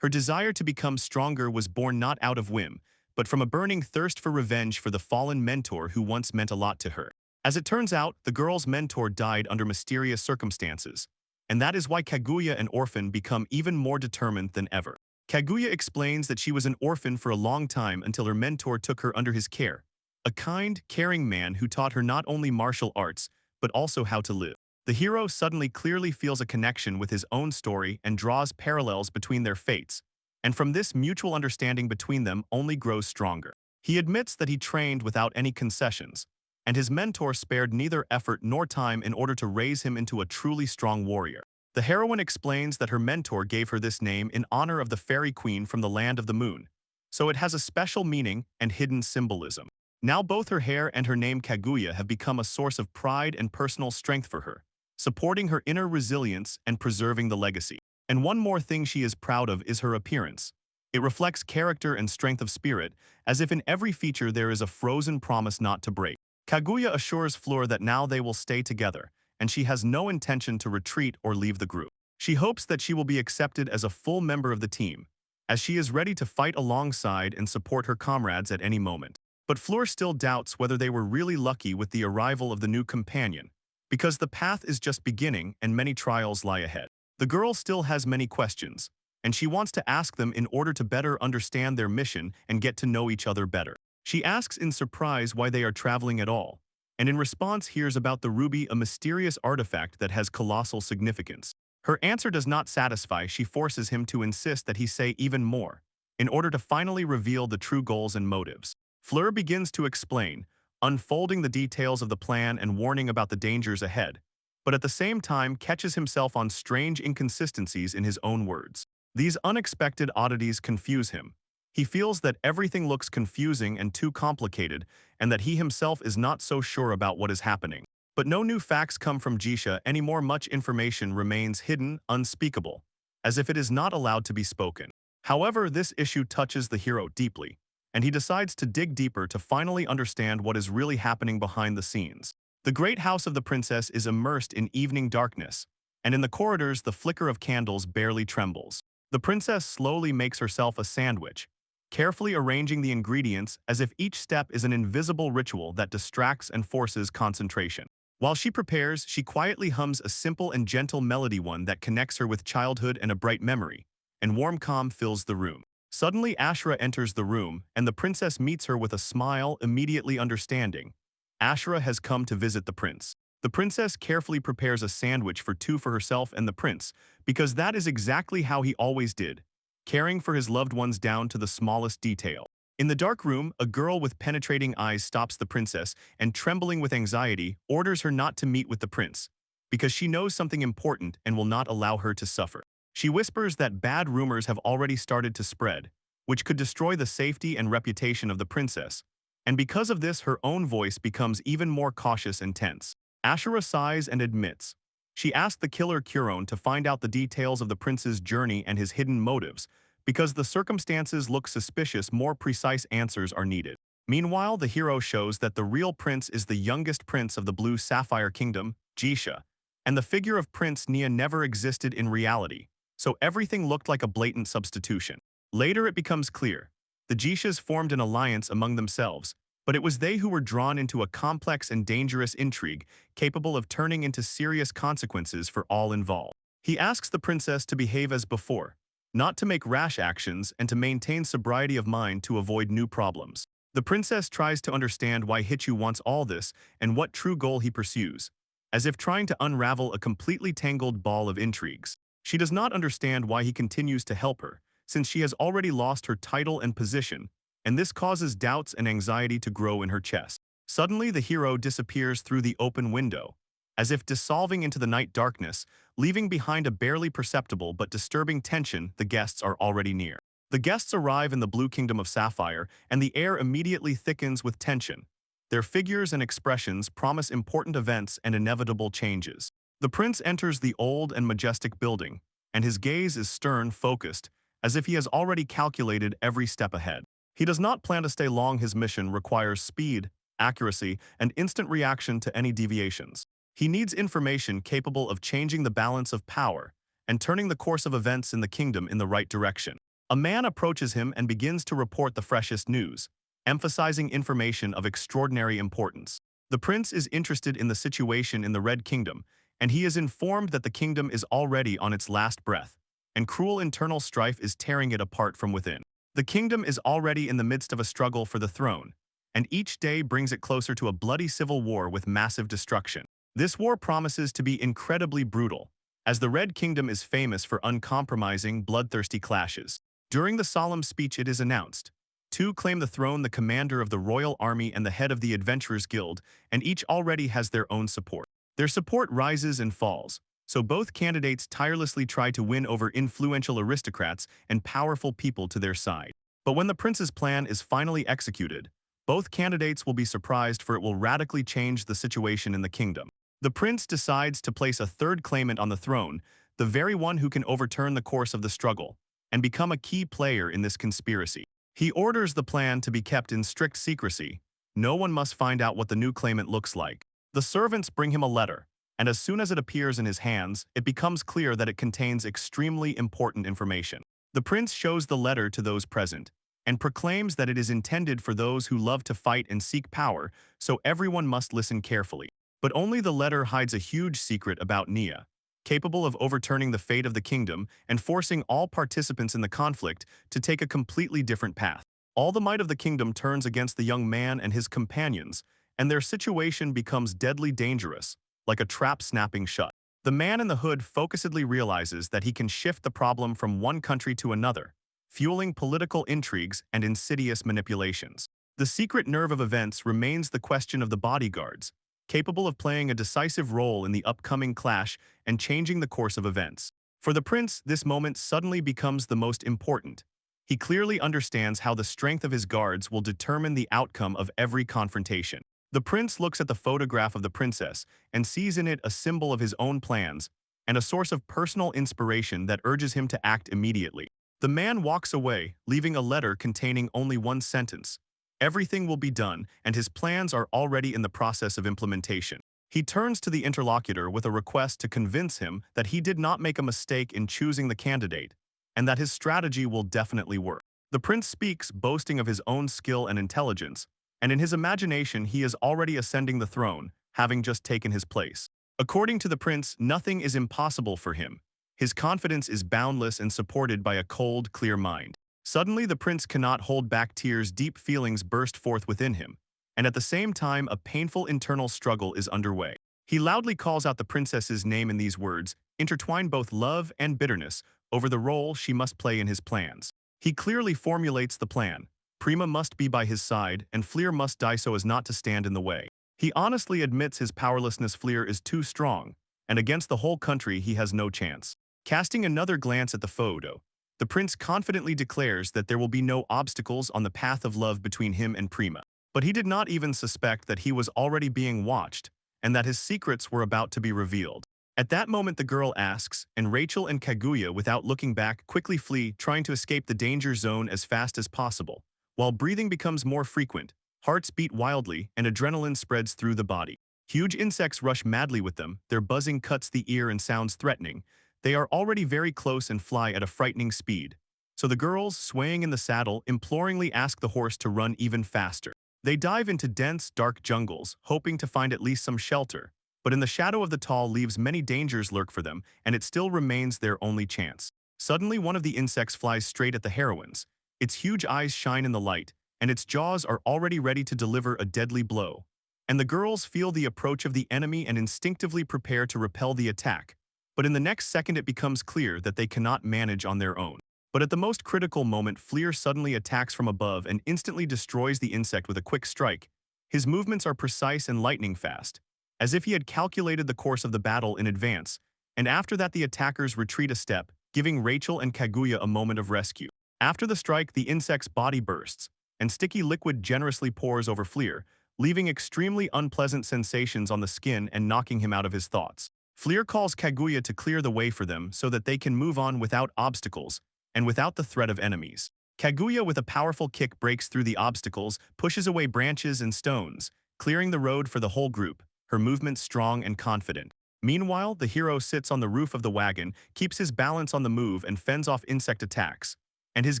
Her desire to become stronger was born not out of whim, but from a burning thirst for revenge for the fallen mentor who once meant a lot to her. As it turns out, the girl's mentor died under mysterious circumstances, and that is why Kaguya, an orphan, become even more determined than ever. Kaguya explains that she was an orphan for a long time until her mentor took her under his care, a kind, caring man who taught her not only martial arts, but also how to live. The hero suddenly clearly feels a connection with his own story and draws parallels between their fates, and from this mutual understanding between them only grows stronger. He admits that he trained without any concessions, and his mentor spared neither effort nor time in order to raise him into a truly strong warrior. The heroine explains that her mentor gave her this name in honor of the fairy queen from the land of the moon, so it has a special meaning and hidden symbolism. Now both her hair and her name Kaguya have become a source of pride and personal strength for her, supporting her inner resilience and preserving the legacy. And one more thing she is proud of is her appearance. It reflects character and strength of spirit, as if in every feature there is a frozen promise not to break. Kaguya assures Fleur that now they will stay together, and she has no intention to retreat or leave the group. She hopes that she will be accepted as a full member of the team, as she is ready to fight alongside and support her comrades at any moment. But Fleur still doubts whether they were really lucky with the arrival of the new companion, because the path is just beginning and many trials lie ahead. The girl still has many questions, and she wants to ask them in order to better understand their mission and get to know each other better. She asks in surprise why they are traveling at all, and in response hears about the ruby, a mysterious artifact that has colossal significance. Her answer does not satisfy. She forces him to insist that he say even more, in order to finally reveal the true goals and motives. Fleur begins to explain, unfolding the details of the plan and warning about the dangers ahead, but at the same time catches himself on strange inconsistencies in his own words. These unexpected oddities confuse him. He feels that everything looks confusing and too complicated, and that he himself is not so sure about what is happening. But no new facts come from Jisha anymore. Much information remains hidden, unspeakable, as if it is not allowed to be spoken. However, this issue touches the hero deeply, and he decides to dig deeper to finally understand what is really happening behind the scenes. The great house of the princess is immersed in evening darkness, and in the corridors the flicker of candles barely trembles. The princess slowly makes herself a sandwich, carefully arranging the ingredients as if each step is an invisible ritual that distracts and forces concentration. While she prepares, she quietly hums a simple and gentle melody, one that connects her with childhood and a bright memory, and warm calm fills the room. Suddenly Ashura enters the room, and the princess meets her with a smile, immediately understanding. Ashura has come to visit the prince. The princess carefully prepares a sandwich for two for herself and the prince, because that is exactly how he always did, caring for his loved ones down to the smallest detail. In the dark room, a girl with penetrating eyes stops the princess and, trembling with anxiety, orders her not to meet with the prince, because she knows something important and will not allow her to suffer. She whispers that bad rumors have already started to spread, which could destroy the safety and reputation of the princess, and because of this her own voice becomes even more cautious and tense. Ashura sighs and admits. She asked the killer Curon to find out the details of the prince's journey and his hidden motives, because the circumstances look suspicious. More precise answers are needed. Meanwhile, the hero shows that the real prince is the youngest prince of the Blue Sapphire Kingdom, Jisha, and the figure of Prince Nia never existed in reality, so everything looked like a blatant substitution. Later it becomes clear. The Jishas formed an alliance among themselves, but it was they who were drawn into a complex and dangerous intrigue capable of turning into serious consequences for all involved. He asks the princess to behave as before, not to make rash actions, and to maintain sobriety of mind to avoid new problems. The princess tries to understand why Hichu wants all this and what true goal he pursues, as if trying to unravel a completely tangled ball of intrigues. She does not understand why he continues to help her, since she has already lost her title and position, and this causes doubts and anxiety to grow in her chest. Suddenly the hero disappears through the open window, as if dissolving into the night darkness, leaving behind a barely perceptible but disturbing tension. The guests are already near. The guests arrive in the Blue Kingdom of Sapphire, and the air immediately thickens with tension. Their figures and expressions promise important events and inevitable changes. The prince enters the old and majestic building, and his gaze is stern, focused, as if he has already calculated every step ahead. He does not plan to stay long. His mission requires speed, accuracy, and instant reaction to any deviations. He needs information capable of changing the balance of power and turning the course of events in the kingdom in the right direction. A man approaches him and begins to report the freshest news, emphasizing information of extraordinary importance. The prince is interested in the situation in the Red Kingdom, and he is informed that the kingdom is already on its last breath, and cruel internal strife is tearing it apart from within. The kingdom is already in the midst of a struggle for the throne, and each day brings it closer to a bloody civil war with massive destruction. This war promises to be incredibly brutal, as the Red Kingdom is famous for uncompromising, bloodthirsty clashes. During the solemn speech it is announced, two claim the throne: the commander of the royal army and the head of the Adventurers Guild, and each already has their own support. Their support rises and falls, so both candidates tirelessly try to win over influential aristocrats and powerful people to their side. But when the prince's plan is finally executed, both candidates will be surprised, for it will radically change the situation in the kingdom. The prince decides to place a third claimant on the throne, the very one who can overturn the course of the struggle, and become a key player in this conspiracy. He orders the plan to be kept in strict secrecy. No one must find out what the new claimant looks like. The servants bring him a letter, and as soon as it appears in his hands, it becomes clear that it contains extremely important information. The prince shows the letter to those present, and proclaims that it is intended for those who love to fight and seek power, so everyone must listen carefully. But only the letter hides a huge secret about Nia, capable of overturning the fate of the kingdom and forcing all participants in the conflict to take a completely different path. All the might of the kingdom turns against the young man and his companions, and their situation becomes deadly dangerous, like a trap snapping shut. The man in the hood focusedly realizes that he can shift the problem from one country to another, fueling political intrigues and insidious manipulations. The secret nerve of events remains the question of the bodyguards, capable of playing a decisive role in the upcoming clash and changing the course of events. For the prince, this moment suddenly becomes the most important. He clearly understands how the strength of his guards will determine the outcome of every confrontation. The prince looks at the photograph of the princess and sees in it a symbol of his own plans and a source of personal inspiration that urges him to act immediately. The man walks away, leaving a letter containing only one sentence. Everything will be done, and his plans are already in the process of implementation. He turns to the interlocutor with a request to convince him that he did not make a mistake in choosing the candidate, and that his strategy will definitely work. The prince speaks, boasting of his own skill and intelligence, and in his imagination he is already ascending the throne, having just taken his place. According to the prince, nothing is impossible for him. His confidence is boundless and supported by a cold, clear mind. Suddenly, the prince cannot hold back tears. Deep feelings burst forth within him, and at the same time a painful internal struggle is underway. He loudly calls out the princess's name in these words, intertwine both love and bitterness over the role she must play in his plans. He clearly formulates the plan. Prima must be by his side, and Fleer must die so as not to stand in the way. He honestly admits his powerlessness. Fleer is too strong, and against the whole country he has no chance. Casting another glance at the photo, the prince confidently declares that there will be no obstacles on the path of love between him and Prima. But he did not even suspect that he was already being watched, and that his secrets were about to be revealed. At that moment the girl asks, and Rachel and Kaguya, without looking back, quickly flee, trying to escape the danger zone as fast as possible. While breathing becomes more frequent, hearts beat wildly, and adrenaline spreads through the body. Huge insects rush madly with them, their buzzing cuts the ear and sounds threatening. They are already very close and fly at a frightening speed. So the girls, swaying in the saddle, imploringly ask the horse to run even faster. They dive into dense, dark jungles, hoping to find at least some shelter. But in the shadow of the tall leaves many dangers lurk for them, and it still remains their only chance. Suddenly one of the insects flies straight at the heroines. Its huge eyes shine in the light, and its jaws are already ready to deliver a deadly blow. And the girls feel the approach of the enemy and instinctively prepare to repel the attack. But in the next second it becomes clear that they cannot manage on their own. But at the most critical moment, Fleer suddenly attacks from above and instantly destroys the insect with a quick strike. His movements are precise and lightning fast, as if he had calculated the course of the battle in advance, and after that the attackers retreat a step, giving Rachel and Kaguya a moment of rescue. After the strike, the insect's body bursts, and sticky liquid generously pours over Fleer, leaving extremely unpleasant sensations on the skin and knocking him out of his thoughts. Fleer calls Kaguya to clear the way for them so that they can move on without obstacles and without the threat of enemies. Kaguya, with a powerful kick, breaks through the obstacles, pushes away branches and stones, clearing the road for the whole group, her movements strong and confident. Meanwhile, the hero sits on the roof of the wagon, keeps his balance on the move and fends off insect attacks, and his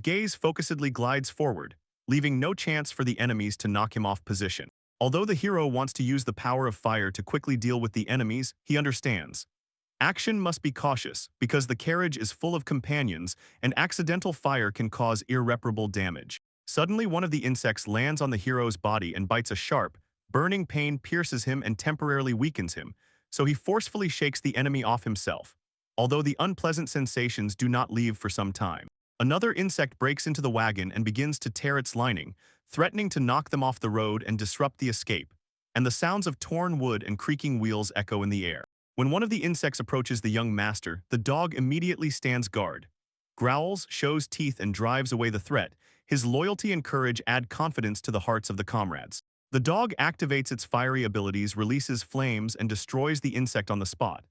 gaze focusedly glides forward, leaving no chance for the enemies to knock him off position. Although the hero wants to use the power of fire to quickly deal with the enemies, he understands. Action must be cautious, because the carriage is full of companions, and accidental fire can cause irreparable damage. Suddenly one of the insects lands on the hero's body and bites. A sharp, burning pain pierces him and temporarily weakens him, so he forcefully shakes the enemy off himself, although the unpleasant sensations do not leave for some time. Another insect breaks into the wagon and begins to tear its lining, threatening to knock them off the road and disrupt the escape, and the sounds of torn wood and creaking wheels echo in the air. When one of the insects approaches the young master, the dog immediately stands guard, growls, shows teeth, and drives away the threat. His loyalty and courage add confidence to the hearts of the comrades. The dog activates its fiery abilities, releases flames, and destroys the insect on the spot.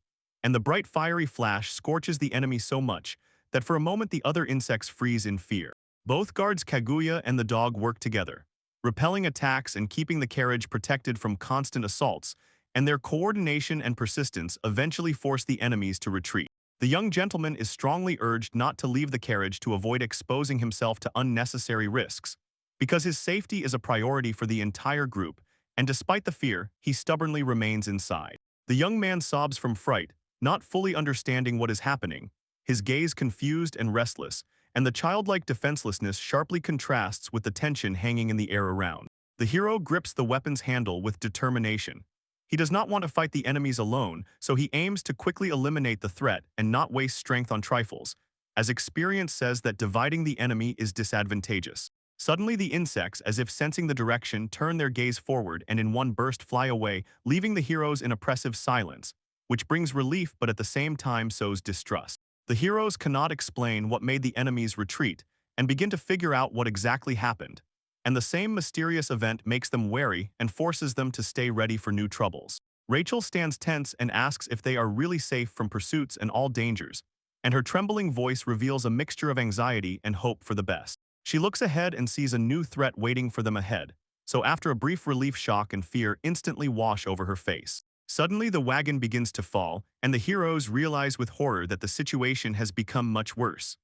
And the bright fiery flash scorches the enemy so much that for a moment the other insects freeze in fear. Both guards, Kaguya and the dog, work together, repelling attacks and keeping the carriage protected from constant assaults, and their coordination and persistence eventually force the enemies to retreat. The young gentleman is strongly urged not to leave the carriage to avoid exposing himself to unnecessary risks, because his safety is a priority for the entire group, and despite the fear, he stubbornly remains inside. The young man sobs from fright, not fully understanding what is happening, his gaze confused and restless, and the childlike defenselessness sharply contrasts with the tension hanging in the air around. The hero grips the weapon's handle with determination. He does not want to fight the enemies alone, so he aims to quickly eliminate the threat and not waste strength on trifles, as experience says that dividing the enemy is disadvantageous. Suddenly the insects, as if sensing the direction, turn their gaze forward and in one burst fly away, leaving the heroes in oppressive silence, which brings relief but at the same time sows distrust. The heroes cannot explain what made the enemies retreat and begin to figure out what exactly happened. And the same mysterious event makes them wary and forces them to stay ready for new troubles. Rachel stands tense and asks if they are really safe from pursuits and all dangers, and her trembling voice reveals a mixture of anxiety and hope for the best. She looks ahead and sees a new threat waiting for them ahead, so after a brief relief, shock and fear instantly wash over her face. Suddenly the wagon begins to fall, and the heroes realize with horror that the situation has become much worse.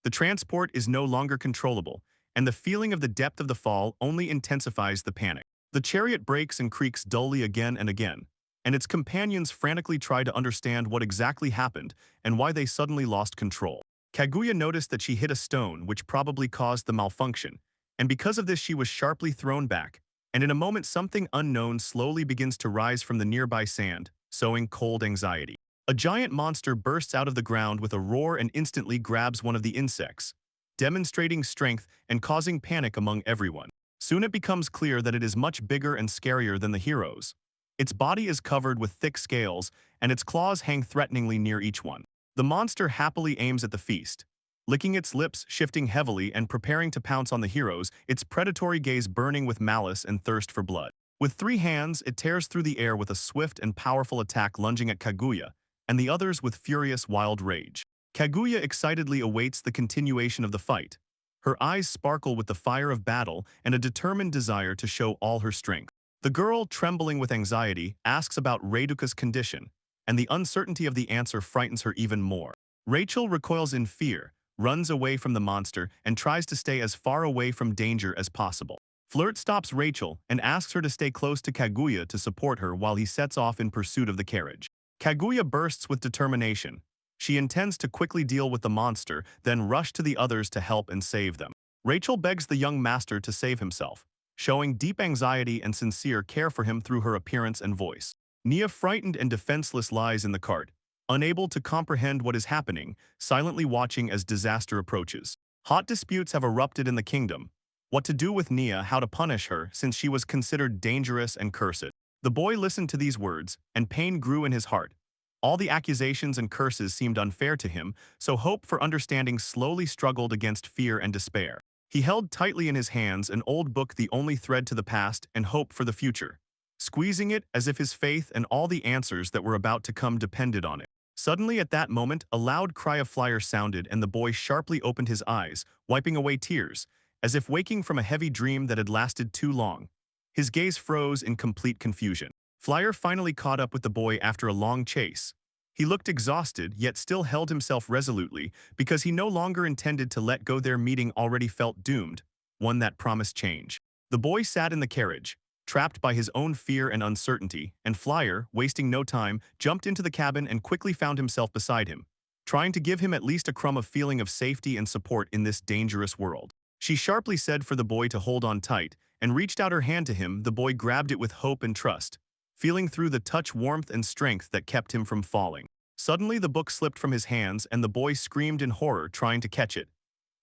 The transport is no longer controllable, and the feeling of the depth of the fall only intensifies the panic. The chariot brakes and creaks dully again and again, and its companions frantically try to understand what exactly happened and why they suddenly lost control. Kaguya noticed that she hit a stone, which probably caused the malfunction, and because of this she was sharply thrown back, and in a moment something unknown slowly begins to rise from the nearby sand, sowing cold anxiety. A giant monster bursts out of the ground with a roar and instantly grabs one of the insects, demonstrating strength and causing panic among everyone. Soon it becomes clear that it is much bigger and scarier than the heroes. Its body is covered with thick scales, and its claws hang threateningly near each one. The monster happily aims at the feast, licking its lips, shifting heavily, and preparing to pounce on the heroes, its predatory gaze burning with malice and thirst for blood. With 3 hands, it tears through the air with a swift and powerful attack, lunging at Kaguya, and the others with furious, wild rage. Kaguya excitedly awaits the continuation of the fight. Her eyes sparkle with the fire of battle and a determined desire to show all her strength. The girl, trembling with anxiety, asks about Reiduka's condition, and the uncertainty of the answer frightens her even more. Rachel recoils in fear, runs away from the monster, and tries to stay as far away from danger as possible. Flirt stops Rachel and asks her to stay close to Kaguya to support her while he sets off in pursuit of the carriage. Kaguya bursts with determination. She intends to quickly deal with the monster, then rush to the others to help and save them. Rachel begs the young master to save himself, showing deep anxiety and sincere care for him through her appearance and voice. Nia, frightened and defenseless, lies in the cart, unable to comprehend what is happening, silently watching as disaster approaches. Hot disputes have erupted in the kingdom. What to do with Nia, how to punish her, since she was considered dangerous and cursed. The boy listened to these words, and pain grew in his heart. All the accusations and curses seemed unfair to him, so hope for understanding slowly struggled against fear and despair. He held tightly in his hands an old book, the only thread to the past and hope for the future, squeezing it as if his faith and all the answers that were about to come depended on it. Suddenly at that moment, a loud cry of Flyer sounded, and the boy sharply opened his eyes, wiping away tears, as if waking from a heavy dream that had lasted too long. His gaze froze in complete confusion. Flyer finally caught up with the boy after a long chase. He looked exhausted, yet still held himself resolutely, because he no longer intended to let go. Their meeting already felt doomed, one that promised change. The boy sat in the carriage, trapped by his own fear and uncertainty, and Flyer, wasting no time, jumped into the cabin and quickly found himself beside him, trying to give him at least a crumb of feeling of safety and support in this dangerous world. She sharply said for the boy to hold on tight, and reached out her hand to him. The boy grabbed it with hope and trust, feeling through the touch warmth and strength that kept him from falling. Suddenly the book slipped from his hands, and the boy screamed in horror, trying to catch it.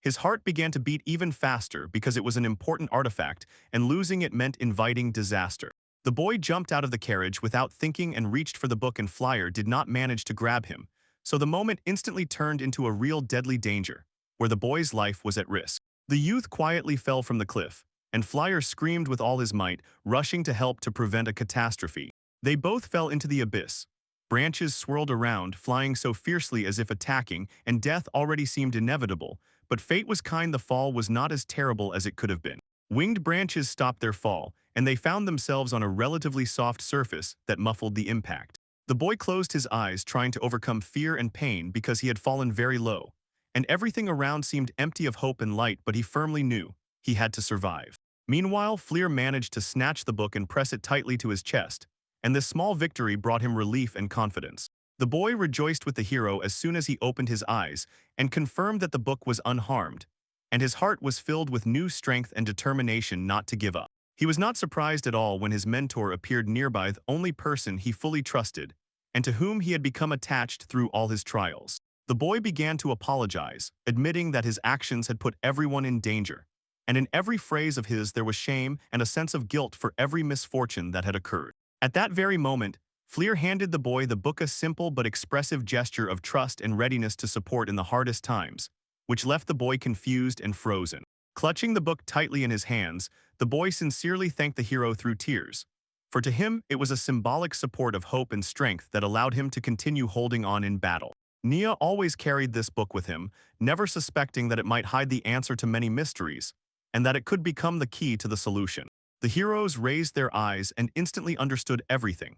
His heart began to beat even faster because it was an important artifact, and losing it meant inviting disaster. The boy jumped out of the carriage without thinking and reached for the book, and Flyer did not manage to grab him, so the moment instantly turned into a real deadly danger, where the boy's life was at risk. The youth quietly fell from the cliff, and Flyer screamed with all his might, rushing to help to prevent a catastrophe. They both fell into the abyss. Branches swirled around, flying so fiercely as if attacking, and death already seemed inevitable, but fate was kind. The fall was not as terrible as it could have been. Winged branches stopped their fall, and they found themselves on a relatively soft surface that muffled the impact. The boy closed his eyes, trying to overcome fear and pain because he had fallen very low, and everything around seemed empty of hope and light, but he firmly knew he had to survive. Meanwhile, Fleur managed to snatch the book and press it tightly to his chest, and this small victory brought him relief and confidence. The boy rejoiced with the hero as soon as he opened his eyes and confirmed that the book was unharmed, and his heart was filled with new strength and determination not to give up. He was not surprised at all when his mentor appeared nearby, the only person he fully trusted, and to whom he had become attached through all his trials. The boy began to apologize, admitting that his actions had put everyone in danger, and in every phrase of his there was shame and a sense of guilt for every misfortune that had occurred. At that very moment, Fleer handed the boy the book, a simple but expressive gesture of trust and readiness to support in the hardest times, which left the boy confused and frozen. Clutching the book tightly in his hands, the boy sincerely thanked the hero through tears, for to him it was a symbolic support of hope and strength that allowed him to continue holding on in battle. Nia always carried this book with him, never suspecting that it might hide the answer to many mysteries, and that it could become the key to the solution. The heroes raised their eyes and instantly understood everything.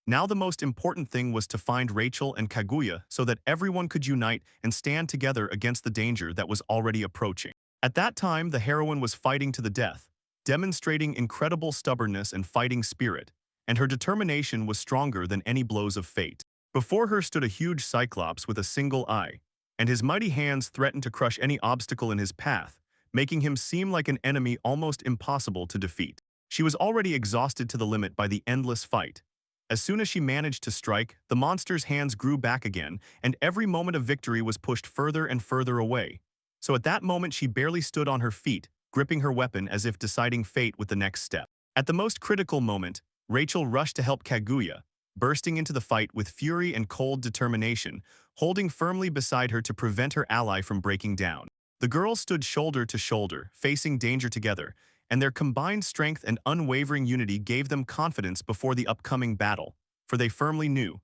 Now the most important thing was to find Rachel and Kaguya so that everyone could unite and stand together against the danger that was already approaching. At that time, the heroine was fighting to the death, demonstrating incredible stubbornness and fighting spirit, and her determination was stronger than any blows of fate. Before her stood a huge cyclops with a single eye, and his mighty hands threatened to crush any obstacle in his path, making him seem like an enemy almost impossible to defeat. She was already exhausted to the limit by the endless fight. As soon as she managed to strike, the monster's hands grew back again, and every moment of victory was pushed further and further away. So at that moment she barely stood on her feet, gripping her weapon as if deciding fate with the next step. At the most critical moment, Rachel rushed to help Kaguya, bursting into the fight with fury and cold determination, holding firmly beside her to prevent her ally from breaking down. The girls stood shoulder to shoulder, facing danger together, and their combined strength and unwavering unity gave them confidence before the upcoming battle, for they firmly knew,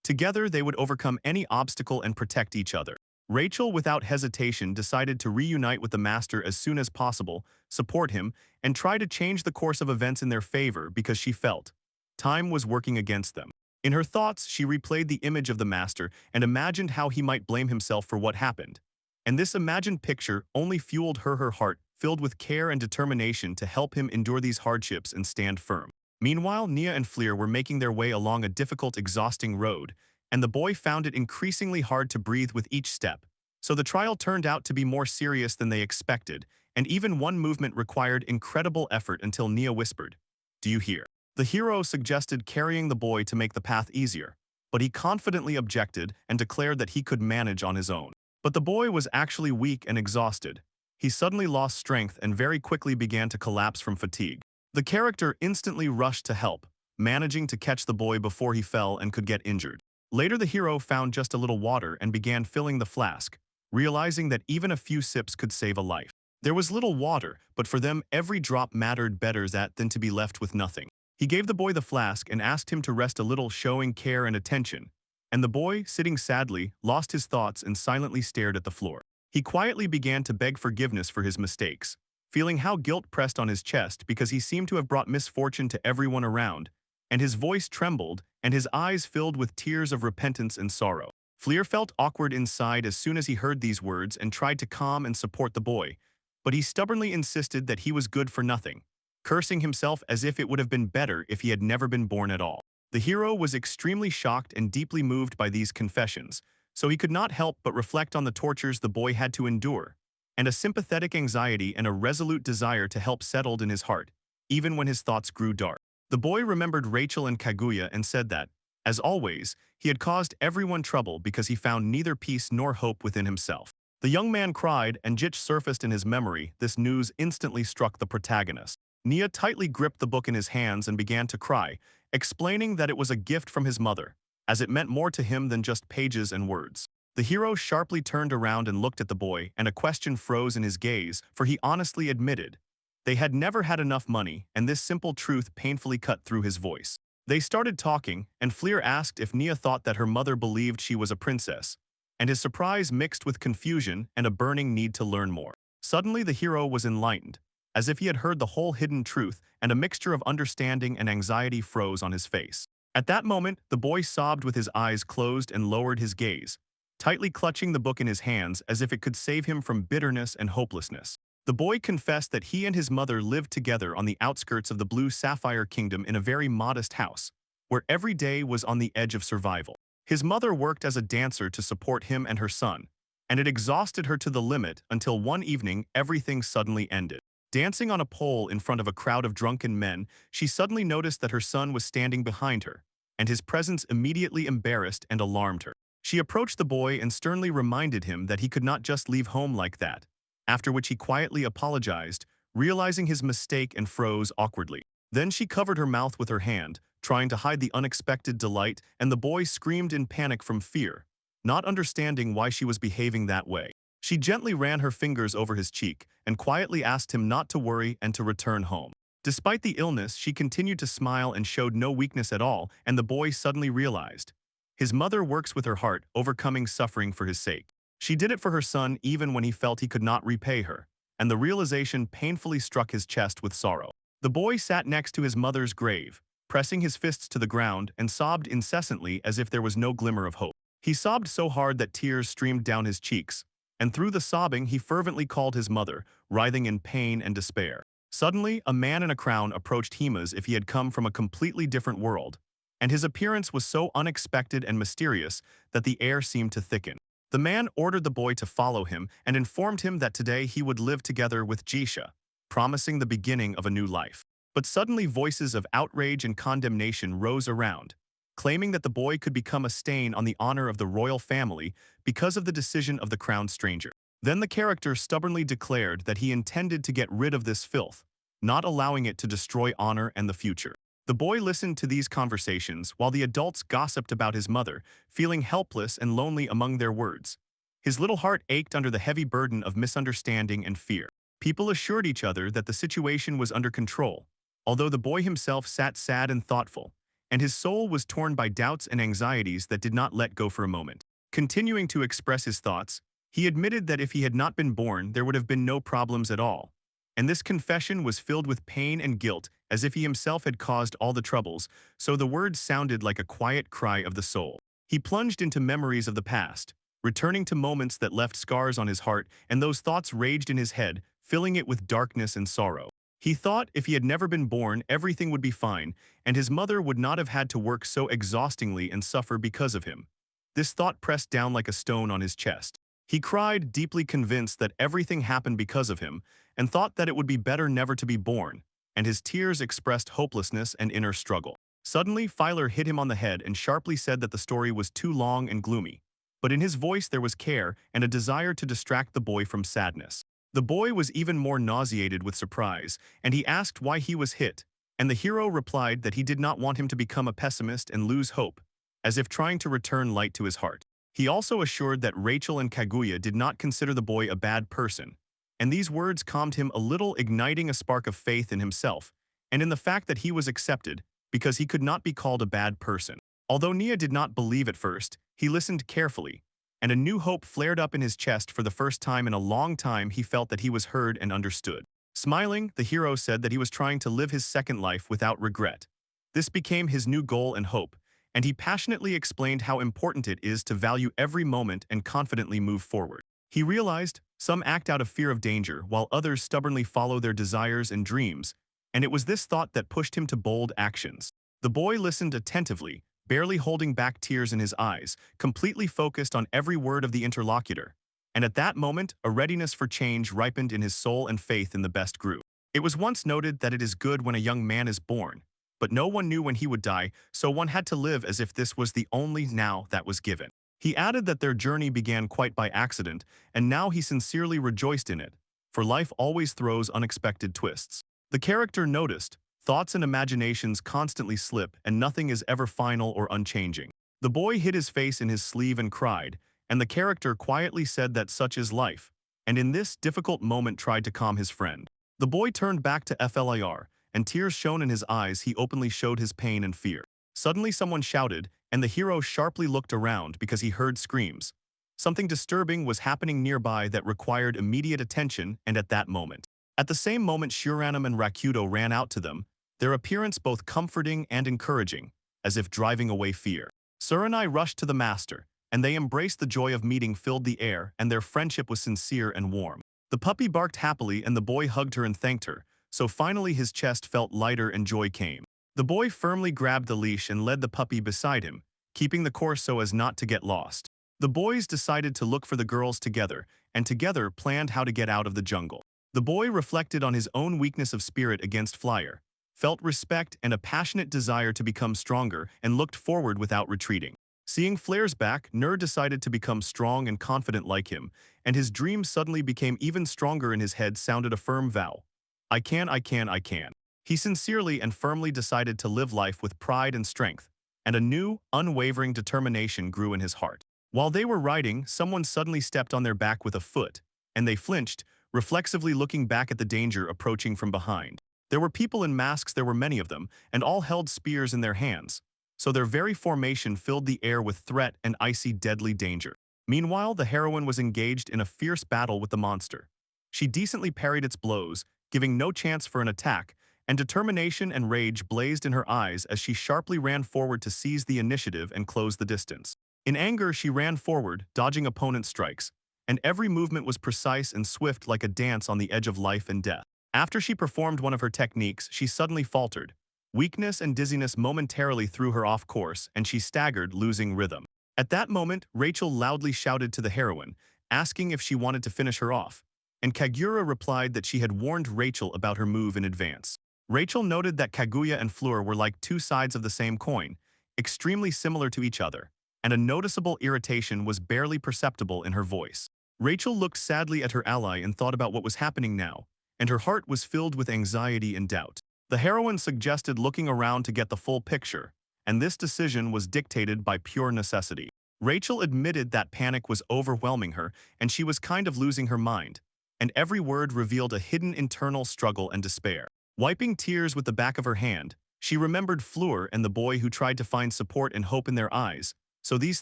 together they would overcome any obstacle and protect each other. Rachel, without hesitation, decided to reunite with the Master as soon as possible, support him, and try to change the course of events in their favor because she felt time was working against them. In her thoughts, she replayed the image of the Master and imagined how he might blame himself for what happened. And this imagined picture only fueled her heart, filled with care and determination to help him endure these hardships and stand firm. Meanwhile, Nia and Fleer were making their way along a difficult, exhausting road, and the boy found it increasingly hard to breathe with each step. So the trial turned out to be more serious than they expected, and even one movement required incredible effort until Nia whispered, "Do you hear?" The hero suggested carrying the boy to make the path easier, but he confidently objected and declared that he could manage on his own. But the boy was actually weak and exhausted. He suddenly lost strength and very quickly began to collapse from fatigue. The character instantly rushed to help, managing to catch the boy before he fell and could get injured. Later, the hero found just a little water and began filling the flask, realizing that even a few sips could save a life. There was little water, but for them every drop mattered better than to be left with nothing. He gave the boy the flask and asked him to rest a little, showing care and attention, and the boy, sitting sadly, lost his thoughts and silently stared at the floor. He quietly began to beg forgiveness for his mistakes, feeling how guilt pressed on his chest because he seemed to have brought misfortune to everyone around, and his voice trembled and his eyes filled with tears of repentance and sorrow. Fleer felt awkward inside as soon as he heard these words and tried to calm and support the boy, but he stubbornly insisted that he was good for nothing, cursing himself as if it would have been better if he had never been born at all. The hero was extremely shocked and deeply moved by these confessions, so he could not help but reflect on the tortures the boy had to endure, and a sympathetic anxiety and a resolute desire to help settled in his heart, even when his thoughts grew dark. The boy remembered Rachel and Kaguya and said that, as always, he had caused everyone trouble because he found neither peace nor hope within himself. The young man cried, and Jitch surfaced in his memory. This news instantly struck the protagonist. Nia tightly gripped the book in his hands and began to cry, explaining that it was a gift from his mother, as it meant more to him than just pages and words. The hero sharply turned around and looked at the boy, and a question froze in his gaze, for he honestly admitted they had never had enough money, and this simple truth painfully cut through his voice. They started talking, and Fleer asked if Nia thought that her mother believed she was a princess, and his surprise mixed with confusion and a burning need to learn more. Suddenly the hero was enlightened, as if he had heard the whole hidden truth, and a mixture of understanding and anxiety froze on his face. At that moment, the boy sobbed with his eyes closed and lowered his gaze, tightly clutching the book in his hands as if it could save him from bitterness and hopelessness. The boy confessed that he and his mother lived together on the outskirts of the Blue Sapphire Kingdom in a very modest house, where every day was on the edge of survival. His mother worked as a dancer to support him and her son, and it exhausted her to the limit until one evening everything suddenly ended. Dancing on a pole in front of a crowd of drunken men, she suddenly noticed that her son was standing behind her, and his presence immediately embarrassed and alarmed her. She approached the boy and sternly reminded him that he could not just leave home like that, after which he quietly apologized, realizing his mistake and froze awkwardly. Then she covered her mouth with her hand, trying to hide the unexpected delight, and the boy screamed in panic from fear, not understanding why she was behaving that way. She gently ran her fingers over his cheek and quietly asked him not to worry and to return home. Despite the illness, she continued to smile and showed no weakness at all, and the boy suddenly realized. His mother works with her heart, overcoming suffering for his sake. She did it for her son even when he felt he could not repay her, and the realization painfully struck his chest with sorrow. The boy sat next to his mother's grave, pressing his fists to the ground and sobbed incessantly as if there was no glimmer of hope. He sobbed so hard that tears streamed down his cheeks, and through the sobbing he fervently called his mother, writhing in pain and despair. Suddenly, a man in a crown approached him as if he had come from a completely different world, and his appearance was so unexpected and mysterious that the air seemed to thicken. The man ordered the boy to follow him and informed him that today he would live together with Jisha, promising the beginning of a new life. But suddenly voices of outrage and condemnation rose around, claiming that the boy could become a stain on the honor of the royal family because of the decision of the crowned stranger. Then the character stubbornly declared that he intended to get rid of this filth, not allowing it to destroy honor and the future. The boy listened to these conversations while the adults gossiped about his mother, feeling helpless and lonely among their words. His little heart ached under the heavy burden of misunderstanding and fear. People assured each other that the situation was under control, although the boy himself sat sad and thoughtful, and his soul was torn by doubts and anxieties that did not let go for a moment. Continuing to express his thoughts, he admitted that if he had not been born, there would have been no problems at all. And this confession was filled with pain and guilt, as if he himself had caused all the troubles, so the words sounded like a quiet cry of the soul. He plunged into memories of the past, returning to moments that left scars on his heart, and those thoughts raged in his head, filling it with darkness and sorrow. He thought if he had never been born, everything would be fine, and his mother would not have had to work so exhaustingly and suffer because of him. This thought pressed down like a stone on his chest. He cried, deeply convinced that everything happened because of him, and thought that it would be better never to be born, and his tears expressed hopelessness and inner struggle. Suddenly, Filer hit him on the head and sharply said that the story was too long and gloomy, but in his voice there was care and a desire to distract the boy from sadness. The boy was even more nauseated with surprise, and he asked why he was hit, and the hero replied that he did not want him to become a pessimist and lose hope, as if trying to return light to his heart. He also assured that Rachel and Kaguya did not consider the boy a bad person, and these words calmed him a little, igniting a spark of faith in himself and in the fact that he was accepted because he could not be called a bad person. Although Nia did not believe at first, he listened carefully, and a new hope flared up in his chest. For the first time in a long time, he felt that he was heard and understood. Smiling, the hero said that he was trying to live his second life without regret. This became his new goal and hope, and he passionately explained how important it is to value every moment and confidently move forward. He realized some act out of fear of danger while others stubbornly follow their desires and dreams, and it was this thought that pushed him to bold actions. The boy listened attentively, barely holding back tears in his eyes, completely focused on every word of the interlocutor. And at that moment, a readiness for change ripened in his soul and faith in the best grew. It was once noted that it is good when a young man is born, but no one knew when he would die, so one had to live as if this was the only now that was given. He added that their journey began quite by accident, and now he sincerely rejoiced in it, for life always throws unexpected twists. The character noticed, thoughts and imaginations constantly slip, and nothing is ever final or unchanging. The boy hid his face in his sleeve and cried, and the character quietly said that such is life, and in this difficult moment tried to calm his friend. The boy turned back to Flir, and tears shone in his eyes. He openly showed his pain and fear. Suddenly someone shouted, and the hero sharply looked around because he heard screams. Something disturbing was happening nearby that required immediate attention, and at that moment. At the same moment, Shiranam and Rakuto ran out to them, their appearance both comforting and encouraging, as if driving away fear. Suranai rushed to the master, and they embraced. The joy of meeting filled the air, and their friendship was sincere and warm. The puppy barked happily, and the boy hugged her and thanked her, so finally his chest felt lighter and joy came. The boy firmly grabbed the leash and led the puppy beside him, keeping the course so as not to get lost. The boys decided to look for the girls together, and together planned how to get out of the jungle. The boy reflected on his own weakness of spirit against Flyer, felt respect and a passionate desire to become stronger, and looked forward without retreating. Seeing Flair's back, Nur decided to become strong and confident like him, and his dream suddenly became even stronger. In his head sounded a firm vow. I can, I can, I can. He sincerely and firmly decided to live life with pride and strength, and a new, unwavering determination grew in his heart. While they were riding, someone suddenly stepped on their back with a foot, and they flinched, reflexively looking back at the danger approaching from behind. There were people in masks, there were many of them, and all held spears in their hands, so their very formation filled the air with threat and icy deadly danger. Meanwhile, the heroine was engaged in a fierce battle with the monster. She decently parried its blows, giving no chance for an attack, and determination and rage blazed in her eyes as she sharply ran forward to seize the initiative and close the distance. In anger, she ran forward, dodging opponent strikes, and every movement was precise and swift like a dance on the edge of life and death. After she performed one of her techniques, she suddenly faltered. Weakness and dizziness momentarily threw her off course, and she staggered, losing rhythm. At that moment, Rachel loudly shouted to the heroine, asking if she wanted to finish her off, and Kagura replied that she had warned Rachel about her move in advance. Rachel noted that Kaguya and Fleur were like two sides of the same coin, extremely similar to each other, and a noticeable irritation was barely perceptible in her voice. Rachel looked sadly at her ally and thought about what was happening now, and her heart was filled with anxiety and doubt. The heroine suggested looking around to get the full picture, and this decision was dictated by pure necessity. Rachel admitted that panic was overwhelming her, and she was kind of losing her mind, and every word revealed a hidden internal struggle and despair. Wiping tears with the back of her hand, she remembered Fleur and the boy who tried to find support and hope in their eyes, so these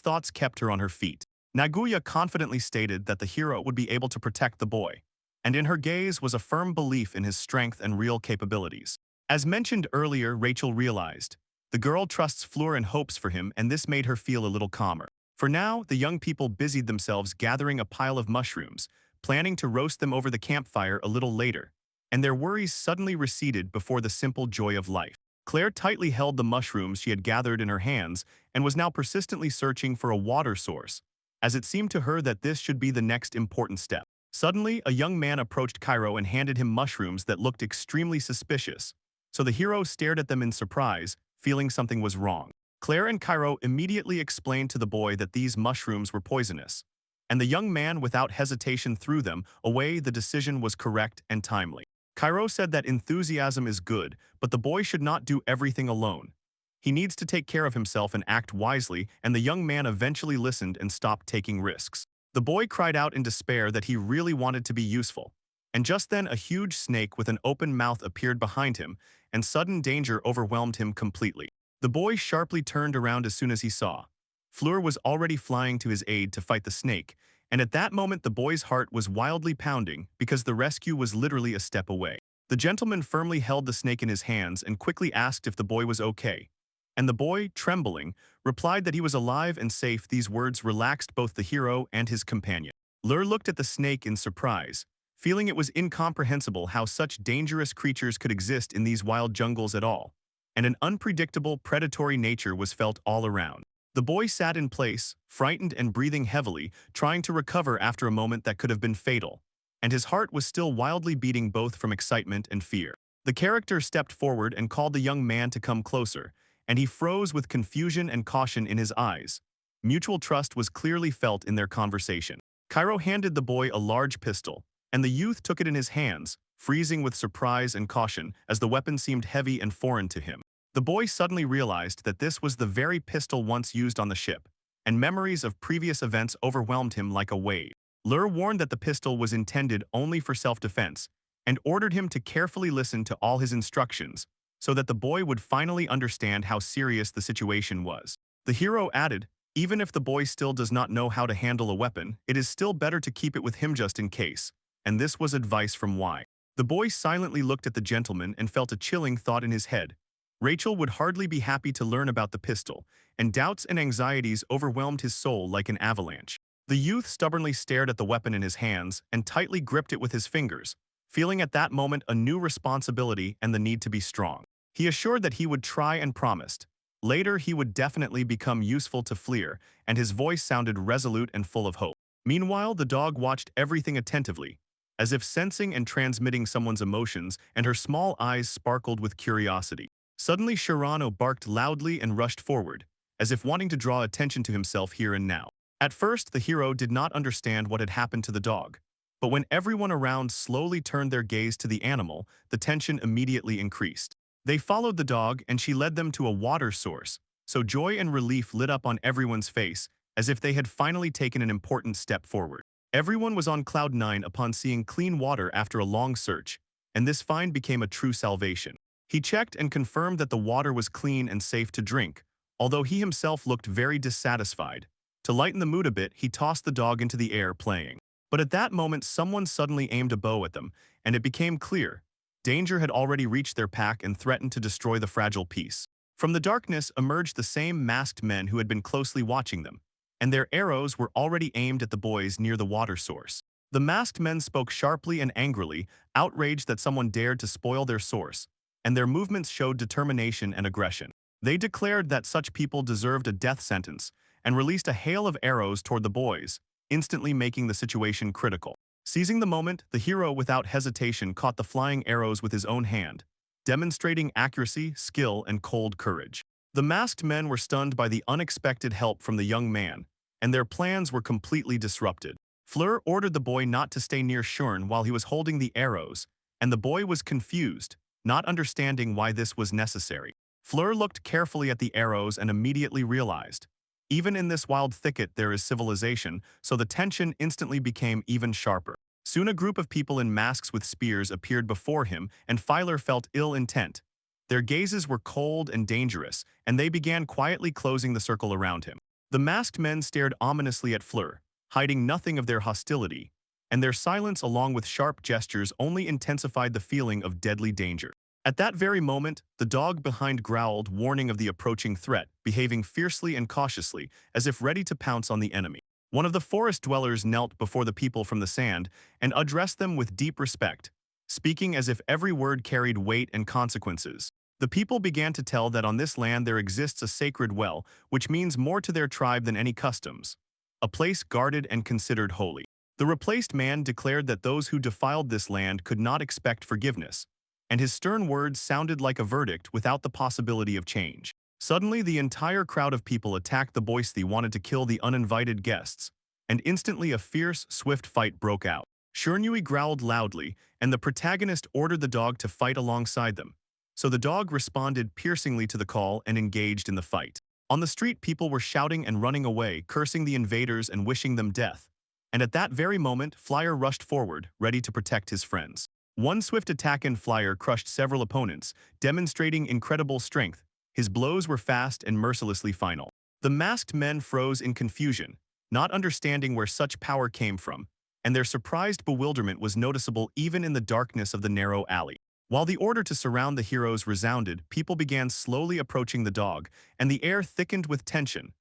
thoughts kept her on her feet. Naguya confidently stated that the hero would be able to protect the boy, and in her gaze was a firm belief in his strength and real capabilities. As mentioned earlier, Rachel realized, the girl trusts Fleur and hopes for him, and this made her feel a little calmer. For now, the young people busied themselves gathering a pile of mushrooms, planning to roast them over the campfire a little later, and their worries suddenly receded before the simple joy of life. Claire tightly held the mushrooms she had gathered in her hands and was now persistently searching for a water source, as it seemed to her that this should be the next important step. Suddenly, a young man approached Cairo and handed him mushrooms that looked extremely suspicious, so the hero stared at them in surprise, feeling something was wrong. Claire and Cairo immediately explained to the boy that these mushrooms were poisonous, and the young man without hesitation threw them away. The decision was correct and timely. Cairo said that enthusiasm is good, but the boy should not do everything alone. He needs to take care of himself and act wisely, and the young man eventually listened and stopped taking risks. The boy cried out in despair that he really wanted to be useful, and just then a huge snake with an open mouth appeared behind him, and sudden danger overwhelmed him completely. The boy sharply turned around as soon as he saw. Fleur was already flying to his aid to fight the snake, and at that moment the boy's heart was wildly pounding because the rescue was literally a step away. The gentleman firmly held the snake in his hands and quickly asked if the boy was okay. And the boy, trembling, replied that he was alive and safe. These words relaxed both the hero and his companion. Fleur looked at the snake in surprise, feeling it was incomprehensible how such dangerous creatures could exist in these wild jungles at all, and an unpredictable, predatory nature was felt all around. The boy sat in place, frightened and breathing heavily, trying to recover after a moment that could have been fatal, and his heart was still wildly beating both from excitement and fear. The character stepped forward and called the young man to come closer, and he froze with confusion and caution in his eyes. Mutual trust was clearly felt in their conversation. Cairo handed the boy a large pistol, and the youth took it in his hands, freezing with surprise and caution as the weapon seemed heavy and foreign to him. The boy suddenly realized that this was the very pistol once used on the ship, and memories of previous events overwhelmed him like a wave. Lur warned that the pistol was intended only for self-defense, and ordered him to carefully listen to all his instructions, so that the boy would finally understand how serious the situation was. The hero added, even if the boy still does not know how to handle a weapon, it is still better to keep it with him just in case, and this was advice from Y. The boy silently looked at the gentleman and felt a chilling thought in his head. Rachel would hardly be happy to learn about the pistol, and doubts and anxieties overwhelmed his soul like an avalanche. The youth stubbornly stared at the weapon in his hands and tightly gripped it with his fingers, feeling at that moment a new responsibility and the need to be strong. He assured that he would try and promised, Later, he would definitely become useful to Fleer, and his voice sounded resolute and full of hope. Meanwhile, the dog watched everything attentively, as if sensing and transmitting someone's emotions, and her small eyes sparkled with curiosity. Suddenly, Shirano barked loudly and rushed forward, as if wanting to draw attention to himself here and now. At first, the hero did not understand what had happened to the dog, but when everyone around slowly turned their gaze to the animal, the tension immediately increased. They followed the dog, and she led them to a water source, so joy and relief lit up on everyone's face, as if they had finally taken an important step forward. Everyone was on cloud nine upon seeing clean water after a long search, and this find became a true salvation. He checked and confirmed that the water was clean and safe to drink, although he himself looked very dissatisfied. To lighten the mood a bit, he tossed the dog into the air, playing. But at that moment, someone suddenly aimed a bow at them, and it became clear. Danger had already reached their pack and threatened to destroy the fragile peace. From the darkness emerged the same masked men who had been closely watching them, and their arrows were already aimed at the boys near the water source. The masked men spoke sharply and angrily, outraged that someone dared to spoil their source, and their movements showed determination and aggression. They declared that such people deserved a death sentence, and released a hail of arrows toward the boys, instantly making the situation critical. Seizing the moment, the hero without hesitation caught the flying arrows with his own hand, demonstrating accuracy, skill, and cold courage. The masked men were stunned by the unexpected help from the young man, and their plans were completely disrupted. Fleur ordered the boy not to stay near Shurn while he was holding the arrows, and the boy was confused, not understanding why this was necessary. Fleur looked carefully at the arrows and immediately realized, even in this wild thicket there is civilization, so the tension instantly became even sharper. Soon a group of people in masks with spears appeared before him, and Filer felt ill intent. Their gazes were cold and dangerous, and they began quietly closing the circle around him. The masked men stared ominously at Fleur, hiding nothing of their hostility, and their silence along with sharp gestures only intensified the feeling of deadly danger. At that very moment, the dog behind growled, warning of the approaching threat, behaving fiercely and cautiously, as if ready to pounce on the enemy. One of the forest dwellers knelt before the people from the sand and addressed them with deep respect, speaking as if every word carried weight and consequences. The people began to tell that on this land there exists a sacred well, which means more to their tribe than any customs, a place guarded and considered holy. The replaced man declared that those who defiled this land could not expect forgiveness, and his stern words sounded like a verdict without the possibility of change. Suddenly, the entire crowd of people attacked the boisty wanted to kill the uninvited guests, and instantly a fierce, swift fight broke out. Shurnui growled loudly, and the protagonist ordered the dog to fight alongside them. So the dog responded piercingly to the call and engaged in the fight. On the street, people were shouting and running away, cursing the invaders and wishing them death. And at that very moment, Flyer rushed forward, ready to protect his friends. One swift attack and Flyer crushed several opponents, demonstrating incredible strength. His blows were fast and mercilessly final. The masked men froze in confusion, not understanding where such power came from, and their surprised bewilderment was noticeable even in the darkness of the narrow alley. While the order to surround the heroes resounded, people began slowly approaching the dog, and the air thickened with tension.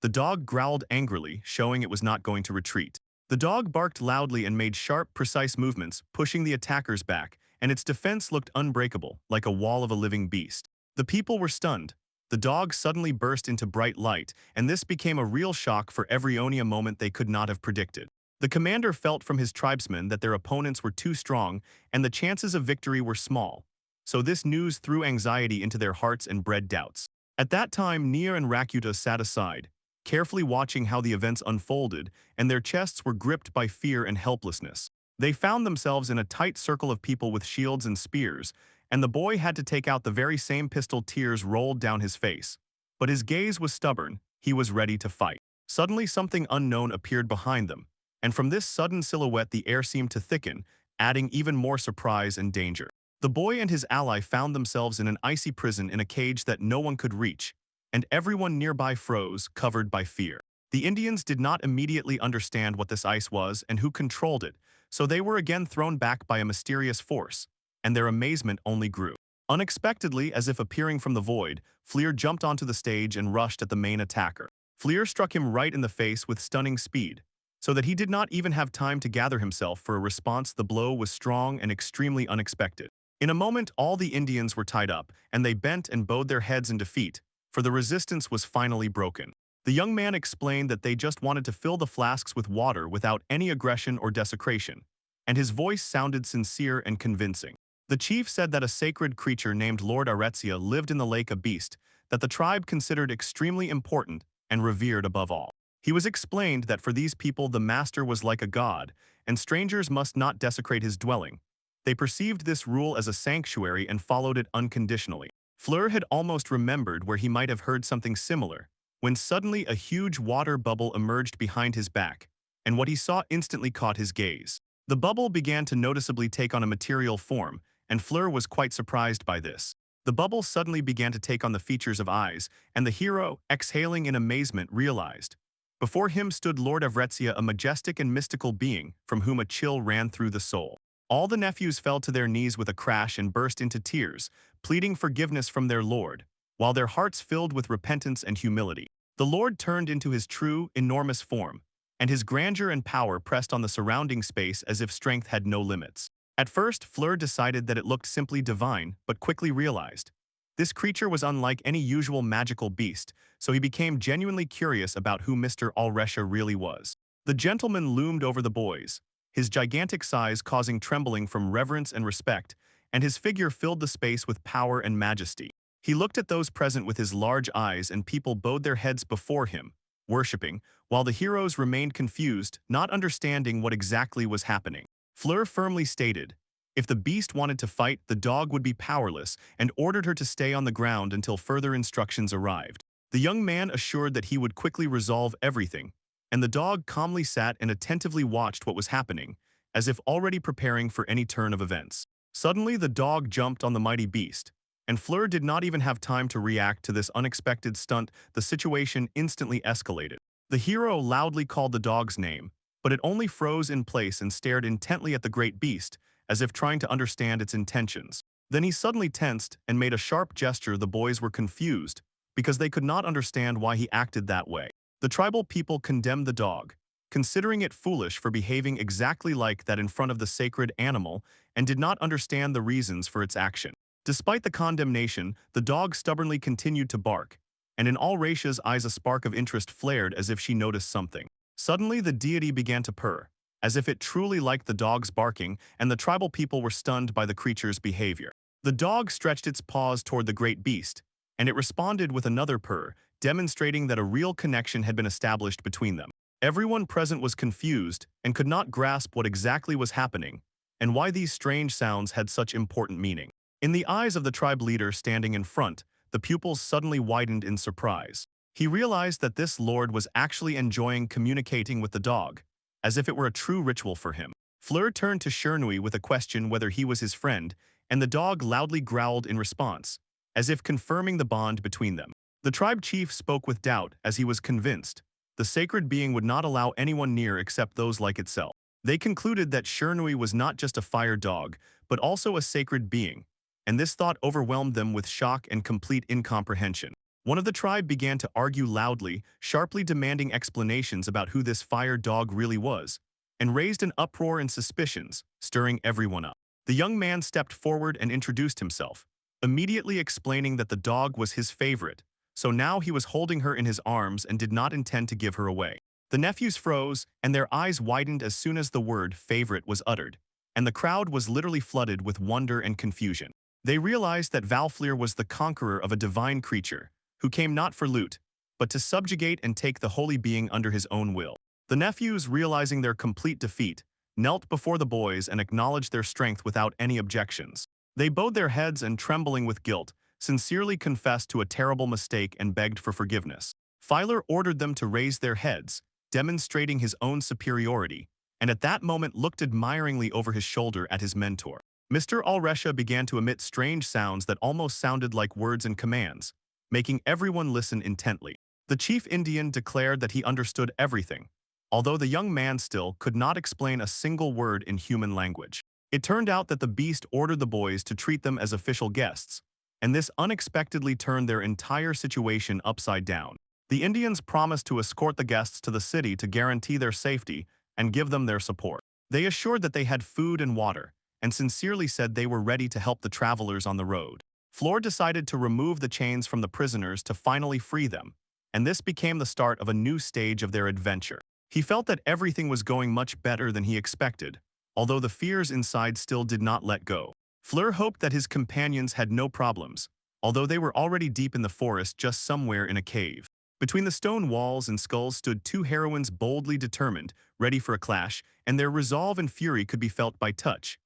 The dog growled angrily, showing it was not going to retreat. The dog barked loudly and made sharp, precise movements, pushing the attackers back, and its defense looked unbreakable, like a wall of a living beast. The people were stunned. The dog suddenly burst into bright light, and this became a real shock for every Oni, a moment they could not have predicted. The commander felt from his tribesmen that their opponents were too strong, and the chances of victory were small. So this news threw anxiety into their hearts and bred doubts. At that time, Nia and Rakuta sat aside, carefully watching how the events unfolded, and their chests were gripped by fear and helplessness. They found themselves in a tight circle of people with shields and spears, and the boy had to take out the very same pistol. Tears rolled down his face. But his gaze was stubborn. He was ready to fight. Suddenly something unknown appeared behind them, and from this sudden silhouette the air seemed to thicken, adding even more surprise and danger. The boy and his ally found themselves in an icy prison in a cage that no one could reach, and everyone nearby froze, covered by fear. The Indians did not immediately understand what this ice was and who controlled it, so they were again thrown back by a mysterious force, and their amazement only grew. Unexpectedly, as if appearing from the void, Fleer jumped onto the stage and rushed at the main attacker. Fleer struck him right in the face with stunning speed, so that he did not even have time to gather himself for a response. The blow was strong and extremely unexpected. In a moment, all the Indians were tied up, and they bent and bowed their heads in defeat, for the resistance was finally broken. The young man explained that they just wanted to fill the flasks with water without any aggression or desecration, and his voice sounded sincere and convincing. The chief said that a sacred creature named Lord Aretzia lived in the lake, a beast that the tribe considered extremely important and revered above all. He was explained that for these people the master was like a god, and strangers must not desecrate his dwelling. They perceived this rule as a sanctuary and followed it unconditionally. Fleur had almost remembered where he might have heard something similar, when suddenly a huge water bubble emerged behind his back, and what he saw instantly caught his gaze. The bubble began to noticeably take on a material form, and Fleur was quite surprised by this. The bubble suddenly began to take on the features of eyes, and the hero, exhaling in amazement, realized. Before him stood Lord Avretzia, a majestic and mystical being, from whom a chill ran through the soul. All the nephews fell to their knees with a crash and burst into tears, pleading forgiveness from their lord, while their hearts filled with repentance and humility. The lord turned into his true, enormous form, and his grandeur and power pressed on the surrounding space as if strength had no limits. At first, Fleur decided that it looked simply divine, but quickly realized. This creature was unlike any usual magical beast, so he became genuinely curious about who Mr. Alresha really was. The gentleman loomed over the boys, his gigantic size causing trembling from reverence and respect, and his figure filled the space with power and majesty. He looked at those present with his large eyes, and people bowed their heads before him, worshipping, while the heroes remained confused, not understanding what exactly was happening. Fleur firmly stated, if the beast wanted to fight, the dog would be powerless, and ordered her to stay on the ground until further instructions arrived. The young man assured that he would quickly resolve everything, and the dog calmly sat and attentively watched what was happening, as if already preparing for any turn of events. Suddenly the dog jumped on the mighty beast, and Fleur did not even have time to react to this unexpected stunt. The situation instantly escalated. The hero loudly called the dog's name, but it only froze in place and stared intently at the great beast, as if trying to understand its intentions. Then he suddenly tensed and made a sharp gesture. The boys were confused, because they could not understand why he acted that way. The tribal people condemned the dog, considering it foolish for behaving exactly like that in front of the sacred animal, and did not understand the reasons for its action. Despite the condemnation, the dog stubbornly continued to bark, and in Alresha's eyes a spark of interest flared as if she noticed something. Suddenly the deity began to purr, as if it truly liked the dog's barking, and the tribal people were stunned by the creature's behavior. The dog stretched its paws toward the great beast, and it responded with another purr, demonstrating that a real connection had been established between them. Everyone present was confused and could not grasp what exactly was happening, and why these strange sounds had such important meaning. In the eyes of the tribe leader standing in front, the pupils suddenly widened in surprise. He realized that this lord was actually enjoying communicating with the dog, as if it were a true ritual for him. Fleur turned to Chernui with a question whether he was his friend, and the dog loudly growled in response, as if confirming the bond between them. The tribe chief spoke with doubt, as he was convinced the sacred being would not allow anyone near except those like itself. They concluded that Chernui was not just a fire dog, but also a sacred being, and this thought overwhelmed them with shock and complete incomprehension. One of the tribe began to argue loudly, sharply demanding explanations about who this fire dog really was, and raised an uproar and suspicions, stirring everyone up. The young man stepped forward and introduced himself, immediately explaining that the dog was his favorite, so now he was holding her in his arms and did not intend to give her away. The nephews froze, and their eyes widened as soon as the word favorite was uttered, and the crowd was literally flooded with wonder and confusion. They realized that Valfleer was the conqueror of a divine creature, who came not for loot, but to subjugate and take the holy being under his own will. The nephews, realizing their complete defeat, knelt before the boys and acknowledged their strength without any objections. They bowed their heads and, trembling with guilt, sincerely confessed to a terrible mistake and begged for forgiveness. Filer ordered them to raise their heads, demonstrating his own superiority, and at that moment looked admiringly over his shoulder at his mentor. Mr. Alresha began to emit strange sounds that almost sounded like words and commands, making everyone listen intently. The chief Indian declared that he understood everything, although the young man still could not explain a single word in human language. It turned out that the beast ordered the boys to treat them as official guests, and this unexpectedly turned their entire situation upside down. The Indians promised to escort the guests to the city to guarantee their safety and give them their support. They assured that they had food and water, and sincerely said they were ready to help the travelers on the road. Floor decided to remove the chains from the prisoners to finally free them, and this became the start of a new stage of their adventure. He felt that everything was going much better than he expected, although the fears inside still did not let go. Fleur hoped that his companions had no problems, although they were already deep in the forest just somewhere in a cave. Between the stone walls and skulls stood two heroines boldly determined, ready for a clash, and their resolve and fury could be felt by touch.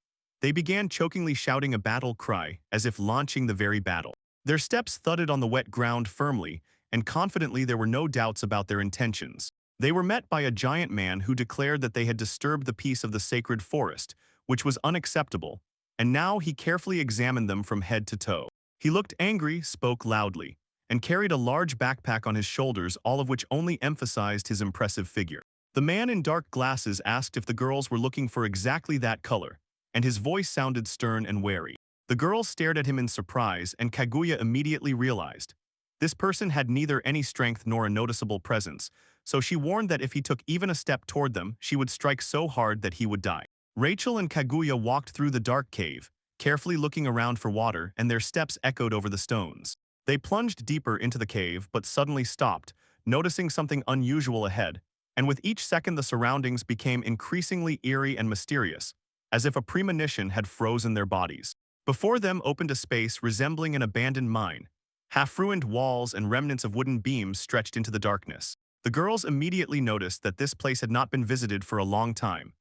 They began chokingly shouting a battle cry, as if launching the very battle. Their steps thudded on the wet ground firmly, and confidently there were no doubts about their intentions. They were met by a giant man who declared that they had disturbed the peace of the sacred forest, which was unacceptable, and now he carefully examined them from head to toe. He looked angry, spoke loudly, and carried a large backpack on his shoulders, all of which only emphasized his impressive figure. The man in dark glasses asked if the girls were looking for exactly that color, and his voice sounded stern and wary. The girls stared at him in surprise, and Kaguya immediately realized. This person had neither any strength nor a noticeable presence, so she warned that if he took even a step toward them, she would strike so hard that he would die. Rachel and Kaguya walked through the dark cave, carefully looking around for water, and their steps echoed over the stones. They plunged deeper into the cave but suddenly stopped, noticing something unusual ahead, and with each second the surroundings became increasingly eerie and mysterious, as if a premonition had frozen their bodies. Before them opened a space resembling an abandoned mine. Half-ruined walls and remnants of wooden beams stretched into the darkness. The girls immediately noticed that this place had not been visited for a long time.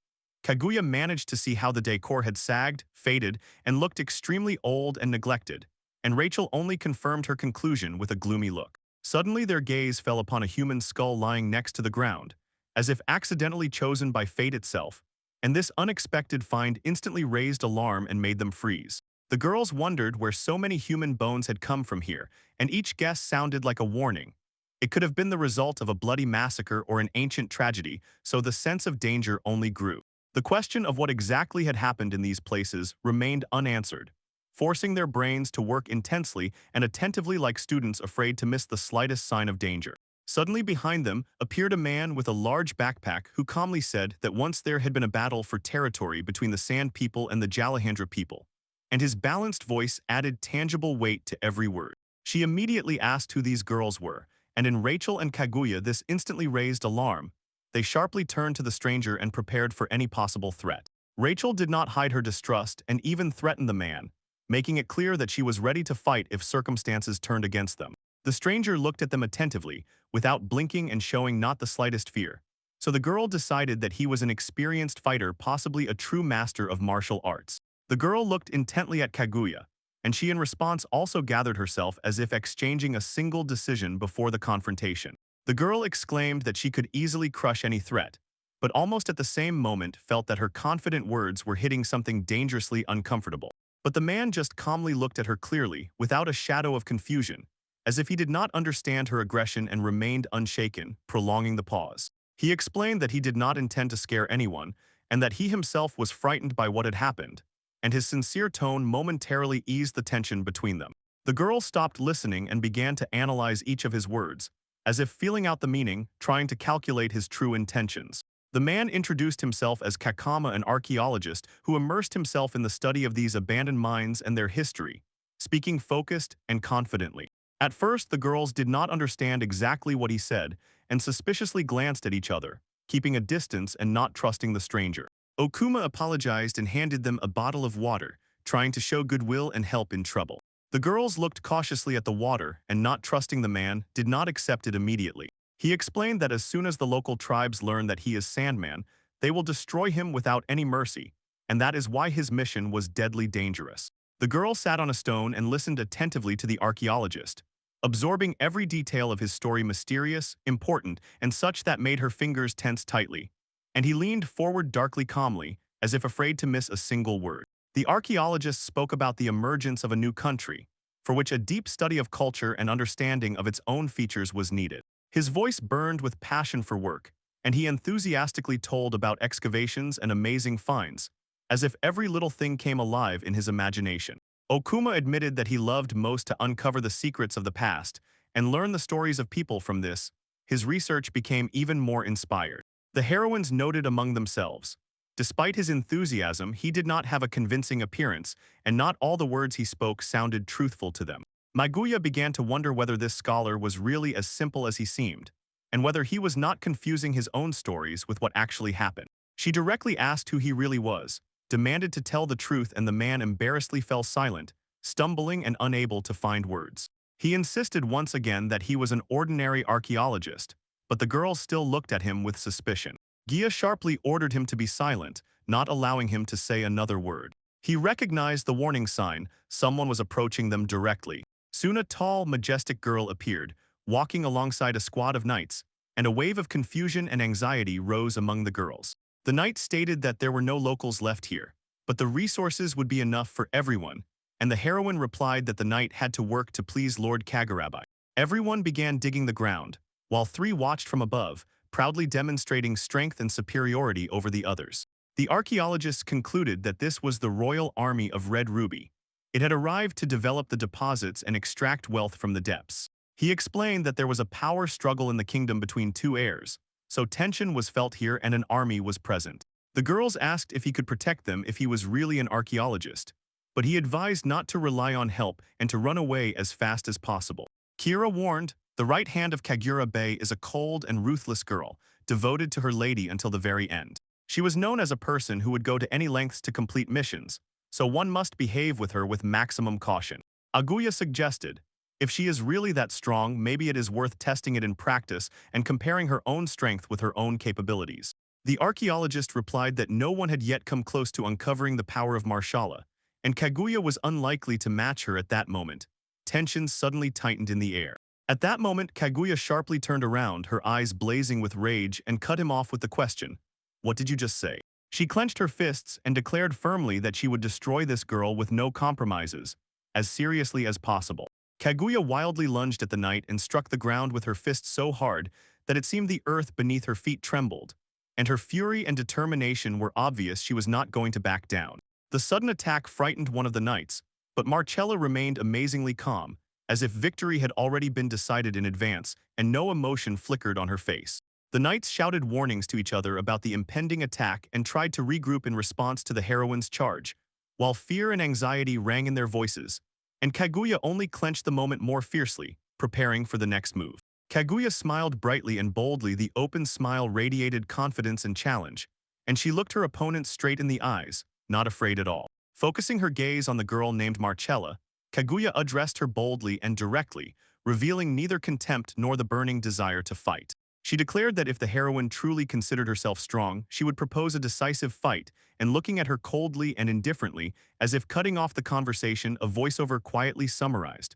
Kaguya managed to see how the decor had sagged, faded, and looked extremely old and neglected, and Rachel only confirmed her conclusion with a gloomy look. Suddenly their gaze fell upon a human skull lying next to the ground, as if accidentally chosen by fate itself, and this unexpected find instantly raised alarm and made them freeze. The girls wondered where so many human bones had come from here, and each guess sounded like a warning. It could have been the result of a bloody massacre or an ancient tragedy, so the sense of danger only grew. The question of what exactly had happened in these places remained unanswered, forcing their brains to work intensely and attentively like students afraid to miss the slightest sign of danger. Suddenly behind them appeared a man with a large backpack who calmly said that once there had been a battle for territory between the Sand People and the Jalahandra people, and his balanced voice added tangible weight to every word. She immediately asked who these girls were, and in Rachel and Kaguya this instantly raised alarm. They sharply turned to the stranger and prepared for any possible threat. Rachel did not hide her distrust and even threatened the man, making it clear that she was ready to fight if circumstances turned against them. The stranger looked at them attentively, without blinking and showing not the slightest fear. So the girl decided that he was an experienced fighter, possibly a true master of martial arts. The girl looked intently at Kaguya, and she in response also gathered herself as if exchanging a single decision before the confrontation. The girl exclaimed that she could easily crush any threat, but almost at the same moment felt that her confident words were hitting something dangerously uncomfortable. But the man just calmly looked at her clearly, without a shadow of confusion, as if he did not understand her aggression and remained unshaken, prolonging the pause. He explained that he did not intend to scare anyone, and that he himself was frightened by what had happened, and his sincere tone momentarily eased the tension between them. The girl stopped listening and began to analyze each of his words, as if feeling out the meaning, trying to calculate his true intentions. The man introduced himself as Kakama, an archaeologist who immersed himself in the study of these abandoned mines and their history, speaking focused and confidently. At first, the girls did not understand exactly what he said and suspiciously glanced at each other, keeping a distance and not trusting the stranger. Okuma apologized and handed them a bottle of water, trying to show goodwill and help in trouble. The girls looked cautiously at the water and, not trusting the man, did not accept it immediately. He explained that as soon as the local tribes learn that he is Sandman, they will destroy him without any mercy, and that is why his mission was deadly dangerous. The girl sat on a stone and listened attentively to the archaeologist, absorbing every detail of his story, mysterious, important, and such that made her fingers tense tightly. And he leaned forward darkly calmly, as if afraid to miss a single word. The archaeologist spoke about the emergence of a new country, for which a deep study of culture and understanding of its own features was needed. His voice burned with passion for work, and he enthusiastically told about excavations and amazing finds, as if every little thing came alive in his imagination. Okuma admitted that he loved most to uncover the secrets of the past and learn the stories of people from this. His research became even more inspired. The heroines noted among themselves, Despite his enthusiasm, he did not have a convincing appearance, and not all the words he spoke sounded truthful to them. Maguya began to wonder whether this scholar was really as simple as he seemed, and whether he was not confusing his own stories with what actually happened. She directly asked who he really was, demanded to tell the truth, and the man embarrassedly fell silent, stumbling and unable to find words. He insisted once again that he was an ordinary archaeologist, but the girl still looked at him with suspicion. Gia sharply ordered him to be silent, not allowing him to say another word. He recognized the warning sign. Someone was approaching them directly. Soon a tall, majestic girl appeared, walking alongside a squad of knights, and a wave of confusion and anxiety rose among the girls. The knights stated that there were no locals left here, but the resources would be enough for everyone, and the heroine replied that the knight had to work to please Lord Kagurabai. Everyone began digging the ground, while three watched from above, proudly demonstrating strength and superiority over the others. The archaeologists concluded that this was the royal army of Red Ruby. It had arrived to develop the deposits and extract wealth from the depths. He explained that there was a power struggle in the kingdom between two heirs, so tension was felt here and an army was present. The girls asked if he could protect them if he was really an archaeologist, but he advised not to rely on help and to run away as fast as possible. Kira warned, the right hand of Kagura Bay is a cold and ruthless girl, devoted to her lady until the very end. She was known as a person who would go to any lengths to complete missions, so one must behave with her with maximum caution. Aguya suggested, if she is really that strong, maybe it is worth testing it in practice and comparing her own strength with her own capabilities. The archaeologist replied that no one had yet come close to uncovering the power of Marshala, and Kaguya was unlikely to match her at that moment. Tensions suddenly tightened in the air. At that moment, Kaguya sharply turned around, her eyes blazing with rage, and cut him off with the question, "What did you just say?" She clenched her fists and declared firmly that she would destroy this girl with no compromises, as seriously as possible. Kaguya wildly lunged at the knight and struck the ground with her fist so hard that it seemed the earth beneath her feet trembled, and her fury and determination were obvious. She was not going to back down. The sudden attack frightened one of the knights, but Marcella remained amazingly calm, as if victory had already been decided in advance, and no emotion flickered on her face. The knights shouted warnings to each other about the impending attack and tried to regroup in response to the heroine's charge, while fear and anxiety rang in their voices, and Kaguya only clenched the moment more fiercely, preparing for the next move. Kaguya smiled brightly and boldly. The open smile radiated confidence and challenge, and she looked her opponent straight in the eyes, not afraid at all. Focusing her gaze on the girl named Marcella, Kaguya addressed her boldly and directly, revealing neither contempt nor the burning desire to fight. She declared that if the heroine truly considered herself strong, she would propose a decisive fight, and looking at her coldly and indifferently, as if cutting off the conversation, a voiceover quietly summarized.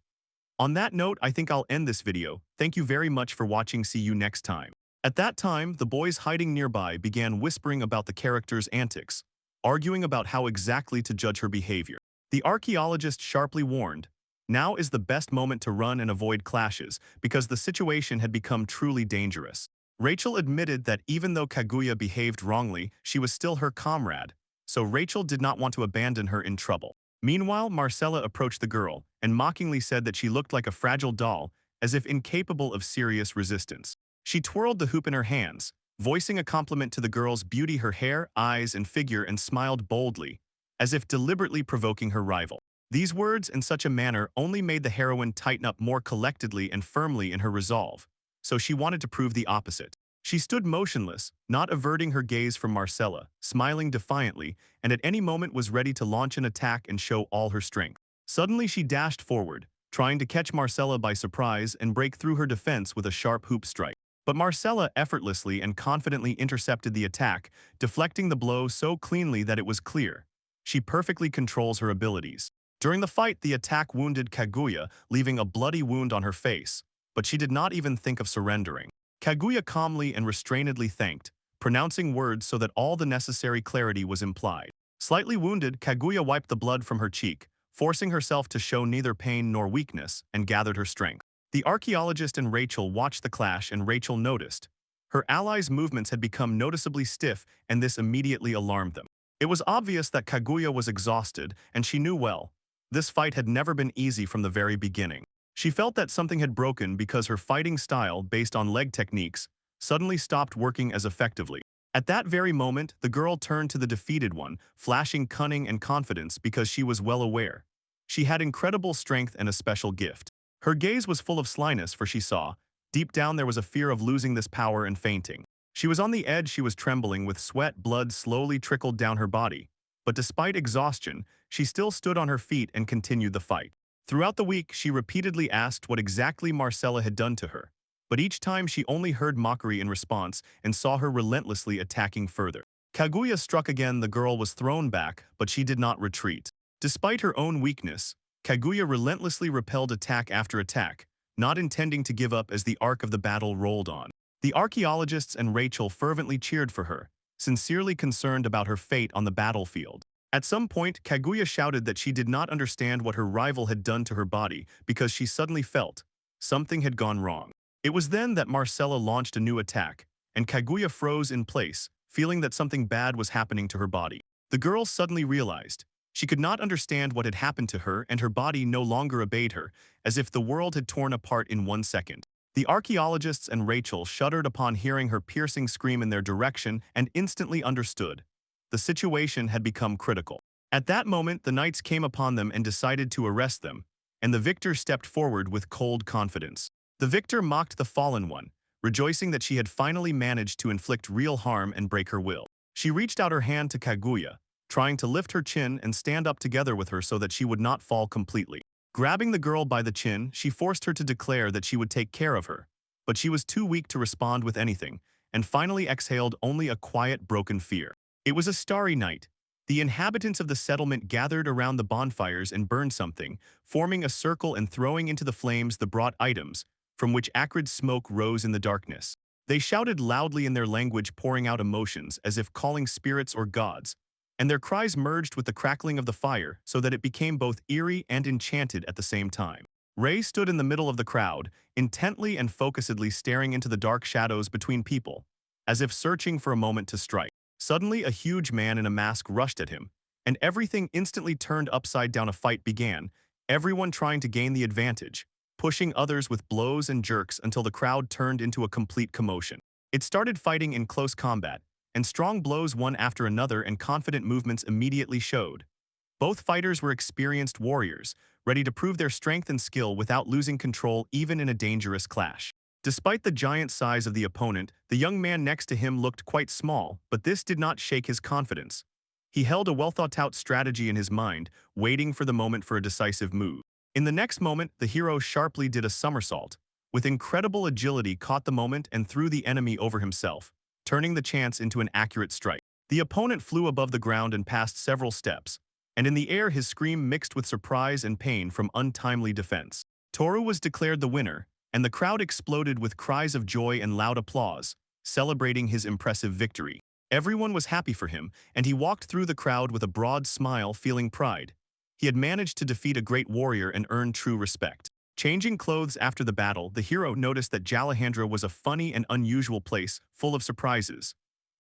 On that note, I think I'll end this video. Thank you very much for watching. See you next time. At that time, the boys hiding nearby began whispering about the character's antics, arguing about how exactly to judge her behavior. The archaeologist sharply warned, now is the best moment to run and avoid clashes, because the situation had become truly dangerous. Rachel admitted that even though Kaguya behaved wrongly, she was still her comrade, so Rachel did not want to abandon her in trouble. Meanwhile, Marcella approached the girl and mockingly said that she looked like a fragile doll, as if incapable of serious resistance. She twirled the hoop in her hands, voicing a compliment to the girl's beauty, her hair, eyes, and figure, and smiled boldly, as if deliberately provoking her rival. These words in such a manner only made the heroine tighten up more collectedly and firmly in her resolve, so she wanted to prove the opposite. She stood motionless, not averting her gaze from Marcella, smiling defiantly, and at any moment was ready to launch an attack and show all her strength. Suddenly she dashed forward, trying to catch Marcella by surprise and break through her defense with a sharp hoop strike. But Marcella effortlessly and confidently intercepted the attack, deflecting the blow so cleanly that it was clear. She perfectly controls her abilities. During the fight, the attack wounded Kaguya, leaving a bloody wound on her face, but she did not even think of surrendering. Kaguya calmly and restrainedly thanked, pronouncing words so that all the necessary clarity was implied. Slightly wounded, Kaguya wiped the blood from her cheek, forcing herself to show neither pain nor weakness, and gathered her strength. The archaeologist and Rachel watched the clash, and Rachel noticed. Her allies' movements had become noticeably stiff, and this immediately alarmed them. It was obvious that Kaguya was exhausted, and she knew well. This fight had never been easy from the very beginning. She felt that something had broken because her fighting style, based on leg techniques, suddenly stopped working as effectively. At that very moment, the girl turned to the defeated one, flashing cunning and confidence because she was well aware. She had incredible strength and a special gift. Her gaze was full of slyness, for she saw, deep down there was a fear of losing this power and fainting. She was on the edge, she was trembling, with sweat, blood slowly trickled down her body. But despite exhaustion, she still stood on her feet and continued the fight. Throughout the week, she repeatedly asked what exactly Marcella had done to her. But each time she only heard mockery in response and saw her relentlessly attacking further. Kaguya struck again, the girl was thrown back, but she did not retreat. Despite her own weakness, Kaguya relentlessly repelled attack after attack, not intending to give up as the arc of the battle rolled on. The archaeologists and Rachel fervently cheered for her, sincerely concerned about her fate on the battlefield. At some point, Kaguya shouted that she did not understand what her rival had done to her body because she suddenly felt something had gone wrong. It was then that Marcella launched a new attack, and Kaguya froze in place, feeling that something bad was happening to her body. The girl suddenly realized she could not understand what had happened to her, and her body no longer obeyed her, as if the world had torn apart in 1 second. The archaeologists and Rachel shuddered upon hearing her piercing scream in their direction and instantly understood. The situation had become critical. At that moment, the knights came upon them and decided to arrest them, and the victor stepped forward with cold confidence. The victor mocked the fallen one, rejoicing that she had finally managed to inflict real harm and break her will. She reached out her hand to Kaguya, trying to lift her chin and stand up together with her so that she would not fall completely. Grabbing the girl by the chin, she forced her to declare that she would take care of her. But she was too weak to respond with anything, and finally exhaled only a quiet, broken fear. It was a starry night. The inhabitants of the settlement gathered around the bonfires and burned something, forming a circle and throwing into the flames the brought items, from which acrid smoke rose in the darkness. They shouted loudly in their language, pouring out emotions as if calling spirits or gods, and their cries merged with the crackling of the fire so that it became both eerie and enchanted at the same time. Ray stood in the middle of the crowd, intently and focusedly staring into the dark shadows between people, as if searching for a moment to strike. Suddenly, a huge man in a mask rushed at him, and everything instantly turned upside down. A fight began, everyone trying to gain the advantage, pushing others with blows and jerks until the crowd turned into a complete commotion. It started fighting in close combat, and strong blows one after another and confident movements immediately showed. Both fighters were experienced warriors, ready to prove their strength and skill without losing control even in a dangerous clash. Despite the giant size of the opponent, the young man next to him looked quite small, but this did not shake his confidence. He held a well-thought-out strategy in his mind, waiting for the moment for a decisive move. In the next moment, the hero sharply did a somersault. With incredible agility, caught the moment and threw the enemy over himself, turning the chance into an accurate strike. The opponent flew above the ground and passed several steps, and in the air his scream mixed with surprise and pain from untimely defense. Toru was declared the winner, and the crowd exploded with cries of joy and loud applause, celebrating his impressive victory. Everyone was happy for him, and he walked through the crowd with a broad smile, feeling pride. He had managed to defeat a great warrior and earn true respect. Changing clothes after the battle, the hero noticed that Jalahandra was a funny and unusual place, full of surprises.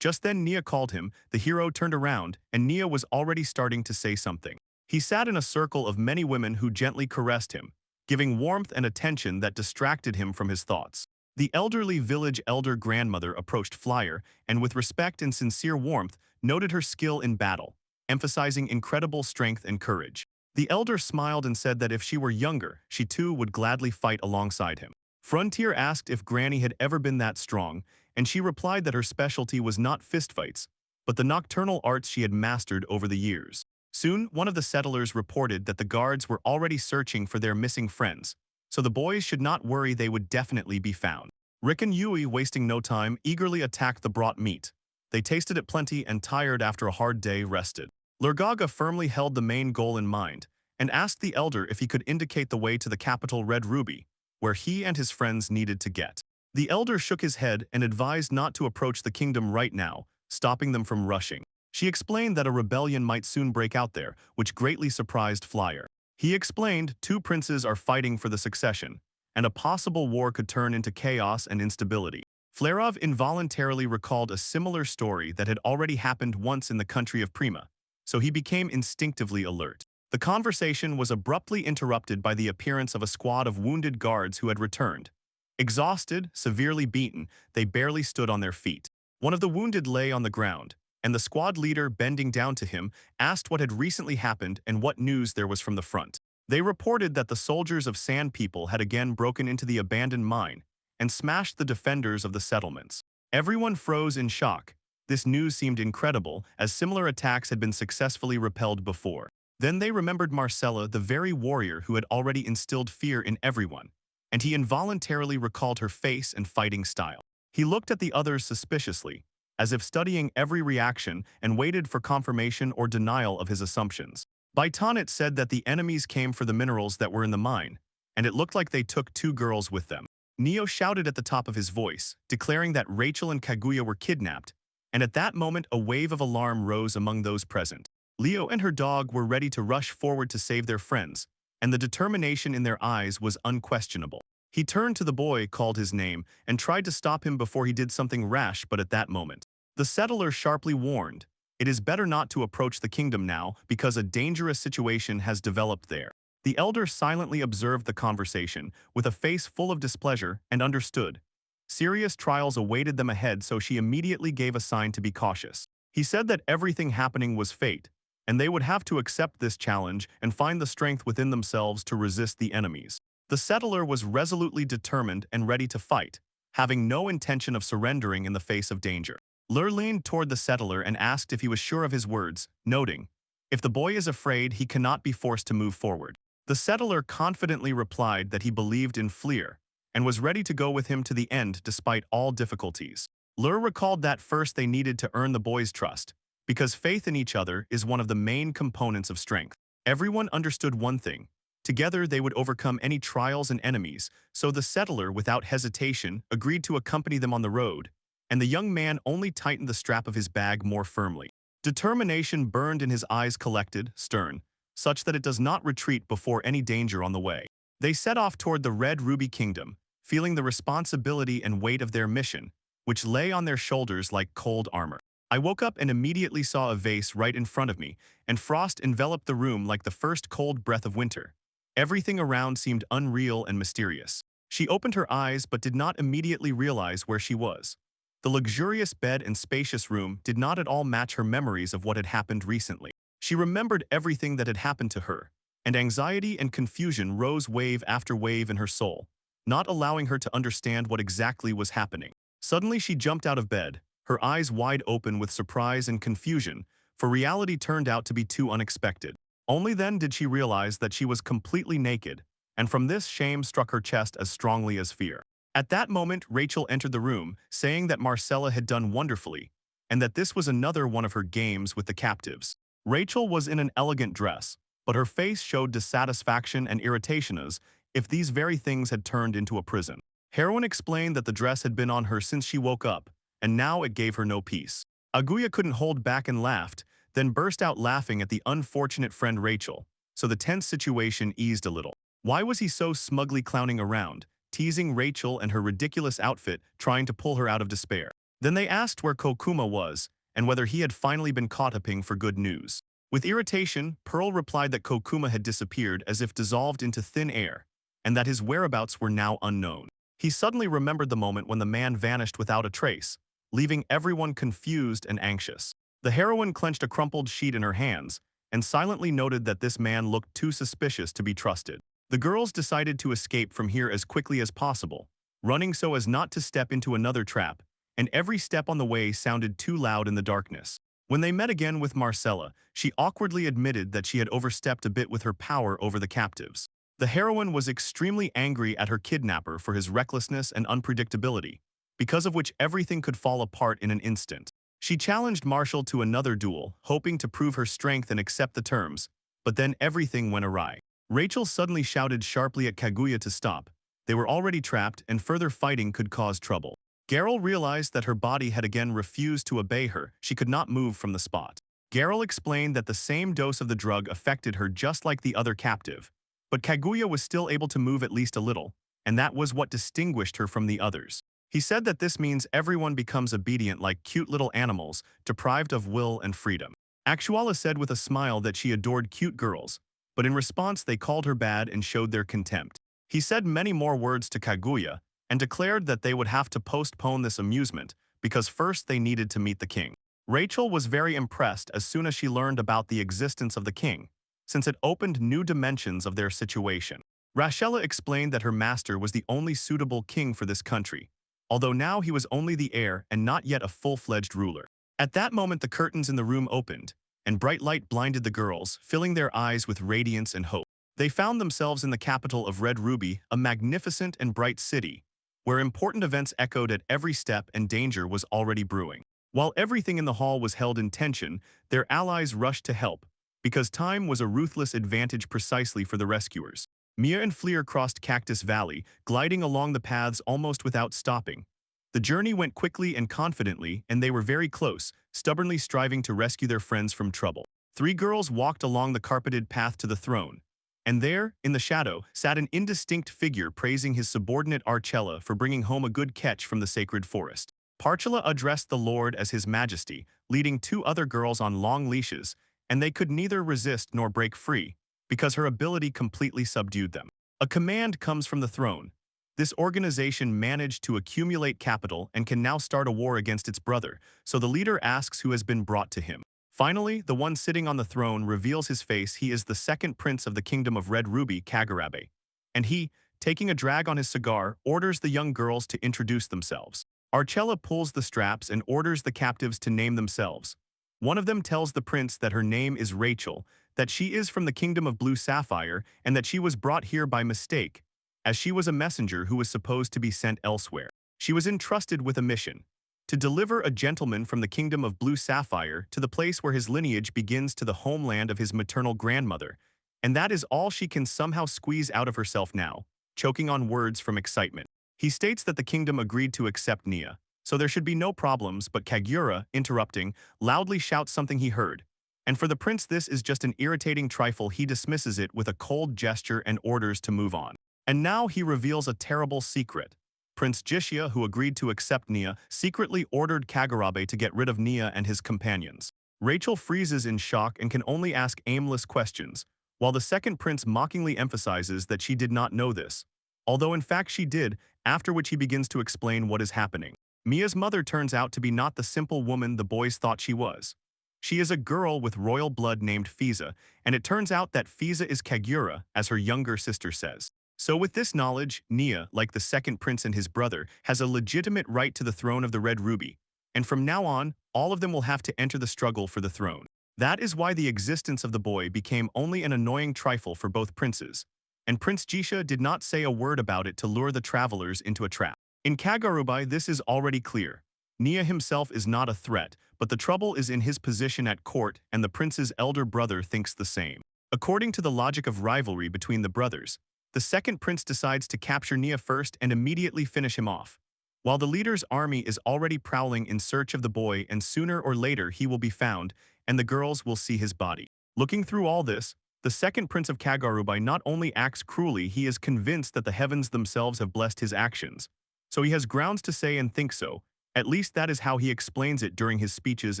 Just then Nia called him. The hero turned around, and Nia was already starting to say something. He sat in a circle of many women who gently caressed him, giving warmth and attention that distracted him from his thoughts. The elderly village elder grandmother approached Flyer, and with respect and sincere warmth, noted her skill in battle, emphasizing incredible strength and courage. The elder smiled and said that if she were younger, she too would gladly fight alongside him. Frontier asked if Granny had ever been that strong, and she replied that her specialty was not fistfights, but the nocturnal arts she had mastered over the years. Soon, one of the settlers reported that the guards were already searching for their missing friends, so the boys should not worry, they would definitely be found. Rick and Yui, wasting no time, eagerly attacked the brought meat. They tasted it plenty and, tired after a hard day, rested. Lurgaga firmly held the main goal in mind and asked the elder if he could indicate the way to the capital Red Ruby, where he and his friends needed to get. The elder shook his head and advised not to approach the kingdom right now, stopping them from rushing. She explained that a rebellion might soon break out there, which greatly surprised Flyer. He explained 2 princes are fighting for the succession, and a possible war could turn into chaos and instability. Flerov involuntarily recalled a similar story that had already happened once in the country of Prima, so he became instinctively alert. The conversation was abruptly interrupted by the appearance of a squad of wounded guards who had returned. Exhausted, severely beaten, they barely stood on their feet. One of the wounded lay on the ground, and the squad leader, bending down to him, asked what had recently happened and what news there was from the front. They reported that the soldiers of Sand People had again broken into the abandoned mine and smashed the defenders of the settlements. Everyone froze in shock. This news seemed incredible, as similar attacks had been successfully repelled before. Then they remembered Marcella, the very warrior who had already instilled fear in everyone, and he involuntarily recalled her face and fighting style. He looked at the others suspiciously, as if studying every reaction, and waited for confirmation or denial of his assumptions. Baitanit said that the enemies came for the minerals that were in the mine, and it looked like they took 2 girls with them. Neo shouted at the top of his voice, declaring that Rachel and Kaguya were kidnapped, and at that moment a wave of alarm rose among those present. Leo and her dog were ready to rush forward to save their friends, and the determination in their eyes was unquestionable. He turned to the boy, called his name, and tried to stop him before he did something rash, but at that moment, the settler sharply warned, "It is better not to approach the kingdom now, because a dangerous situation has developed there." The elder silently observed the conversation, with a face full of displeasure, and understood. Serious trials awaited them ahead, so she immediately gave a sign to be cautious. He said that everything happening was fate, and they would have to accept this challenge and find the strength within themselves to resist the enemies. The settler was resolutely determined and ready to fight, having no intention of surrendering in the face of danger. Lur leaned toward the settler and asked if he was sure of his words, noting, "If the boy is afraid, he cannot be forced to move forward." The settler confidently replied that he believed in Fleer and was ready to go with him to the end despite all difficulties. Lur recalled that first they needed to earn the boy's trust, because faith in each other is one of the main components of strength. Everyone understood one thing. Together they would overcome any trials and enemies, so the settler, without hesitation, agreed to accompany them on the road, and the young man only tightened the strap of his bag more firmly. Determination burned in his eyes, collected, stern, such that it does not retreat before any danger on the way. They set off toward the Red Ruby Kingdom, feeling the responsibility and weight of their mission, which lay on their shoulders like cold armor. I woke up and immediately saw a vase right in front of me, and frost enveloped the room like the first cold breath of winter. Everything around seemed unreal and mysterious. She opened her eyes but did not immediately realize where she was. The luxurious bed and spacious room did not at all match her memories of what had happened recently. She remembered everything that had happened to her, and anxiety and confusion rose wave after wave in her soul, not allowing her to understand what exactly was happening. Suddenly she jumped out of bed, her eyes wide open with surprise and confusion, for reality turned out to be too unexpected. Only then did she realize that she was completely naked, and from this shame struck her chest as strongly as fear. At that moment, Rachel entered the room, saying that Marcella had done wonderfully, and that this was another one of her games with the captives. Rachel was in an elegant dress, but her face showed dissatisfaction and irritation as if these very things had turned into a prison. Heroine explained that the dress had been on her since she woke up, and now it gave her no peace. Aguya couldn't hold back and laughed, then burst out laughing at the unfortunate friend Rachel, so the tense situation eased a little. Why was he so smugly clowning around, teasing Rachel and her ridiculous outfit, trying to pull her out of despair? Then they asked where Kokuma was, and whether he had finally been caught upping for good news. With irritation, Pearl replied that Kokuma had disappeared as if dissolved into thin air, and that his whereabouts were now unknown. He suddenly remembered the moment when the man vanished without a trace, leaving everyone confused and anxious. The heroine clenched a crumpled sheet in her hands, and silently noted that this man looked too suspicious to be trusted. The girls decided to escape from here as quickly as possible, running so as not to step into another trap, and every step on the way sounded too loud in the darkness. When they met again with Marcella, she awkwardly admitted that she had overstepped a bit with her power over the captives. The heroine was extremely angry at her kidnapper for his recklessness and unpredictability, because of which everything could fall apart in an instant. She challenged Marshall to another duel, hoping to prove her strength and accept the terms, but then everything went awry. Rachel suddenly shouted sharply at Kaguya to stop. They were already trapped, and further fighting could cause trouble. Garel realized that her body had again refused to obey her. She could not move from the spot. Garel explained that the same dose of the drug affected her just like the other captive, but Kaguya was still able to move at least a little, and that was what distinguished her from the others. He said that this means everyone becomes obedient like cute little animals, deprived of will and freedom. Actuala said with a smile that she adored cute girls, but in response they called her bad and showed their contempt. He said many more words to Kaguya, and declared that they would have to postpone this amusement, because first they needed to meet the king. Rachel was very impressed as soon as she learned about the existence of the king, since it opened new dimensions of their situation. Rachella explained that her master was the only suitable king for this country, although now he was only the heir and not yet a full-fledged ruler. At that moment the curtains in the room opened, and bright light blinded the girls, filling their eyes with radiance and hope. They found themselves in the capital of Red Ruby, a magnificent and bright city, where important events echoed at every step and danger was already brewing. While everything in the hall was held in tension, their allies rushed to help, because time was a ruthless advantage precisely for the rescuers. Mia and Fleer crossed Cactus Valley, gliding along the paths almost without stopping. The journey went quickly and confidently, and they were very close, stubbornly striving to rescue their friends from trouble. Three girls walked along the carpeted path to the throne, and there, in the shadow, sat an indistinct figure praising his subordinate Archella for bringing home a good catch from the sacred forest. Parchella addressed the Lord as His Majesty, leading two other girls on long leashes, and they could neither resist nor break free, because her ability completely subdued them. A command comes from the throne. This organization managed to accumulate capital and can now start a war against its brother, so the leader asks who has been brought to him. Finally, the one sitting on the throne reveals his face. He is the second prince of the kingdom of Red Ruby, Kagurabe. And he, taking a drag on his cigar, orders the young girls to introduce themselves. Archella pulls the straps and orders the captives to name themselves. One of them tells the prince that her name is Rachel, that she is from the kingdom of Blue Sapphire, and that she was brought here by mistake, as she was a messenger who was supposed to be sent elsewhere. She was entrusted with a mission: to deliver a gentleman from the kingdom of Blue Sapphire to the place where his lineage begins to the homeland of his maternal grandmother, and that is all she can somehow squeeze out of herself now, choking on words from excitement. He states that the kingdom agreed to accept Nia, so there should be no problems, but Kagura, interrupting, loudly shouts something he heard. And for the prince this is just an irritating trifle. He dismisses it with a cold gesture and orders to move on. And now he reveals a terrible secret. Prince Jishia, who agreed to accept Nia, secretly ordered Kagurabe to get rid of Nia and his companions. Rachel freezes in shock and can only ask aimless questions, while the second prince mockingly emphasizes that she did not know this, although in fact she did, after which he begins to explain what is happening. Mia's mother turns out to be not the simple woman the boys thought she was. She is a girl with royal blood named Fiza, and it turns out that Fiza is Kagura, as her younger sister says. So with this knowledge, Nia, like the second prince and his brother, has a legitimate right to the throne of the Red Ruby, and from now on, all of them will have to enter the struggle for the throne. That is why the existence of the boy became only an annoying trifle for both princes, and Prince Jisha did not say a word about it to lure the travelers into a trap. In Kagurabe, this is already clear. Nia himself is not a threat, but the trouble is in his position at court, and the prince's elder brother thinks the same. According to the logic of rivalry between the brothers, the second prince decides to capture Nia first and immediately finish him off, while the leader's army is already prowling in search of the boy, and sooner or later he will be found, and the girls will see his body. Looking through all this, the second prince of Kagurabe not only acts cruelly, he is convinced that the heavens themselves have blessed his actions. So he has grounds to say and think so. At least that is how he explains it during his speeches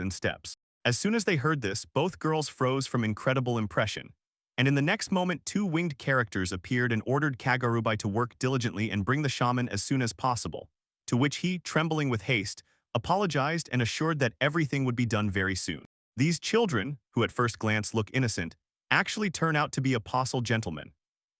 and steps. As soon as they heard this, both girls froze from incredible impression. And in the next moment, two winged characters appeared and ordered Kagurabe to work diligently and bring the shaman as soon as possible, to which he, trembling with haste, apologized and assured that everything would be done very soon. These children, who at first glance look innocent, actually turn out to be apostle gentlemen.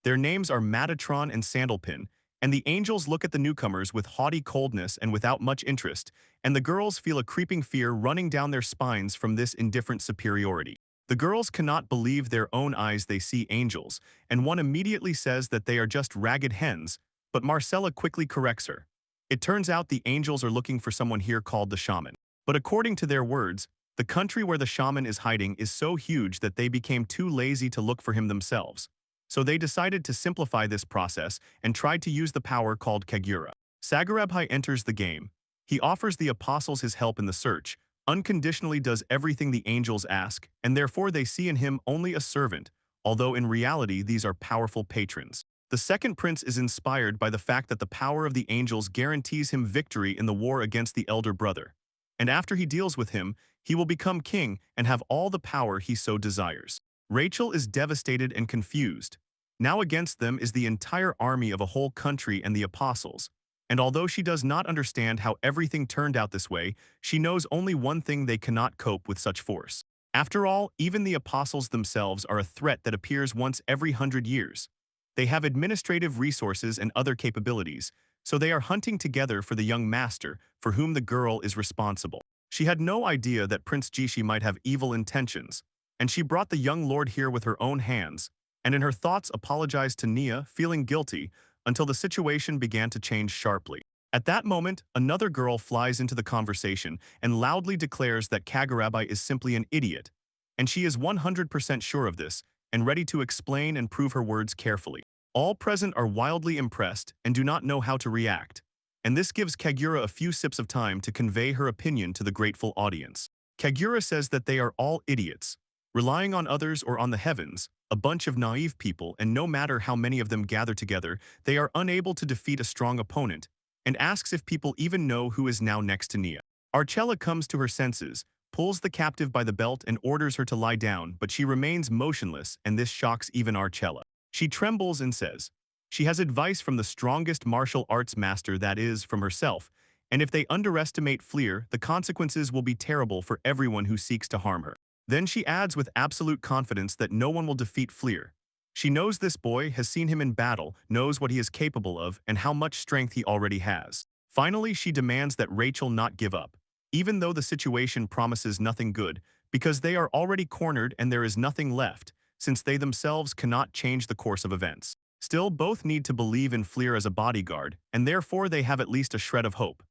Their names are Metatron and Sandalpin, and the angels look at the newcomers with haughty coldness and without much interest, and the girls feel a creeping fear running down their spines from this indifferent superiority. The girls cannot believe their own eyes. They see angels, and one immediately says that they are just ragged hens, but Marcella quickly corrects her. It turns out the angels are looking for someone here called the shaman. But according to their words, the country where the shaman is hiding is so huge that they became too lazy to look for him themselves. So they decided to simplify this process and tried to use the power called Kagura. Sagarabhai enters the game. He offers the apostles his help in the search, unconditionally does everything the angels ask, and therefore they see in him only a servant, although in reality these are powerful patrons. The second prince is inspired by the fact that the power of the angels guarantees him victory in the war against the elder brother. And after he deals with him, he will become king and have all the power he so desires. Rachel is devastated and confused. Now against them is the entire army of a whole country and the apostles, And although she does not understand how everything turned out this way, she knows only one thing: they cannot cope with such force. After all, even the apostles themselves are a threat that appears once every 100 years. They have administrative resources and other capabilities, so they are hunting together for the young master for whom the girl is responsible. She had no idea that Prince Jishi might have evil intentions, and she brought the young lord here with her own hands, and in her thoughts apologized to Nia, feeling guilty, until the situation began to change sharply. At that moment, another girl flies into the conversation and loudly declares that Kagurabai is simply an idiot, and she is 100% sure of this, and ready to explain and prove her words carefully. All present are wildly impressed and do not know how to react, and this gives Kagura a few sips of time to convey her opinion to the grateful audience. Kagura says that they are all idiots, relying on others or on the heavens, a bunch of naive people, and no matter how many of them gather together, they are unable to defeat a strong opponent, and asks if people even know who is now next to Nia. Archella comes to her senses, pulls the captive by the belt and orders her to lie down, but she remains motionless, and this shocks even Archella. She trembles and says she has advice from the strongest martial arts master, that is, from herself, and if they underestimate Fleer, the consequences will be terrible for everyone who seeks to harm her. Then she adds with absolute confidence that no one will defeat Fleer. She knows this boy, has seen him in battle, knows what he is capable of, and how much strength he already has. Finally, she demands that Rachel not give up, even though the situation promises nothing good, because they are already cornered and there is nothing left, since they themselves cannot change the course of events. Still, both need to believe in Fleer as a bodyguard, and therefore they have at least a shred of hope.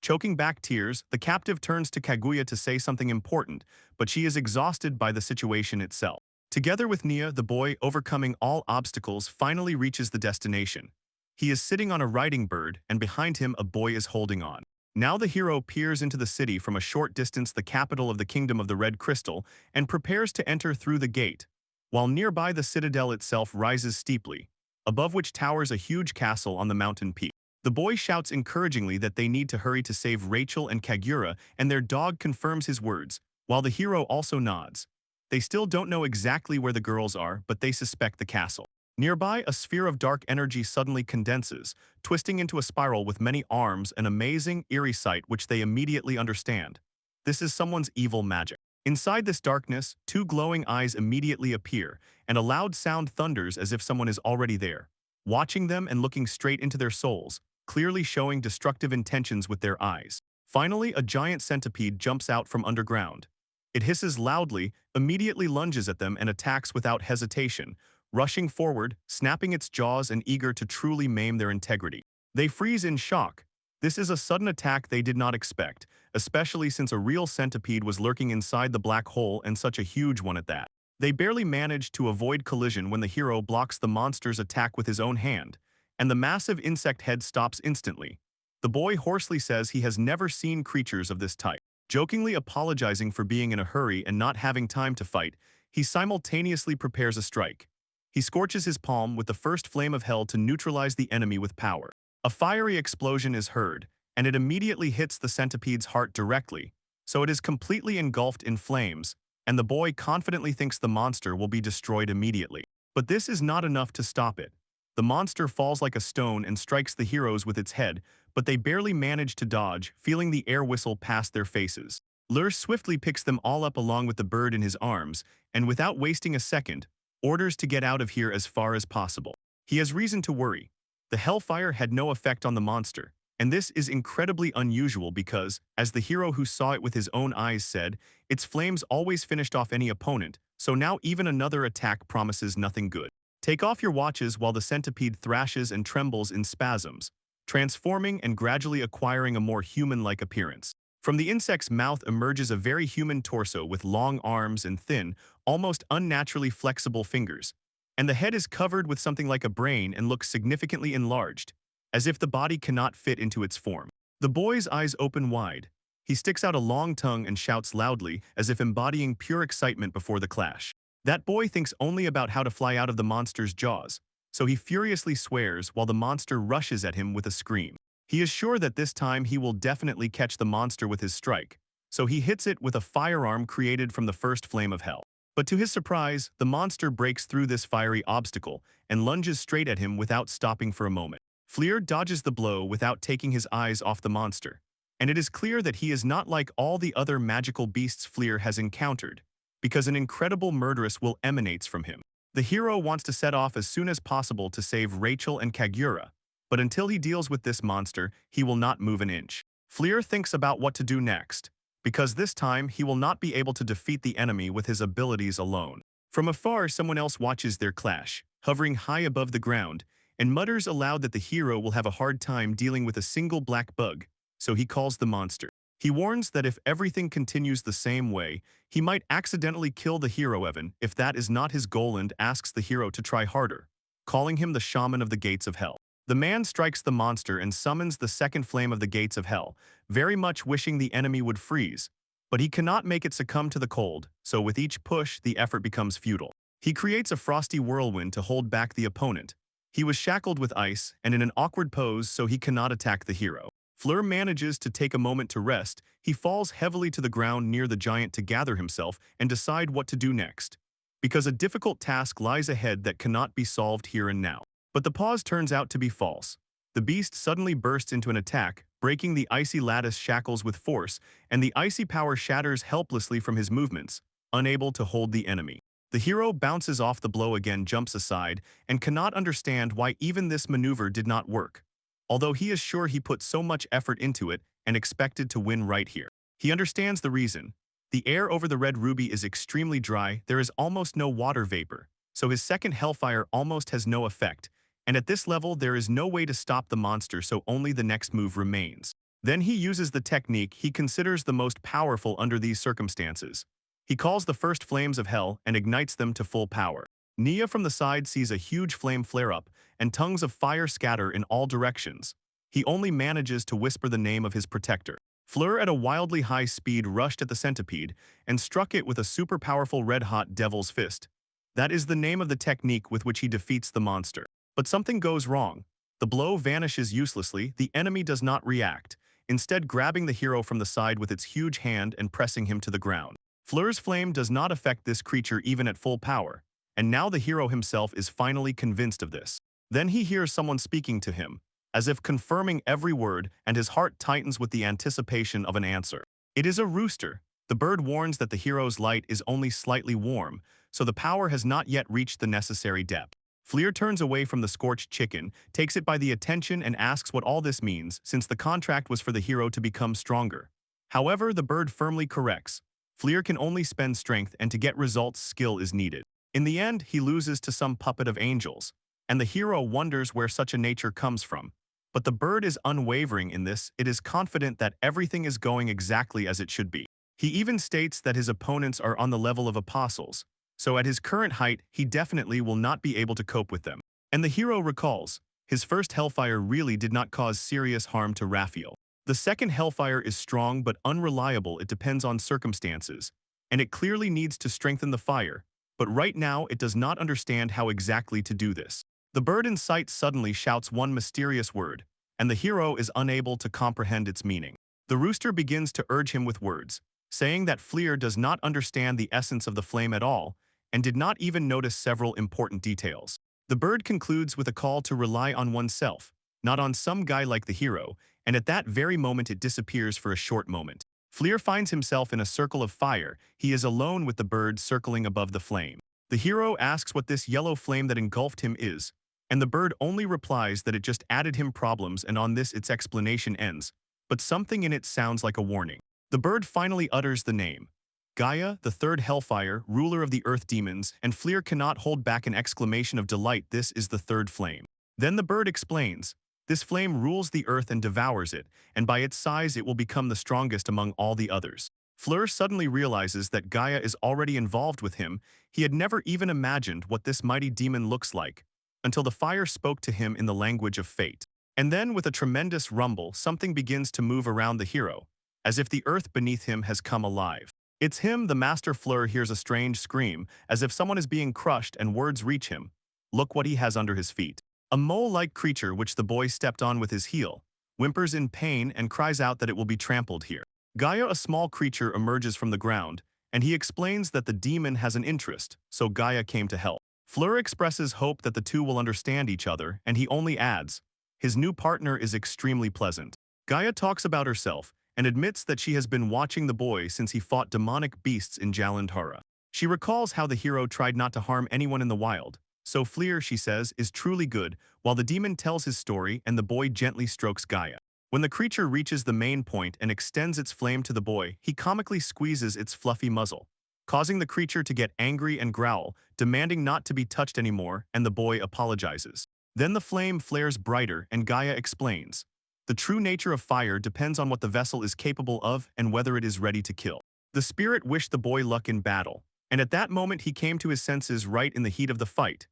Choking back tears, the captive turns to Kaguya to say something important, but she is exhausted by the situation itself. Together with Nia, the boy, overcoming all obstacles, finally reaches the destination. He is sitting on a riding bird, and behind him a boy is holding on. Now the hero peers into the city from a short distance, the capital of the Kingdom of the Red Crystal, and prepares to enter through the gate, while nearby the citadel itself rises steeply, above which towers a huge castle on the mountain peak. The boy shouts encouragingly that they need to hurry to save Rachel and Kagura, and their dog confirms his words, while the hero also nods. They still don't know exactly where the girls are, but they suspect the castle. Nearby, a sphere of dark energy suddenly condenses, twisting into a spiral with many arms, an amazing, eerie sight which they immediately understand. This is someone's evil magic. Inside this darkness, two glowing eyes immediately appear, and a loud sound thunders as if someone is already there, watching them and looking straight into their souls, clearly showing destructive intentions with their eyes. Finally, a giant centipede jumps out from underground. It hisses loudly, immediately lunges at them and attacks without hesitation, rushing forward, snapping its jaws and eager to truly maim their integrity. They freeze in shock. This is a sudden attack they did not expect, especially since a real centipede was lurking inside the black hole, and such a huge one at that. They barely manage to avoid collision when the hero blocks the monster's attack with his own hand, and the massive insect head stops instantly. The boy hoarsely says he has never seen creatures of this type. Jokingly apologizing for being in a hurry and not having time to fight, he simultaneously prepares a strike. He scorches his palm with the first flame of hell to neutralize the enemy with power. A fiery explosion is heard, and it immediately hits the centipede's heart directly, so it is completely engulfed in flames, and the boy confidently thinks the monster will be destroyed immediately. But this is not enough to stop it. The monster falls like a stone and strikes the heroes with its head, but they barely manage to dodge, feeling the air whistle past their faces. Lur swiftly picks them all up along with the bird in his arms, and without wasting a second, orders to get out of here as far as possible. He has reason to worry. The Hellfire had no effect on the monster, and this is incredibly unusual because, as the hero who saw it with his own eyes said, its flames always finished off any opponent, so now even another attack promises nothing good. Take off your watches while the centipede thrashes and trembles in spasms, transforming and gradually acquiring a more human-like appearance. From the insect's mouth emerges a very human torso with long arms and thin, almost unnaturally flexible fingers, and the head is covered with something like a brain and looks significantly enlarged, as if the body cannot fit into its form. The boy's eyes open wide. He sticks out a long tongue and shouts loudly, as if embodying pure excitement before the clash. That boy thinks only about how to fly out of the monster's jaws, so he furiously swears while the monster rushes at him with a scream. He is sure that this time he will definitely catch the monster with his strike, so he hits it with a firearm created from the first flame of hell. But to his surprise, the monster breaks through this fiery obstacle and lunges straight at him without stopping for a moment. Fleur dodges the blow without taking his eyes off the monster, and it is clear that he is not like all the other magical beasts Fleur has encountered, because an incredible murderous will emanates from him. The hero wants to set off as soon as possible to save Rachel and Kagura, but until he deals with this monster, he will not move an inch. Fleur thinks about what to do next, because this time he will not be able to defeat the enemy with his abilities alone. From afar, someone else watches their clash, hovering high above the ground, and mutters aloud that the hero will have a hard time dealing with a single black bug, so he calls the monster. He warns that if everything continues the same way, he might accidentally kill the hero Evan if that is not his goal, and asks the hero to try harder, calling him the shaman of the gates of hell. The man strikes the monster and summons the second flame of the gates of hell, very much wishing the enemy would freeze, but he cannot make it succumb to the cold, so with each push the effort becomes futile. He creates a frosty whirlwind to hold back the opponent. He was shackled with ice and in an awkward pose, so he cannot attack the hero. Fleur manages to take a moment to rest. He falls heavily to the ground near the giant to gather himself and decide what to do next, because a difficult task lies ahead that cannot be solved here and now. But the pause turns out to be false. The beast suddenly bursts into an attack, breaking the icy lattice shackles with force, and the icy power shatters helplessly from his movements, unable to hold the enemy. The hero bounces off the blow again, jumps aside, and cannot understand why even this maneuver did not work, although he is sure he put so much effort into it and expected to win right here. He understands the reason. The air over the red ruby is extremely dry, there is almost no water vapor, so his second Hellfire almost has no effect, and at this level there is no way to stop the monster, so only the next move remains. Then he uses the technique he considers the most powerful under these circumstances. He calls the first flames of hell and ignites them to full power. Nia from the side sees a huge flame flare up and tongues of fire scatter in all directions. He only manages to whisper the name of his protector. Fleur at a wildly high speed rushed at the centipede and struck it with a super powerful red-hot devil's fist. That is the name of the technique with which he defeats the monster. But something goes wrong. The blow vanishes uselessly, the enemy does not react, instead grabbing the hero from the side with its huge hand and pressing him to the ground. Fleur's flame does not affect this creature even at full power, and now the hero himself is finally convinced of this. Then he hears someone speaking to him, as if confirming every word, and his heart tightens with the anticipation of an answer. It is a rooster. The bird warns that the hero's light is only slightly warm, so the power has not yet reached the necessary depth. Fleur turns away from the scorched chicken, takes it by the attention and asks what all this means, since the contract was for the hero to become stronger. However, the bird firmly corrects. Fleur can only spend strength, and to get results, skill is needed. In the end, he loses to some puppet of angels, and the hero wonders where such a nature comes from. But the bird is unwavering in this, it is confident that everything is going exactly as it should be. He even states that his opponents are on the level of apostles, so at his current height, he definitely will not be able to cope with them. And the hero recalls, his first Hellfire really did not cause serious harm to Raphael. The second Hellfire is strong but unreliable, it depends on circumstances, and it clearly needs to strengthen the fire, but right now it does not understand how exactly to do this. The bird in sight suddenly shouts one mysterious word, and the hero is unable to comprehend its meaning. The rooster begins to urge him with words, saying that Fleur does not understand the essence of the flame at all, and did not even notice several important details. The bird concludes with a call to rely on oneself, not on some guy like the hero, and at that very moment it disappears for a short moment. Fleur finds himself in a circle of fire. He is alone with the bird circling above the flame. The hero asks what this yellow flame that engulfed him is, and the bird only replies that it just added him problems, and on this its explanation ends, but something in it sounds like a warning. The bird finally utters the name, Gaia, the third Hellfire, ruler of the earth demons, and Fleur cannot hold back an exclamation of delight. This is the third flame. Then the bird explains, this flame rules the earth and devours it, and by its size it will become the strongest among all the others. Fleur suddenly realizes that Gaia is already involved with him. He had never even imagined what this mighty demon looks like, until the fire spoke to him in the language of fate. And then with a tremendous rumble, something begins to move around the hero, as if the earth beneath him has come alive. It's him. The master Fleur hears a strange scream, as if someone is being crushed, and words reach him. Look what he has under his feet. A mole-like creature which the boy stepped on with his heel, whimpers in pain and cries out that it will be trampled here. Gaia, a small creature, emerges from the ground, and he explains that the demon has an interest, so Gaia came to help. Fleur expresses hope that the two will understand each other, and he only adds, His new partner is extremely pleasant. Gaia talks about herself and admits that she has been watching the boy since he fought demonic beasts in Jalandhara. She recalls how the hero tried not to harm anyone in the wild. So Fleer, she says, is truly good, while the demon tells his story and the boy gently strokes Gaia. When the creature reaches the main point and extends its flame to the boy, he comically squeezes its fluffy muzzle, causing the creature to get angry and growl, demanding not to be touched anymore, and the boy apologizes. Then the flame flares brighter and Gaia explains. The true nature of fire depends on what the vessel is capable of and whether it is ready to kill. The spirit wished the boy luck in battle, and at that moment he came to his senses right in the heat of the fight.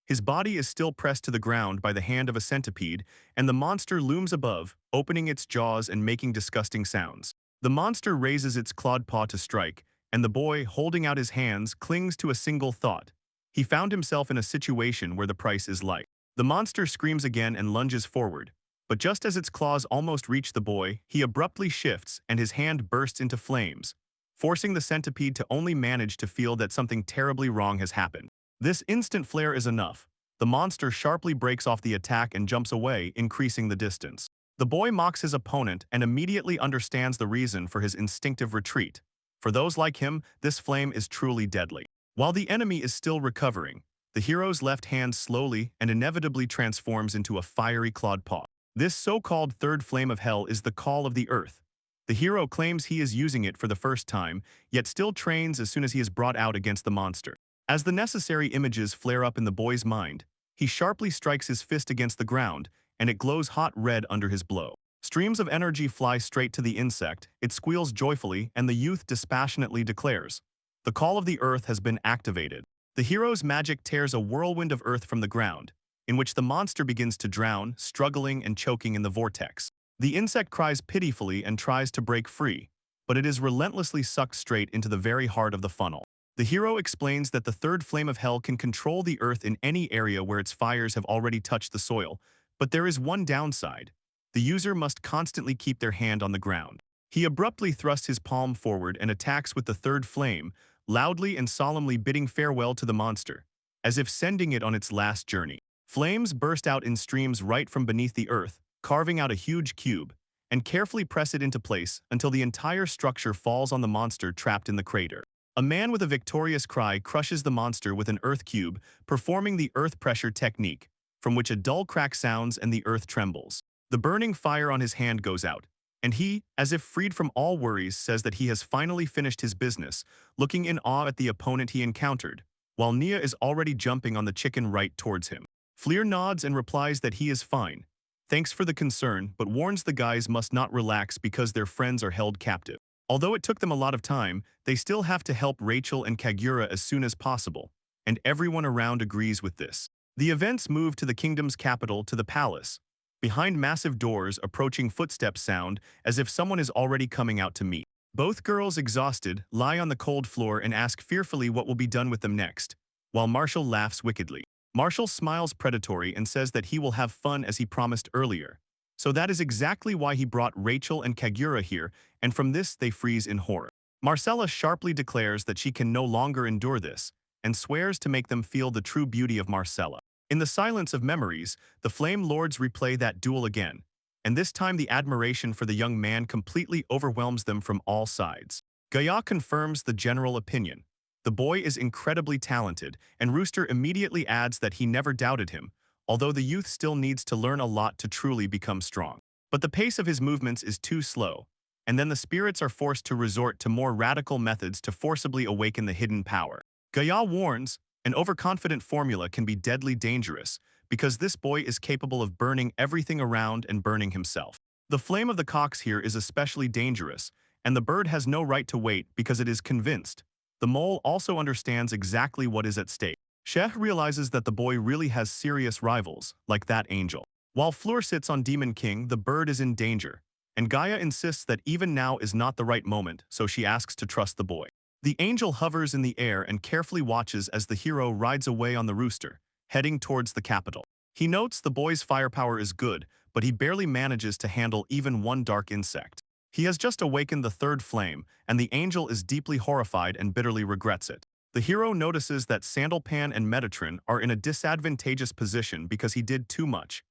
His body is still pressed to the ground by the hand of a centipede, and the monster looms above, opening its jaws and making disgusting sounds. The monster raises its clawed paw to strike, and the boy, holding out his hands, clings to a single thought. He found himself in a situation where the price is life. The monster screams again and lunges forward, but just as its claws almost reach the boy, he abruptly shifts and his hand bursts into flames, forcing the centipede to only manage to feel that something terribly wrong has happened. This instant flare is enough. The monster sharply breaks off the attack and jumps away, increasing the distance. The boy mocks his opponent and immediately understands the reason for his instinctive retreat. For those like him, this flame is truly deadly. While the enemy is still recovering, the hero's left hand slowly and inevitably transforms into a fiery clawed paw. This so-called third flame of hell is the call of the earth. The hero claims he is using it for the first time, yet still trains as soon as he is brought out against the monster. As the necessary images flare up in the boy's mind, he sharply strikes his fist against the ground, and it glows hot red under his blow. Streams of energy fly straight to the insect, it squeals joyfully, and the youth dispassionately declares, "The call of the earth has been activated." The hero's magic tears a whirlwind of earth from the ground, in which the monster begins to drown, struggling and choking in the vortex. The insect cries pitifully and tries to break free, but it is relentlessly sucked straight into the very heart of the funnel. The hero explains that the third flame of hell can control the earth in any area where its fires have already touched the soil, but there is one downside. The user must constantly keep their hand on the ground. He abruptly thrusts his palm forward and attacks with the third flame, loudly and solemnly bidding farewell to the monster, as if sending it on its last journey. Flames burst out in streams right from beneath the earth, carving out a huge cube, and carefully press it into place until the entire structure falls on the monster trapped in the crater. A man with a victorious cry crushes the monster with an earth cube, performing the earth pressure technique, from which a dull crack sounds and the earth trembles. The burning fire on his hand goes out, and he, as if freed from all worries, says that he has finally finished his business, looking in awe at the opponent he encountered, while Nia is already jumping on the chicken right towards him. Fleer nods and replies that he is fine. Thanks for the concern, but warns the guys must not relax because their friends are held captive. Although it took them a lot of time, they still have to help Rachel and Kagura as soon as possible, and everyone around agrees with this. The events move to the kingdom's capital, to the palace. Behind massive doors, approaching footsteps sound as if someone is already coming out to meet. Both girls, exhausted, lie on the cold floor and ask fearfully what will be done with them next, while Marshall laughs wickedly. Marshall smiles predatory and says that he will have fun as he promised earlier. So that is exactly why he brought Rachel and Kagura here, and from this they freeze in horror. Marcella sharply declares that she can no longer endure this, and swears to make them feel the true beauty of Marcella. In the silence of memories, the Flame Lords replay that duel again, and this time the admiration for the young man completely overwhelms them from all sides. Gaia confirms the general opinion. The boy is incredibly talented, and Rooster immediately adds that he never doubted him, although the youth still needs to learn a lot to truly become strong. But the pace of his movements is too slow, and then the spirits are forced to resort to more radical methods to forcibly awaken the hidden power. Gaia warns, an overconfident formula can be deadly dangerous, because this boy is capable of burning everything around and burning himself. The flame of the cox here is especially dangerous, and the bird has no right to wait because it is convinced. The mole also understands exactly what is at stake. Sheh realizes that the boy really has serious rivals, like that angel. While Fleur sits on Demon King, the bird is in danger, and Gaia insists that even now is not the right moment, so she asks to trust the boy. The angel hovers in the air and carefully watches as the hero rides away on the rooster, heading towards the capital. He notes the boy's firepower is good, but he barely manages to handle even one dark insect. He has just awakened the third flame, and the angel is deeply horrified and bitterly regrets it. The hero notices that Sandalpan and Metatron are in a disadvantageous position because he did too much,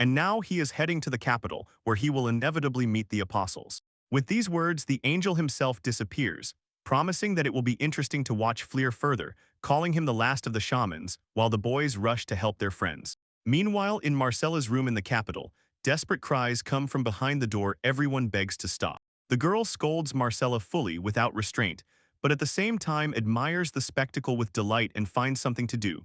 and now he is heading to the capital, where he will inevitably meet the apostles. With these words, the angel himself disappears, promising that it will be interesting to watch Fleer further, calling him the last of the shamans, while the boys rush to help their friends. Meanwhile, in Marcella's room in the capital, desperate cries come from behind the door. Everyone begs to stop. The girl scolds Marcella fully without restraint, but at the same time admires the spectacle with delight and finds something to do.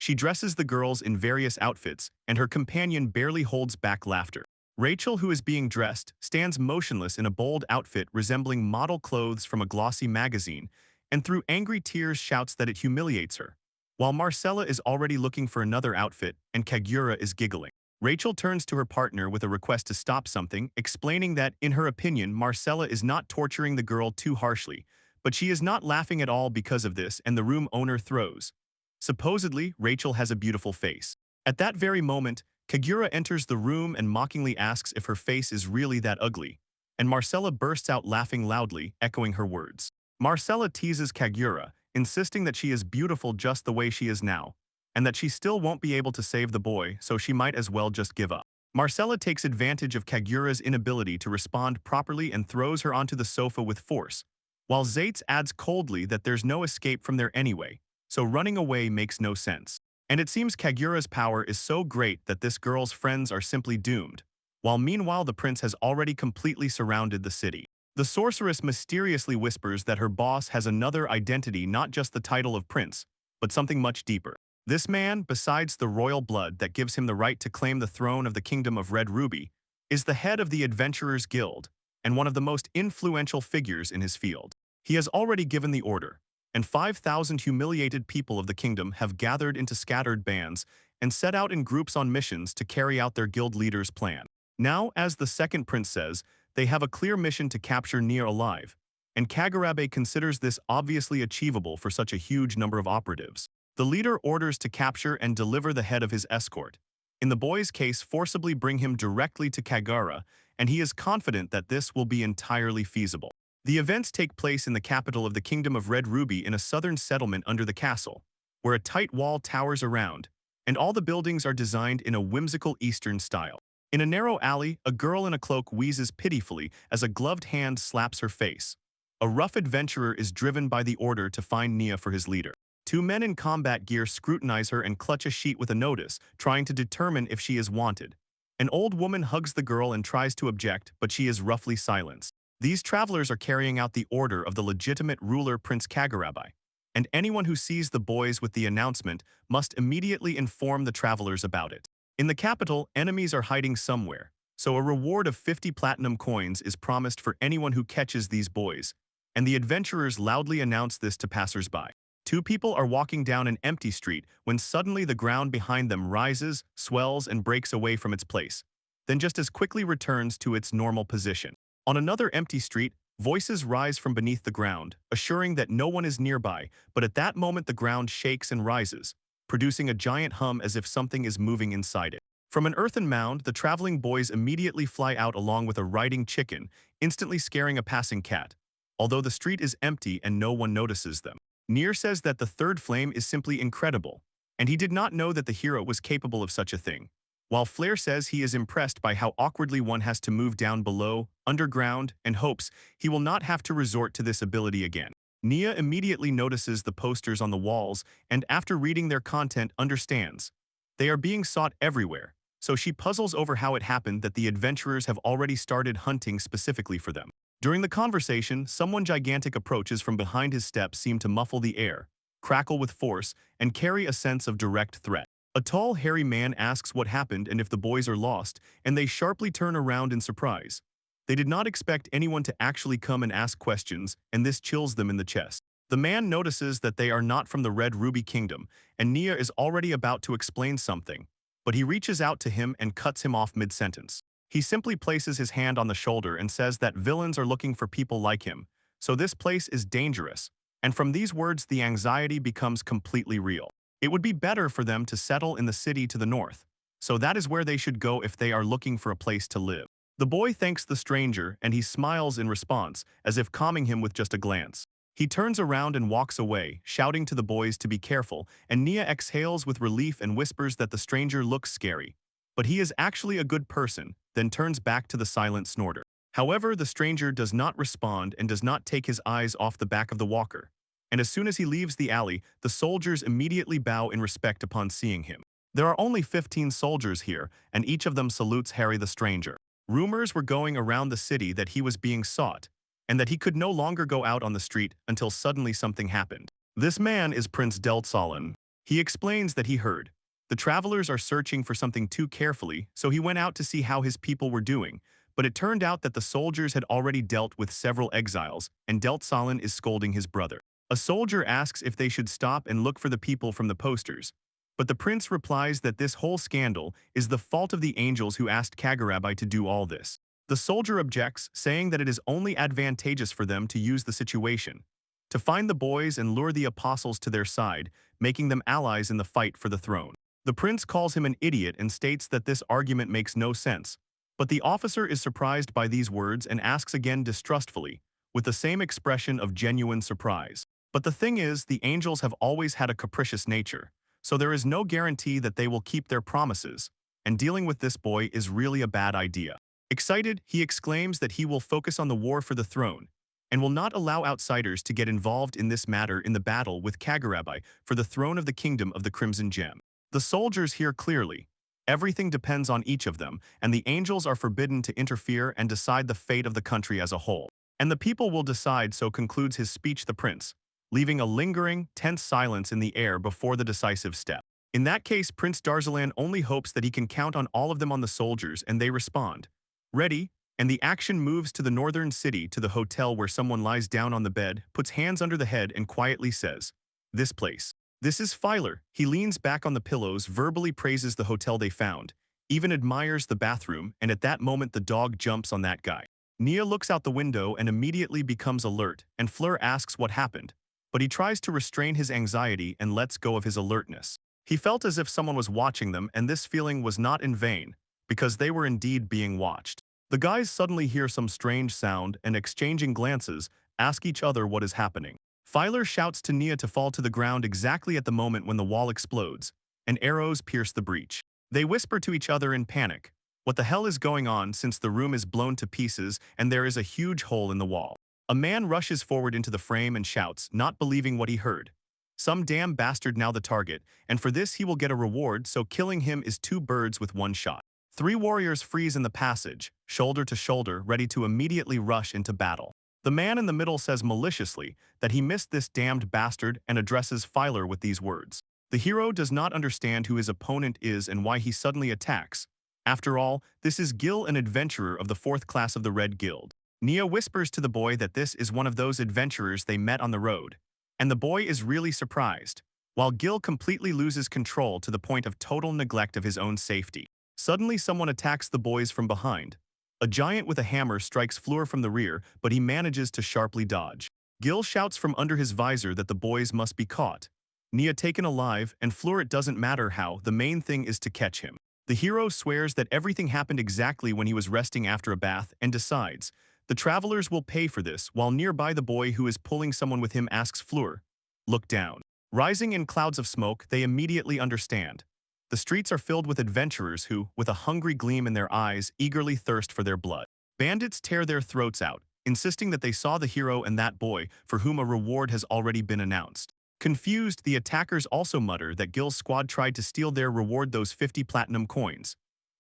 She dresses the girls in various outfits, and her companion barely holds back laughter. Rachel, who is being dressed, stands motionless in a bold outfit resembling model clothes from a glossy magazine, and through angry tears shouts that it humiliates her. While Marcella is already looking for another outfit, and Kagura is giggling. Rachel turns to her partner with a request to stop something, explaining that, in her opinion, Marcella is not torturing the girl too harshly, but she is not laughing at all because of this, and the room owner throws. Supposedly, Rachel has a beautiful face. At that very moment, Kagura enters the room and mockingly asks if her face is really that ugly, and Marcella bursts out laughing loudly, echoing her words. Marcella teases Kagura, insisting that she is beautiful just the way she is now, and that she still won't be able to save the boy, so she might as well just give up. Marcella takes advantage of Kagura's inability to respond properly and throws her onto the sofa with force, while Zaitz adds coldly that there's no escape from there anyway, so running away makes no sense. And it seems Kagura's power is so great that this girl's friends are simply doomed, while meanwhile the prince has already completely surrounded the city. The sorceress mysteriously whispers that her boss has another identity, not just the title of prince, but something much deeper. This man, besides the royal blood that gives him the right to claim the throne of the Kingdom of Red Ruby, is the head of the Adventurers Guild, and one of the most influential figures in his field. He has already given the order, and 5,000 humiliated people of the kingdom have gathered into scattered bands and set out in groups on missions to carry out their guild leader's plan. Now, as the second prince says, they have a clear mission to capture Nia alive, and Kagurabe considers this obviously achievable for such a huge number of operatives. The leader orders to capture and deliver the head of his escort. In the boy's case, forcibly bring him directly to Kagura, and he is confident that this will be entirely feasible. The events take place in the capital of the Kingdom of Red Ruby in a southern settlement under the castle, where a tight wall towers around, and all the buildings are designed in a whimsical Eastern style. In a narrow alley, a girl in a cloak wheezes pitifully as a gloved hand slaps her face. A rough adventurer is driven by the order to find Nia for his leader. Two men in combat gear scrutinize her and clutch a sheet with a notice, trying to determine if she is wanted. An old woman hugs the girl and tries to object, but she is roughly silenced. These travelers are carrying out the order of the legitimate ruler Prince Kagurabe, and anyone who sees the boys with the announcement must immediately inform the travelers about it. In the capital, enemies are hiding somewhere, so a reward of 50 platinum coins is promised for anyone who catches these boys, and the adventurers loudly announce this to passers-by. Two people are walking down an empty street when suddenly the ground behind them rises, swells, and breaks away from its place, then just as quickly returns to its normal position. On another empty street, voices rise from beneath the ground, assuring that no one is nearby, but at that moment the ground shakes and rises, producing a giant hum as if something is moving inside it. From an earthen mound, the traveling boys immediately fly out along with a riding chicken, instantly scaring a passing cat, although the street is empty and no one notices them. Nier says that the third flame is simply incredible, and he did not know that the hero was capable of such a thing, while Flair says he is impressed by how awkwardly one has to move down below, underground, and hopes he will not have to resort to this ability again. Nia immediately notices the posters on the walls and after reading their content understands. They are being sought everywhere, so she puzzles over how it happened that the adventurers have already started hunting specifically for them. During the conversation, someone gigantic approaches from behind. His steps seem to muffle the air, crackle with force, and carry a sense of direct threat. A tall, hairy man asks what happened and if the boys are lost, and they sharply turn around in surprise. They did not expect anyone to actually come and ask questions, and this chills them in the chest. The man notices that they are not from the Red Ruby Kingdom, and Nia is already about to explain something, but he reaches out to him and cuts him off mid-sentence. He simply places his hand on the shoulder and says that villains are looking for people like him, so this place is dangerous, and from these words the anxiety becomes completely real. It would be better for them to settle in the city to the north, so that is where they should go if they are looking for a place to live. The boy thanks the stranger and he smiles in response, as if calming him with just a glance. He turns around and walks away, shouting to the boys to be careful, and Nia exhales with relief and whispers that the stranger looks scary, but he is actually a good person, then turns back to the silent snorter. However, the stranger does not respond and does not take his eyes off the back of the walker. And as soon as he leaves the alley, the soldiers immediately bow in respect upon seeing him. There are only 15 soldiers here, and each of them salutes Harry the stranger. Rumors were going around the city that he was being sought, and that he could no longer go out on the street until suddenly something happened. This man is Prince Deltsalon. He explains that he heard. The travelers are searching for something too carefully, so he went out to see how his people were doing, but it turned out that the soldiers had already dealt with several exiles, and Deltsalon is scolding his brother. A soldier asks if they should stop and look for the people from the posters, but the prince replies that this whole scandal is the fault of the angels who asked Kagurabi to do all this. The soldier objects, saying that it is only advantageous for them to use the situation to find the boys and lure the apostles to their side, making them allies in the fight for the throne. The prince calls him an idiot and states that this argument makes no sense, but the officer is surprised by these words and asks again distrustfully, with the same expression of genuine surprise. But the thing is, the angels have always had a capricious nature, so there is no guarantee that they will keep their promises, and dealing with this boy is really a bad idea. Excited, he exclaims that he will focus on the war for the throne, and will not allow outsiders to get involved in this matter in the battle with Kagurabi for the throne of the kingdom of the Crimson Gem. The soldiers hear clearly. Everything depends on each of them, and the angels are forbidden to interfere and decide the fate of the country as a whole. And the people will decide, so concludes his speech the prince, leaving a lingering, tense silence in the air before the decisive step. In that case, Prince Darzalan only hopes that he can count on all of them on the soldiers, and they respond. Ready, and the action moves to the northern city, to the hotel where someone lies down on the bed, puts hands under the head and quietly says, "This place. This is Filer." He leans back on the pillows, verbally praises the hotel they found, even admires the bathroom, and at that moment the dog jumps on that guy. Nia looks out the window and immediately becomes alert, and Fleur asks what happened, but he tries to restrain his anxiety and lets go of his alertness. He felt as if someone was watching them, and this feeling was not in vain, because they were indeed being watched. The guys suddenly hear some strange sound and, exchanging glances, ask each other what is happening. Filer shouts to Nia to fall to the ground exactly at the moment when the wall explodes, and arrows pierce the breach. They whisper to each other in panic. What the hell is going on, since the room is blown to pieces and there is a huge hole in the wall? A man rushes forward into the frame and shouts, not believing what he heard. Some damn bastard now the target, and for this he will get a reward, so killing him is 2 birds with 1 shot. 3 warriors freeze in the passage, shoulder to shoulder, ready to immediately rush into battle. The man in the middle says maliciously that he missed this damned bastard and addresses Filer with these words. The hero does not understand who his opponent is and why he suddenly attacks. After all, this is Gil, an adventurer of the 4th class of the Red Guild. Nia whispers to the boy that this is one of those adventurers they met on the road, and the boy is really surprised, while Gil completely loses control to the point of total neglect of his own safety. Suddenly someone attacks the boys from behind. A giant with a hammer strikes Fleur from the rear, but he manages to sharply dodge. Gil shouts from under his visor that the boys must be caught. Nia taken alive, and Fleur, it doesn't matter how, the main thing is to catch him. The hero swears that everything happened exactly when he was resting after a bath and decides the travelers will pay for this, while nearby the boy who is pulling someone with him asks Fleur, "Look down." Rising in clouds of smoke, they immediately understand. The streets are filled with adventurers who, with a hungry gleam in their eyes, eagerly thirst for their blood. Bandits tear their throats out, insisting that they saw the hero and that boy, for whom a reward has already been announced. Confused, the attackers also mutter that Gil's squad tried to steal their reward, those 50 platinum coins.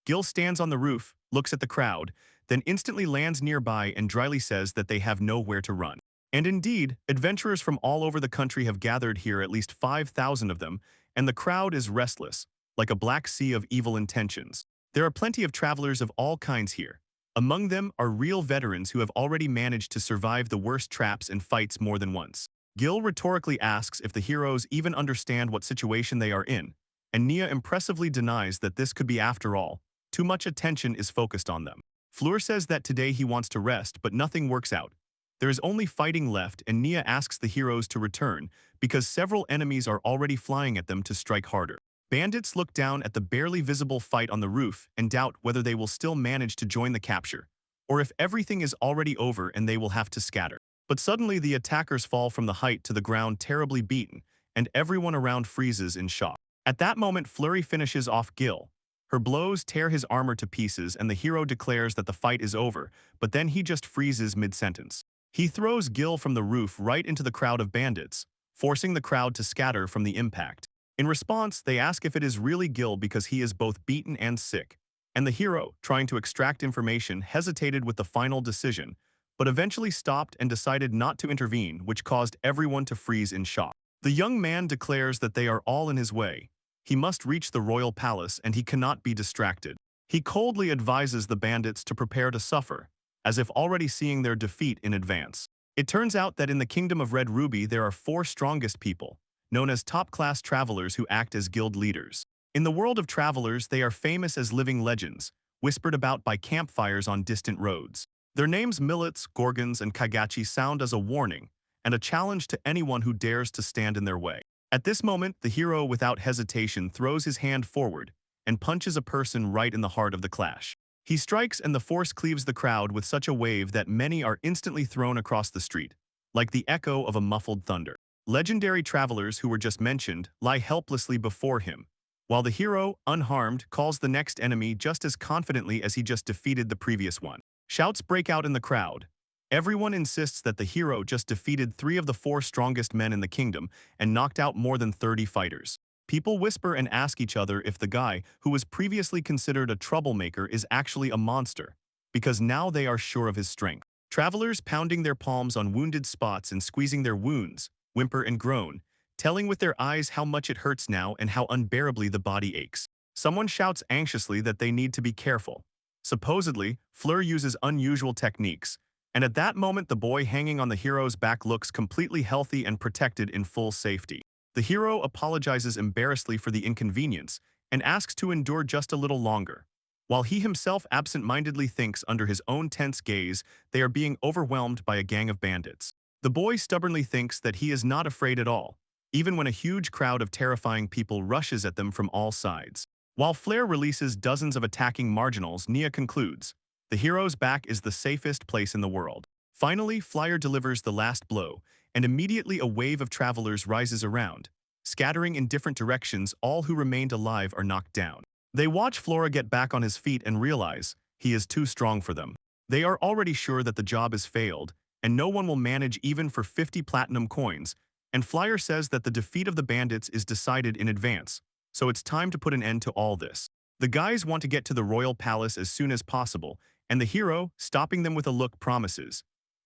Gil stands on the roof, looks at the crowd, then instantly lands nearby and dryly says that they have nowhere to run. And indeed, adventurers from all over the country have gathered here, at least 5,000 of them, and the crowd is restless, like a black sea of evil intentions. There are plenty of travelers of all kinds here. Among them are real veterans who have already managed to survive the worst traps and fights more than once. Gil rhetorically asks if the heroes even understand what situation they are in, and Nia impressively denies that this could be, after all, too much attention is focused on them. Fleur says that today he wants to rest, but nothing works out. There is only fighting left, and Nia asks the heroes to return because several enemies are already flying at them to strike harder. Bandits look down at the barely visible fight on the roof and doubt whether they will still manage to join the capture, or if everything is already over and they will have to scatter. But suddenly the attackers fall from the height to the ground terribly beaten, and everyone around freezes in shock. At that moment Fleury finishes off Gil, Her blows tear his armor to pieces and the hero declares that the fight is over, but then he just freezes mid-sentence. He throws Gil from the roof right into the crowd of bandits, forcing the crowd to scatter from the impact. In response, they ask if it is really Gil because he is both beaten and sick. And the hero, trying to extract information, hesitated with the final decision, but eventually stopped and decided not to intervene, which caused everyone to freeze in shock. The young man declares that they are all in his way. He must reach the royal palace and he cannot be distracted. He coldly advises the bandits to prepare to suffer, as if already seeing their defeat in advance. It turns out that in the Kingdom of Red Ruby there are 4 strongest people, known as top-class travelers who act as guild leaders. In the world of travelers, they are famous as living legends, whispered about by campfires on distant roads. Their names Millets, Gorgons, and Kagachi sound as a warning and a challenge to anyone who dares to stand in their way. At this moment, the hero without hesitation throws his hand forward and punches a person right in the heart of the clash. He strikes and the force cleaves the crowd with such a wave that many are instantly thrown across the street, like the echo of a muffled thunder. Legendary travelers who were just mentioned lie helplessly before him, while the hero, unharmed, calls the next enemy just as confidently as he just defeated the previous one. Shouts break out in the crowd. Everyone insists that the hero just defeated 3 of the 4 strongest men in the kingdom and knocked out more than 30 fighters. People whisper and ask each other if the guy, who was previously considered a troublemaker, is actually a monster, because now they are sure of his strength. Travelers pounding their palms on wounded spots and squeezing their wounds, whimper and groan, telling with their eyes how much it hurts now and how unbearably the body aches. Someone shouts anxiously that they need to be careful. Supposedly, Fleur uses unusual techniques, and at that moment the boy hanging on the hero's back looks completely healthy and protected in full safety. The hero apologizes embarrassedly for the inconvenience and asks to endure just a little longer, while he himself absent-mindedly thinks under his own tense gaze they are being overwhelmed by a gang of bandits. The boy stubbornly thinks that he is not afraid at all, even when a huge crowd of terrifying people rushes at them from all sides. While Flare releases dozens of attacking marginals, Nia concludes, the hero's back is the safest place in the world. Finally, Flyer delivers the last blow, and immediately a wave of travelers rises around. Scattering in different directions, all who remained alive are knocked down. They watch Flora get back on his feet and realize he is too strong for them. They are already sure that the job has failed, and no one will manage even for 50 platinum coins, and Flyer says that the defeat of the bandits is decided in advance, so it's time to put an end to all this. The guys want to get to the royal palace as soon as possible, and the hero, stopping them with a look, promises,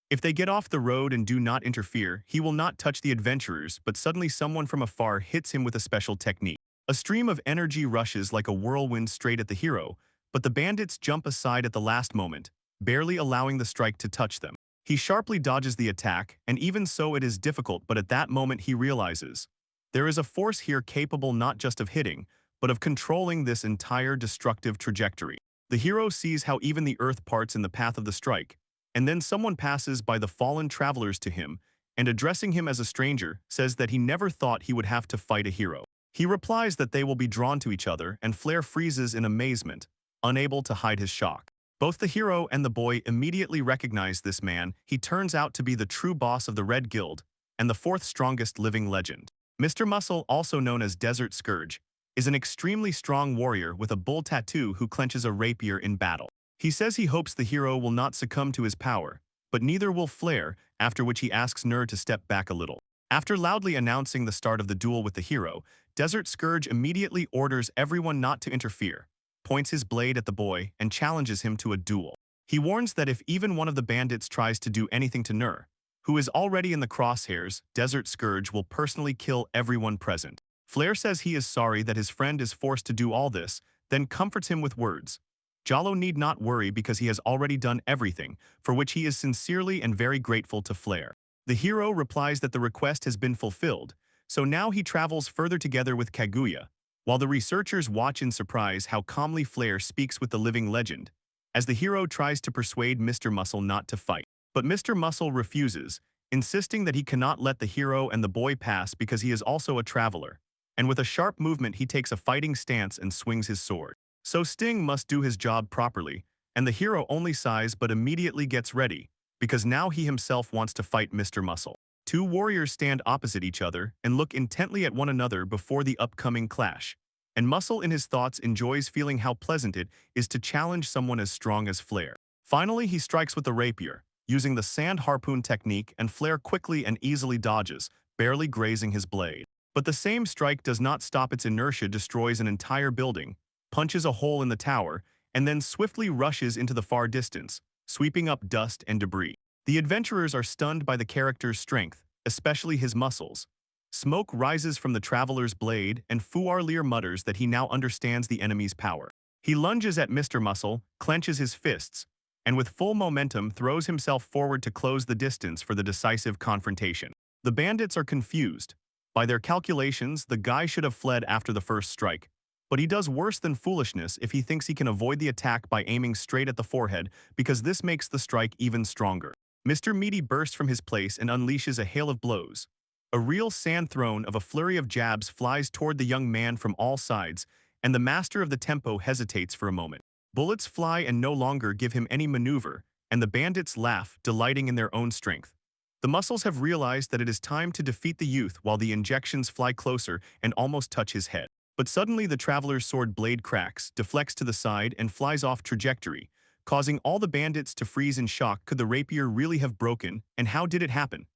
if they get off the road and do not interfere, he will not touch the adventurers, but suddenly someone from afar hits him with a special technique. A stream of energy rushes like a whirlwind straight at the hero, but the bandits jump aside at the last moment, barely allowing the strike to touch them. He sharply dodges the attack, and even so it is difficult, but at that moment he realizes, there is a force here capable not just of hitting, but of controlling this entire destructive trajectory. The hero sees how even the earth parts in the path of the strike, and then someone passes by the fallen travelers to him, and addressing him as a stranger, says that he never thought he would have to fight a hero. He replies that they will be drawn to each other, and Flare freezes in amazement, unable to hide his shock. Both the hero and the boy immediately recognize this man. He turns out to be the true boss of the Red Guild, and the 4th strongest living legend. Mr. Muscle, also known as Desert Scourge, is an extremely strong warrior with a bull tattoo who clenches a rapier in battle. He says he hopes the hero will not succumb to his power, but neither will Flare, after which he asks Nur to step back a little. After loudly announcing the start of the duel with the hero, Desert Scourge immediately orders everyone not to interfere, points his blade at the boy, and challenges him to a duel. He warns that if even one of the bandits tries to do anything to Nur, who is already in the crosshairs, Desert Scourge will personally kill everyone present. Flare says he is sorry that his friend is forced to do all this, then comforts him with words. Jalo need not worry because he has already done everything, for which he is sincerely and very grateful to Flare. The hero replies that the request has been fulfilled, so now he travels further together with Kaguya, while the researchers watch in surprise how calmly Flare speaks with the living legend, as the hero tries to persuade Mr. Muscle not to fight. But Mr. Muscle refuses, insisting that he cannot let the hero and the boy pass because he is also a traveler, and with a sharp movement he takes a fighting stance and swings his sword. So Sting must do his job properly, and the hero only sighs but immediately gets ready, because now he himself wants to fight Mr. Muscle. 2 warriors stand opposite each other and look intently at one another before the upcoming clash. and Muscle in his thoughts enjoys feeling how pleasant it is to challenge someone as strong as Flare. Finally, he strikes with the rapier, using the sand harpoon technique, and Flare quickly and easily dodges, barely grazing his blade. But the same strike does not stop. Its inertia destroys an entire building, punches a hole in the tower, and then swiftly rushes into the far distance, sweeping up dust and debris. The adventurers are stunned by the character's strength, especially his muscles. Smoke rises from the traveler's blade, and Fuarlier mutters that he now understands the enemy's power. He lunges at Mr. Muscle, clenches his fists, and with full momentum throws himself forward to close the distance for the decisive confrontation. The bandits are confused. By their calculations, the guy should have fled after the first strike, but he does worse than foolishness if he thinks he can avoid the attack by aiming straight at the forehead, because this makes the strike even stronger. Mr. Meaty bursts from his place and unleashes a hail of blows. A real sand throne of a flurry of jabs flies toward the young man from all sides, and the master of the tempo hesitates for a moment. Bullets fly and no longer give him any maneuver, and the bandits laugh, delighting in their own strength. The muscles have realized that it is time to defeat the youth while the injections fly closer and almost touch his head. But suddenly the traveler's sword blade cracks, deflects to the side, and flies off trajectory, causing all the bandits to freeze in shock. Could the rapier really have broken, and how did it happen?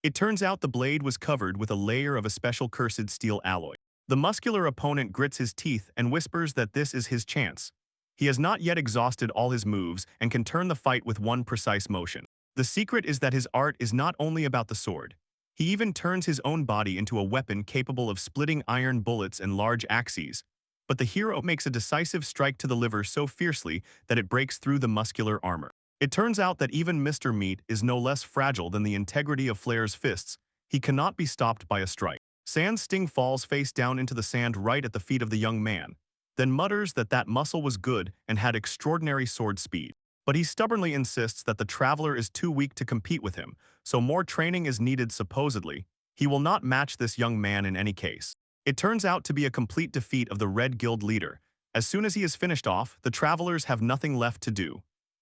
It turns out the blade was covered with a layer of a special cursed steel alloy. The muscular opponent grits his teeth and whispers that this is his chance. He has not yet exhausted all his moves and can turn the fight with one precise motion. The secret is that his art is not only about the sword. He even turns his own body into a weapon capable of splitting iron bullets and large axes. But the hero makes a decisive strike to the liver so fiercely that it breaks through the muscular armor. It turns out that even Mr. Meat is no less fragile than the integrity of Flare's fists. He cannot be stopped by a strike. Sand Sting falls face down into the sand right at the feet of the young man, then mutters that Muscle was good and had extraordinary sword speed. But he stubbornly insists that the traveler is too weak to compete with him, so more training is needed supposedly. He will not match this young man in any case. It turns out to be a complete defeat of the Red Guild leader. As soon as he is finished off, the travelers have nothing left to do.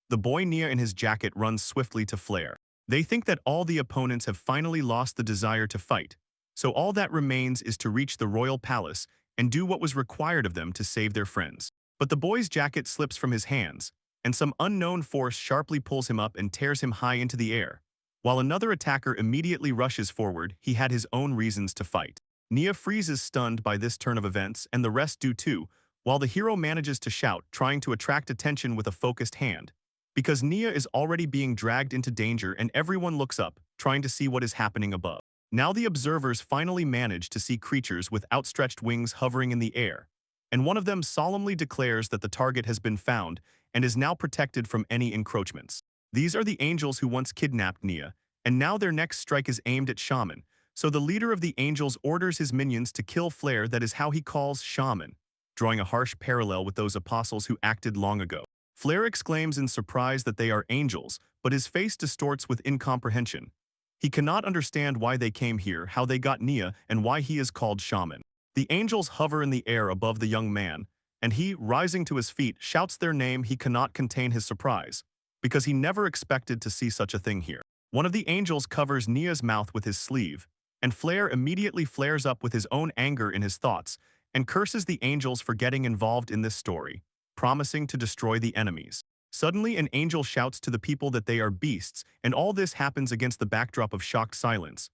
The boy Nia in his jacket runs swiftly to Flare. They think that all the opponents have finally lost the desire to fight, so all that remains is to reach the royal palace and do what was required of them to save their friends. But the boy's jacket slips from his hands, and some unknown force sharply pulls him up and tears him high into the air. While another attacker immediately rushes forward, he had his own reasons to fight. Nia freezes stunned by this turn of events, and the rest do too, while the hero manages to shout, trying to attract attention with a focused hand. Because Nia is already being dragged into danger and everyone looks up, trying to see what is happening above. Now the observers finally manage to see creatures with outstretched wings hovering in the air, and one of them solemnly declares that the target has been found and is now protected from any encroachments. These are the angels who once kidnapped Nia, and now their next strike is aimed at Shaman, so the leader of the angels orders his minions to kill Flare. That is how he calls Shaman, drawing a harsh parallel with those apostles who acted long ago. Flare exclaims in surprise that they are angels, but his face distorts with incomprehension. He cannot understand why they came here, how they got Nia, and why he is called Shaman. The angels hover in the air above the young man, and he, rising to his feet, shouts their name. He cannot contain his surprise, because he never expected to see such a thing here. One of the angels covers Nia's mouth with his sleeve, and Flare immediately flares up with his own anger in his thoughts, and curses the angels for getting involved in this story, promising to destroy the enemies. Suddenly, an angel shouts to the people that they are beasts, and all this happens against the backdrop of shocked silence.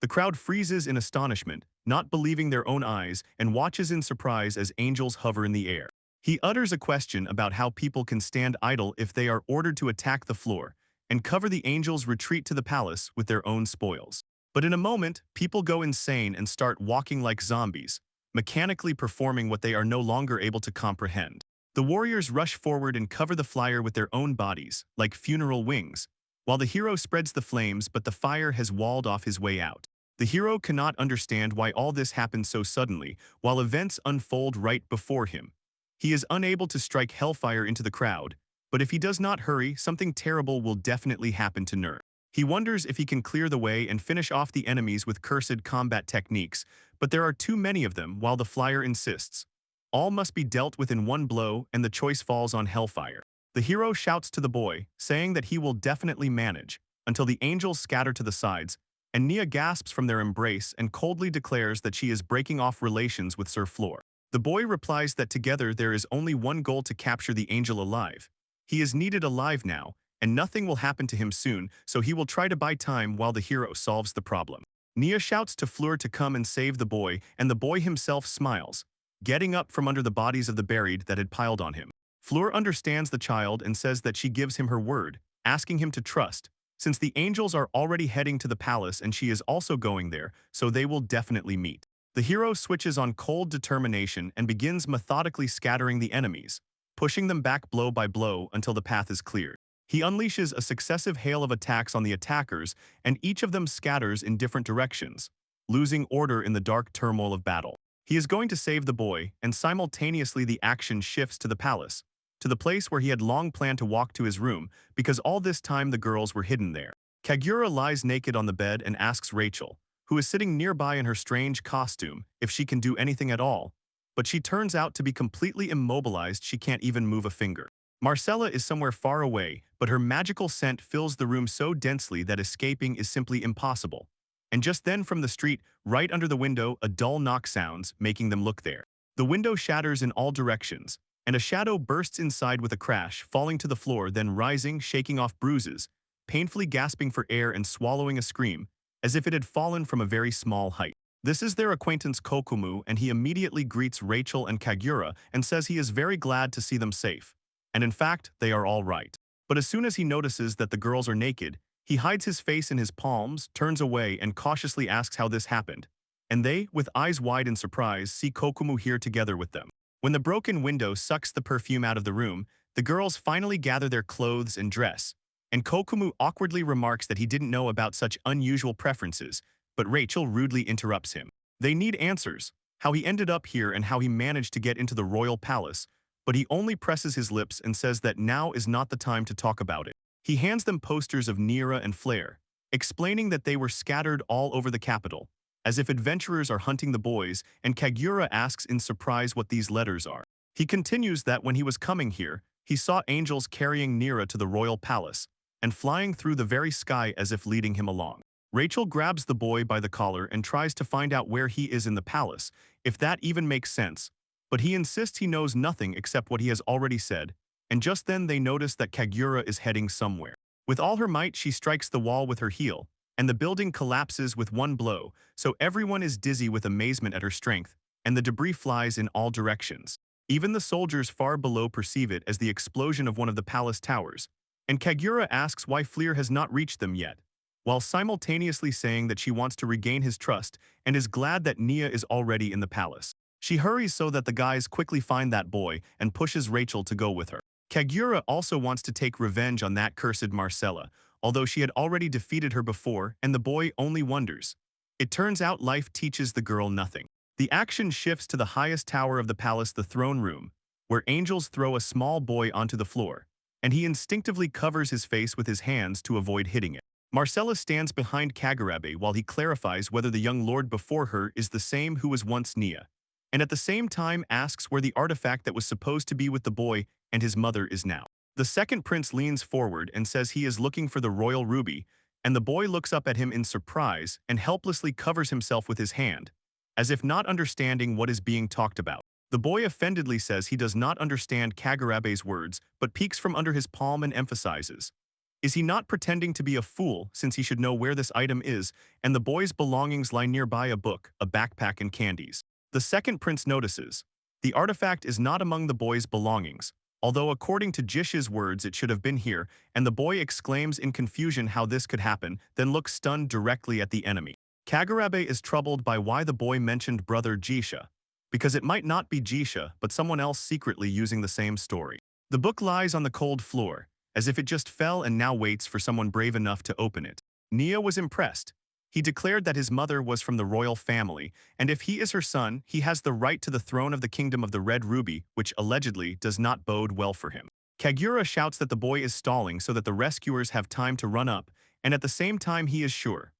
The crowd freezes in astonishment, not believing their own eyes, and watches in surprise as angels hover in the air. He utters a question about how people can stand idle if they are ordered to attack the floor, and cover the angels retreat to the palace with their own spoils. But in a moment, people go insane and start walking like zombies, mechanically performing what they are no longer able to comprehend. The warriors rush forward and cover the flyer with their own bodies, like funeral wings, while the hero spreads the flames, but the fire has walled off his way out. The hero cannot understand why all this happens so suddenly, while events unfold right before him. He is unable to strike Hellfire into the crowd, but if he does not hurry, something terrible will definitely happen to Ner. He wonders if he can clear the way and finish off the enemies with cursed combat techniques, but there are too many of them while the flyer insists. All must be dealt with in one blow, and the choice falls on Hellfire. The hero shouts to the boy, saying that he will definitely manage, until the angels scatter to the sides, and Nia gasps from their embrace and coldly declares that she is breaking off relations with Sir Floor. The boy replies that together there is only one goal: to capture the angel alive. He is needed alive now, and nothing will happen to him soon, so he will try to buy time while the hero solves the problem. Nia shouts to Fleur to come and save the boy, and the boy himself smiles, getting up from under the bodies of the buried that had piled on him. Fleur understands the child and says that she gives him her word, asking him to trust, since the angels are already heading to the palace and she is also going there, so they will definitely meet. The hero switches on cold determination and begins methodically scattering the enemies, pushing them back blow by blow until the path is cleared. He unleashes a successive hail of attacks on the attackers, and each of them scatters in different directions, losing order in the dark turmoil of battle. He is going to save the boy, and simultaneously the action shifts to the palace, to the place where he had long planned to walk to his room, because all this time the girls were hidden there. Kagura lies naked on the bed and asks Rachel, who is sitting nearby in her strange costume, if she can do anything at all, but she turns out to be completely immobilized. She can't even move a finger. Marcella is somewhere far away, but her magical scent fills the room so densely that escaping is simply impossible. And just then from the street, right under the window, a dull knock sounds, making them look there. The window shatters in all directions, and a shadow bursts inside with a crash, falling to the floor, then rising, shaking off bruises, painfully gasping for air and swallowing a scream, as if it had fallen from a very small height. This is their acquaintance Kokumu, and he immediately greets Rachel and Kagura and says he is very glad to see them safe. And in fact, they are all right. But as soon as he notices that the girls are naked, he hides his face in his palms, turns away, and cautiously asks how this happened. And they, with eyes wide in surprise, see Kokumu here together with them. When the broken window sucks the perfume out of the room, the girls finally gather their clothes and dress, and Kokumu awkwardly remarks that he didn't know about such unusual preferences, but Rachel rudely interrupts him. They need answers, how he ended up here and how he managed to get into the royal palace, but he only presses his lips and says that now is not the time to talk about it. He hands them posters of Nira and Flare, explaining that they were scattered all over the capital, as if adventurers are hunting the boys, and Kagura asks in surprise what these letters are. He continues that when he was coming here, he saw angels carrying Nira to the royal palace, and flying through the very sky as if leading him along. Rachel grabs the boy by the collar and tries to find out where he is in the palace, if that even makes sense, but he insists he knows nothing except what he has already said, and just then they notice that Kagura is heading somewhere. With all her might, she strikes the wall with her heel, and the building collapses with one blow, so everyone is dizzy with amazement at her strength, and the debris flies in all directions. Even the soldiers far below perceive it as the explosion of one of the palace towers, and Kagura asks why Fleer has not reached them yet, while simultaneously saying that she wants to regain his trust and is glad that Nia is already in the palace. She hurries so that the guys quickly find that boy and pushes Rachel to go with her. Kagura also wants to take revenge on that cursed Marcella, although she had already defeated her before, and the boy only wonders. It turns out life teaches the girl nothing. The action shifts to the highest tower of the palace, the throne room, where angels throw a small boy onto the floor, and he instinctively covers his face with his hands to avoid hitting it. Marcella stands behind Kagurabe while he clarifies whether the young lord before her is the same who was once Nia, and at the same time asks where the artifact that was supposed to be with the boy and his mother is now. The second prince leans forward and says he is looking for the royal ruby, and the boy looks up at him in surprise and helplessly covers himself with his hand, as if not understanding what is being talked about. The boy offendedly says he does not understand Kagurabe's words, but peeks from under his palm and emphasizes, is he not pretending to be a fool, since he should know where this item is, and the boy's belongings lie nearby: a book, a backpack, and candies. The second prince notices, the artifact is not among the boy's belongings, although according to Jish's words it should have been here, and the boy exclaims in confusion how this could happen, then looks stunned directly at the enemy. Kagurabe is troubled by why the boy mentioned brother Jisha, because it might not be Jisha but someone else secretly using the same story. The book lies on the cold floor, as if it just fell and now waits for someone brave enough to open it. Nia was impressed. He declared that his mother was from the royal family, and if he is her son, he has the right to the throne of the kingdom of the Red Ruby, which allegedly does not bode well for him. Kagura shouts that the boy is stalling so that the rescuers have time to run up, and at the same time he is sure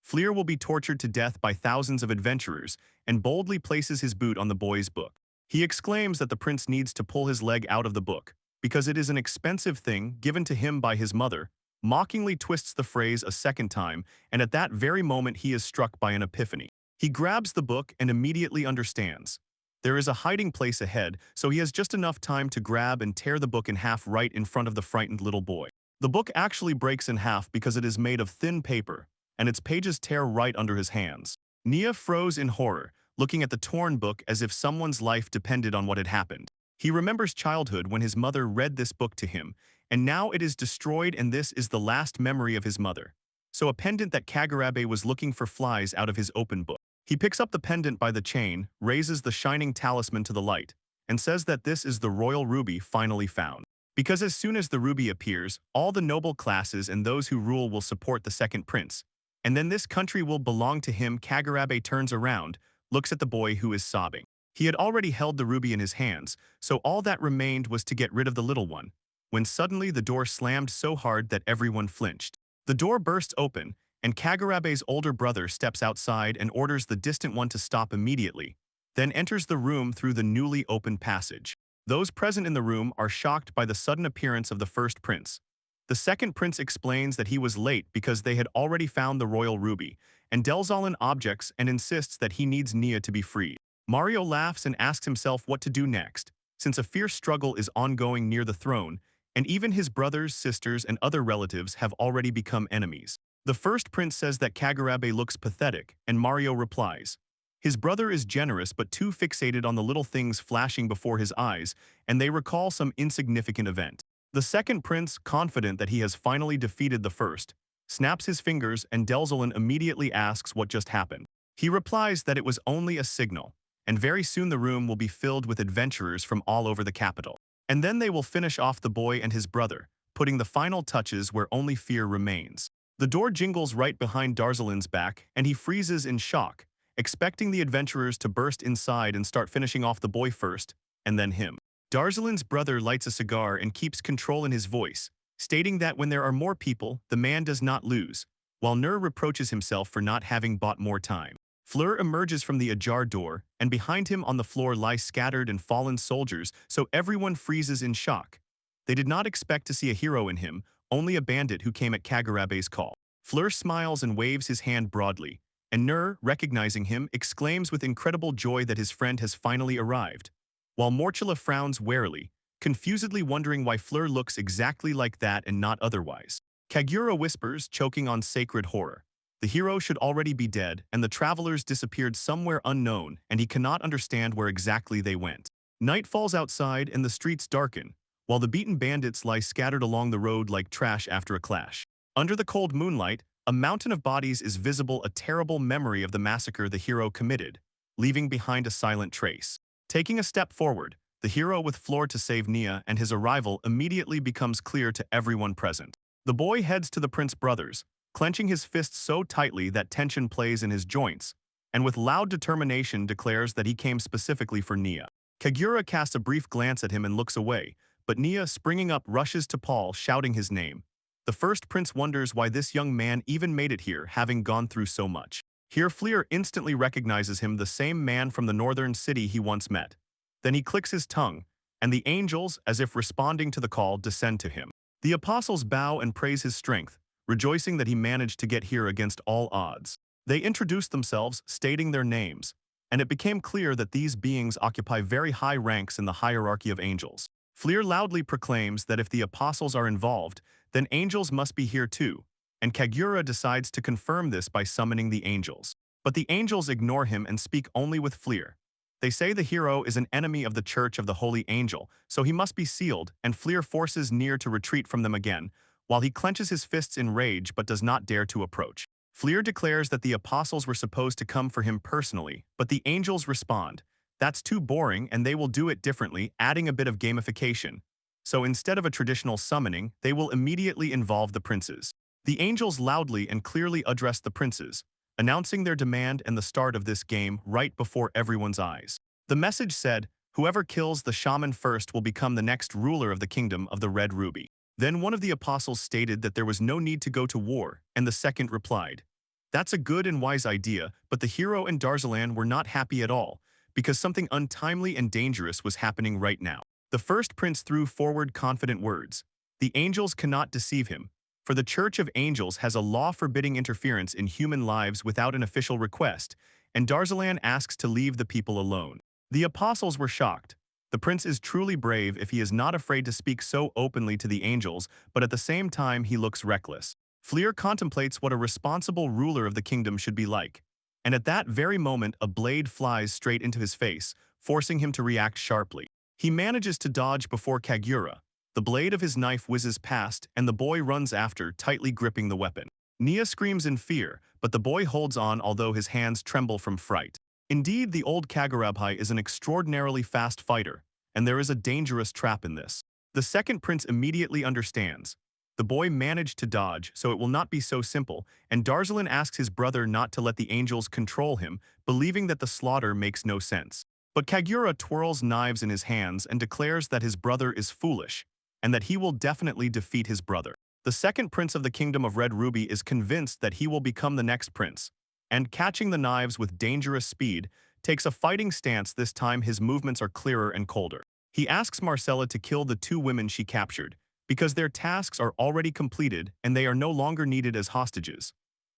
Fleer will be tortured to death by thousands of adventurers, and boldly places his boot on the boy's book. He exclaims that the prince needs to pull his leg out of the book, because it is an expensive thing given to him by his mother, mockingly twists the phrase a second time, and at that very moment he is struck by an epiphany. He grabs the book and immediately understands. There is a hiding place ahead, so he has just enough time to grab and tear the book in half right in front of the frightened little boy. The book actually breaks in half because it is made of thin paper, and its pages tear right under his hands. Nia froze in horror, looking at the torn book as if someone's life depended on what had happened. He remembers childhood when his mother read this book to him, and now it is destroyed, and this is the last memory of his mother. So a pendant that Kagurabe was looking for flies out of his open book. He picks up the pendant by the chain, raises the shining talisman to the light, and says that this is the royal ruby finally found. Because as soon as the ruby appears, all the noble classes and those who rule will support the second prince. And then this country will belong to him. Kagurabe turns around, looks at the boy who is sobbing. He had already held the ruby in his hands, so all that remained was to get rid of the little one, when suddenly the door slammed so hard that everyone flinched. The door bursts open, and Kagurabe's older brother steps outside and orders the distant one to stop immediately, then enters the room through the newly opened passage. Those present in the room are shocked by the sudden appearance of the first prince. The second prince explains that he was late because they had already found the royal ruby, and delves all in objects and insists that he needs Nia to be freed. Mario laughs and asks himself what to do next, since a fierce struggle is ongoing near the throne, and even his brothers, sisters, and other relatives have already become enemies. The first prince says that Kagurabe looks pathetic, and Mario replies. His brother is generous but too fixated on the little things flashing before his eyes, and they recall some insignificant event. The second prince, confident that he has finally defeated the first, snaps his fingers, and Delzolin immediately asks what just happened. He replies that it was only a signal, and very soon the room will be filled with adventurers from all over the capital. And then they will finish off the boy and his brother, putting the final touches where only fear remains. The door jingles right behind Darzolin's back, and he freezes in shock, expecting the adventurers to burst inside and start finishing off the boy first, and then him. Darzolin's brother lights a cigar and keeps control in his voice, stating that when there are more people, the man does not lose, while Nur reproaches himself for not having bought more time. Fleur emerges from the ajar door, and behind him on the floor lie scattered and fallen soldiers, so everyone freezes in shock. They did not expect to see a hero in him, only a bandit who came at Kagurabe's call. Fleur smiles and waves his hand broadly, and Nur, recognizing him, exclaims with incredible joy that his friend has finally arrived, while Morchula frowns warily, confusedly wondering why Fleur looks exactly like that and not otherwise. Kagura whispers, choking on sacred horror. The hero should already be dead, and the travelers disappeared somewhere unknown, and he cannot understand where exactly they went. Night falls outside, and the streets darken, while the beaten bandits lie scattered along the road like trash after a clash. Under the cold moonlight, a mountain of bodies is visible, a terrible memory of the massacre the hero committed, leaving behind a silent trace. Taking a step forward, the hero with Fleur to save Nia and his arrival immediately becomes clear to everyone present. The boy heads to the prince brothers, clenching his fists so tightly that tension plays in his joints, and with loud determination declares that he came specifically for Nia. Kagura casts a brief glance at him and looks away, but Nia, springing up, rushes to Paul, shouting his name. The first prince wonders why this young man even made it here, having gone through so much. Here Fleur instantly recognizes him, the same man from the northern city he once met. Then he clicks his tongue, and the angels, as if responding to the call, descend to him. The apostles bow and praise his strength, rejoicing that he managed to get here against all odds. They introduced themselves, stating their names, and it became clear that these beings occupy very high ranks in the hierarchy of angels. Fleur loudly proclaims that if the apostles are involved, then angels must be here too, and Kagura decides to confirm this by summoning the angels. But the angels ignore him and speak only with Fleur. They say the hero is an enemy of the Church of the Holy Angel, so he must be sealed, and Fleur forces Nier to retreat from them again, while he clenches his fists in rage but does not dare to approach. Fleur declares that the apostles were supposed to come for him personally, but the angels respond, "That's too boring and they will do it differently," adding a bit of gamification. So instead of a traditional summoning, they will immediately involve the princes. The angels loudly and clearly address the princes, announcing their demand and the start of this game right before everyone's eyes. The message said, "Whoever kills the shaman first will become the next ruler of the kingdom of the Red Ruby." Then one of the apostles stated that there was no need to go to war, and the second replied, "That's a good and wise idea," but the hero and Darzalan were not happy at all, because something untimely and dangerous was happening right now. The first prince threw forward confident words. The angels cannot deceive him, for the Church of Angels has a law forbidding interference in human lives without an official request, and Darzalan asks to leave the people alone. The apostles were shocked. The prince is truly brave if he is not afraid to speak so openly to the angels, but at the same time he looks reckless. Fleer contemplates what a responsible ruler of the kingdom should be like. And at that very moment a blade flies straight into his face, forcing him to react sharply. He manages to dodge before Kagura. The blade of his knife whizzes past, and the boy runs after, tightly gripping the weapon. Nia screams in fear, but the boy holds on although his hands tremble from fright. Indeed, the old Kagurabhai is an extraordinarily fast fighter, and there is a dangerous trap in this. The second prince immediately understands. The boy managed to dodge, so it will not be so simple, and Darzalin asks his brother not to let the angels control him, believing that the slaughter makes no sense. But Kagura twirls knives in his hands and declares that his brother is foolish, and that he will definitely defeat his brother. The second prince of the kingdom of Red Ruby is convinced that he will become the next prince, and catching the knives with dangerous speed, takes a fighting stance. This time his movements are clearer and colder. He asks Marcella to kill the two women she captured, because their tasks are already completed and they are no longer needed as hostages.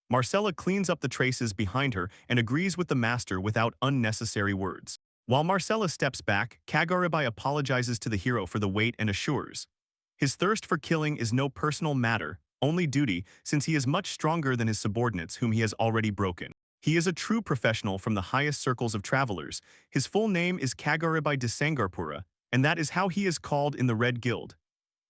Marcella cleans up the traces behind her and agrees with the master without unnecessary words. While Marcella steps back, Kagurabai apologizes to the hero for the wait and assures. His thirst for killing is no personal matter, only duty, since he is much stronger than his subordinates whom he has already broken. He is a true professional from the highest circles of travelers. His full name is Kagurabai de Sangarpura, and that is how he is called in the Red Guild.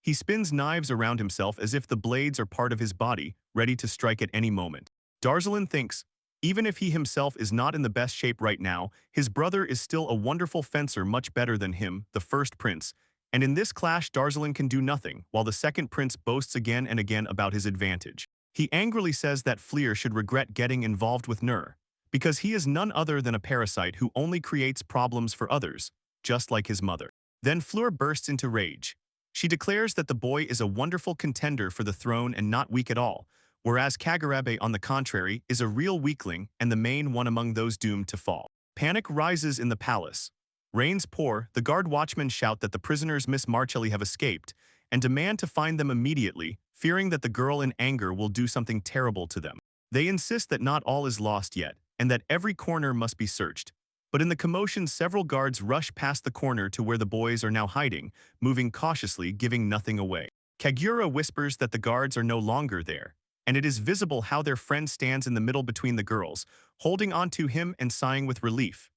He spins knives around himself as if the blades are part of his body, ready to strike at any moment. Darzalin thinks, even if he himself is not in the best shape right now, his brother is still a wonderful fencer, much better than him, the first prince, and in this clash Darzalin can do nothing, while the second prince boasts again and again about his advantage. He angrily says that Fleer should regret getting involved with Nur, because he is none other than a parasite who only creates problems for others, just like his mother. Then Fleur bursts into rage. She declares that the boy is a wonderful contender for the throne and not weak at all, whereas Kagurabe, on the contrary, is a real weakling and the main one among those doomed to fall. Panic rises in the palace. Rains pour, the guard watchmen shout that the prisoners Miss Marcelli have escaped, and demand to find them immediately, fearing that the girl in anger will do something terrible to them. They insist that not all is lost yet, and that every corner must be searched. But in the commotion several guards rush past the corner to where the boys are now hiding, moving cautiously, giving nothing away. Kagura whispers that the guards are no longer there, and it is visible how their friend stands in the middle between the girls, holding onto him and sighing with relief.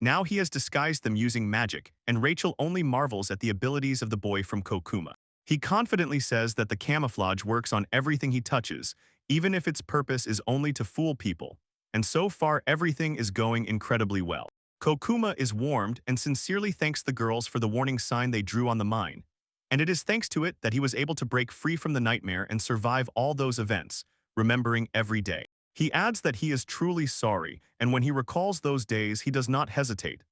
Now he has disguised them using magic, and Rachel only marvels at the abilities of the boy from Kokuma. He confidently says that the camouflage works on everything he touches, even if its purpose is only to fool people, and so far everything is going incredibly well. Kokuma is warmed and sincerely thanks the girls for the warning sign they drew on the mine, and it is thanks to it that he was able to break free from the nightmare and survive all those events, remembering every day. He adds that he is truly sorry, and when he recalls those days he does not hesitate.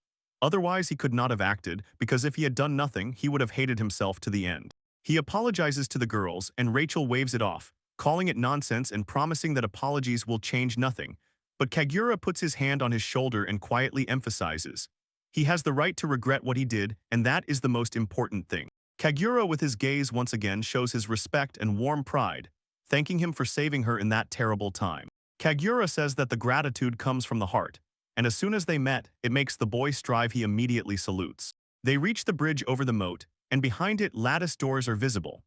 Otherwise he could not have acted, because if he had done nothing he would have hated himself to the end. He apologizes to the girls, and Rachel waves it off, calling it nonsense and promising that apologies will change nothing. But Kagura puts his hand on his shoulder and quietly emphasizes, he has the right to regret what he did, and that is the most important thing. Kagura with his gaze once again shows his respect and warm pride, thanking him for saving her in that terrible time. Kagura says that the gratitude comes from the heart, and as soon as they met, it makes the boy strive. He immediately salutes. They reach the bridge over the moat, and behind it lattice doors are visible.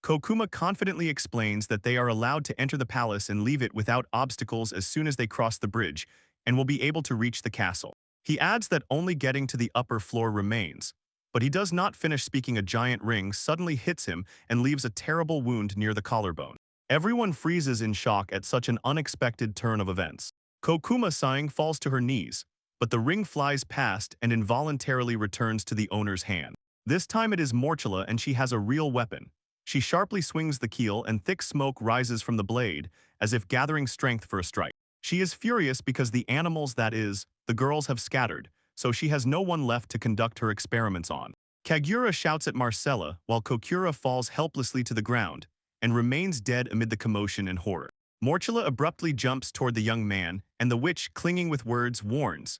Kokuma confidently explains that they are allowed to enter the palace and leave it without obstacles as soon as they cross the bridge, and will be able to reach the castle. He adds that only getting to the upper floor remains, but he does not finish speaking. A giant ring suddenly hits him and leaves a terrible wound near the collarbone. Everyone freezes in shock at such an unexpected turn of events. Kokuma, sighing, falls to her knees, but the ring flies past and involuntarily returns to the owner's hand. This time it is Morchula, and she has a real weapon. She sharply swings the keel and thick smoke rises from the blade, as if gathering strength for a strike. She is furious because the animals, that is, the girls, have scattered, so she has no one left to conduct her experiments on. Kagura shouts at Marcella, while Kokura falls helplessly to the ground and remains dead amid the commotion and horror. Morchula abruptly jumps toward the young man, and the witch, clinging with words, warns.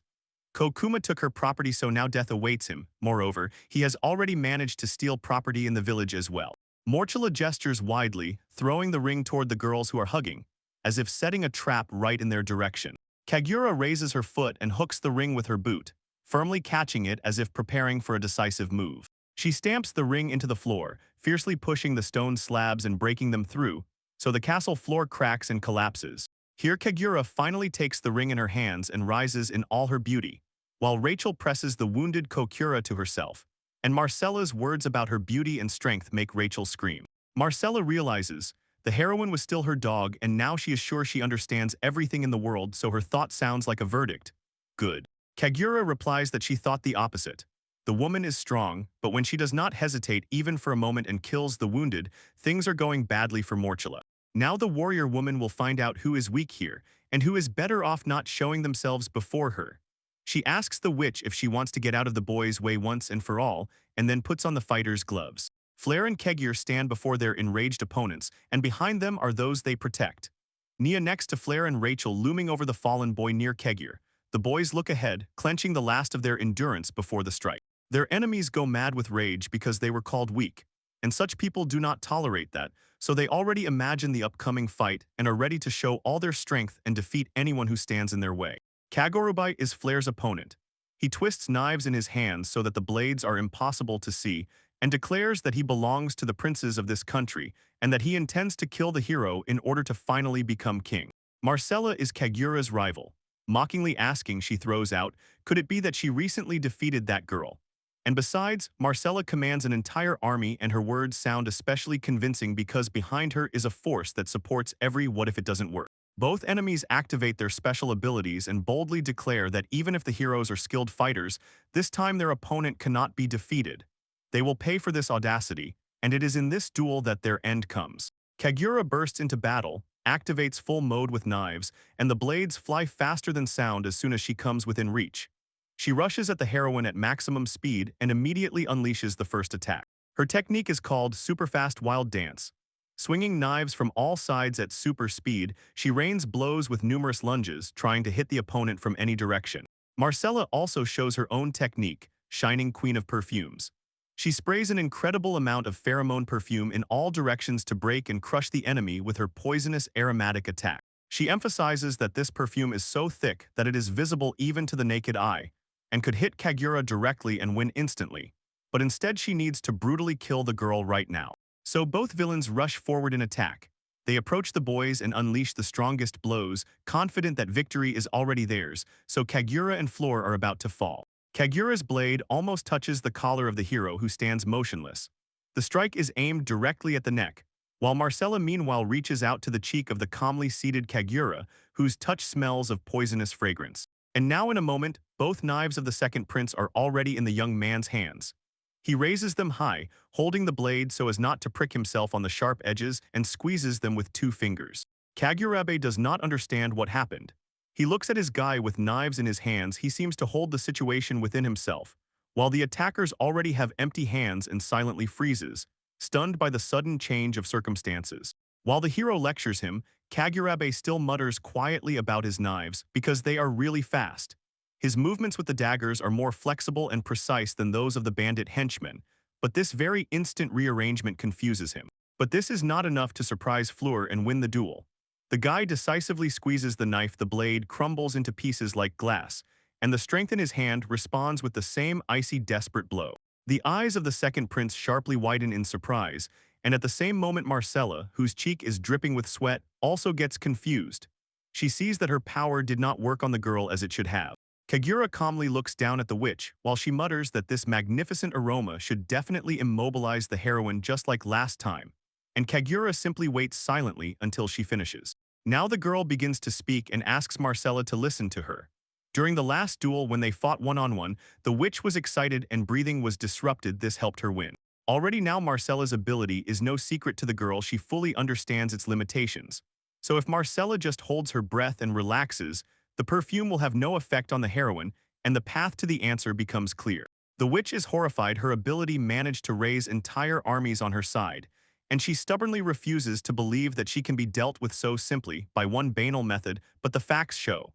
Kokuma took her property, so now death awaits him. Moreover, he has already managed to steal property in the village as well. Morchula gestures widely, throwing the ring toward the girls who are hugging, as if setting a trap right in their direction. Kagura raises her foot and hooks the ring with her boot, firmly catching it as if preparing for a decisive move. She stamps the ring into the floor, fiercely pushing the stone slabs and breaking them through, so the castle floor cracks and collapses. Here Kagura finally takes the ring in her hands and rises in all her beauty, while Rachel presses the wounded Kokura to herself, and Marcella's words about her beauty and strength make Rachel scream. Marcella realizes the heroine was still her dog, and now she is sure she understands everything in the world, so her thought sounds like a verdict. Good. Kagura replies that she thought the opposite. The woman is strong, but when she does not hesitate even for a moment and kills the wounded, things are going badly for Morchula. Now the warrior woman will find out who is weak here, and who is better off not showing themselves before her. She asks the witch if she wants to get out of the boy's way once and for all, and then puts on the fighter's gloves. Flare and Kegir stand before their enraged opponents, and behind them are those they protect. Nia next to Flare and Rachel looming over the fallen boy near Kegir. The boys look ahead, clenching the last of their endurance before the strike. Their enemies go mad with rage because they were called weak, and such people do not tolerate that, so they already imagine the upcoming fight and are ready to show all their strength and defeat anyone who stands in their way. Kagorubai is Flare's opponent. He twists knives in his hands so that the blades are impossible to see, and declares that he belongs to the princes of this country and that he intends to kill the hero in order to finally become king. Marcella is Kagura's rival. Mockingly asking, she throws out, could it be that she recently defeated that girl? And besides, Marcella commands an entire army, and her words sound especially convincing because behind her is a force that supports every what if it doesn't work. Both enemies activate their special abilities and boldly declare that even if the heroes are skilled fighters, this time their opponent cannot be defeated. They will pay for this audacity, and it is in this duel that their end comes. Kagura bursts into battle, activates full mode with knives, and the blades fly faster than sound as soon as she comes within reach. She rushes at the heroine at maximum speed and immediately unleashes the first attack. Her technique is called Superfast Wild Dance. Swinging knives from all sides at super speed, she rains blows with numerous lunges, trying to hit the opponent from any direction. Marcella also shows her own technique, Shining Queen of Perfumes. She sprays an incredible amount of pheromone perfume in all directions to break and crush the enemy with her poisonous aromatic attack. She emphasizes that this perfume is so thick that it is visible even to the naked eye, and could hit Kagura directly and win instantly, but instead she needs to brutally kill the girl right now. So both villains rush forward in attack. They approach the boys and unleash the strongest blows, confident that victory is already theirs, so Kagura and Floor are about to fall. Kagura's blade almost touches the collar of the hero, who stands motionless. The strike is aimed directly at the neck, while Marcella meanwhile reaches out to the cheek of the calmly seated Kagura, whose touch smells of poisonous fragrance. And now in a moment, both knives of the second prince are already in the young man's hands. He raises them high, holding the blade so as not to prick himself on the sharp edges, and squeezes them with 2 fingers. Kagurabe does not understand what happened. He looks at his guy with knives in his hands. He seems to hold the situation within himself, while the attackers already have empty hands, and silently freezes, stunned by the sudden change of circumstances. While the hero lectures him, Kagurabe still mutters quietly about his knives because they are really fast. His movements with the daggers are more flexible and precise than those of the bandit henchmen, but this very instant rearrangement confuses him. But this is not enough to surprise Fleur and win the duel. The guy decisively squeezes the knife, the blade crumbles into pieces like glass, and the strength in his hand responds with the same icy, desperate blow. The eyes of the second prince sharply widen in surprise, and at the same moment Marcella, whose cheek is dripping with sweat, also gets confused. She sees that her power did not work on the girl as it should have. Kagura calmly looks down at the witch, while she mutters that this magnificent aroma should definitely immobilize the heroine just like last time, and Kagura simply waits silently until she finishes. Now the girl begins to speak and asks Marcella to listen to her. During the last duel, when they fought one-on-one, the witch was excited and breathing was disrupted. This helped her win. Already now Marcella's ability is no secret to the girl. She fully understands its limitations. So if Marcella just holds her breath and relaxes, the perfume will have no effect on the heroine, and the path to the answer becomes clear. The witch is horrified. Her ability managed to raise entire armies on her side, and she stubbornly refuses to believe that she can be dealt with so simply by one banal method, but the facts show.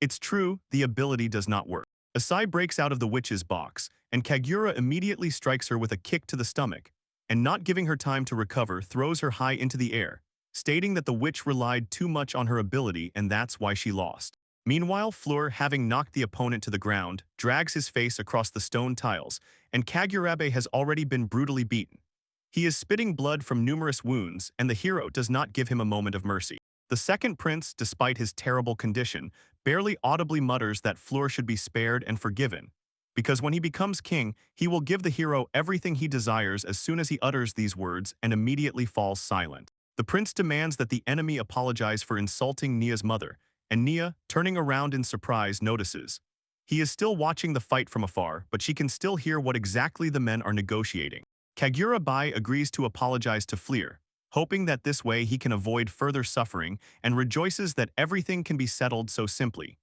It's true, the ability does not work. A sigh breaks out of the witch's box, and Kagura immediately strikes her with a kick to the stomach, and not giving her time to recover, throws her high into the air, stating that the witch relied too much on her ability and that's why she lost. Meanwhile, Fleur, having knocked the opponent to the ground, drags his face across the stone tiles, and Kagurabe has already been brutally beaten. He is spitting blood from numerous wounds, and the hero does not give him a moment of mercy. The second prince, despite his terrible condition, barely audibly mutters that Fleur should be spared and forgiven, because when he becomes king, he will give the hero everything he desires as soon as he utters these words and immediately falls silent. The prince demands that the enemy apologize for insulting Nia's mother, and Nia, turning around in surprise, notices. He is still watching the fight from afar, but she can still hear what exactly the men are negotiating. Kagura Bai agrees to apologize to Fleur, hoping that this way he can avoid further suffering, and rejoices that everything can be settled so simply.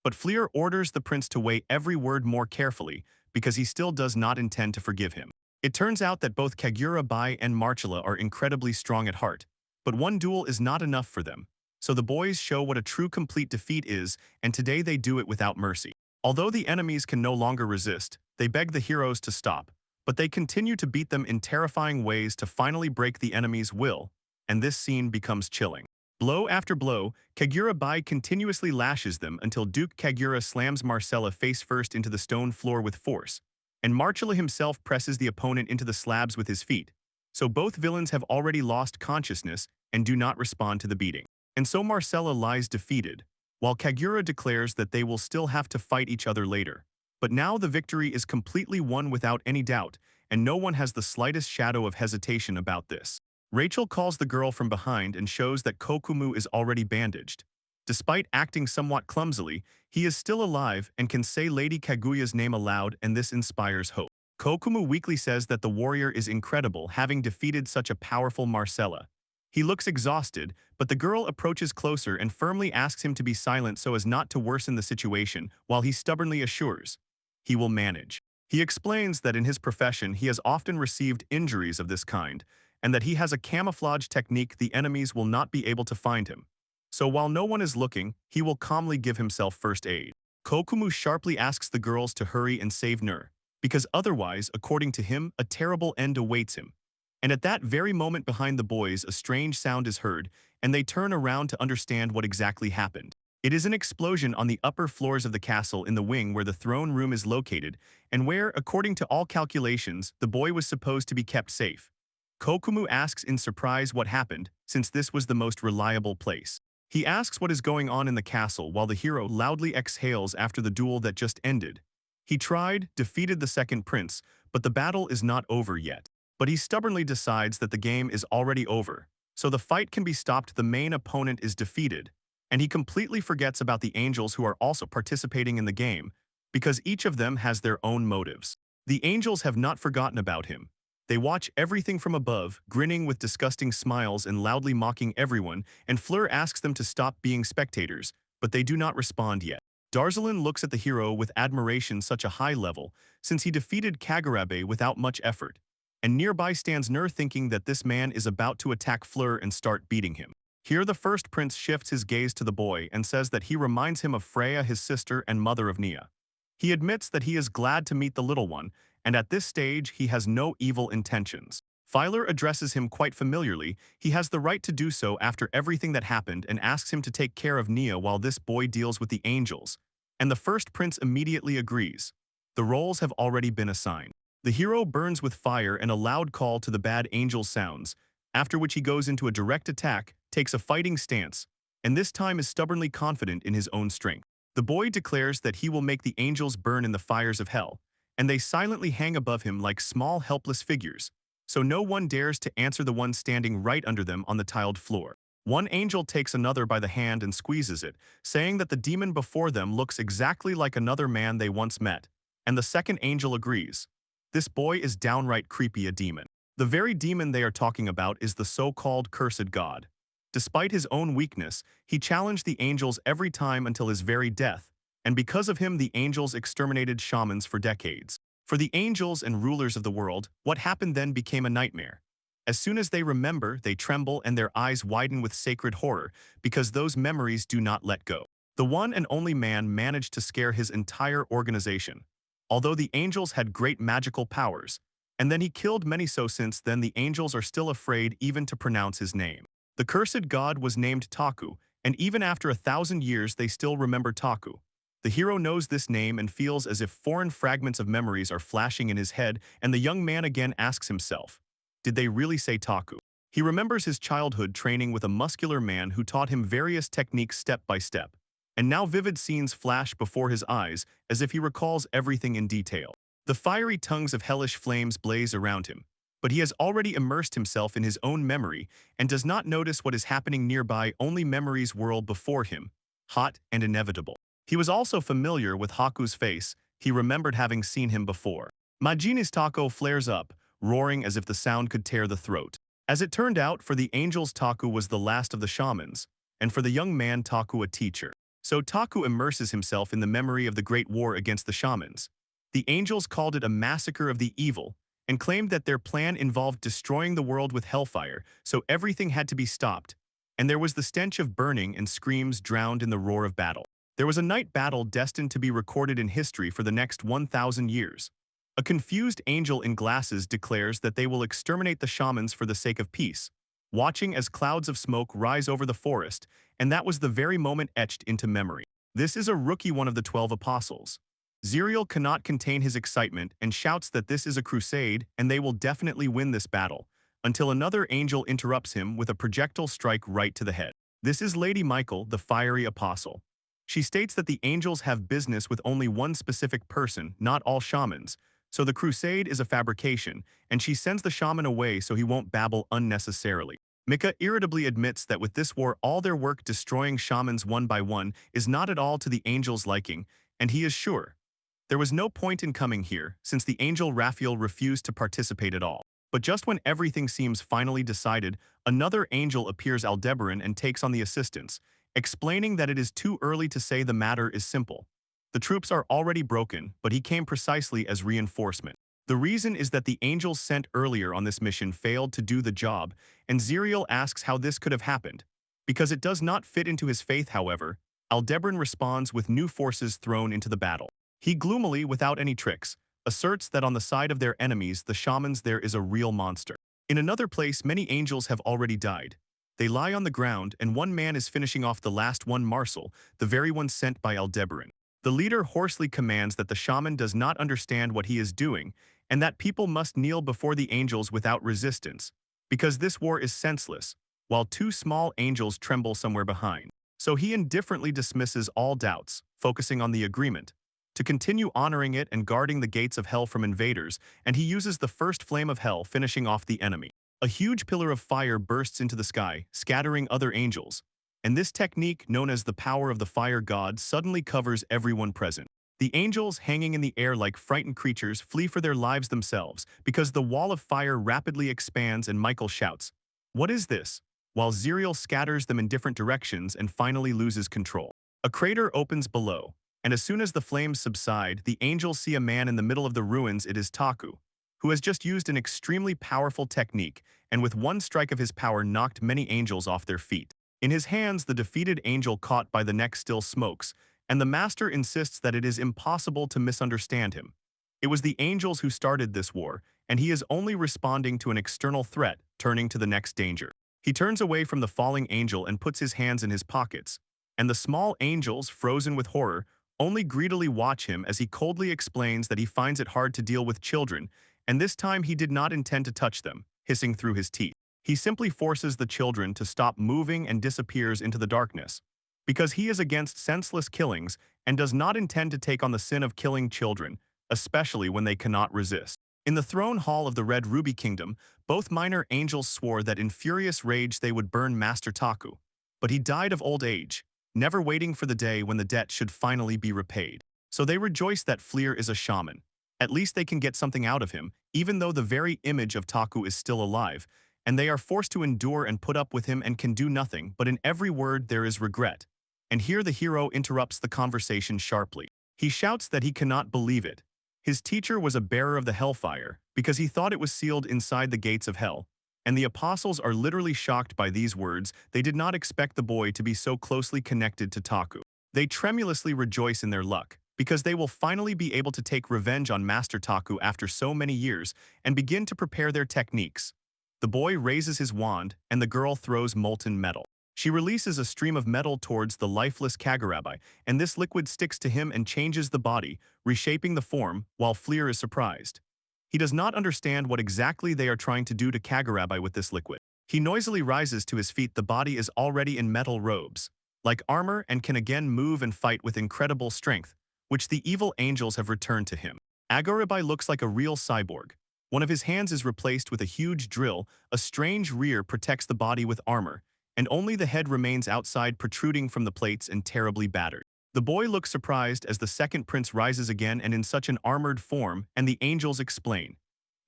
But Fleur orders the prince to weigh every word more carefully because he still does not intend to forgive him. It turns out that both Kagura Bai and Marchella are incredibly strong at heart, but one duel is not enough for them. So the boys show what a true complete defeat is, and today they do it without mercy. Although the enemies can no longer resist, they beg the heroes to stop, but they continue to beat them in terrifying ways to finally break the enemy's will, and this scene becomes chilling. Blow after blow, Kagura Bai continuously lashes them until Duke Kagura slams Marcella face first into the stone floor with force, and Marcella himself presses the opponent into the slabs with his feet. So both villains have already lost consciousness and do not respond to the beating. And so Marcella lies defeated, while Kagura declares that they will still have to fight each other later. But now the victory is completely won without any doubt, and no one has the slightest shadow of hesitation about this. Rachel calls the girl from behind and shows that Kokumu is already bandaged. Despite acting somewhat clumsily, he is still alive and can say Lady Kaguya's name aloud, and this inspires hope. Kokumu weakly says that the warrior is incredible, having defeated such a powerful Marcella. He looks exhausted, but the girl approaches closer and firmly asks him to be silent so as not to worsen the situation, while he stubbornly assures he will manage. He explains that in his profession he has often received injuries of this kind, and that he has a camouflage technique the enemies will not be able to find him. So while no one is looking, he will calmly give himself first aid. Kokumu sharply asks the girls to hurry and save Nur, because otherwise, according to him, a terrible end awaits him. And at that very moment behind the boys, a strange sound is heard, and they turn around to understand what exactly happened. It is an explosion on the upper floors of the castle in the wing where the throne room is located, and where, according to all calculations, the boy was supposed to be kept safe. Kokumu asks in surprise what happened, since this was the most reliable place. He asks what is going on in the castle while the hero loudly exhales after the duel that just ended. He defeated the second prince, but the battle is not over yet. But he stubbornly decides that the game is already over, so the fight can be stopped. The main opponent is defeated, and he completely forgets about the angels who are also participating in the game, because each of them has their own motives. The angels have not forgotten about him. They watch everything from above, grinning with disgusting smiles and loudly mocking everyone, and Fleur asks them to stop being spectators, but they do not respond yet. Darzalin looks at the hero with admiration such a high level, since he defeated Kagurabe without much effort. And nearby stands Nur, thinking that this man is about to attack Fleur and start beating him. Here the first prince shifts his gaze to the boy and says that he reminds him of Freya, his sister and mother of Nia. He admits that he is glad to meet the little one, and at this stage he has no evil intentions. Filer addresses him quite familiarly. He has the right to do so after everything that happened, and asks him to take care of Nia while this boy deals with the angels. And the first prince immediately agrees. The roles have already been assigned. The hero burns with fire, and a loud call to the bad angel sounds, after which he goes into a direct attack, takes a fighting stance, and this time is stubbornly confident in his own strength. The boy declares that he will make the angels burn in the fires of hell, and they silently hang above him like small helpless figures, so no one dares to answer the one standing right under them on the tiled floor. One angel takes another by the hand and squeezes it, saying that the demon before them looks exactly like another man they once met, and the second angel agrees. This boy is downright creepy, a demon. The very demon they are talking about is the so-called cursed god. Despite his own weakness, he challenged the angels every time until his very death, and because of him the angels exterminated shamans for decades. For the angels and rulers of the world, what happened then became a nightmare. As soon as they remember, they tremble and their eyes widen with sacred horror, because those memories do not let go. The one and only man managed to scare his entire organization, although the angels had great magical powers, and then he killed many, so since then the angels are still afraid even to pronounce his name. The cursed god was named Taku, and even after 1,000 years they still remember Taku. The hero knows this name and feels as if foreign fragments of memories are flashing in his head, and the young man again asks himself, did they really say Taku? He remembers his childhood training with a muscular man who taught him various techniques step by step, and now vivid scenes flash before his eyes as if he recalls everything in detail. The fiery tongues of hellish flames blaze around him, but he has already immersed himself in his own memory and does not notice what is happening nearby. Only memories whirl before him, hot and inevitable. He was also familiar with Haku's face. He remembered having seen him before. Majini's Taku flares up, roaring as if the sound could tear the throat. As it turned out, for the angels Taku was the last of the shamans, and for the young man Taku a teacher. So Taku immerses himself in the memory of the great war against the shamans. The angels called it a massacre of the evil, and claimed that their plan involved destroying the world with hellfire, so everything had to be stopped. And there was the stench of burning and screams drowned in the roar of battle. There was a night battle destined to be recorded in history for the next 1,000 years. A confused angel in glasses declares that they will exterminate the shamans for the sake of peace, watching as clouds of smoke rise over the forest, and that was the very moment etched into memory. This is a rookie one of the 12 apostles. Zerial cannot contain his excitement and shouts that this is a crusade and they will definitely win this battle, until another angel interrupts him with a projectile strike right to the head. This is Lady Michael, the fiery apostle. She states that the angels have business with only one specific person, not all shamans, so the crusade is a fabrication, and she sends the shaman away so he won't babble unnecessarily. Mika irritably admits that with this war all their work destroying shamans one by one is not at all to the angels' liking, and he is sure there was no point in coming here, since the angel Raphael refused to participate at all. But just when everything seems finally decided, another angel appears, Aldebaran, and takes on the assistance, explaining that it is too early to say the matter is simple. The troops are already broken, but he came precisely as reinforcement. The reason is that the angels sent earlier on this mission failed to do the job, and Zerial asks how this could have happened. Because it does not fit into his faith, however, Aldebaran responds with new forces thrown into the battle. He gloomily, without any tricks, asserts that on the side of their enemies, the shamans, there is a real monster. In another place, many angels have already died. They lie on the ground, and one man is finishing off the last one, Marcel, the very one sent by Aldebaran. The leader hoarsely commands that the shaman does not understand what he is doing, and that people must kneel before the angels without resistance, because this war is senseless, while two small angels tremble somewhere behind. So he indifferently dismisses all doubts, focusing on the agreement, to continue honoring it and guarding the gates of hell from invaders, and he uses the first flame of hell, finishing off the enemy. A huge pillar of fire bursts into the sky, scattering other angels, and this technique, known as the power of the fire god, suddenly covers everyone present. The angels, hanging in the air like frightened creatures, flee for their lives themselves because the wall of fire rapidly expands, and Michael shouts, "What is this?" while Zerial scatters them in different directions and finally loses control. A crater opens below, and as soon as the flames subside, the angels see a man in the middle of the ruins. It is Taku, who has just used an extremely powerful technique, and with one strike of his power knocked many angels off their feet. In his hands, the defeated angel caught by the neck still smokes, and the master insists that it is impossible to misunderstand him. It was the angels who started this war, and he is only responding to an external threat, turning to the next danger. He turns away from the falling angel and puts his hands in his pockets, and the small angels, frozen with horror, only greedily watch him as he coldly explains that he finds it hard to deal with children, and this time he did not intend to touch them, hissing through his teeth. He simply forces the children to stop moving and disappears into the darkness, because he is against senseless killings and does not intend to take on the sin of killing children, especially when they cannot resist. In the throne hall of the Red Ruby Kingdom, both minor angels swore that in furious rage they would burn Master Taku, but he died of old age, never waiting for the day when the debt should finally be repaid. So they rejoice that Fleer is a shaman. At least they can get something out of him, even though the very image of Taku is still alive, and they are forced to endure and put up with him and can do nothing, but in every word there is regret. And here the hero interrupts the conversation sharply. He shouts that he cannot believe it. His teacher was a bearer of the Hellfire, because he thought it was sealed inside the gates of hell, and the apostles are literally shocked by these words. They did not expect the boy to be so closely connected to Taku. They tremulously rejoice in their luck, because they will finally be able to take revenge on Master Taku after so many years and begin to prepare their techniques. The boy raises his wand, and the girl throws molten metal. She releases a stream of metal towards the lifeless Kagurabi, and this liquid sticks to him and changes the body, reshaping the form, while Fleer is surprised. He does not understand what exactly they are trying to do to Kagurabi with this liquid. He noisily rises to his feet. The body is already in metal robes, like armor, and can again move and fight with incredible strength, which the evil angels have returned to him. Agoribai looks like a real cyborg. One of his hands is replaced with a huge drill, a strange rear protects the body with armor, and only the head remains outside protruding from the plates and terribly battered. The boy looks surprised as the second prince rises again and in such an armored form, and the angels explain.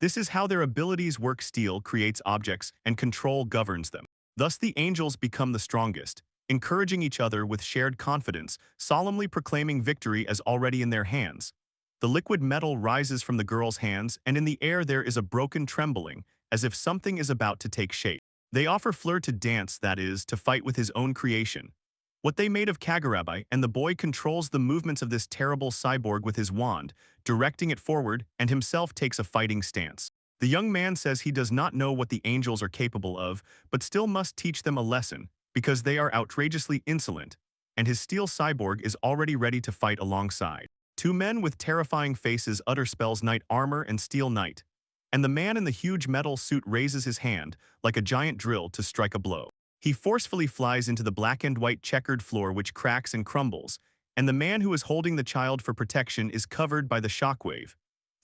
This is how their abilities work. Steel creates objects, and control governs them. Thus the angels become the strongest, encouraging each other with shared confidence, solemnly proclaiming victory as already in their hands. The liquid metal rises from the girl's hands, and in the air there is a broken trembling, as if something is about to take shape. They offer Fleur to dance, that is, to fight with his own creation. What they made of Kagurabi, and the boy controls the movements of this terrible cyborg with his wand, directing it forward, and himself takes a fighting stance. The young man says he does not know what the angels are capable of, but still must teach them a lesson, because they are outrageously insolent, and his steel cyborg is already ready to fight alongside. Two men with terrifying faces utter spells knight armor and steel knight, and the man in the huge metal suit raises his hand, like a giant drill, to strike a blow. He forcefully flies into the black and white checkered floor which cracks and crumbles, and the man who is holding the child for protection is covered by the shockwave.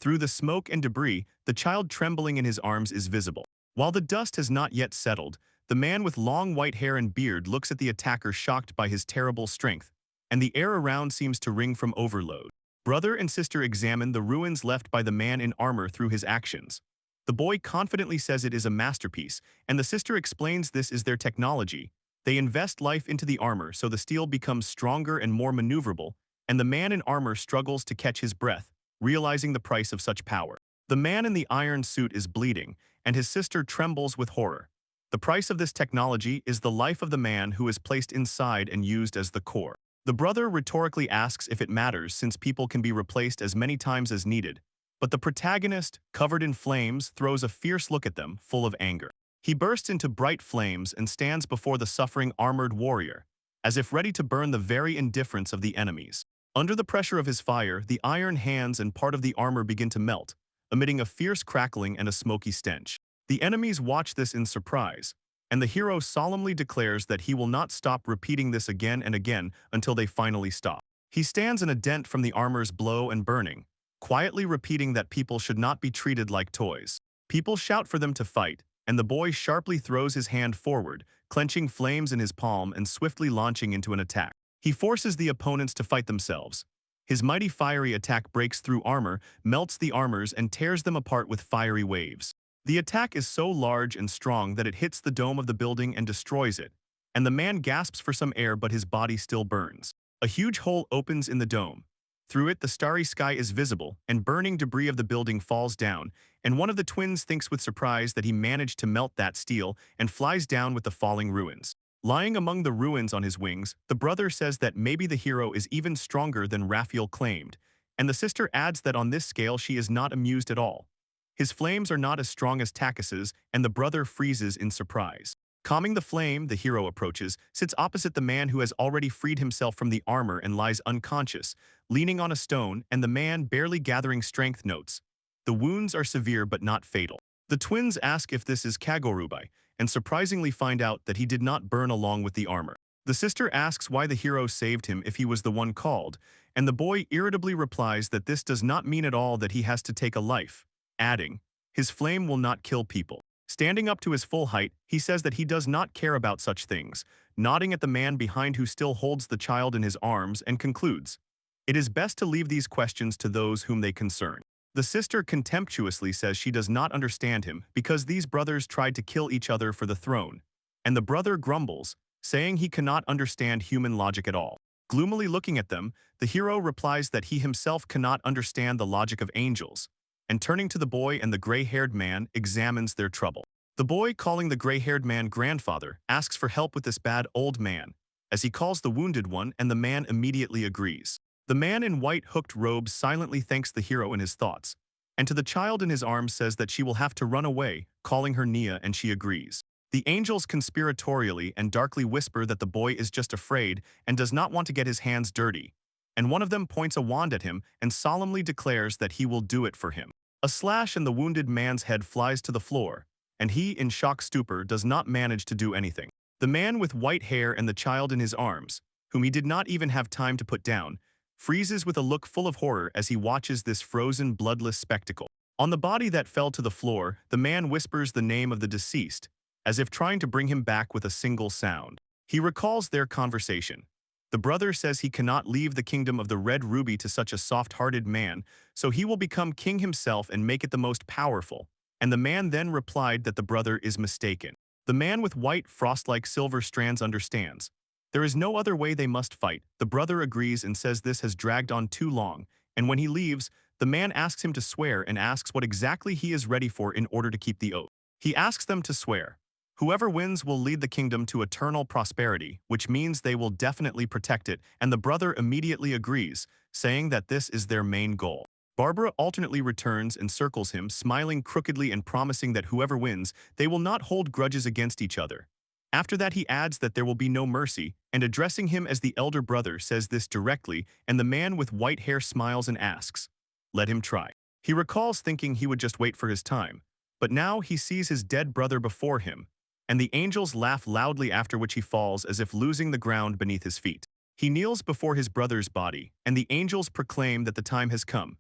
Through the smoke and debris, the child trembling in his arms is visible. While the dust has not yet settled, the man with long white hair and beard looks at the attacker shocked by his terrible strength, and the air around seems to ring from overload. Brother and sister examine the ruins left by the man in armor through his actions. The boy confidently says it is a masterpiece, and the sister explains this is their technology. They invest life into the armor so the steel becomes stronger and more maneuverable, and the man in armor struggles to catch his breath, realizing the price of such power. The man in the iron suit is bleeding, and his sister trembles with horror. The price of this technology is the life of the man who is placed inside and used as the core. The brother rhetorically asks if it matters since people can be replaced as many times as needed, but the protagonist, covered in flames, throws a fierce look at them, full of anger. He bursts into bright flames and stands before the suffering armored warrior, as if ready to burn the very indifference of the enemies. Under the pressure of his fire, the iron hands and part of the armor begin to melt, emitting a fierce crackling and a smoky stench. The enemies watch this in surprise, and the hero solemnly declares that he will not stop repeating this again and again until they finally stop. He stands in a dent from the armor's blow and burning, quietly repeating that people should not be treated like toys. People shout for them to fight, and the boy sharply throws his hand forward, clenching flames in his palm and swiftly launching into an attack. He forces the opponents to fight themselves. His mighty fiery attack breaks through armor, melts the armors, and tears them apart with fiery waves. The attack is so large and strong that it hits the dome of the building and destroys it, and the man gasps for some air but his body still burns. A huge hole opens in the dome. Through it the starry sky is visible, and burning debris of the building falls down, and one of the twins thinks with surprise that he managed to melt that steel and flies down with the falling ruins. Lying among the ruins on his wings, the brother says that maybe the hero is even stronger than Raphael claimed, and the sister adds that on this scale she is not amused at all. His flames are not as strong as Takis's, and the brother freezes in surprise. Calming the flame, the hero approaches, sits opposite the man who has already freed himself from the armor and lies unconscious, leaning on a stone, and the man, barely gathering strength, notes. The wounds are severe but not fatal. The twins ask if this is Kagorubai, and surprisingly find out that he did not burn along with the armor. The sister asks why the hero saved him if he was the one called, and the boy irritably replies that this does not mean at all that he has to take a life, adding, his flame will not kill people. Standing up to his full height, he says that he does not care about such things, nodding at the man behind who still holds the child in his arms, and concludes, it is best to leave these questions to those whom they concern. The sister contemptuously says she does not understand him because these brothers tried to kill each other for the throne, and the brother grumbles, saying he cannot understand human logic at all. Gloomily looking at them, the hero replies that he himself cannot understand the logic of angels, and turning to the boy and the gray-haired man, examines their trouble. The boy, calling the gray-haired man grandfather, asks for help with this bad old man, as he calls the wounded one, and the man immediately agrees. The man in white hooked robes silently thanks the hero in his thoughts, and to the child in his arms says that she will have to run away, calling her Nia, and she agrees. The angels conspiratorially and darkly whisper that the boy is just afraid and does not want to get his hands dirty, and one of them points a wand at him and solemnly declares that he will do it for him. A slash and the wounded man's head flies to the floor, and he, in shock stupor, does not manage to do anything. The man with white hair and the child in his arms, whom he did not even have time to put down, freezes with a look full of horror as he watches this frozen, bloodless spectacle. On the body that fell to the floor, the man whispers the name of the deceased, as if trying to bring him back with a single sound. He recalls their conversation. The brother says he cannot leave the kingdom of the Red Ruby to such a soft-hearted man, so he will become king himself and make it the most powerful. And the man then replied that the brother is mistaken. The man with white, frost-like silver strands understands. There is no other way, they must fight. The brother agrees and says this has dragged on too long, and when he leaves, the man asks him to swear and asks what exactly he is ready for in order to keep the oath. He asks them to swear. Whoever wins will lead the kingdom to eternal prosperity, which means they will definitely protect it, and the brother immediately agrees, saying that this is their main goal. Barbara alternately returns and circles him, smiling crookedly and promising that whoever wins, they will not hold grudges against each other. After that he adds that there will be no mercy, and addressing him as the elder brother says this directly, and the man with white hair smiles and asks, "Let him try." He recalls thinking he would just wait for his time, but now he sees his dead brother before him, and the angels laugh loudly, after which he falls as if losing the ground beneath his feet. He kneels before his brother's body, and the angels proclaim that the time has come.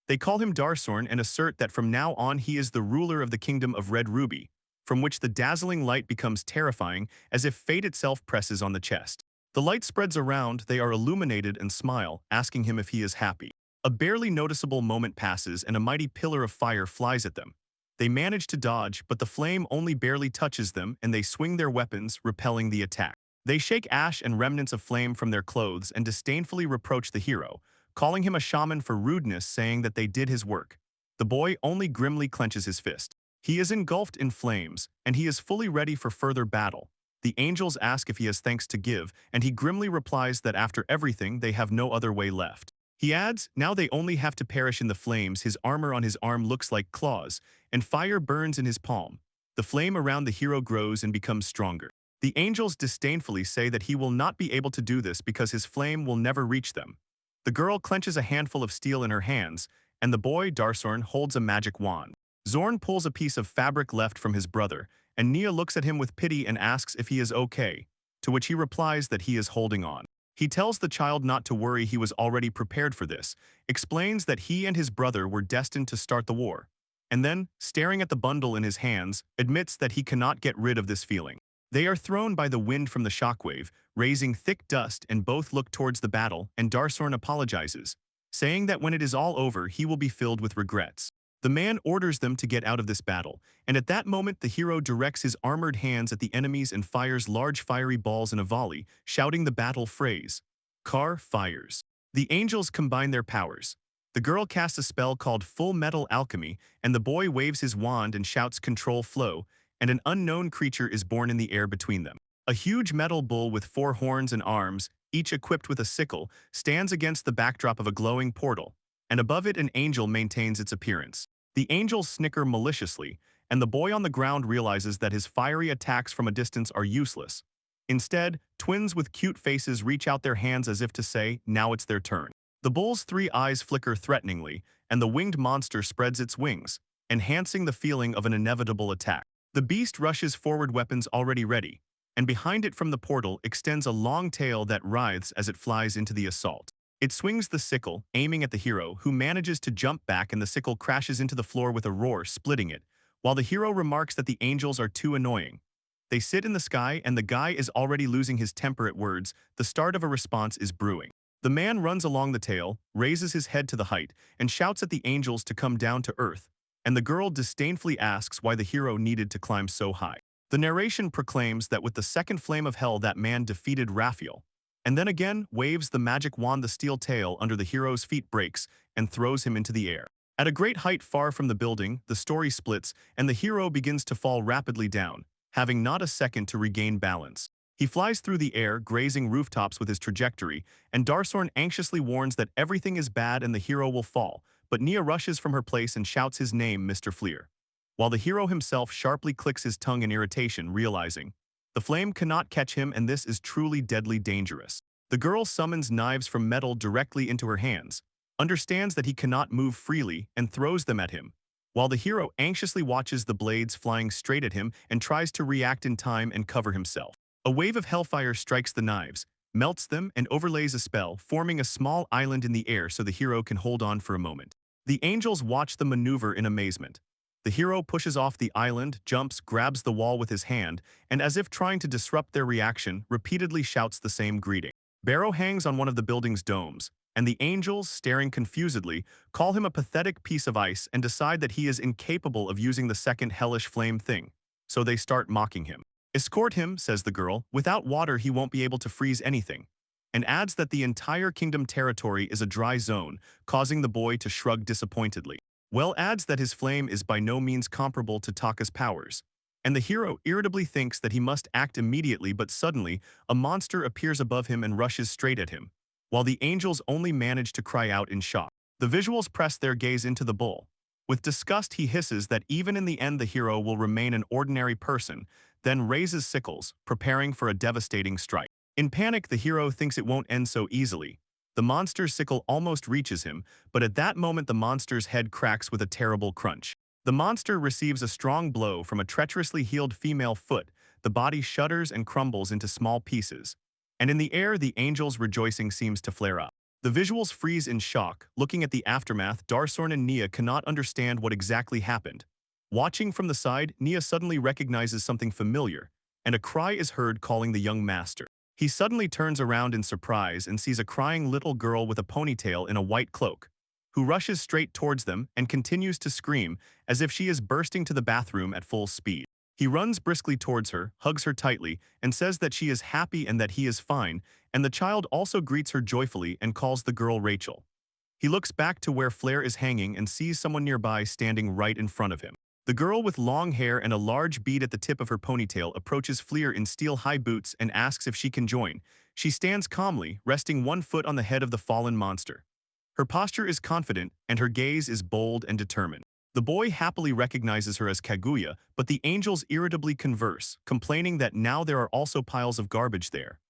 They call him Darsorn and assert that from now on he is the ruler of the kingdom of Red Ruby, from which the dazzling light becomes terrifying as if fate itself presses on the chest. The light spreads around, they are illuminated and smile, asking him if he is happy. A barely noticeable moment passes and a mighty pillar of fire flies at them. They manage to dodge, but the flame only barely touches them and they swing their weapons, repelling the attack. They shake ash and remnants of flame from their clothes and disdainfully reproach the hero, calling him a shaman for rudeness, saying that they did his work. The boy only grimly clenches his fist. He is engulfed in flames, and he is fully ready for further battle. The angels ask if he has thanks to give, and he grimly replies that after everything they have no other way left. He adds, now they only have to perish in the flames. His armor on his arm looks like claws, and fire burns in his palm. The flame around the hero grows and becomes stronger. The angels disdainfully say that he will not be able to do this because his flame will never reach them. The girl clenches a handful of steel in her hands, and the boy, Darsorn, holds a magic wand. Zorn pulls a piece of fabric left from his brother, and Nia looks at him with pity and asks if he is okay, to which he replies that he is holding on. He tells the child not to worry, he was already prepared for this, explains that he and his brother were destined to start the war, and then, staring at the bundle in his hands, admits that he cannot get rid of this feeling. They are thrown by the wind from the shockwave, raising thick dust, and both look towards the battle, and Darsorn apologizes, saying that when it is all over he will be filled with regrets. The man orders them to get out of this battle, and at that moment the hero directs his armored hands at the enemies and fires large fiery balls in a volley, shouting the battle phrase, "Car fires." The angels combine their powers. The girl casts a spell called Full Metal Alchemy, and the boy waves his wand and shouts Control Flow, and an unknown creature is born in the air between them. A huge metal bull with 4 horns and arms, each equipped with a sickle, stands against the backdrop of a glowing portal, and above it an angel maintains its appearance. The angels snicker maliciously, and the boy on the ground realizes that his fiery attacks from a distance are useless. Instead, twins with cute faces reach out their hands as if to say, now it's their turn. The bull's 3 eyes flicker threateningly, and the winged monster spreads its wings, enhancing the feeling of an inevitable attack. The beast rushes forward, weapons already ready, and behind it from the portal extends a long tail that writhes as it flies into the assault. It swings the sickle, aiming at the hero, who manages to jump back, and the sickle crashes into the floor with a roar, splitting it, while the hero remarks that the angels are too annoying. They sit in the sky, and the guy is already losing his temper at words. The start of a response is brewing. The man runs along the tail, raises his head to the height, and shouts at the angels to come down to earth, and the girl disdainfully asks why the hero needed to climb so high. The narration proclaims that with the second flame of hell that man defeated Raphael, and then again waves the magic wand. The steel tail under the hero's feet breaks and throws him into the air. At a great height far from the building, the story splits, and the hero begins to fall rapidly down, having not a second to regain balance. He flies through the air, grazing rooftops with his trajectory, and Darsorn anxiously warns that everything is bad and the hero will fall, but Nia rushes from her place and shouts his name, Mr. Fleer. while the hero himself sharply clicks his tongue in irritation, realizing the flame cannot catch him and this is truly deadly dangerous. The girl summons knives from metal directly into her hands, understands that he cannot move freely, and throws them at him, while the hero anxiously watches the blades flying straight at him and tries to react in time and cover himself. A wave of hellfire strikes the knives, melts them, and overlays a spell, forming a small island in the air so the hero can hold on for a moment. The angels watch the maneuver in amazement. The hero pushes off the island, jumps, grabs the wall with his hand, and as if trying to disrupt their reaction, repeatedly shouts the same greeting. Barrow hangs on one of the building's domes, and the angels, staring confusedly, call him a pathetic piece of ice and decide that he is incapable of using the second hellish flame thing. So they start mocking him. "Escort him," says the girl. "Without water he won't be able to freeze anything," and adds that the entire kingdom territory is a dry zone, causing the boy to shrug disappointedly. Well adds that his flame is by no means comparable to Taka's powers, and the hero irritably thinks that he must act immediately, but suddenly, a monster appears above him and rushes straight at him, while the angels only manage to cry out in shock. The visuals press their gaze into the bull. With disgust he hisses that even in the end the hero will remain an ordinary person, then raises sickles, preparing for a devastating strike. In panic, the hero thinks it won't end so easily. The monster's sickle almost reaches him, but at that moment the monster's head cracks with a terrible crunch. The monster receives a strong blow from a treacherously healed female foot, the body shudders and crumbles into small pieces. And in the air, the angel's rejoicing seems to flare up. The visuals freeze in shock. Looking at the aftermath, Darsorn and Nia cannot understand what exactly happened. Watching from the side, Nia suddenly recognizes something familiar, and a cry is heard calling the young master. He suddenly turns around in surprise and sees a crying little girl with a ponytail in a white cloak, who rushes straight towards them and continues to scream as if she is bursting to the bathroom at full speed. He runs briskly towards her, hugs her tightly, and says that she is happy and that he is fine, and the child also greets her joyfully and calls the girl Rachel. He looks back to where Flare is hanging and sees someone nearby standing right in front of him. The girl with long hair and a large bead at the tip of her ponytail approaches Flare in steel-high boots and asks if she can join. She stands calmly, resting one foot on the head of the fallen monster. Her posture is confident, and her gaze is bold and determined. The boy happily recognizes her as Kaguya, but the angels irritably converse, complaining that now there are also piles of garbage there.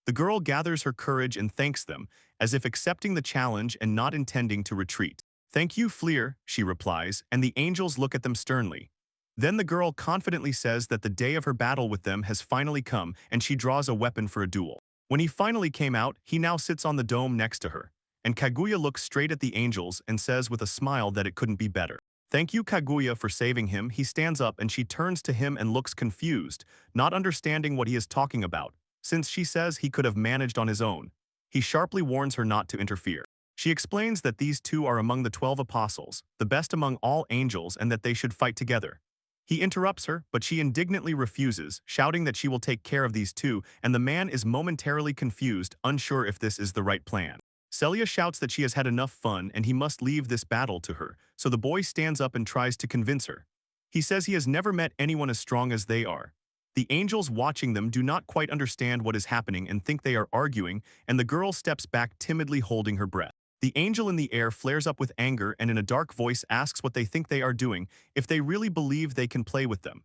The girl gathers her courage and thanks them, as if accepting the challenge and not intending to retreat. "Thank you, Fleer," she replies, and the angels look at them sternly. Then the girl confidently says that the day of her battle with them has finally come, and she draws a weapon for a duel. When he finally came out, he now sits on the dome next to her, and Kaguya looks straight at the angels and says with a smile that it couldn't be better. "Thank you, Kaguya, for saving him." He stands up and she turns to him and looks confused, not understanding what he is talking about, since she says he could have managed on his own. He sharply warns her not to interfere. She explains that these two are among the 12 apostles, the best among all angels, and that they should fight together. He interrupts her, but she indignantly refuses, shouting that she will take care of these two, and the man is momentarily confused, unsure if this is the right plan. Celia shouts that she has had enough fun and he must leave this battle to her, so the boy stands up and tries to convince her. He says he has never met anyone as strong as they are. The angels watching them do not quite understand what is happening and think they are arguing, and the girl steps back timidly holding her breath. The angel in the air flares up with anger and in a dark voice asks what they think they are doing, if they really believe they can play with them.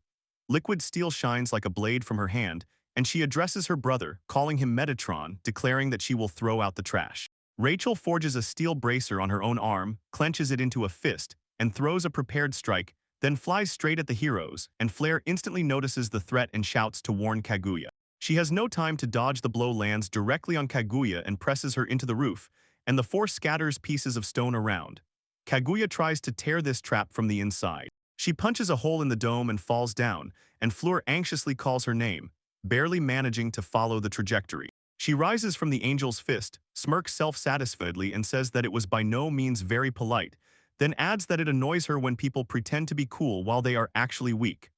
Liquid steel shines like a blade from her hand, and she addresses her brother, calling him Metatron, declaring that she will throw out the trash. Rachel forges a steel bracer on her own arm, clenches it into a fist, and throws a prepared strike, then flies straight at the heroes, and Flare instantly notices the threat and shouts to warn Kaguya. She has no time to dodge. The blow lands directly on Kaguya and presses her into the roof, and the force scatters pieces of stone around. Kaguya tries to tear this trap from the inside. She punches a hole in the dome and falls down, and Fleur anxiously calls her name, barely managing to follow the trajectory. She rises from the angel's fist, smirks self-satisfiedly and says that it was by no means very polite, then adds that it annoys her when people pretend to be cool while they are actually weak.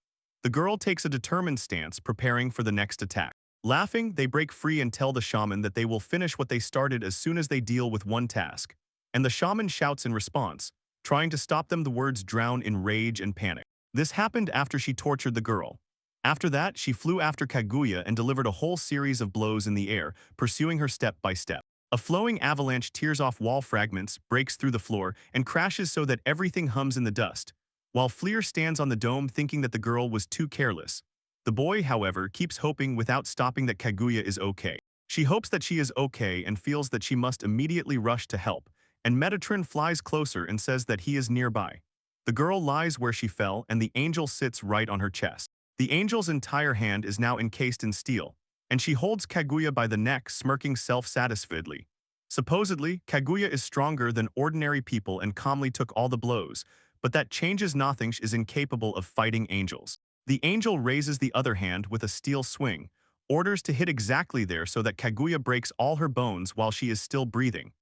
The girl takes a determined stance, preparing for the next attack. Laughing, they break free and tell the shaman that they will finish what they started as soon as they deal with one task. And the shaman shouts in response, trying to stop them. The words drown in rage and panic. This happened after she tortured the girl. After that, she flew after Kaguya and delivered a whole series of blows in the air, pursuing her step by step. A flowing avalanche tears off wall fragments, breaks through the floor, and crashes so that everything hums in the dust. while Fleer stands on the dome thinking that the girl was too careless. The boy, however, keeps hoping without stopping that Kaguya is okay. She hopes that she is okay and feels that she must immediately rush to help, and Metatron flies closer and says that he is nearby. The girl lies where she fell and the angel sits right on her chest. The angel's entire hand is now encased in steel, and she holds Kaguya by the neck, smirking self-satisfiedly. Supposedly, Kaguya is stronger than ordinary people and calmly took all the blows, but that changes nothing. She is incapable of fighting angels. The angel raises the other hand with a steel swing, orders to hit exactly there so that Kaguya breaks all her bones while she is still breathing.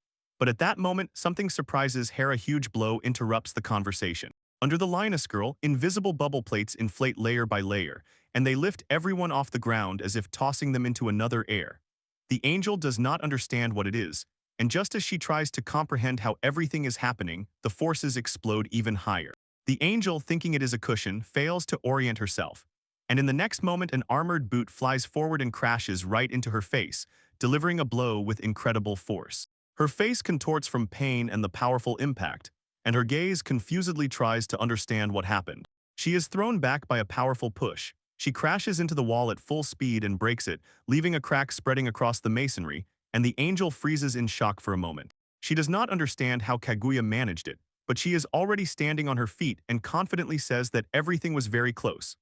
But at that moment, something surprises her. A huge blow interrupts the conversation. Under the lioness girl, invisible bubble plates inflate layer by layer, and they lift everyone off the ground as if tossing them into another air. The angel does not understand what it is, and just as she tries to comprehend how everything is happening, the forces explode even higher. The angel, thinking it is a cushion, fails to orient herself, and in the next moment an armored boot flies forward and crashes right into her face, delivering a blow with incredible force. Her face contorts from pain and the powerful impact, and her gaze confusedly tries to understand what happened. She is thrown back by a powerful push. She crashes into the wall at full speed and breaks it, leaving a crack spreading across the masonry, and the angel freezes in shock for a moment. She does not understand how Kaguya managed it, but she is already standing on her feet and confidently says that everything was very close.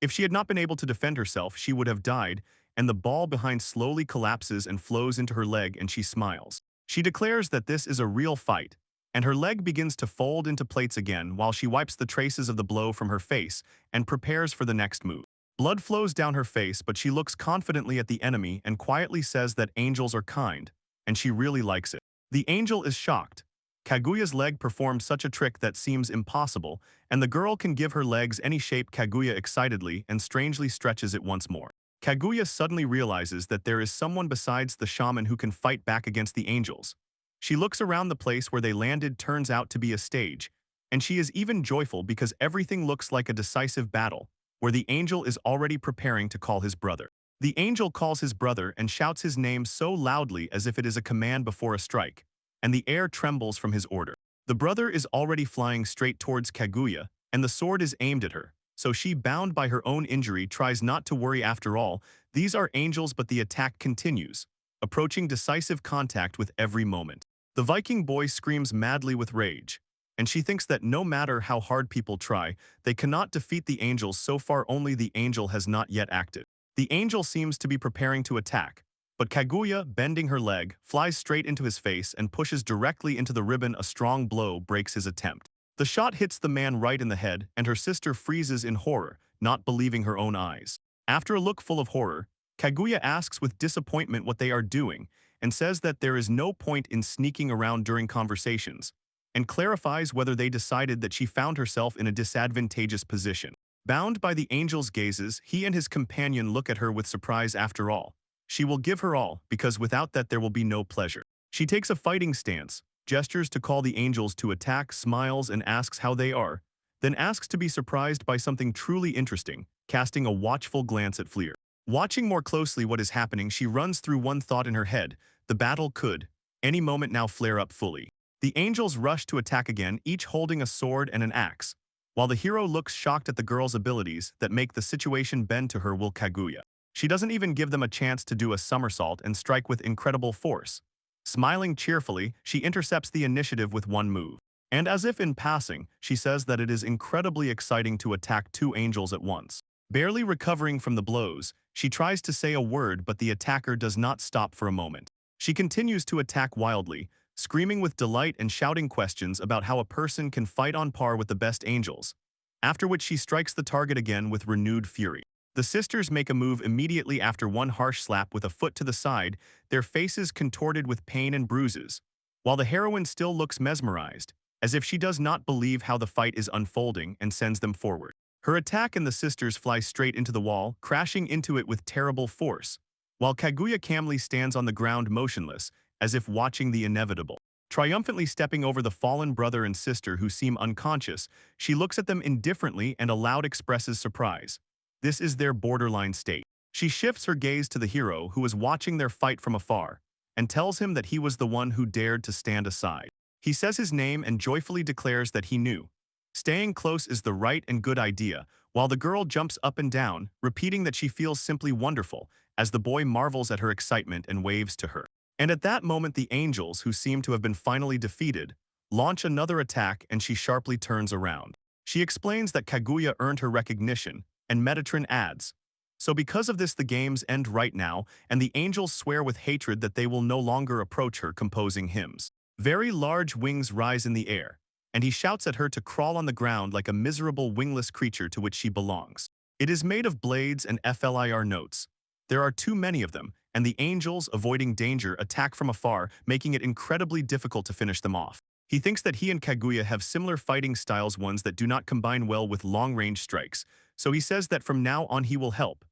If she had not been able to defend herself, she would have died, and the ball behind slowly collapses and flows into her leg, and she smiles. She declares that this is a real fight, and her leg begins to fold into plates again while she wipes the traces of the blow from her face and prepares for the next move. Blood flows down her face, but she looks confidently at the enemy and quietly says that angels are kind, and she really likes it. The angel is shocked. Kaguya's leg performs such a trick that seems impossible, and the girl can give her legs any shape. Kaguya excitedly and strangely stretches it once more. Kaguya suddenly realizes that there is someone besides the shaman who can fight back against the angels. She looks around. The place where they landed turns out to be a stage, and she is even joyful because everything looks like a decisive battle, where the angel is already preparing to call his brother. The angel calls his brother and shouts his name so loudly as if it is a command before a strike, and the air trembles from his order. The brother is already flying straight towards Kaguya, and the sword is aimed at her, so she, bound by her own injury, tries not to worry. After all, these are angels, but the attack continues, approaching decisive contact with every moment. The Viking boy screams madly with rage, and she thinks that no matter how hard people try, they cannot defeat the angels. So far, only the angel has not yet acted. The angel seems to be preparing to attack, but Kaguya, bending her leg, flies straight into his face and pushes directly into the ribbon. A strong blow breaks his attempt. The shot hits the man right in the head, and her sister freezes in horror, not believing her own eyes. After a look full of horror, Kaguya asks with disappointment what they are doing, and says that there is no point in sneaking around during conversations, and clarifies whether they decided that she found herself in a disadvantageous position. Bound by the angel's gazes, he and his companion look at her with surprise. After all, she will give her all, because without that there will be no pleasure. She takes a fighting stance, gestures to call the angels to attack, smiles and asks how they are, then asks to be surprised by something truly interesting, casting a watchful glance at Fleer. Watching more closely what is happening, she runs through one thought in her head: the battle could, any moment now, flare up fully. The angels rush to attack again, each holding a sword and an axe, while the hero looks shocked at the girl's abilities that make the situation bend to her will. Kaguya. She doesn't even give them a chance to do a somersault and strike with incredible force. Smiling cheerfully, she intercepts the initiative with one move. And as if in passing, she says that it is incredibly exciting to attack two angels at once. Barely recovering from the blows, she tries to say a word, but the attacker does not stop for a moment. She continues to attack wildly, screaming with delight and shouting questions about how a person can fight on par with the best angels, after which she strikes the target again with renewed fury. The sisters make a move immediately after one harsh slap with a foot to the side, their faces contorted with pain and bruises, while the heroine still looks mesmerized, as if she does not believe how the fight is unfolding, and sends them forward. Her attack and the sisters fly straight into the wall, crashing into it with terrible force, while Kaguya calmly stands on the ground motionless, as if watching the inevitable. Triumphantly stepping over the fallen brother and sister who seem unconscious, she looks at them indifferently and aloud expresses surprise. This is their borderline state. She shifts her gaze to the hero, who is watching their fight from afar, and tells him that he was the one who dared to stand aside. He says his name and joyfully declares that he knew, Staying close is the right and good idea, while the girl jumps up and down, repeating that she feels simply wonderful, as the boy marvels at her excitement and waves to her. And at that moment the angels, who seem to have been finally defeated, launch another attack and she sharply turns around. She explains that Kaguya earned her recognition, and Metatron adds, "So because of this the games end right now, and the angels swear with hatred that they will no longer approach her composing hymns." Very large wings rise in the air, and he shouts at her to crawl on the ground like a miserable wingless creature to which she belongs. It is made of blades and FLIR notes. There are too many of them, and the angels, avoiding danger, attack from afar, making it incredibly difficult to finish them off. He thinks that he and Kaguya have similar fighting styles, ones that do not combine well with long-range strikes, so he says that from now on he will help.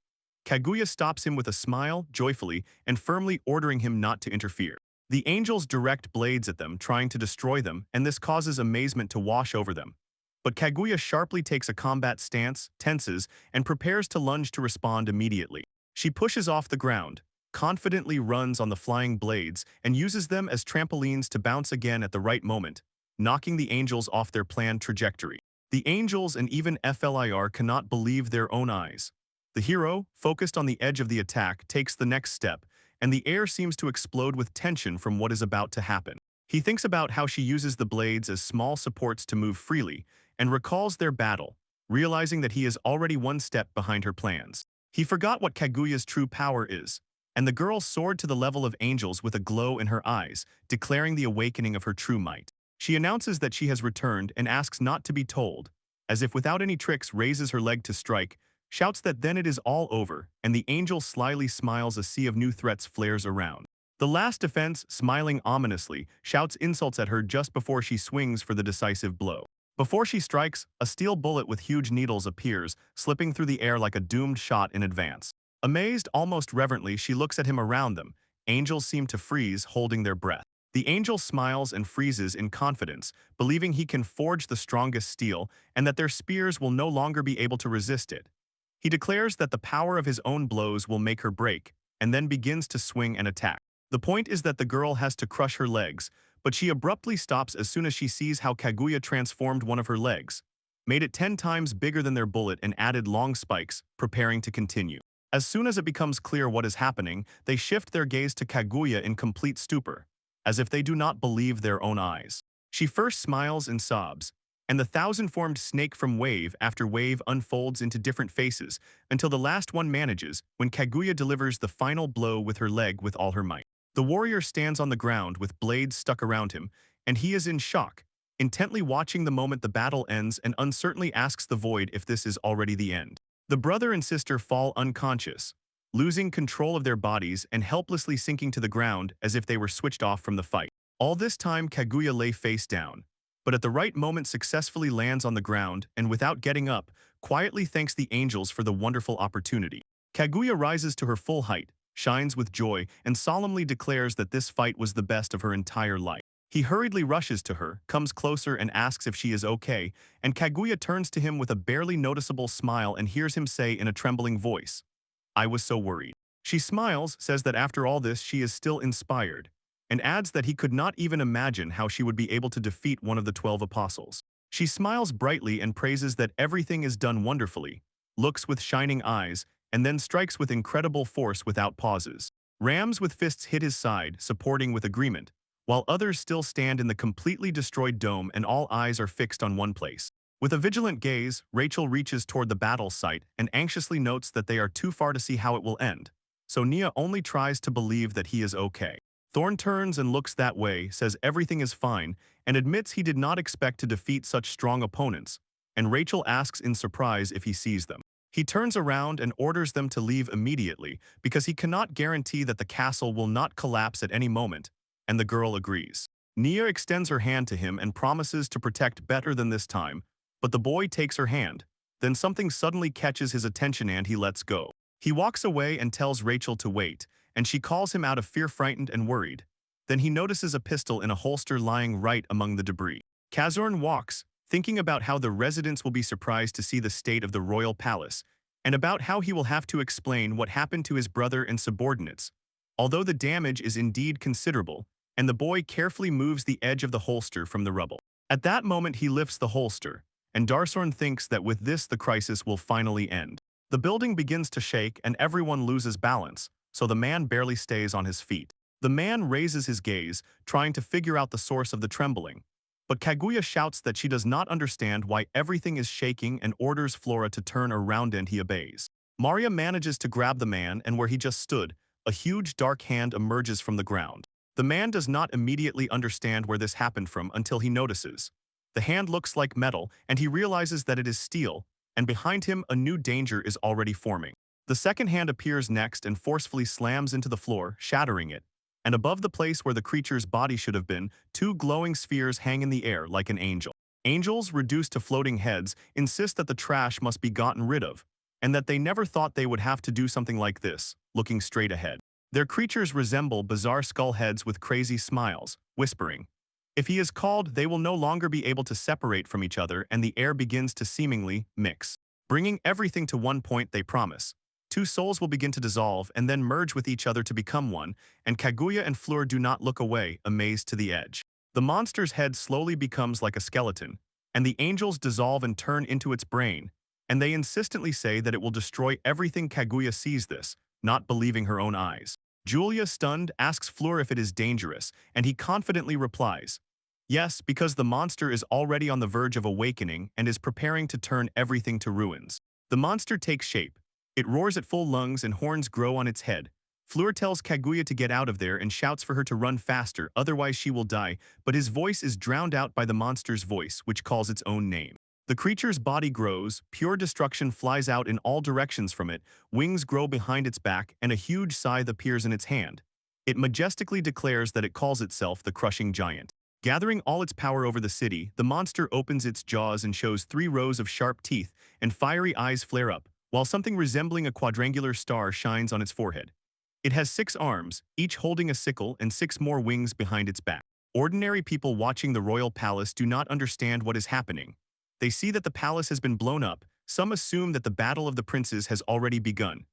Kaguya stops him with a smile, joyfully, and firmly ordering him not to interfere. The angels direct blades at them, trying to destroy them, and this causes amazement to wash over them. But Kaguya sharply takes a combat stance, tenses, and prepares to lunge to respond immediately. She pushes off the ground, confidently runs on the flying blades, and uses them as trampolines to bounce again at the right moment, knocking the angels off their planned trajectory. The angels and even FLIR cannot believe their own eyes. The hero, focused on the edge of the attack, takes the next step, and the air seems to explode with tension from what is about to happen. He thinks about how she uses the blades as small supports to move freely, and recalls their battle, realizing that he is already one step behind her plans. He forgot what Kaguya's true power is, and the girl soared to the level of angels with a glow in her eyes, declaring the awakening of her true might. She announces that she has returned and asks not to be told, as if without any tricks raises her leg to strike, shouts that then it is all over, and the angel slyly smiles. A sea of new threats flares around. The last defense, smiling ominously, shouts insults at her just before she swings for the decisive blow. Before she strikes, a steel bullet with huge needles appears, slipping through the air like a doomed shot in advance. Amazed, almost reverently, she looks at him. Around them, angels seem to freeze, holding their breath. The angel smiles and freezes in confidence, believing he can forge the strongest steel and that their spears will no longer be able to resist it. He declares that the power of his own blows will make her break, and then begins to swing and attack. The point is that the girl has to crush her legs, but she abruptly stops as soon as she sees how Kaguya transformed one of her legs, made it 10 times bigger than their bullet, and added long spikes, preparing to continue. As soon as it becomes clear what is happening, they shift their gaze to Kaguya in complete stupor, as if they do not believe their own eyes. She first smiles and sobs, and the thousand-formed snake from wave after wave unfolds into different faces until the last one manages when Kaguya delivers the final blow with her leg with all her might. The warrior stands on the ground with blades stuck around him, and he is in shock, intently watching the moment the battle ends, and uncertainly asks the void if this is already the end. The brother and sister fall unconscious, losing control of their bodies and helplessly sinking to the ground as if they were switched off from the fight. All this time Kaguya lay face down, but at the right moment successfully lands on the ground and, without getting up, quietly thanks the angels for the wonderful opportunity. Kaguya rises to her full height, shines with joy, and solemnly declares that this fight was the best of her entire life. He hurriedly rushes to her, comes closer and asks if she is okay, and Kaguya turns to him with a barely noticeable smile and hears him say in a trembling voice, "I was so worried." She smiles, says that after all this she is still inspired, and adds that he could not even imagine how she would be able to defeat one of the 12 apostles. She smiles brightly and praises that everything is done wonderfully, looks with shining eyes, and then strikes with incredible force without pauses. Rams with fists hit his side, supporting with agreement, while others still stand in the completely destroyed dome and all eyes are fixed on one place. With a vigilant gaze, Rachel reaches toward the battle site and anxiously notes that they are too far to see how it will end, so Nia only tries to believe that he is okay. Thorn turns and looks that way, says everything is fine, and admits he did not expect to defeat such strong opponents, and Rachel asks in surprise if he sees them. He turns around and orders them to leave immediately because he cannot guarantee that the castle will not collapse at any moment, and the girl agrees. Nia extends her hand to him and promises to protect better than this time, but the boy takes her hand. Then something suddenly catches his attention and he lets go. He walks away and tells Rachel to wait, and she calls him out of fear, frightened and worried. Then he notices a pistol in a holster lying right among the debris. Kazorn walks, thinking about how the residents will be surprised to see the state of the royal palace, and about how he will have to explain what happened to his brother and subordinates, although the damage is indeed considerable, and the boy carefully moves the edge of the holster from the rubble. At that moment he lifts the holster, and Darsorn thinks that with this the crisis will finally end. The building begins to shake and everyone loses balance, so the man barely stays on his feet. The man raises his gaze, trying to figure out the source of the trembling. But Kaguya shouts that she does not understand why everything is shaking and orders Flora to turn around and he obeys. Maria manages to grab the man and where he just stood, a huge dark hand emerges from the ground. The man does not immediately understand where this happened from until he notices. The hand looks like metal and he realizes that it is steel, and behind him a new danger is already forming. The second hand appears next and forcefully slams into the floor, shattering it. And above the place where the creature's body should have been, two glowing spheres hang in the air like an angel. Angels, reduced to floating heads, insist that the trash must be gotten rid of, and that they never thought they would have to do something like this, looking straight ahead. Their creatures resemble bizarre skull heads with crazy smiles, whispering. If he is called, they will no longer be able to separate from each other and the air begins to seemingly mix. Bringing everything to one point, they promise. Two souls will begin to dissolve and then merge with each other to become one, and Kaguya and Fleur do not look away, amazed to the edge. The monster's head slowly becomes like a skeleton, and the angels dissolve and turn into its brain, and they insistently say that it will destroy everything. Kaguya sees this, not believing her own eyes. Julia, stunned, asks Fleur if it is dangerous, and he confidently replies, yes, because the monster is already on the verge of awakening and is preparing to turn everything to ruins. The monster takes shape. It roars at full lungs and horns grow on its head. Fleur tells Kaguya to get out of there and shouts for her to run faster, otherwise she will die, but his voice is drowned out by the monster's voice, which calls its own name. The creature's body grows, pure destruction flies out in all directions from it, wings grow behind its back, and a huge scythe appears in its hand. It majestically declares that it calls itself the Crushing Giant. Gathering all its power over the city, the monster opens its jaws and shows 3 rows of sharp teeth, and fiery eyes flare up, while something resembling a quadrangular star shines on its forehead. It has 6 arms, each holding a sickle and 6 more wings behind its back. Ordinary people watching the royal palace do not understand what is happening. They see that the palace has been blown up, some assume that the battle of the princes has already begun.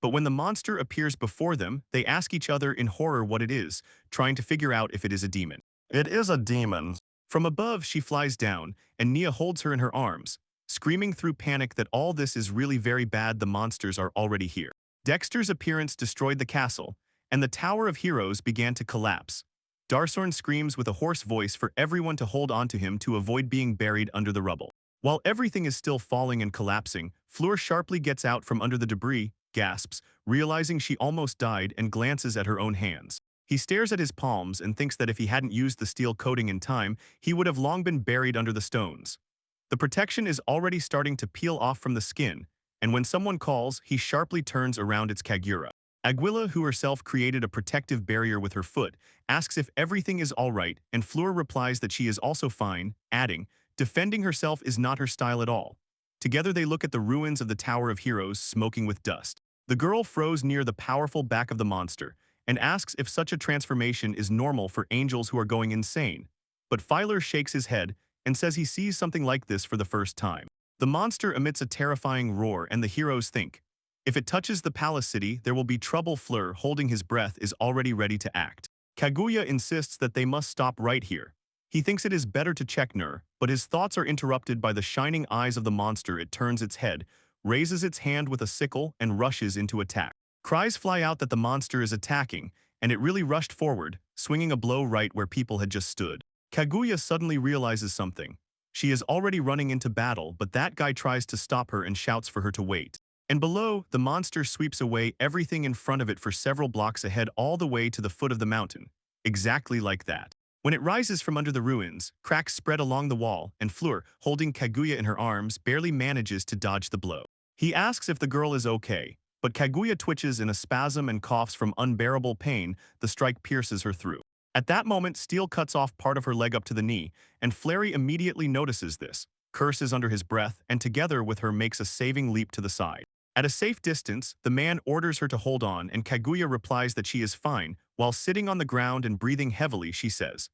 But when the monster appears before them, they ask each other in horror what it is, trying to figure out if it is a demon. It is a demon. From above, she flies down, and Nia holds her in her arms, screaming through panic that all this is really very bad. The monsters are already here. Dexter's appearance destroyed the castle, and the Tower of Heroes began to collapse. Darsorn screams with a hoarse voice for everyone to hold on to him to avoid being buried under the rubble. While everything is still falling and collapsing, Fleur sharply gets out from under the debris, gasps, realizing she almost died, and glances at her own hands. He stares at his palms and thinks that if he hadn't used the steel coating in time, he would have long been buried under the stones. The protection is already starting to peel off from the skin, and when someone calls, he sharply turns around. It's Kaguya. Aguila, who herself created a protective barrier with her foot, asks if everything is all right, and Fleur replies that she is also fine, adding, defending herself is not her style at all. Together they look at the ruins of the Tower of Heroes smoking with dust. The girl froze near the powerful back of the monster, and asks if such a transformation is normal for angels who are going insane. But Filer shakes his head and says he sees something like this for the first time. The monster emits a terrifying roar and the heroes think, if it touches the palace city, there will be trouble. Fleur, holding his breath, is already ready to act. Kaguya insists that they must stop right here. He thinks it is better to check Nur, but his thoughts are interrupted by the shining eyes of the monster. It turns its head, raises its hand with a sickle, and rushes into attack. Cries fly out that the monster is attacking, and it really rushed forward, swinging a blow right where people had just stood. Kaguya suddenly realizes something. She is already running into battle, but that guy tries to stop her and shouts for her to wait. And below, the monster sweeps away everything in front of it for several blocks ahead, all the way to the foot of the mountain. Exactly like that. When it rises from under the ruins, cracks spread along the wall, and Fleur, holding Kaguya in her arms, barely manages to dodge the blow. He asks if the girl is okay, but Kaguya twitches in a spasm and coughs from unbearable pain. The strike pierces her through. At that moment, steel cuts off part of her leg up to the knee, and Flary immediately notices this, curses under his breath, and together with her makes a saving leap to the side. At a safe distance, the man orders her to hold on, and Kaguya replies that she is fine. While sitting on the ground and breathing heavily, she says,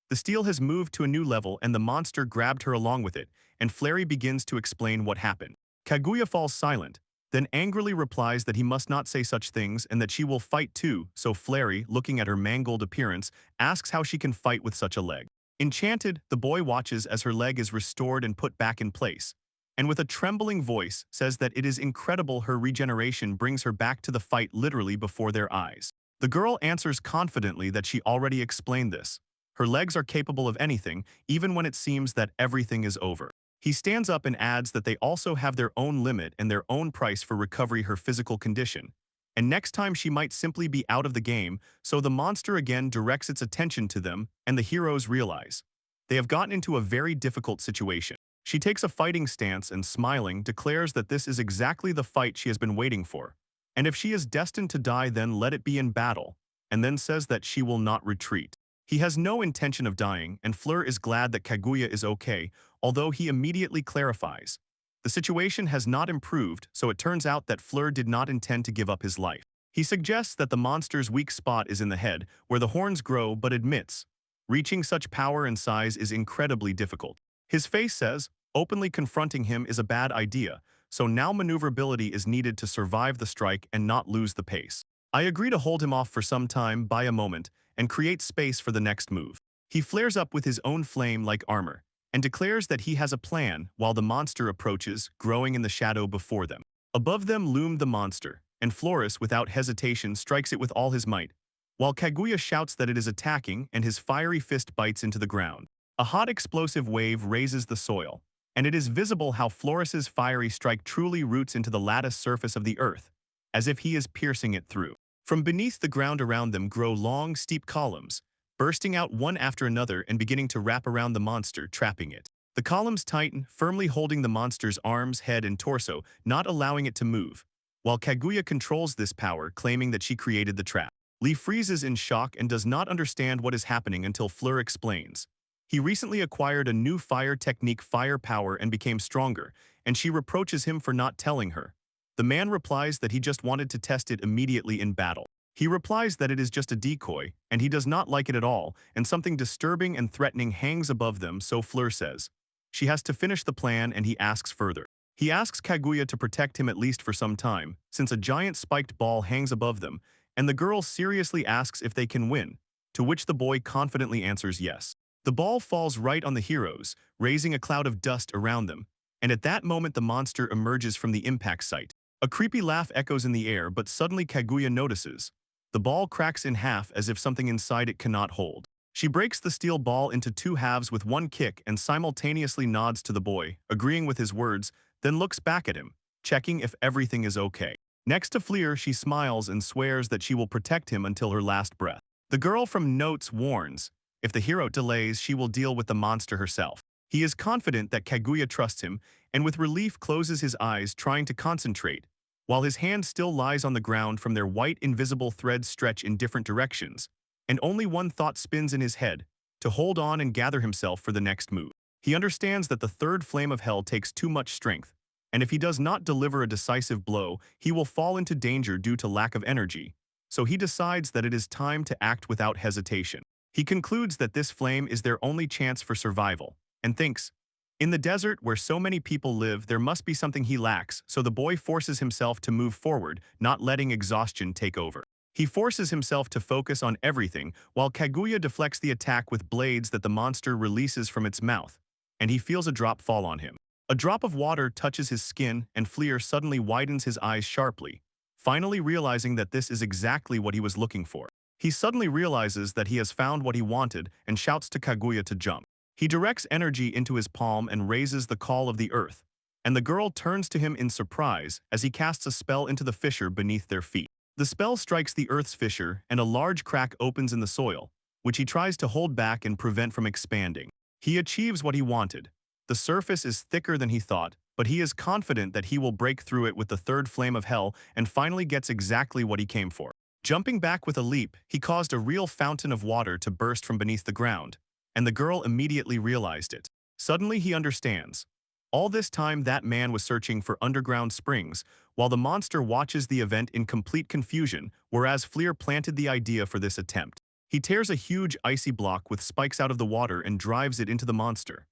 the steel has moved to a new level and the monster grabbed her along with it, and Flary begins to explain what happened. Kaguya falls silent, then angrily replies that he must not say such things and that she will fight too, so Flary, looking at her mangled appearance, asks how she can fight with such a leg. Enchanted, the boy watches as her leg is restored and put back in place, and with a trembling voice says that it is incredible her regeneration brings her back to the fight literally before their eyes. The girl answers confidently that she already explained this. Her legs are capable of anything, even when it seems that everything is over. He stands up and adds that they also have their own limit and their own price for recovery her physical condition. And next time she might simply be out of the game, so the monster again directs its attention to them, and the heroes realize they have gotten into a very difficult situation. She takes a fighting stance and, smiling, declares that this is exactly the fight she has been waiting for. And if she is destined to die, then let it be in battle, and then says that she will not retreat. He has no intention of dying, and Fleur is glad that Kaguya is okay, although he immediately clarifies. The situation has not improved, so it turns out that Fleur did not intend to give up his life. He suggests that the monster's weak spot is in the head, where the horns grow, but admits reaching such power and size is incredibly difficult. His face says openly confronting him is a bad idea, so now maneuverability is needed to survive the strike and not lose the pace. I agree to hold him off for some time, buy a moment, and create space for the next move. He flares up with his own flame-like armor, and declares that he has a plan while the monster approaches, growing in the shadow before them. Above them loomed the monster, and Florus, without hesitation, strikes it with all his might, while Kaguya shouts that it is attacking and his fiery fist bites into the ground. A hot explosive wave raises the soil, and it is visible how Florus's fiery strike truly roots into the lattice surface of the earth, as if he is piercing it through. From beneath the ground around them grow long, steep columns, bursting out one after another and beginning to wrap around the monster, trapping it. The columns tighten, firmly holding the monster's arms, head, and torso, not allowing it to move, while Kaguya controls this power, claiming that she created the trap. Lee freezes in shock and does not understand what is happening until Fleur explains. He recently acquired a new fire technique, fire power, and became stronger, and she reproaches him for not telling her. The man replies that he just wanted to test it immediately in battle. He replies that it is just a decoy, and he does not like it at all, and something disturbing and threatening hangs above them, so Fleur says she has to finish the plan, and he asks further. He asks Kaguya to protect him at least for some time, since a giant spiked ball hangs above them, and the girl seriously asks if they can win, to which the boy confidently answers yes. The ball falls right on the heroes, raising a cloud of dust around them, and at that moment the monster emerges from the impact site. A creepy laugh echoes in the air, but suddenly Kaguya notices. The ball cracks in half as if something inside it cannot hold. She breaks the steel ball into two halves with one kick and simultaneously nods to the boy, agreeing with his words, then looks back at him, checking if everything is okay. Next to Fleur, she smiles and swears that she will protect him until her last breath. The girl from Notes warns, if the hero delays, she will deal with the monster herself. He is confident that Kaguya trusts him, and with relief closes his eyes, trying to concentrate, while his hand still lies on the ground from their white invisible threads stretch in different directions, and only one thought spins in his head, to hold on and gather himself for the next move. He understands that the third flame of hell takes too much strength, and if he does not deliver a decisive blow, he will fall into danger due to lack of energy, so he decides that it is time to act without hesitation. He concludes that this flame is their only chance for survival, and thinks, in the desert where so many people live, there must be something he lacks, so the boy forces himself to move forward, not letting exhaustion take over. He forces himself to focus on everything, while Kaguya deflects the attack with blades that the monster releases from its mouth, and he feels a drop fall on him. A drop of water touches his skin, and Fleur suddenly widens his eyes sharply, finally realizing that this is exactly what he was looking for. He suddenly realizes that he has found what he wanted and shouts to Kaguya to jump. He directs energy into his palm and raises the call of the earth, and the girl turns to him in surprise as he casts a spell into the fissure beneath their feet. The spell strikes the earth's fissure, and a large crack opens in the soil, which he tries to hold back and prevent from expanding. He achieves what he wanted. The surface is thicker than he thought, but he is confident that he will break through it with the third flame of hell and finally gets exactly what he came for. Jumping back with a leap, he caused a real fountain of water to burst from beneath the ground, and the girl immediately realized it. Suddenly he understands. All this time that man was searching for underground springs, while the monster watches the event in complete confusion, whereas Fleur planted the idea for this attempt. He tears a huge icy block with spikes out of the water and drives it into the monster.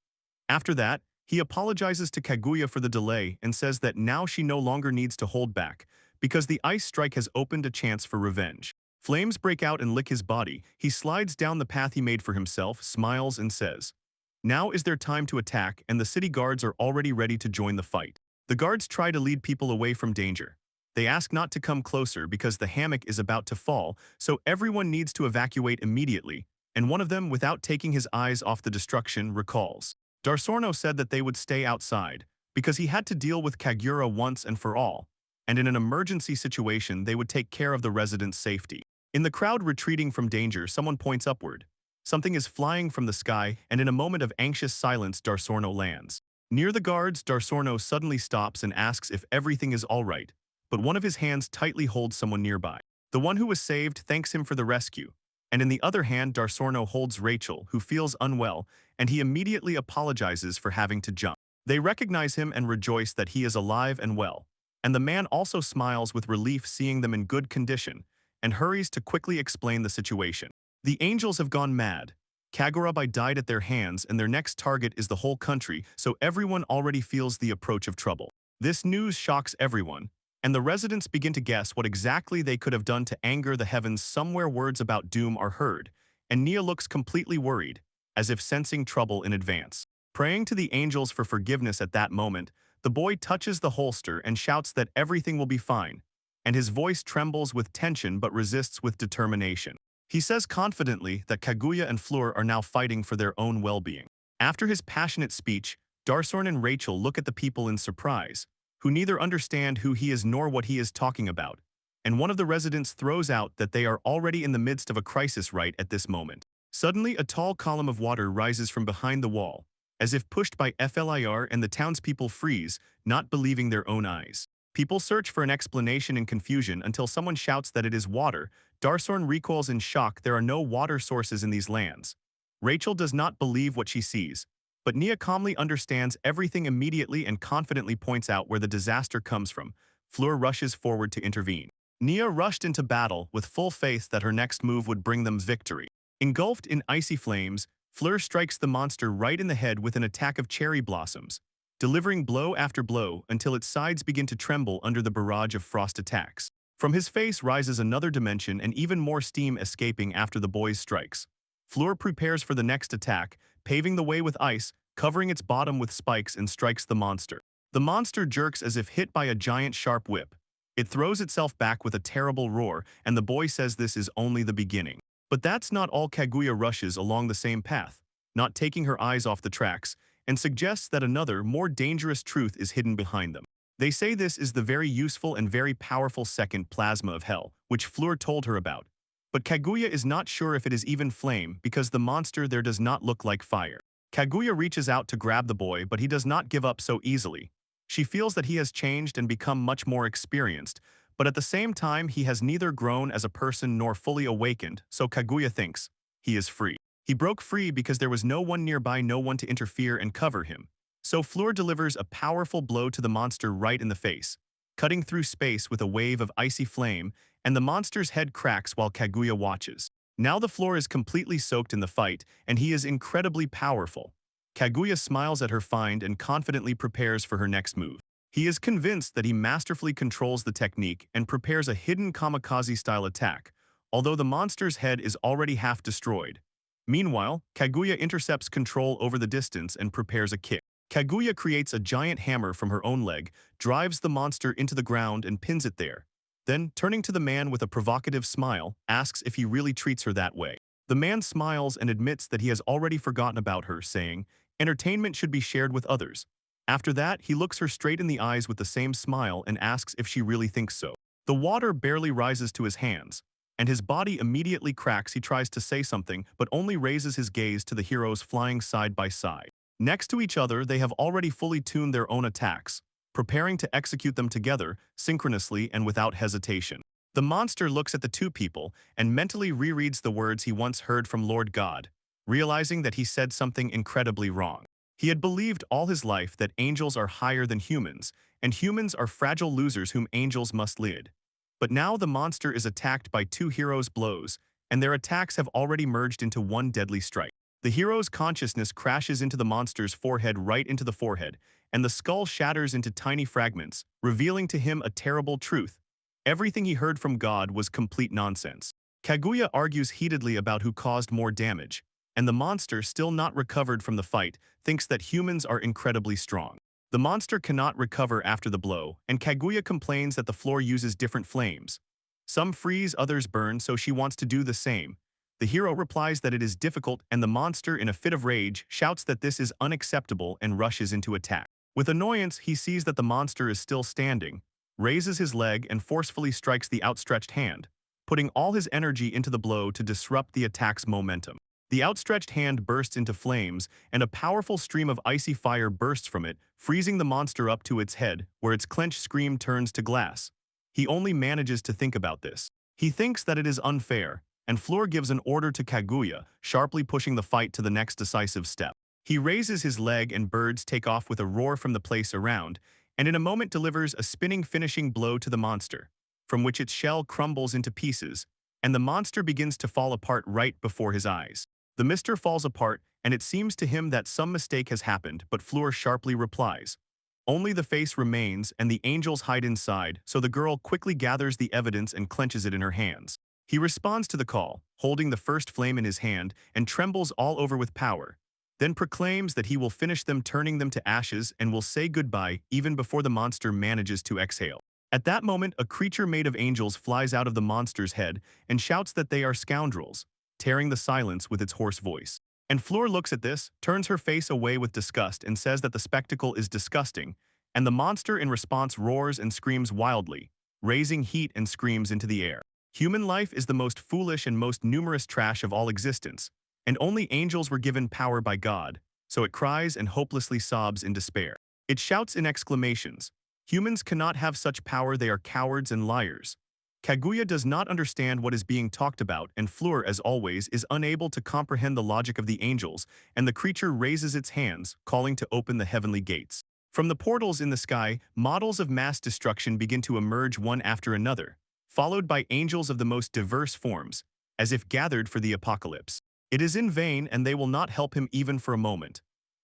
After that, he apologizes to Kaguya for the delay and says that now she no longer needs to hold back, because the ice strike has opened a chance for revenge. Flames break out and lick his body. He slides down the path he made for himself, smiles and says, "Now is their time to attack, and the city guards are already ready to join the fight." The guards try to lead people away from danger. They ask not to come closer because the hammock is about to fall, so everyone needs to evacuate immediately, and one of them, without taking his eyes off the destruction, recalls. Darsorno said that they would stay outside, because he had to deal with Kagura once and for all, and in an emergency situation they would take care of the residents' safety. In the crowd retreating from danger, someone points upward. Something is flying from the sky, and in a moment of anxious silence, Darsorno lands. Near the guards, Darsorno suddenly stops and asks if everything is all right, but one of his hands tightly holds someone nearby. The one who was saved thanks him for the rescue, and in the other hand, Darsorno holds Rachel, who feels unwell, and he immediately apologizes for having to jump. They recognize him and rejoice that he is alive and well, and the man also smiles with relief seeing them in good condition, and hurries to quickly explain the situation. The angels have gone mad. Kagurabai died at their hands, and their next target is the whole country, so everyone already feels the approach of trouble. This news shocks everyone, and the residents begin to guess what exactly they could have done to anger the heavens. Somewhere words about doom are heard, and Nia looks completely worried, as if sensing trouble in advance. Praying to the angels for forgiveness at that moment, the boy touches the holster and shouts that everything will be fine, and his voice trembles with tension but resists with determination. He says confidently that Kaguya and Fleur are now fighting for their own well-being. After his passionate speech, Darsorn and Rachel look at the people in surprise, who neither understand who he is nor what he is talking about, and one of the residents throws out that they are already in the midst of a crisis right at this moment. Suddenly, a tall column of water rises from behind the wall, as if pushed by FLIR, and the townspeople freeze, not believing their own eyes. People search for an explanation in confusion until someone shouts that it is water. Darsorn recoils in shock. There are no water sources in these lands. Rachel does not believe what she sees, but Nia calmly understands everything immediately and confidently points out where the disaster comes from. Fleur rushes forward to intervene. Nia rushed into battle with full faith that her next move would bring them victory. Engulfed in icy flames, Fleur strikes the monster right in the head with an attack of cherry blossoms, delivering blow after blow until its sides begin to tremble under the barrage of frost attacks. From his face rises another dimension and even more steam escaping after the boy's strikes. Fleur prepares for the next attack, paving the way with ice, covering its bottom with spikes, and strikes the monster. The monster jerks as if hit by a giant sharp whip. It throws itself back with a terrible roar, and the boy says this is only the beginning. But that's not all. Kaguya rushes along the same path, not taking her eyes off the tracks, and suggests that another, more dangerous truth is hidden behind them. They say this is the very useful and very powerful second plasma of hell, which Fleur told her about. But Kaguya is not sure if it is even flame because the monster there does not look like fire. Kaguya reaches out to grab the boy, but he does not give up so easily. She feels that he has changed and become much more experienced, but at the same time he has neither grown as a person nor fully awakened, so Kaguya thinks he is free. He broke free because there was no one nearby, no one to interfere and cover him. So Fleur delivers a powerful blow to the monster right in the face, cutting through space with a wave of icy flame, and the monster's head cracks while Kaguya watches. Now the floor is completely soaked in the fight, and he is incredibly powerful. Kaguya smiles at her find and confidently prepares for her next move. He is convinced that he masterfully controls the technique and prepares a hidden kamikaze-style attack, although the monster's head is already half destroyed. Meanwhile, Kaguya intercepts control over the distance and prepares a kick. Kaguya creates a giant hammer from her own leg, drives the monster into the ground and pins it there. Then, turning to the man with a provocative smile, asks if he really treats her that way. The man smiles and admits that he has already forgotten about her, saying, "Entertainment should be shared with others." After that, he looks her straight in the eyes with the same smile and asks if she really thinks so. The water barely rises to his hands, and his body immediately cracks. He tries to say something, but only raises his gaze to the heroes flying side by side. Next to each other, they have already fully tuned their own attacks, preparing to execute them together, synchronously and without hesitation. The monster looks at the two people and mentally rereads the words he once heard from Lord God, realizing that he said something incredibly wrong. He had believed all his life that angels are higher than humans, and humans are fragile losers whom angels must lead. But now the monster is attacked by two heroes' blows, and their attacks have already merged into one deadly strike. The hero's consciousness crashes into the monster's forehead, right into the forehead, and the skull shatters into tiny fragments, revealing to him a terrible truth. Everything he heard from God was complete nonsense. Kaguya argues heatedly about who caused more damage, and the monster, still not recovered from the fight, thinks that humans are incredibly strong. The monster cannot recover after the blow, and Kaguya complains that the floor uses different flames. Some freeze, others burn, so she wants to do the same. The hero replies that it is difficult, and the monster, in a fit of rage, shouts that this is unacceptable and rushes into attack. With annoyance, he sees that the monster is still standing, raises his leg and forcefully strikes the outstretched hand, putting all his energy into the blow to disrupt the attack's momentum. The outstretched hand bursts into flames, and a powerful stream of icy fire bursts from it, freezing the monster up to its head, where its clenched scream turns to glass. He only manages to think about this. He thinks that it is unfair, and Fleur gives an order to Kaguya, sharply pushing the fight to the next decisive step. He raises his leg and birds take off with a roar from the place around, and in a moment delivers a spinning finishing blow to the monster, from which its shell crumbles into pieces, and the monster begins to fall apart right before his eyes. The mister falls apart, and it seems to him that some mistake has happened, but Fleur sharply replies. Only the face remains, and the angels hide inside, so the girl quickly gathers the evidence and clenches it in her hands. He responds to the call, holding the first flame in his hand, and trembles all over with power, then proclaims that he will finish them, turning them to ashes, and will say goodbye even before the monster manages to exhale. At that moment, a creature made of angels flies out of the monster's head and shouts that they are scoundrels, tearing the silence with its hoarse voice. And Fleur looks at this, turns her face away with disgust, and says that the spectacle is disgusting, and the monster in response roars and screams wildly, raising heat and screams into the air. Human life is the most foolish and most numerous trash of all existence, and only angels were given power by God, so it cries and hopelessly sobs in despair. It shouts in exclamations. Humans cannot have such power, they are cowards and liars. Kaguya does not understand what is being talked about, and Fleur, as always, is unable to comprehend the logic of the angels, and the creature raises its hands, calling to open the heavenly gates. From the portals in the sky, models of mass destruction begin to emerge one after another, followed by angels of the most diverse forms, as if gathered for the apocalypse. It is in vain, and they will not help him even for a moment.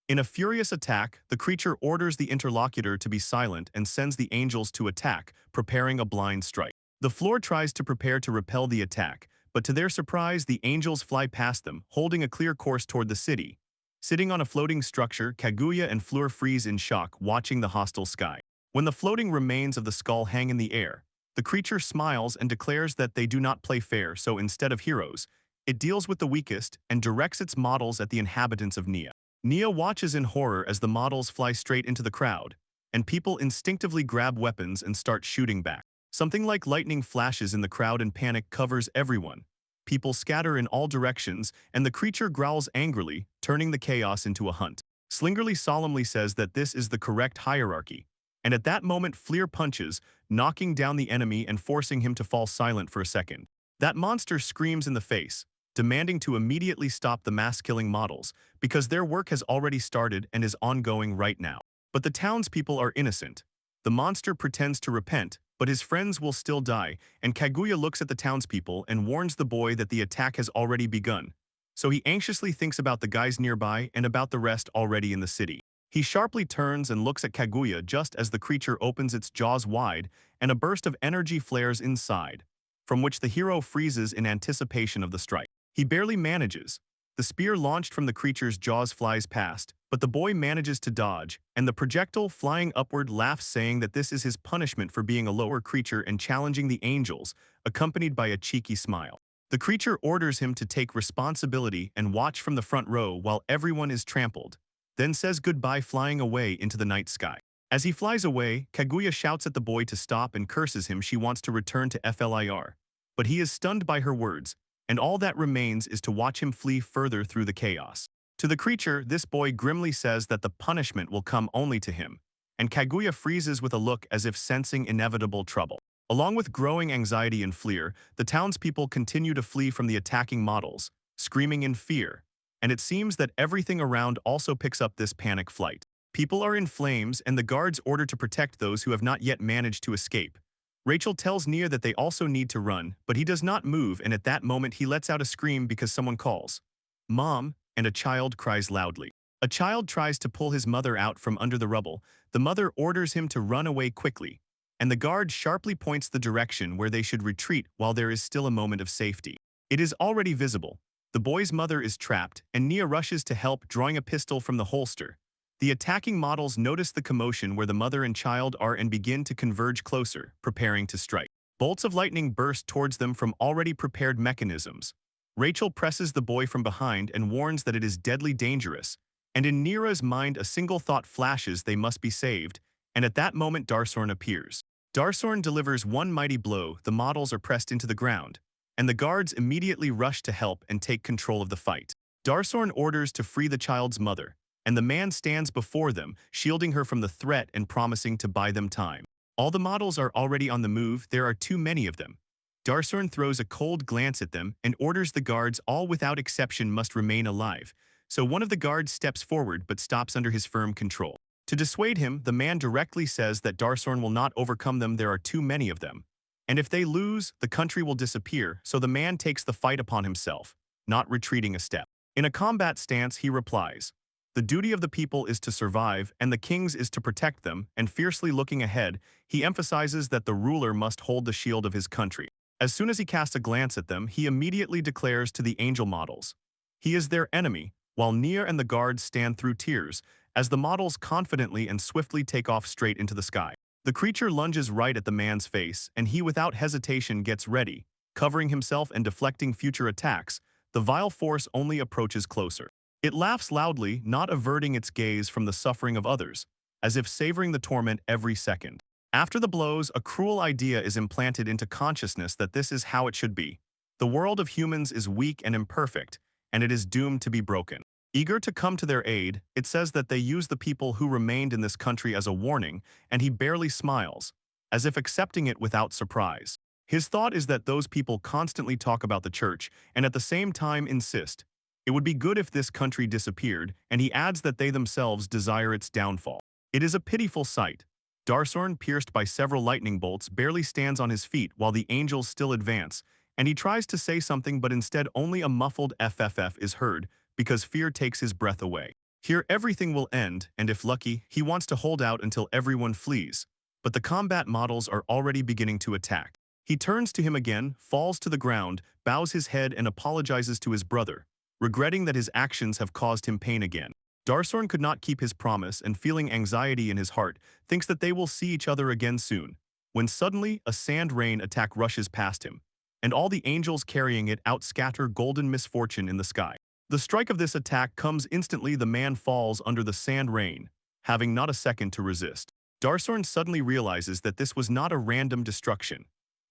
In a furious attack, the creature orders the interlocutor to be silent and sends the angels to attack, preparing a blind strike. The floor tries to prepare to repel the attack, but to their surprise, the angels fly past them, holding a clear course toward the city. Sitting on a floating structure, Kaguya and Fleur freeze in shock, watching the hostile sky. When the floating remains of the skull hang in the air, the creature smiles and declares that they do not play fair, so instead of heroes, it deals with the weakest and directs its models at the inhabitants of Nia. Nia watches in horror as the models fly straight into the crowd, and people instinctively grab weapons and start shooting back. Something like lightning flashes in the crowd and panic covers everyone. People scatter in all directions, and the creature growls angrily, turning the chaos into a hunt. Slingerly solemnly says that this is the correct hierarchy, and at that moment Fleur punches, knocking down the enemy and forcing him to fall silent for a second. That monster screams in the face, demanding to immediately stop the mass-killing models, because their work has already started and is ongoing right now. But the townspeople are innocent. The monster pretends to repent, but his friends will still die, and Kaguya looks at the townspeople and warns the boy that the attack has already begun. So he anxiously thinks about the guys nearby and about the rest already in the city. He sharply turns and looks at Kaguya just as the creature opens its jaws wide and a burst of energy flares inside, from which the hero freezes in anticipation of the strike. He barely manages. The spear launched from the creature's jaws flies past, but the boy manages to dodge, and the projectile flying upward laughs, saying that this is his punishment for being a lower creature and challenging the angels, accompanied by a cheeky smile. The creature orders him to take responsibility and watch from the front row while everyone is trampled, then says goodbye, flying away into the night sky. As he flies away, Kaguya shouts at the boy to stop and curses him. She wants to return to Flir, but he is stunned by her words, and all that remains is to watch him flee further through the chaos. To the creature, this boy grimly says that the punishment will come only to him, and Kaguya freezes with a look as if sensing inevitable trouble. Along with growing anxiety and fear, the townspeople continue to flee from the attacking models, screaming in fear, and it seems that everything around also picks up this panic flight. People are in flames, and the guards order to protect those who have not yet managed to escape. Rachel tells Nia that they also need to run, but he does not move, and at that moment he lets out a scream because someone calls, "Mom," and a child cries loudly. A child tries to pull his mother out from under the rubble. The mother orders him to run away quickly, and the guard sharply points the direction where they should retreat while there is still a moment of safety. It is already visible. The boy's mother is trapped, and Nia rushes to help, drawing a pistol from the holster. The attacking models notice the commotion where the mother and child are and begin to converge closer, preparing to strike. Bolts of lightning burst towards them from already prepared mechanisms. Rachel presses the boy from behind and warns that it is deadly dangerous, and in Nira's mind a single thought flashes: they must be saved, and at that moment Darsorn appears. Darsorn delivers one mighty blow, the models are pressed into the ground, and the guards immediately rush to help and take control of the fight. Darsorn orders to free the child's mother, and the man stands before them, shielding her from the threat and promising to buy them time. All the models are already on the move, there are too many of them. Darsorn throws a cold glance at them and orders the guards, all without exception, must remain alive. So one of the guards steps forward but stops under his firm control. To dissuade him, the man directly says that Darsorn will not overcome them, there are too many of them. And if they lose, the country will disappear, so the man takes the fight upon himself, not retreating a step. In a combat stance, he replies, "The duty of the people is to survive, and the king's is to protect them," and fiercely looking ahead, he emphasizes that the ruler must hold the shield of his country. As soon as he casts a glance at them, he immediately declares to the angel models, he is their enemy, while Nia and the guards stand through tears, as the models confidently and swiftly take off straight into the sky. The creature lunges right at the man's face, and he without hesitation gets ready, covering himself and deflecting future attacks. The vile force only approaches closer. It laughs loudly, not averting its gaze from the suffering of others, as if savoring the torment every second. After the blows, a cruel idea is implanted into consciousness that this is how it should be. The world of humans is weak and imperfect, and it is doomed to be broken. Eager to come to their aid, it says that they use the people who remained in this country as a warning, and he barely smiles, as if accepting it without surprise. His thought is that those people constantly talk about the church, and at the same time insist, it would be good if this country disappeared, and he adds that they themselves desire its downfall. It is a pitiful sight. Darsorn, pierced by several lightning bolts, barely stands on his feet while the angels still advance, and he tries to say something, but instead only a muffled FFF is heard, because fear takes his breath away. Here everything will end, and if lucky, he wants to hold out until everyone flees. But the combat models are already beginning to attack. He turns to him again, falls to the ground, bows his head and apologizes to his brother, regretting that his actions have caused him pain again. Darsorn could not keep his promise and, feeling anxiety in his heart, thinks that they will see each other again soon, when suddenly a sand rain attack rushes past him, and all the angels carrying it out scatter golden misfortune in the sky. The strike of this attack comes instantly. The man falls under the sand rain, having not a second to resist. Darsorn suddenly realizes that this was not a random destruction.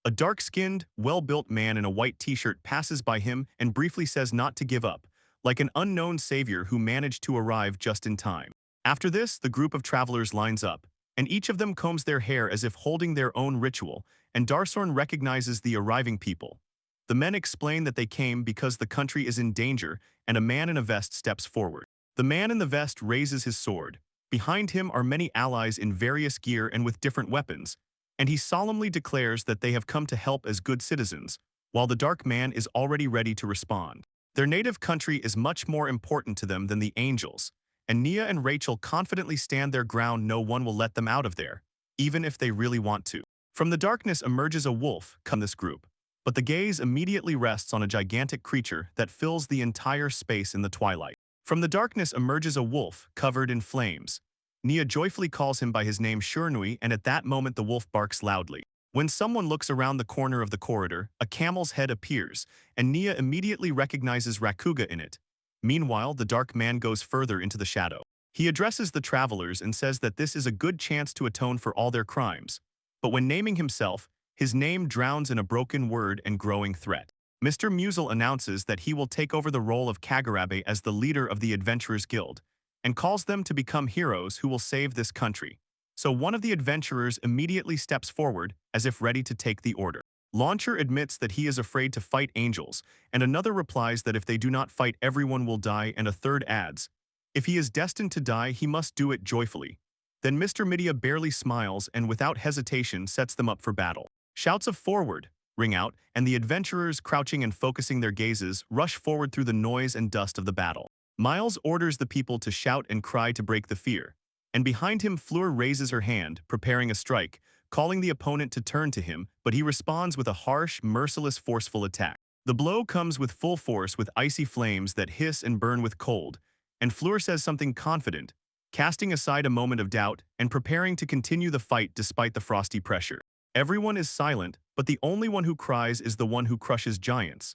A dark-skinned, well-built man in a white t-shirt passes by him and briefly says not to give up, like an unknown savior who managed to arrive just in time. After this, the group of travelers lines up, and each of them combs their hair as if holding their own ritual, and Darsorn recognizes the arriving people. The men explain that they came because the country is in danger, and a man in a vest steps forward. The man in the vest raises his sword. Behind him are many allies in various gear and with different weapons, and he solemnly declares that they have come to help as good citizens, while the dark man is already ready to respond. Their native country is much more important to them than the angels, and Nia and Rachel confidently stand their ground. No one will let them out of there, even if they really want to. From the darkness emerges a wolf, come this group. But the gaze immediately rests on a gigantic creature that fills the entire space in the twilight. From the darkness emerges a wolf, covered in flames. Nia joyfully calls him by his name Shurnui, and at that moment the wolf barks loudly. When someone looks around the corner of the corridor, a camel's head appears, and Nia immediately recognizes Rakuga in it. Meanwhile, the dark man goes further into the shadow. He addresses the travelers and says that this is a good chance to atone for all their crimes. But when naming himself, his name drowns in a broken word and growing threat. Mr. Musil announces that he will take over the role of Kagurabe as the leader of the Adventurers Guild, and calls them to become heroes who will save this country. So one of the adventurers immediately steps forward, as if ready to take the order. Launcher admits that he is afraid to fight angels, and another replies that if they do not fight everyone will die, and a third adds, if he is destined to die he must do it joyfully. Then Mr. Midia barely smiles and without hesitation sets them up for battle. Shouts of "forward" ring out, and the adventurers, crouching and focusing their gazes, rush forward through the noise and dust of the battle. Miles orders the people to shout and cry to break the fear, and behind him Fleur raises her hand, preparing a strike, calling the opponent to turn to him, but he responds with a harsh, merciless, forceful attack. The blow comes with full force with icy flames that hiss and burn with cold, and Fleur says something confident, casting aside a moment of doubt and preparing to continue the fight despite the frosty pressure. Everyone is silent, but the only one who cries is the one who crushes giants.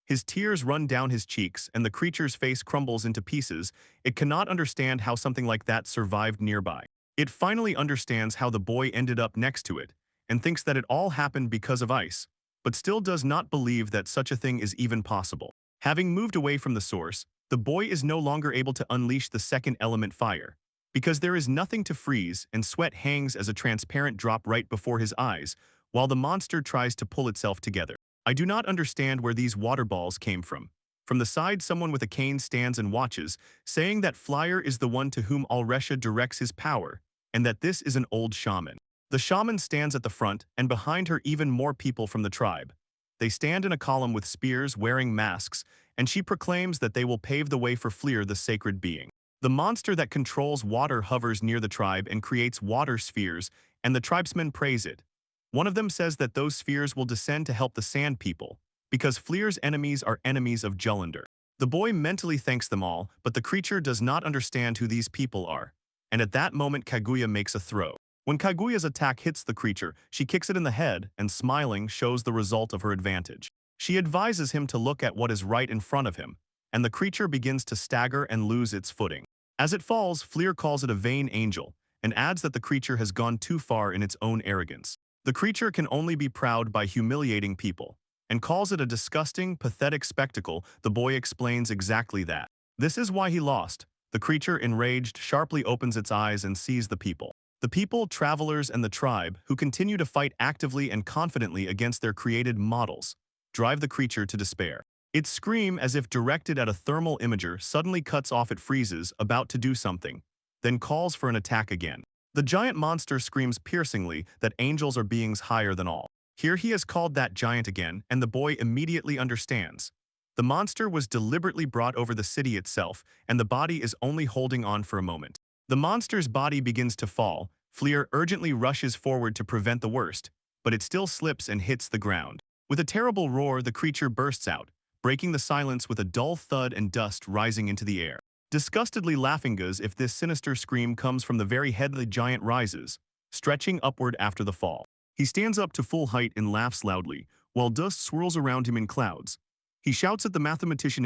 His tears run down his cheeks and the creature's face crumbles into pieces. It cannot understand how something like that survived nearby. It finally understands how the boy ended up next to it, and thinks that it all happened because of ice, but still does not believe that such a thing is even possible. Having moved away from the source, the boy is no longer able to unleash the second element fire, because there is nothing to freeze and sweat hangs as a transparent drop right before his eyes, while the monster tries to pull itself together. I do not understand where these water balls came from. From the side, someone with a cane stands and watches, saying that Flyer is the one to whom Alresha directs his power, and that this is an old shaman. The shaman stands at the front, and behind her even more people from the tribe. They stand in a column with spears, wearing masks, and she proclaims that they will pave the way for Fleer, the sacred being. The monster that controls water hovers near the tribe and creates water spheres, and the tribesmen praise it. One of them says that those spheres will descend to help the Sand People, because Fleer's enemies are enemies of Jullander. The boy mentally thanks them all, but the creature does not understand who these people are, and at that moment Kaguya makes a throw. When Kaguya's attack hits the creature, she kicks it in the head and, smiling, shows the result of her advantage. She advises him to look at what is right in front of him, and the creature begins to stagger and lose its footing. As it falls, Fleer calls it a vain angel, and adds that the creature has gone too far in its own arrogance. The creature can only be proud by humiliating people, and calls it a disgusting, pathetic spectacle. The boy explains exactly that. This is why he lost. The creature, enraged, sharply opens its eyes and sees the people. The people, travelers, and the tribe, who continue to fight actively and confidently against their created models, drive the creature to despair. Its scream, as if directed at a thermal imager, suddenly cuts off. It freezes, about to do something, then calls for an attack again. The giant monster screams piercingly that angels are beings higher than all. Here he has called that giant again, and the boy immediately understands. The monster was deliberately brought over the city itself, and the body is only holding on for a moment. The monster's body begins to fall. Fleer urgently rushes forward to prevent the worst, but it still slips and hits the ground. With a terrible roar, the creature bursts out, breaking the silence with a dull thud and dust rising into the air. Disgustedly laughing as if this sinister scream comes from the very head, the giant rises, stretching upward after the fall. He stands up to full height and laughs loudly, while dust swirls around him in clouds. He shouts at the mathematician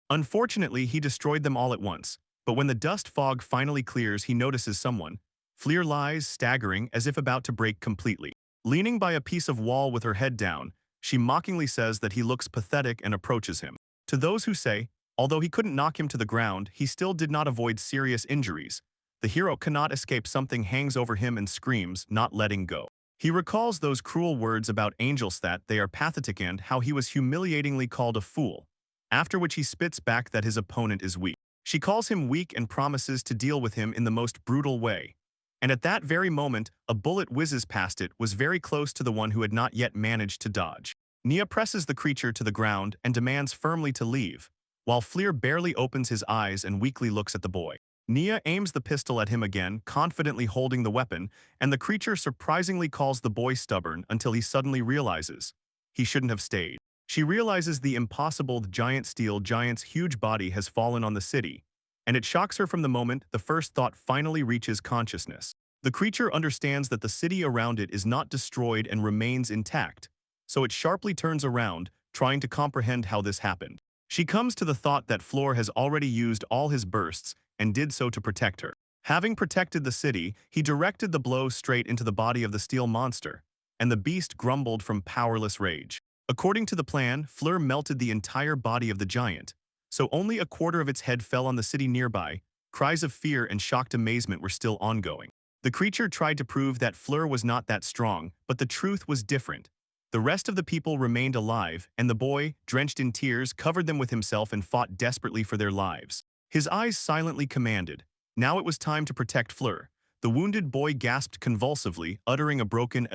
Unfortunately, he destroyed them all at once, but when the dust fog finally clears, he notices someone. Fleer lies, staggering, as if about to break completely. Leaning by a piece of wall with her head down, she mockingly says that he looks pathetic and approaches him. To those who say, although he couldn't knock him to the ground, he still did not avoid serious injuries. The hero cannot escape. Something hangs over him and screams, not letting go. He recalls those cruel words about angels, that they are pathetic, and how he was humiliatingly called a fool, after which he spits back that his opponent is weak. She calls him weak and promises to deal with him in the most brutal way. And at that very moment, a bullet whizzes past. It was very close to the one who had not yet managed to dodge. Nia presses the creature to the ground and demands firmly to leave, while Fleer barely opens his eyes and weakly looks at the boy. Nia aims the pistol at him again, confidently holding the weapon, and the creature surprisingly calls the boy stubborn until he suddenly realizes he shouldn't have stayed. She realizes the impossible. The giant steel giant's huge body has fallen on the city, and it shocks her. From the moment the first thought finally reaches consciousness, the creature understands that the city around it is not destroyed and remains intact, so it sharply turns around, trying to comprehend how this happened. She comes to the thought that Floor has already used all his bursts and did so to protect her. Having protected the city, he directed the blow straight into the body of the steel monster, and the beast grumbled from powerless rage. According to the plan, Fleur melted the entire body of the giant, so only a quarter of its head fell on the city nearby. Cries of fear and shocked amazement were still ongoing. The creature tried to prove that Fleur was not that strong, but the truth was different. The rest of the people remained alive, and the boy, drenched in tears, covered them with himself and fought desperately for their lives. His eyes silently commanded. Now it was time to protect Fleur. The wounded boy gasped convulsively, uttering a broken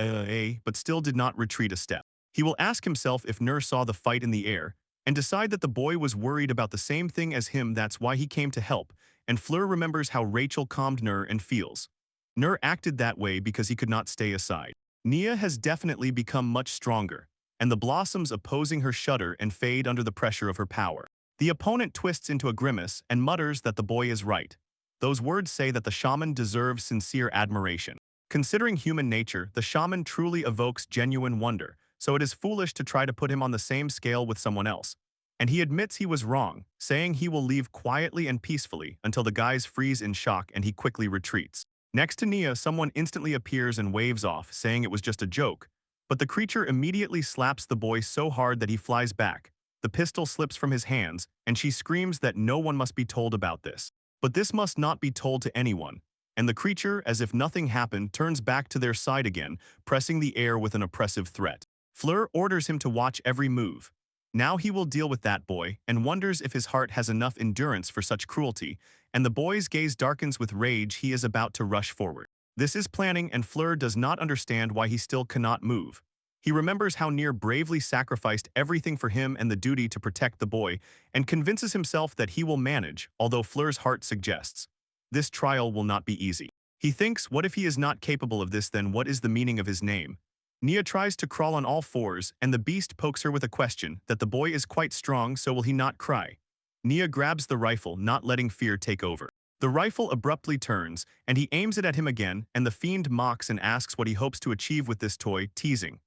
but still did not retreat a step. He will ask himself if Nur saw the fight in the air, and decide that the boy was worried about the same thing as him. That's why he came to help, and Fleur remembers how Rachel calmed Nur and feels Nur acted that way because he could not stay aside. Nia has definitely become much stronger, and the blossoms opposing her shudder and fade under the pressure of her power. The opponent twists into a grimace and mutters that the boy is right. Those words say that the shaman deserves sincere admiration. Considering human nature, the shaman truly evokes genuine wonder, so it is foolish to try to put him on the same scale with someone else. And he admits he was wrong, saying he will leave quietly and peacefully until the guys freeze in shock and he quickly retreats. Next to Nia, someone instantly appears and waves off, saying it was just a joke. But the creature immediately slaps the boy so hard that he flies back. The pistol slips from his hands, and she screams that no one must be told about this. But this must not be told to anyone. And the creature, as if nothing happened, turns back to their side again, pressing the air with an oppressive threat. Fleur orders him to watch every move. Now he will deal with that boy, and wonders if his heart has enough endurance for such cruelty, and the boy's gaze darkens with rage. He is about to rush forward. This is planning, and Fleur does not understand why he still cannot move. He remembers how Nier bravely sacrificed everything for him and the duty to protect the boy, and convinces himself that he will manage, although Fleur's heart suggests this trial will not be easy. He thinks, what if he is not capable of this, then what is the meaning of his name? Nia tries to crawl on all fours, and the beast pokes her with a question that the boy is quite strong, so will he not cry? Nia grabs the rifle, not letting fear take over. The rifle abruptly turns, and he aims it at him again, and the fiend mocks and asks what he hopes to achieve with this toy, teasing.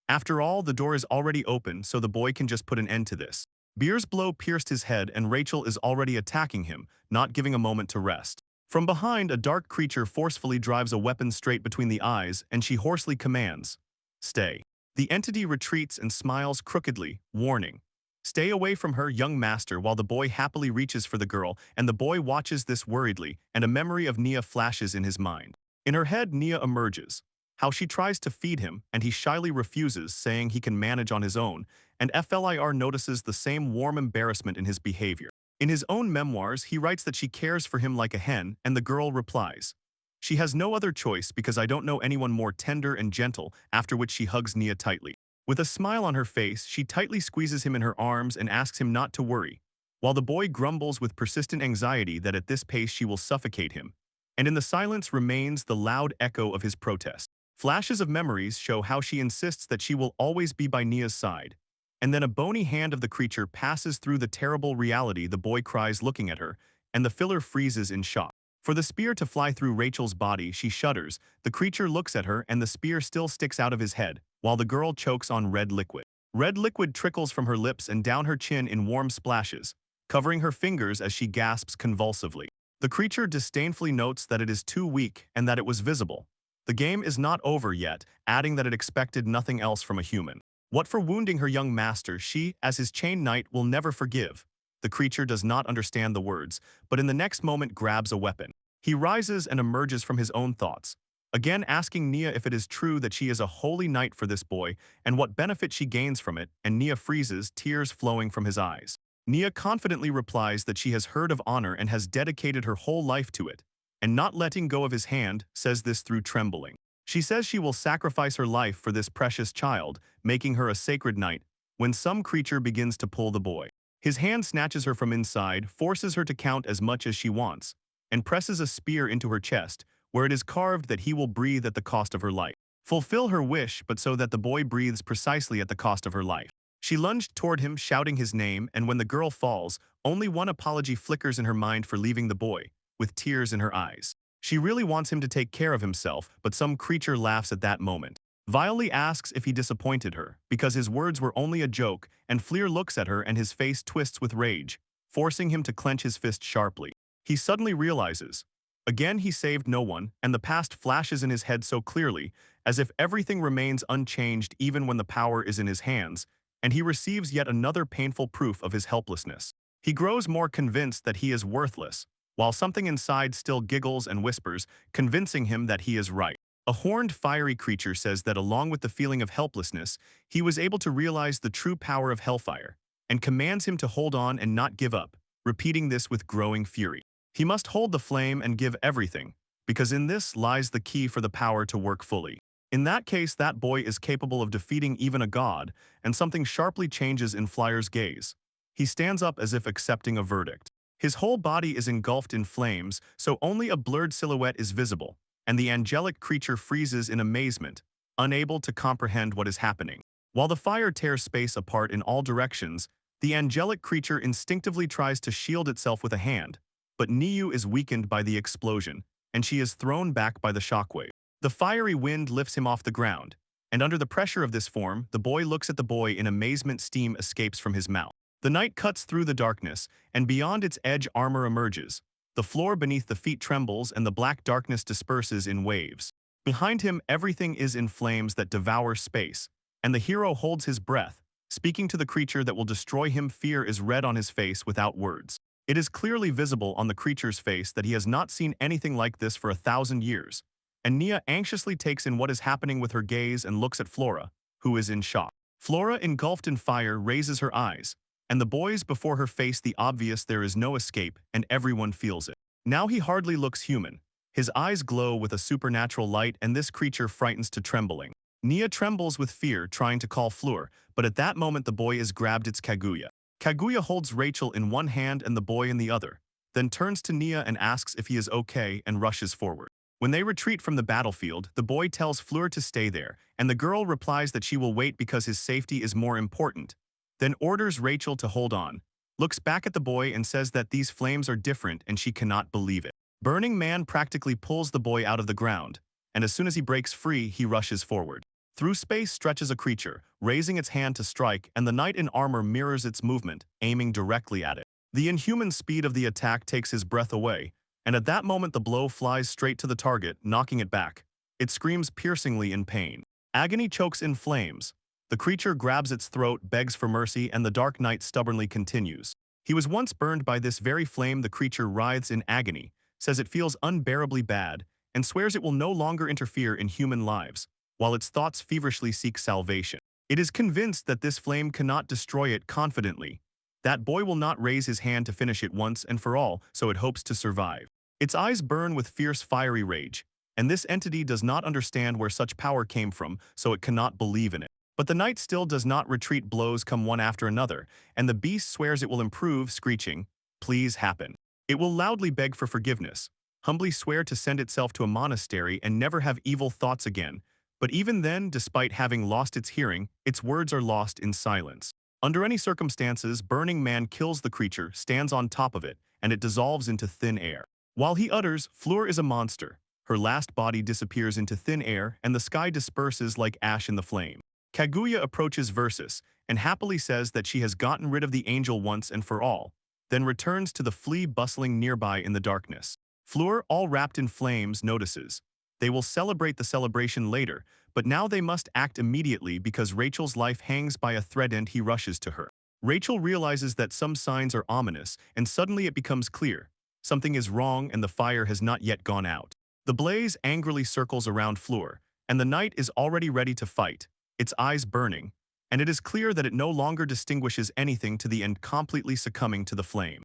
After all, the door is already open, so the boy can just put an end to this. Beer's blow pierced his head, and Rachel is already attacking him, not giving a moment to rest. From behind, a dark creature forcefully drives a weapon straight between the eyes, and she hoarsely commands, "Stay." The entity retreats and smiles crookedly, warning, "Stay away from her, young master," while the boy happily reaches for the girl, and the boy watches this worriedly, and a memory of Nia flashes in his mind. In her head, Nia emerges. How she tries to feed him, and he shyly refuses, saying he can manage on his own, and Flir notices the same warm embarrassment in his behavior. In his own memoirs, he writes that she cares for him like a hen, and the girl replies, "She has no other choice because I don't know anyone more tender and gentle," after which she hugs Nia tightly. With a smile on her face, she tightly squeezes him in her arms and asks him not to worry, while the boy grumbles with persistent anxiety that at this pace she will suffocate him. And in the silence remains the loud echo of his protest. Flashes of memories show how she insists that she will always be by Nia's side. And then a bony hand of the creature passes through the terrible reality. The boy cries looking at her, and the filler freezes in shock. For the spear to fly through Rachel's body, she shudders. The creature looks at her, and the spear still sticks out of his head, while the girl chokes on red liquid. Red liquid trickles from her lips and down her chin in warm splashes, covering her fingers as she gasps convulsively. The creature disdainfully notes that it is too weak and that it was visible. The game is not over yet, adding that it expected nothing else from a human. What for wounding her young master, she, as his chained knight, will never forgive. The creature does not understand the words, but in the next moment grabs a weapon. He rises and emerges from his own thoughts, again asking Nia if it is true that she is a holy knight for this boy, and what benefit she gains from it, and Nia freezes, tears flowing from his eyes. Nia confidently replies that she has heard of honor and has dedicated her whole life to it, and not letting go of his hand, says this through trembling. She says she will sacrifice her life for this precious child, making her a sacred knight, when some creature begins to pull the boy. His hand snatches her from inside, forces her to count as much as she wants, and presses a spear into her chest, where it is carved that he will breathe at the cost of her life. Fulfill her wish, but so that the boy breathes precisely at the cost of her life. She lunged toward him, shouting his name, and when the girl falls, only one apology flickers in her mind for leaving the boy, with tears in her eyes. She really wants him to take care of himself, but some creature laughs at that moment. Vilely asks if he disappointed her, because his words were only a joke, and Flir looks at her and his face twists with rage, forcing him to clench his fist sharply. He suddenly realizes. Again he saved no one, and the past flashes in his head so clearly, as if everything remains unchanged even when the power is in his hands, and he receives yet another painful proof of his helplessness. He grows more convinced that he is worthless, while something inside still giggles and whispers, convincing him that he is right. A horned fiery creature says that along with the feeling of helplessness, he was able to realize the true power of Hellfire, and commands him to hold on and not give up, repeating this with growing fury. He must hold the flame and give everything, because in this lies the key for the power to work fully. In that case, that boy is capable of defeating even a god, and something sharply changes in Flir's gaze. He stands up as if accepting a verdict. His whole body is engulfed in flames, so only a blurred silhouette is visible, and the angelic creature freezes in amazement, unable to comprehend what is happening. While the fire tears space apart in all directions, the angelic creature instinctively tries to shield itself with a hand, but Niu is weakened by the explosion, and she is thrown back by the shockwave. The fiery wind lifts him off the ground, and under the pressure of this form, the boy looks at the boy in amazement. Steam escapes from his mouth. The night cuts through the darkness, and beyond its edge armor emerges. The floor beneath the feet trembles and the black darkness disperses in waves. Behind him, everything is in flames that devour space, and the hero holds his breath, speaking to the creature that will destroy him. Fear is read on his face without words. It is clearly visible on the creature's face that he has not seen anything like this for 1,000 years, and Nia anxiously takes in what is happening with her gaze and looks at Flora, who is in shock. Flora, engulfed in fire, raises her eyes, and the boys before her face the obvious. There is no escape, and everyone feels it. Now he hardly looks human. His eyes glow with a supernatural light, and this creature frightens to trembling. Nia trembles with fear, trying to call Fleur, but at that moment the boy is grabbed. It's Kaguya. Kaguya holds Rachel in one hand and the boy in the other, then turns to Nia and asks if he is okay and rushes forward. When they retreat from the battlefield, the boy tells Fleur to stay there, and the girl replies that she will wait because his safety is more important, then orders Rachel to hold on, looks back at the boy and says that these flames are different and she cannot believe it. Burning Man practically pulls the boy out of the ground, and as soon as he breaks free, he rushes forward. Through space stretches a creature, raising its hand to strike, and the knight in armor mirrors its movement, aiming directly at it. The inhuman speed of the attack takes his breath away, and at that moment the blow flies straight to the target, knocking it back. It screams piercingly in pain. Agony chokes in flames. The creature grabs its throat, begs for mercy, and the Dark Knight stubbornly continues. He was once burned by this very flame. The creature writhes in agony, says it feels unbearably bad, and swears it will no longer interfere in human lives, while its thoughts feverishly seek salvation. It is convinced that this flame cannot destroy it. Confidently, that boy will not raise his hand to finish it once and for all, so it hopes to survive. Its eyes burn with fierce fiery rage, and this entity does not understand where such power came from, so it cannot believe in it. But the knight still does not retreat. Blows come one after another, and the beast swears it will improve, screeching, "Please happen." It will loudly beg for forgiveness, humbly swear to send itself to a monastery and never have evil thoughts again. But even then, despite having lost its hearing, its words are lost in silence. Under any circumstances, Burning Man kills the creature, stands on top of it, and it dissolves into thin air. While he utters, "Fleur is a monster," her last body disappears into thin air, and the sky disperses like ash in the flame. Kaguya approaches Versus, and happily says that she has gotten rid of the angel once and for all, then returns to the flea bustling nearby in the darkness. Fleur, all wrapped in flames, notices. They will celebrate the celebration later, but now they must act immediately because Rachel's life hangs by a thread and he rushes to her. Rachel realizes that some signs are ominous, and suddenly it becomes clear. Something is wrong and the fire has not yet gone out. The blaze angrily circles around Fleur, and the knight is already ready to fight, its eyes burning, and it is clear that it no longer distinguishes anything to the end, completely succumbing to the flame.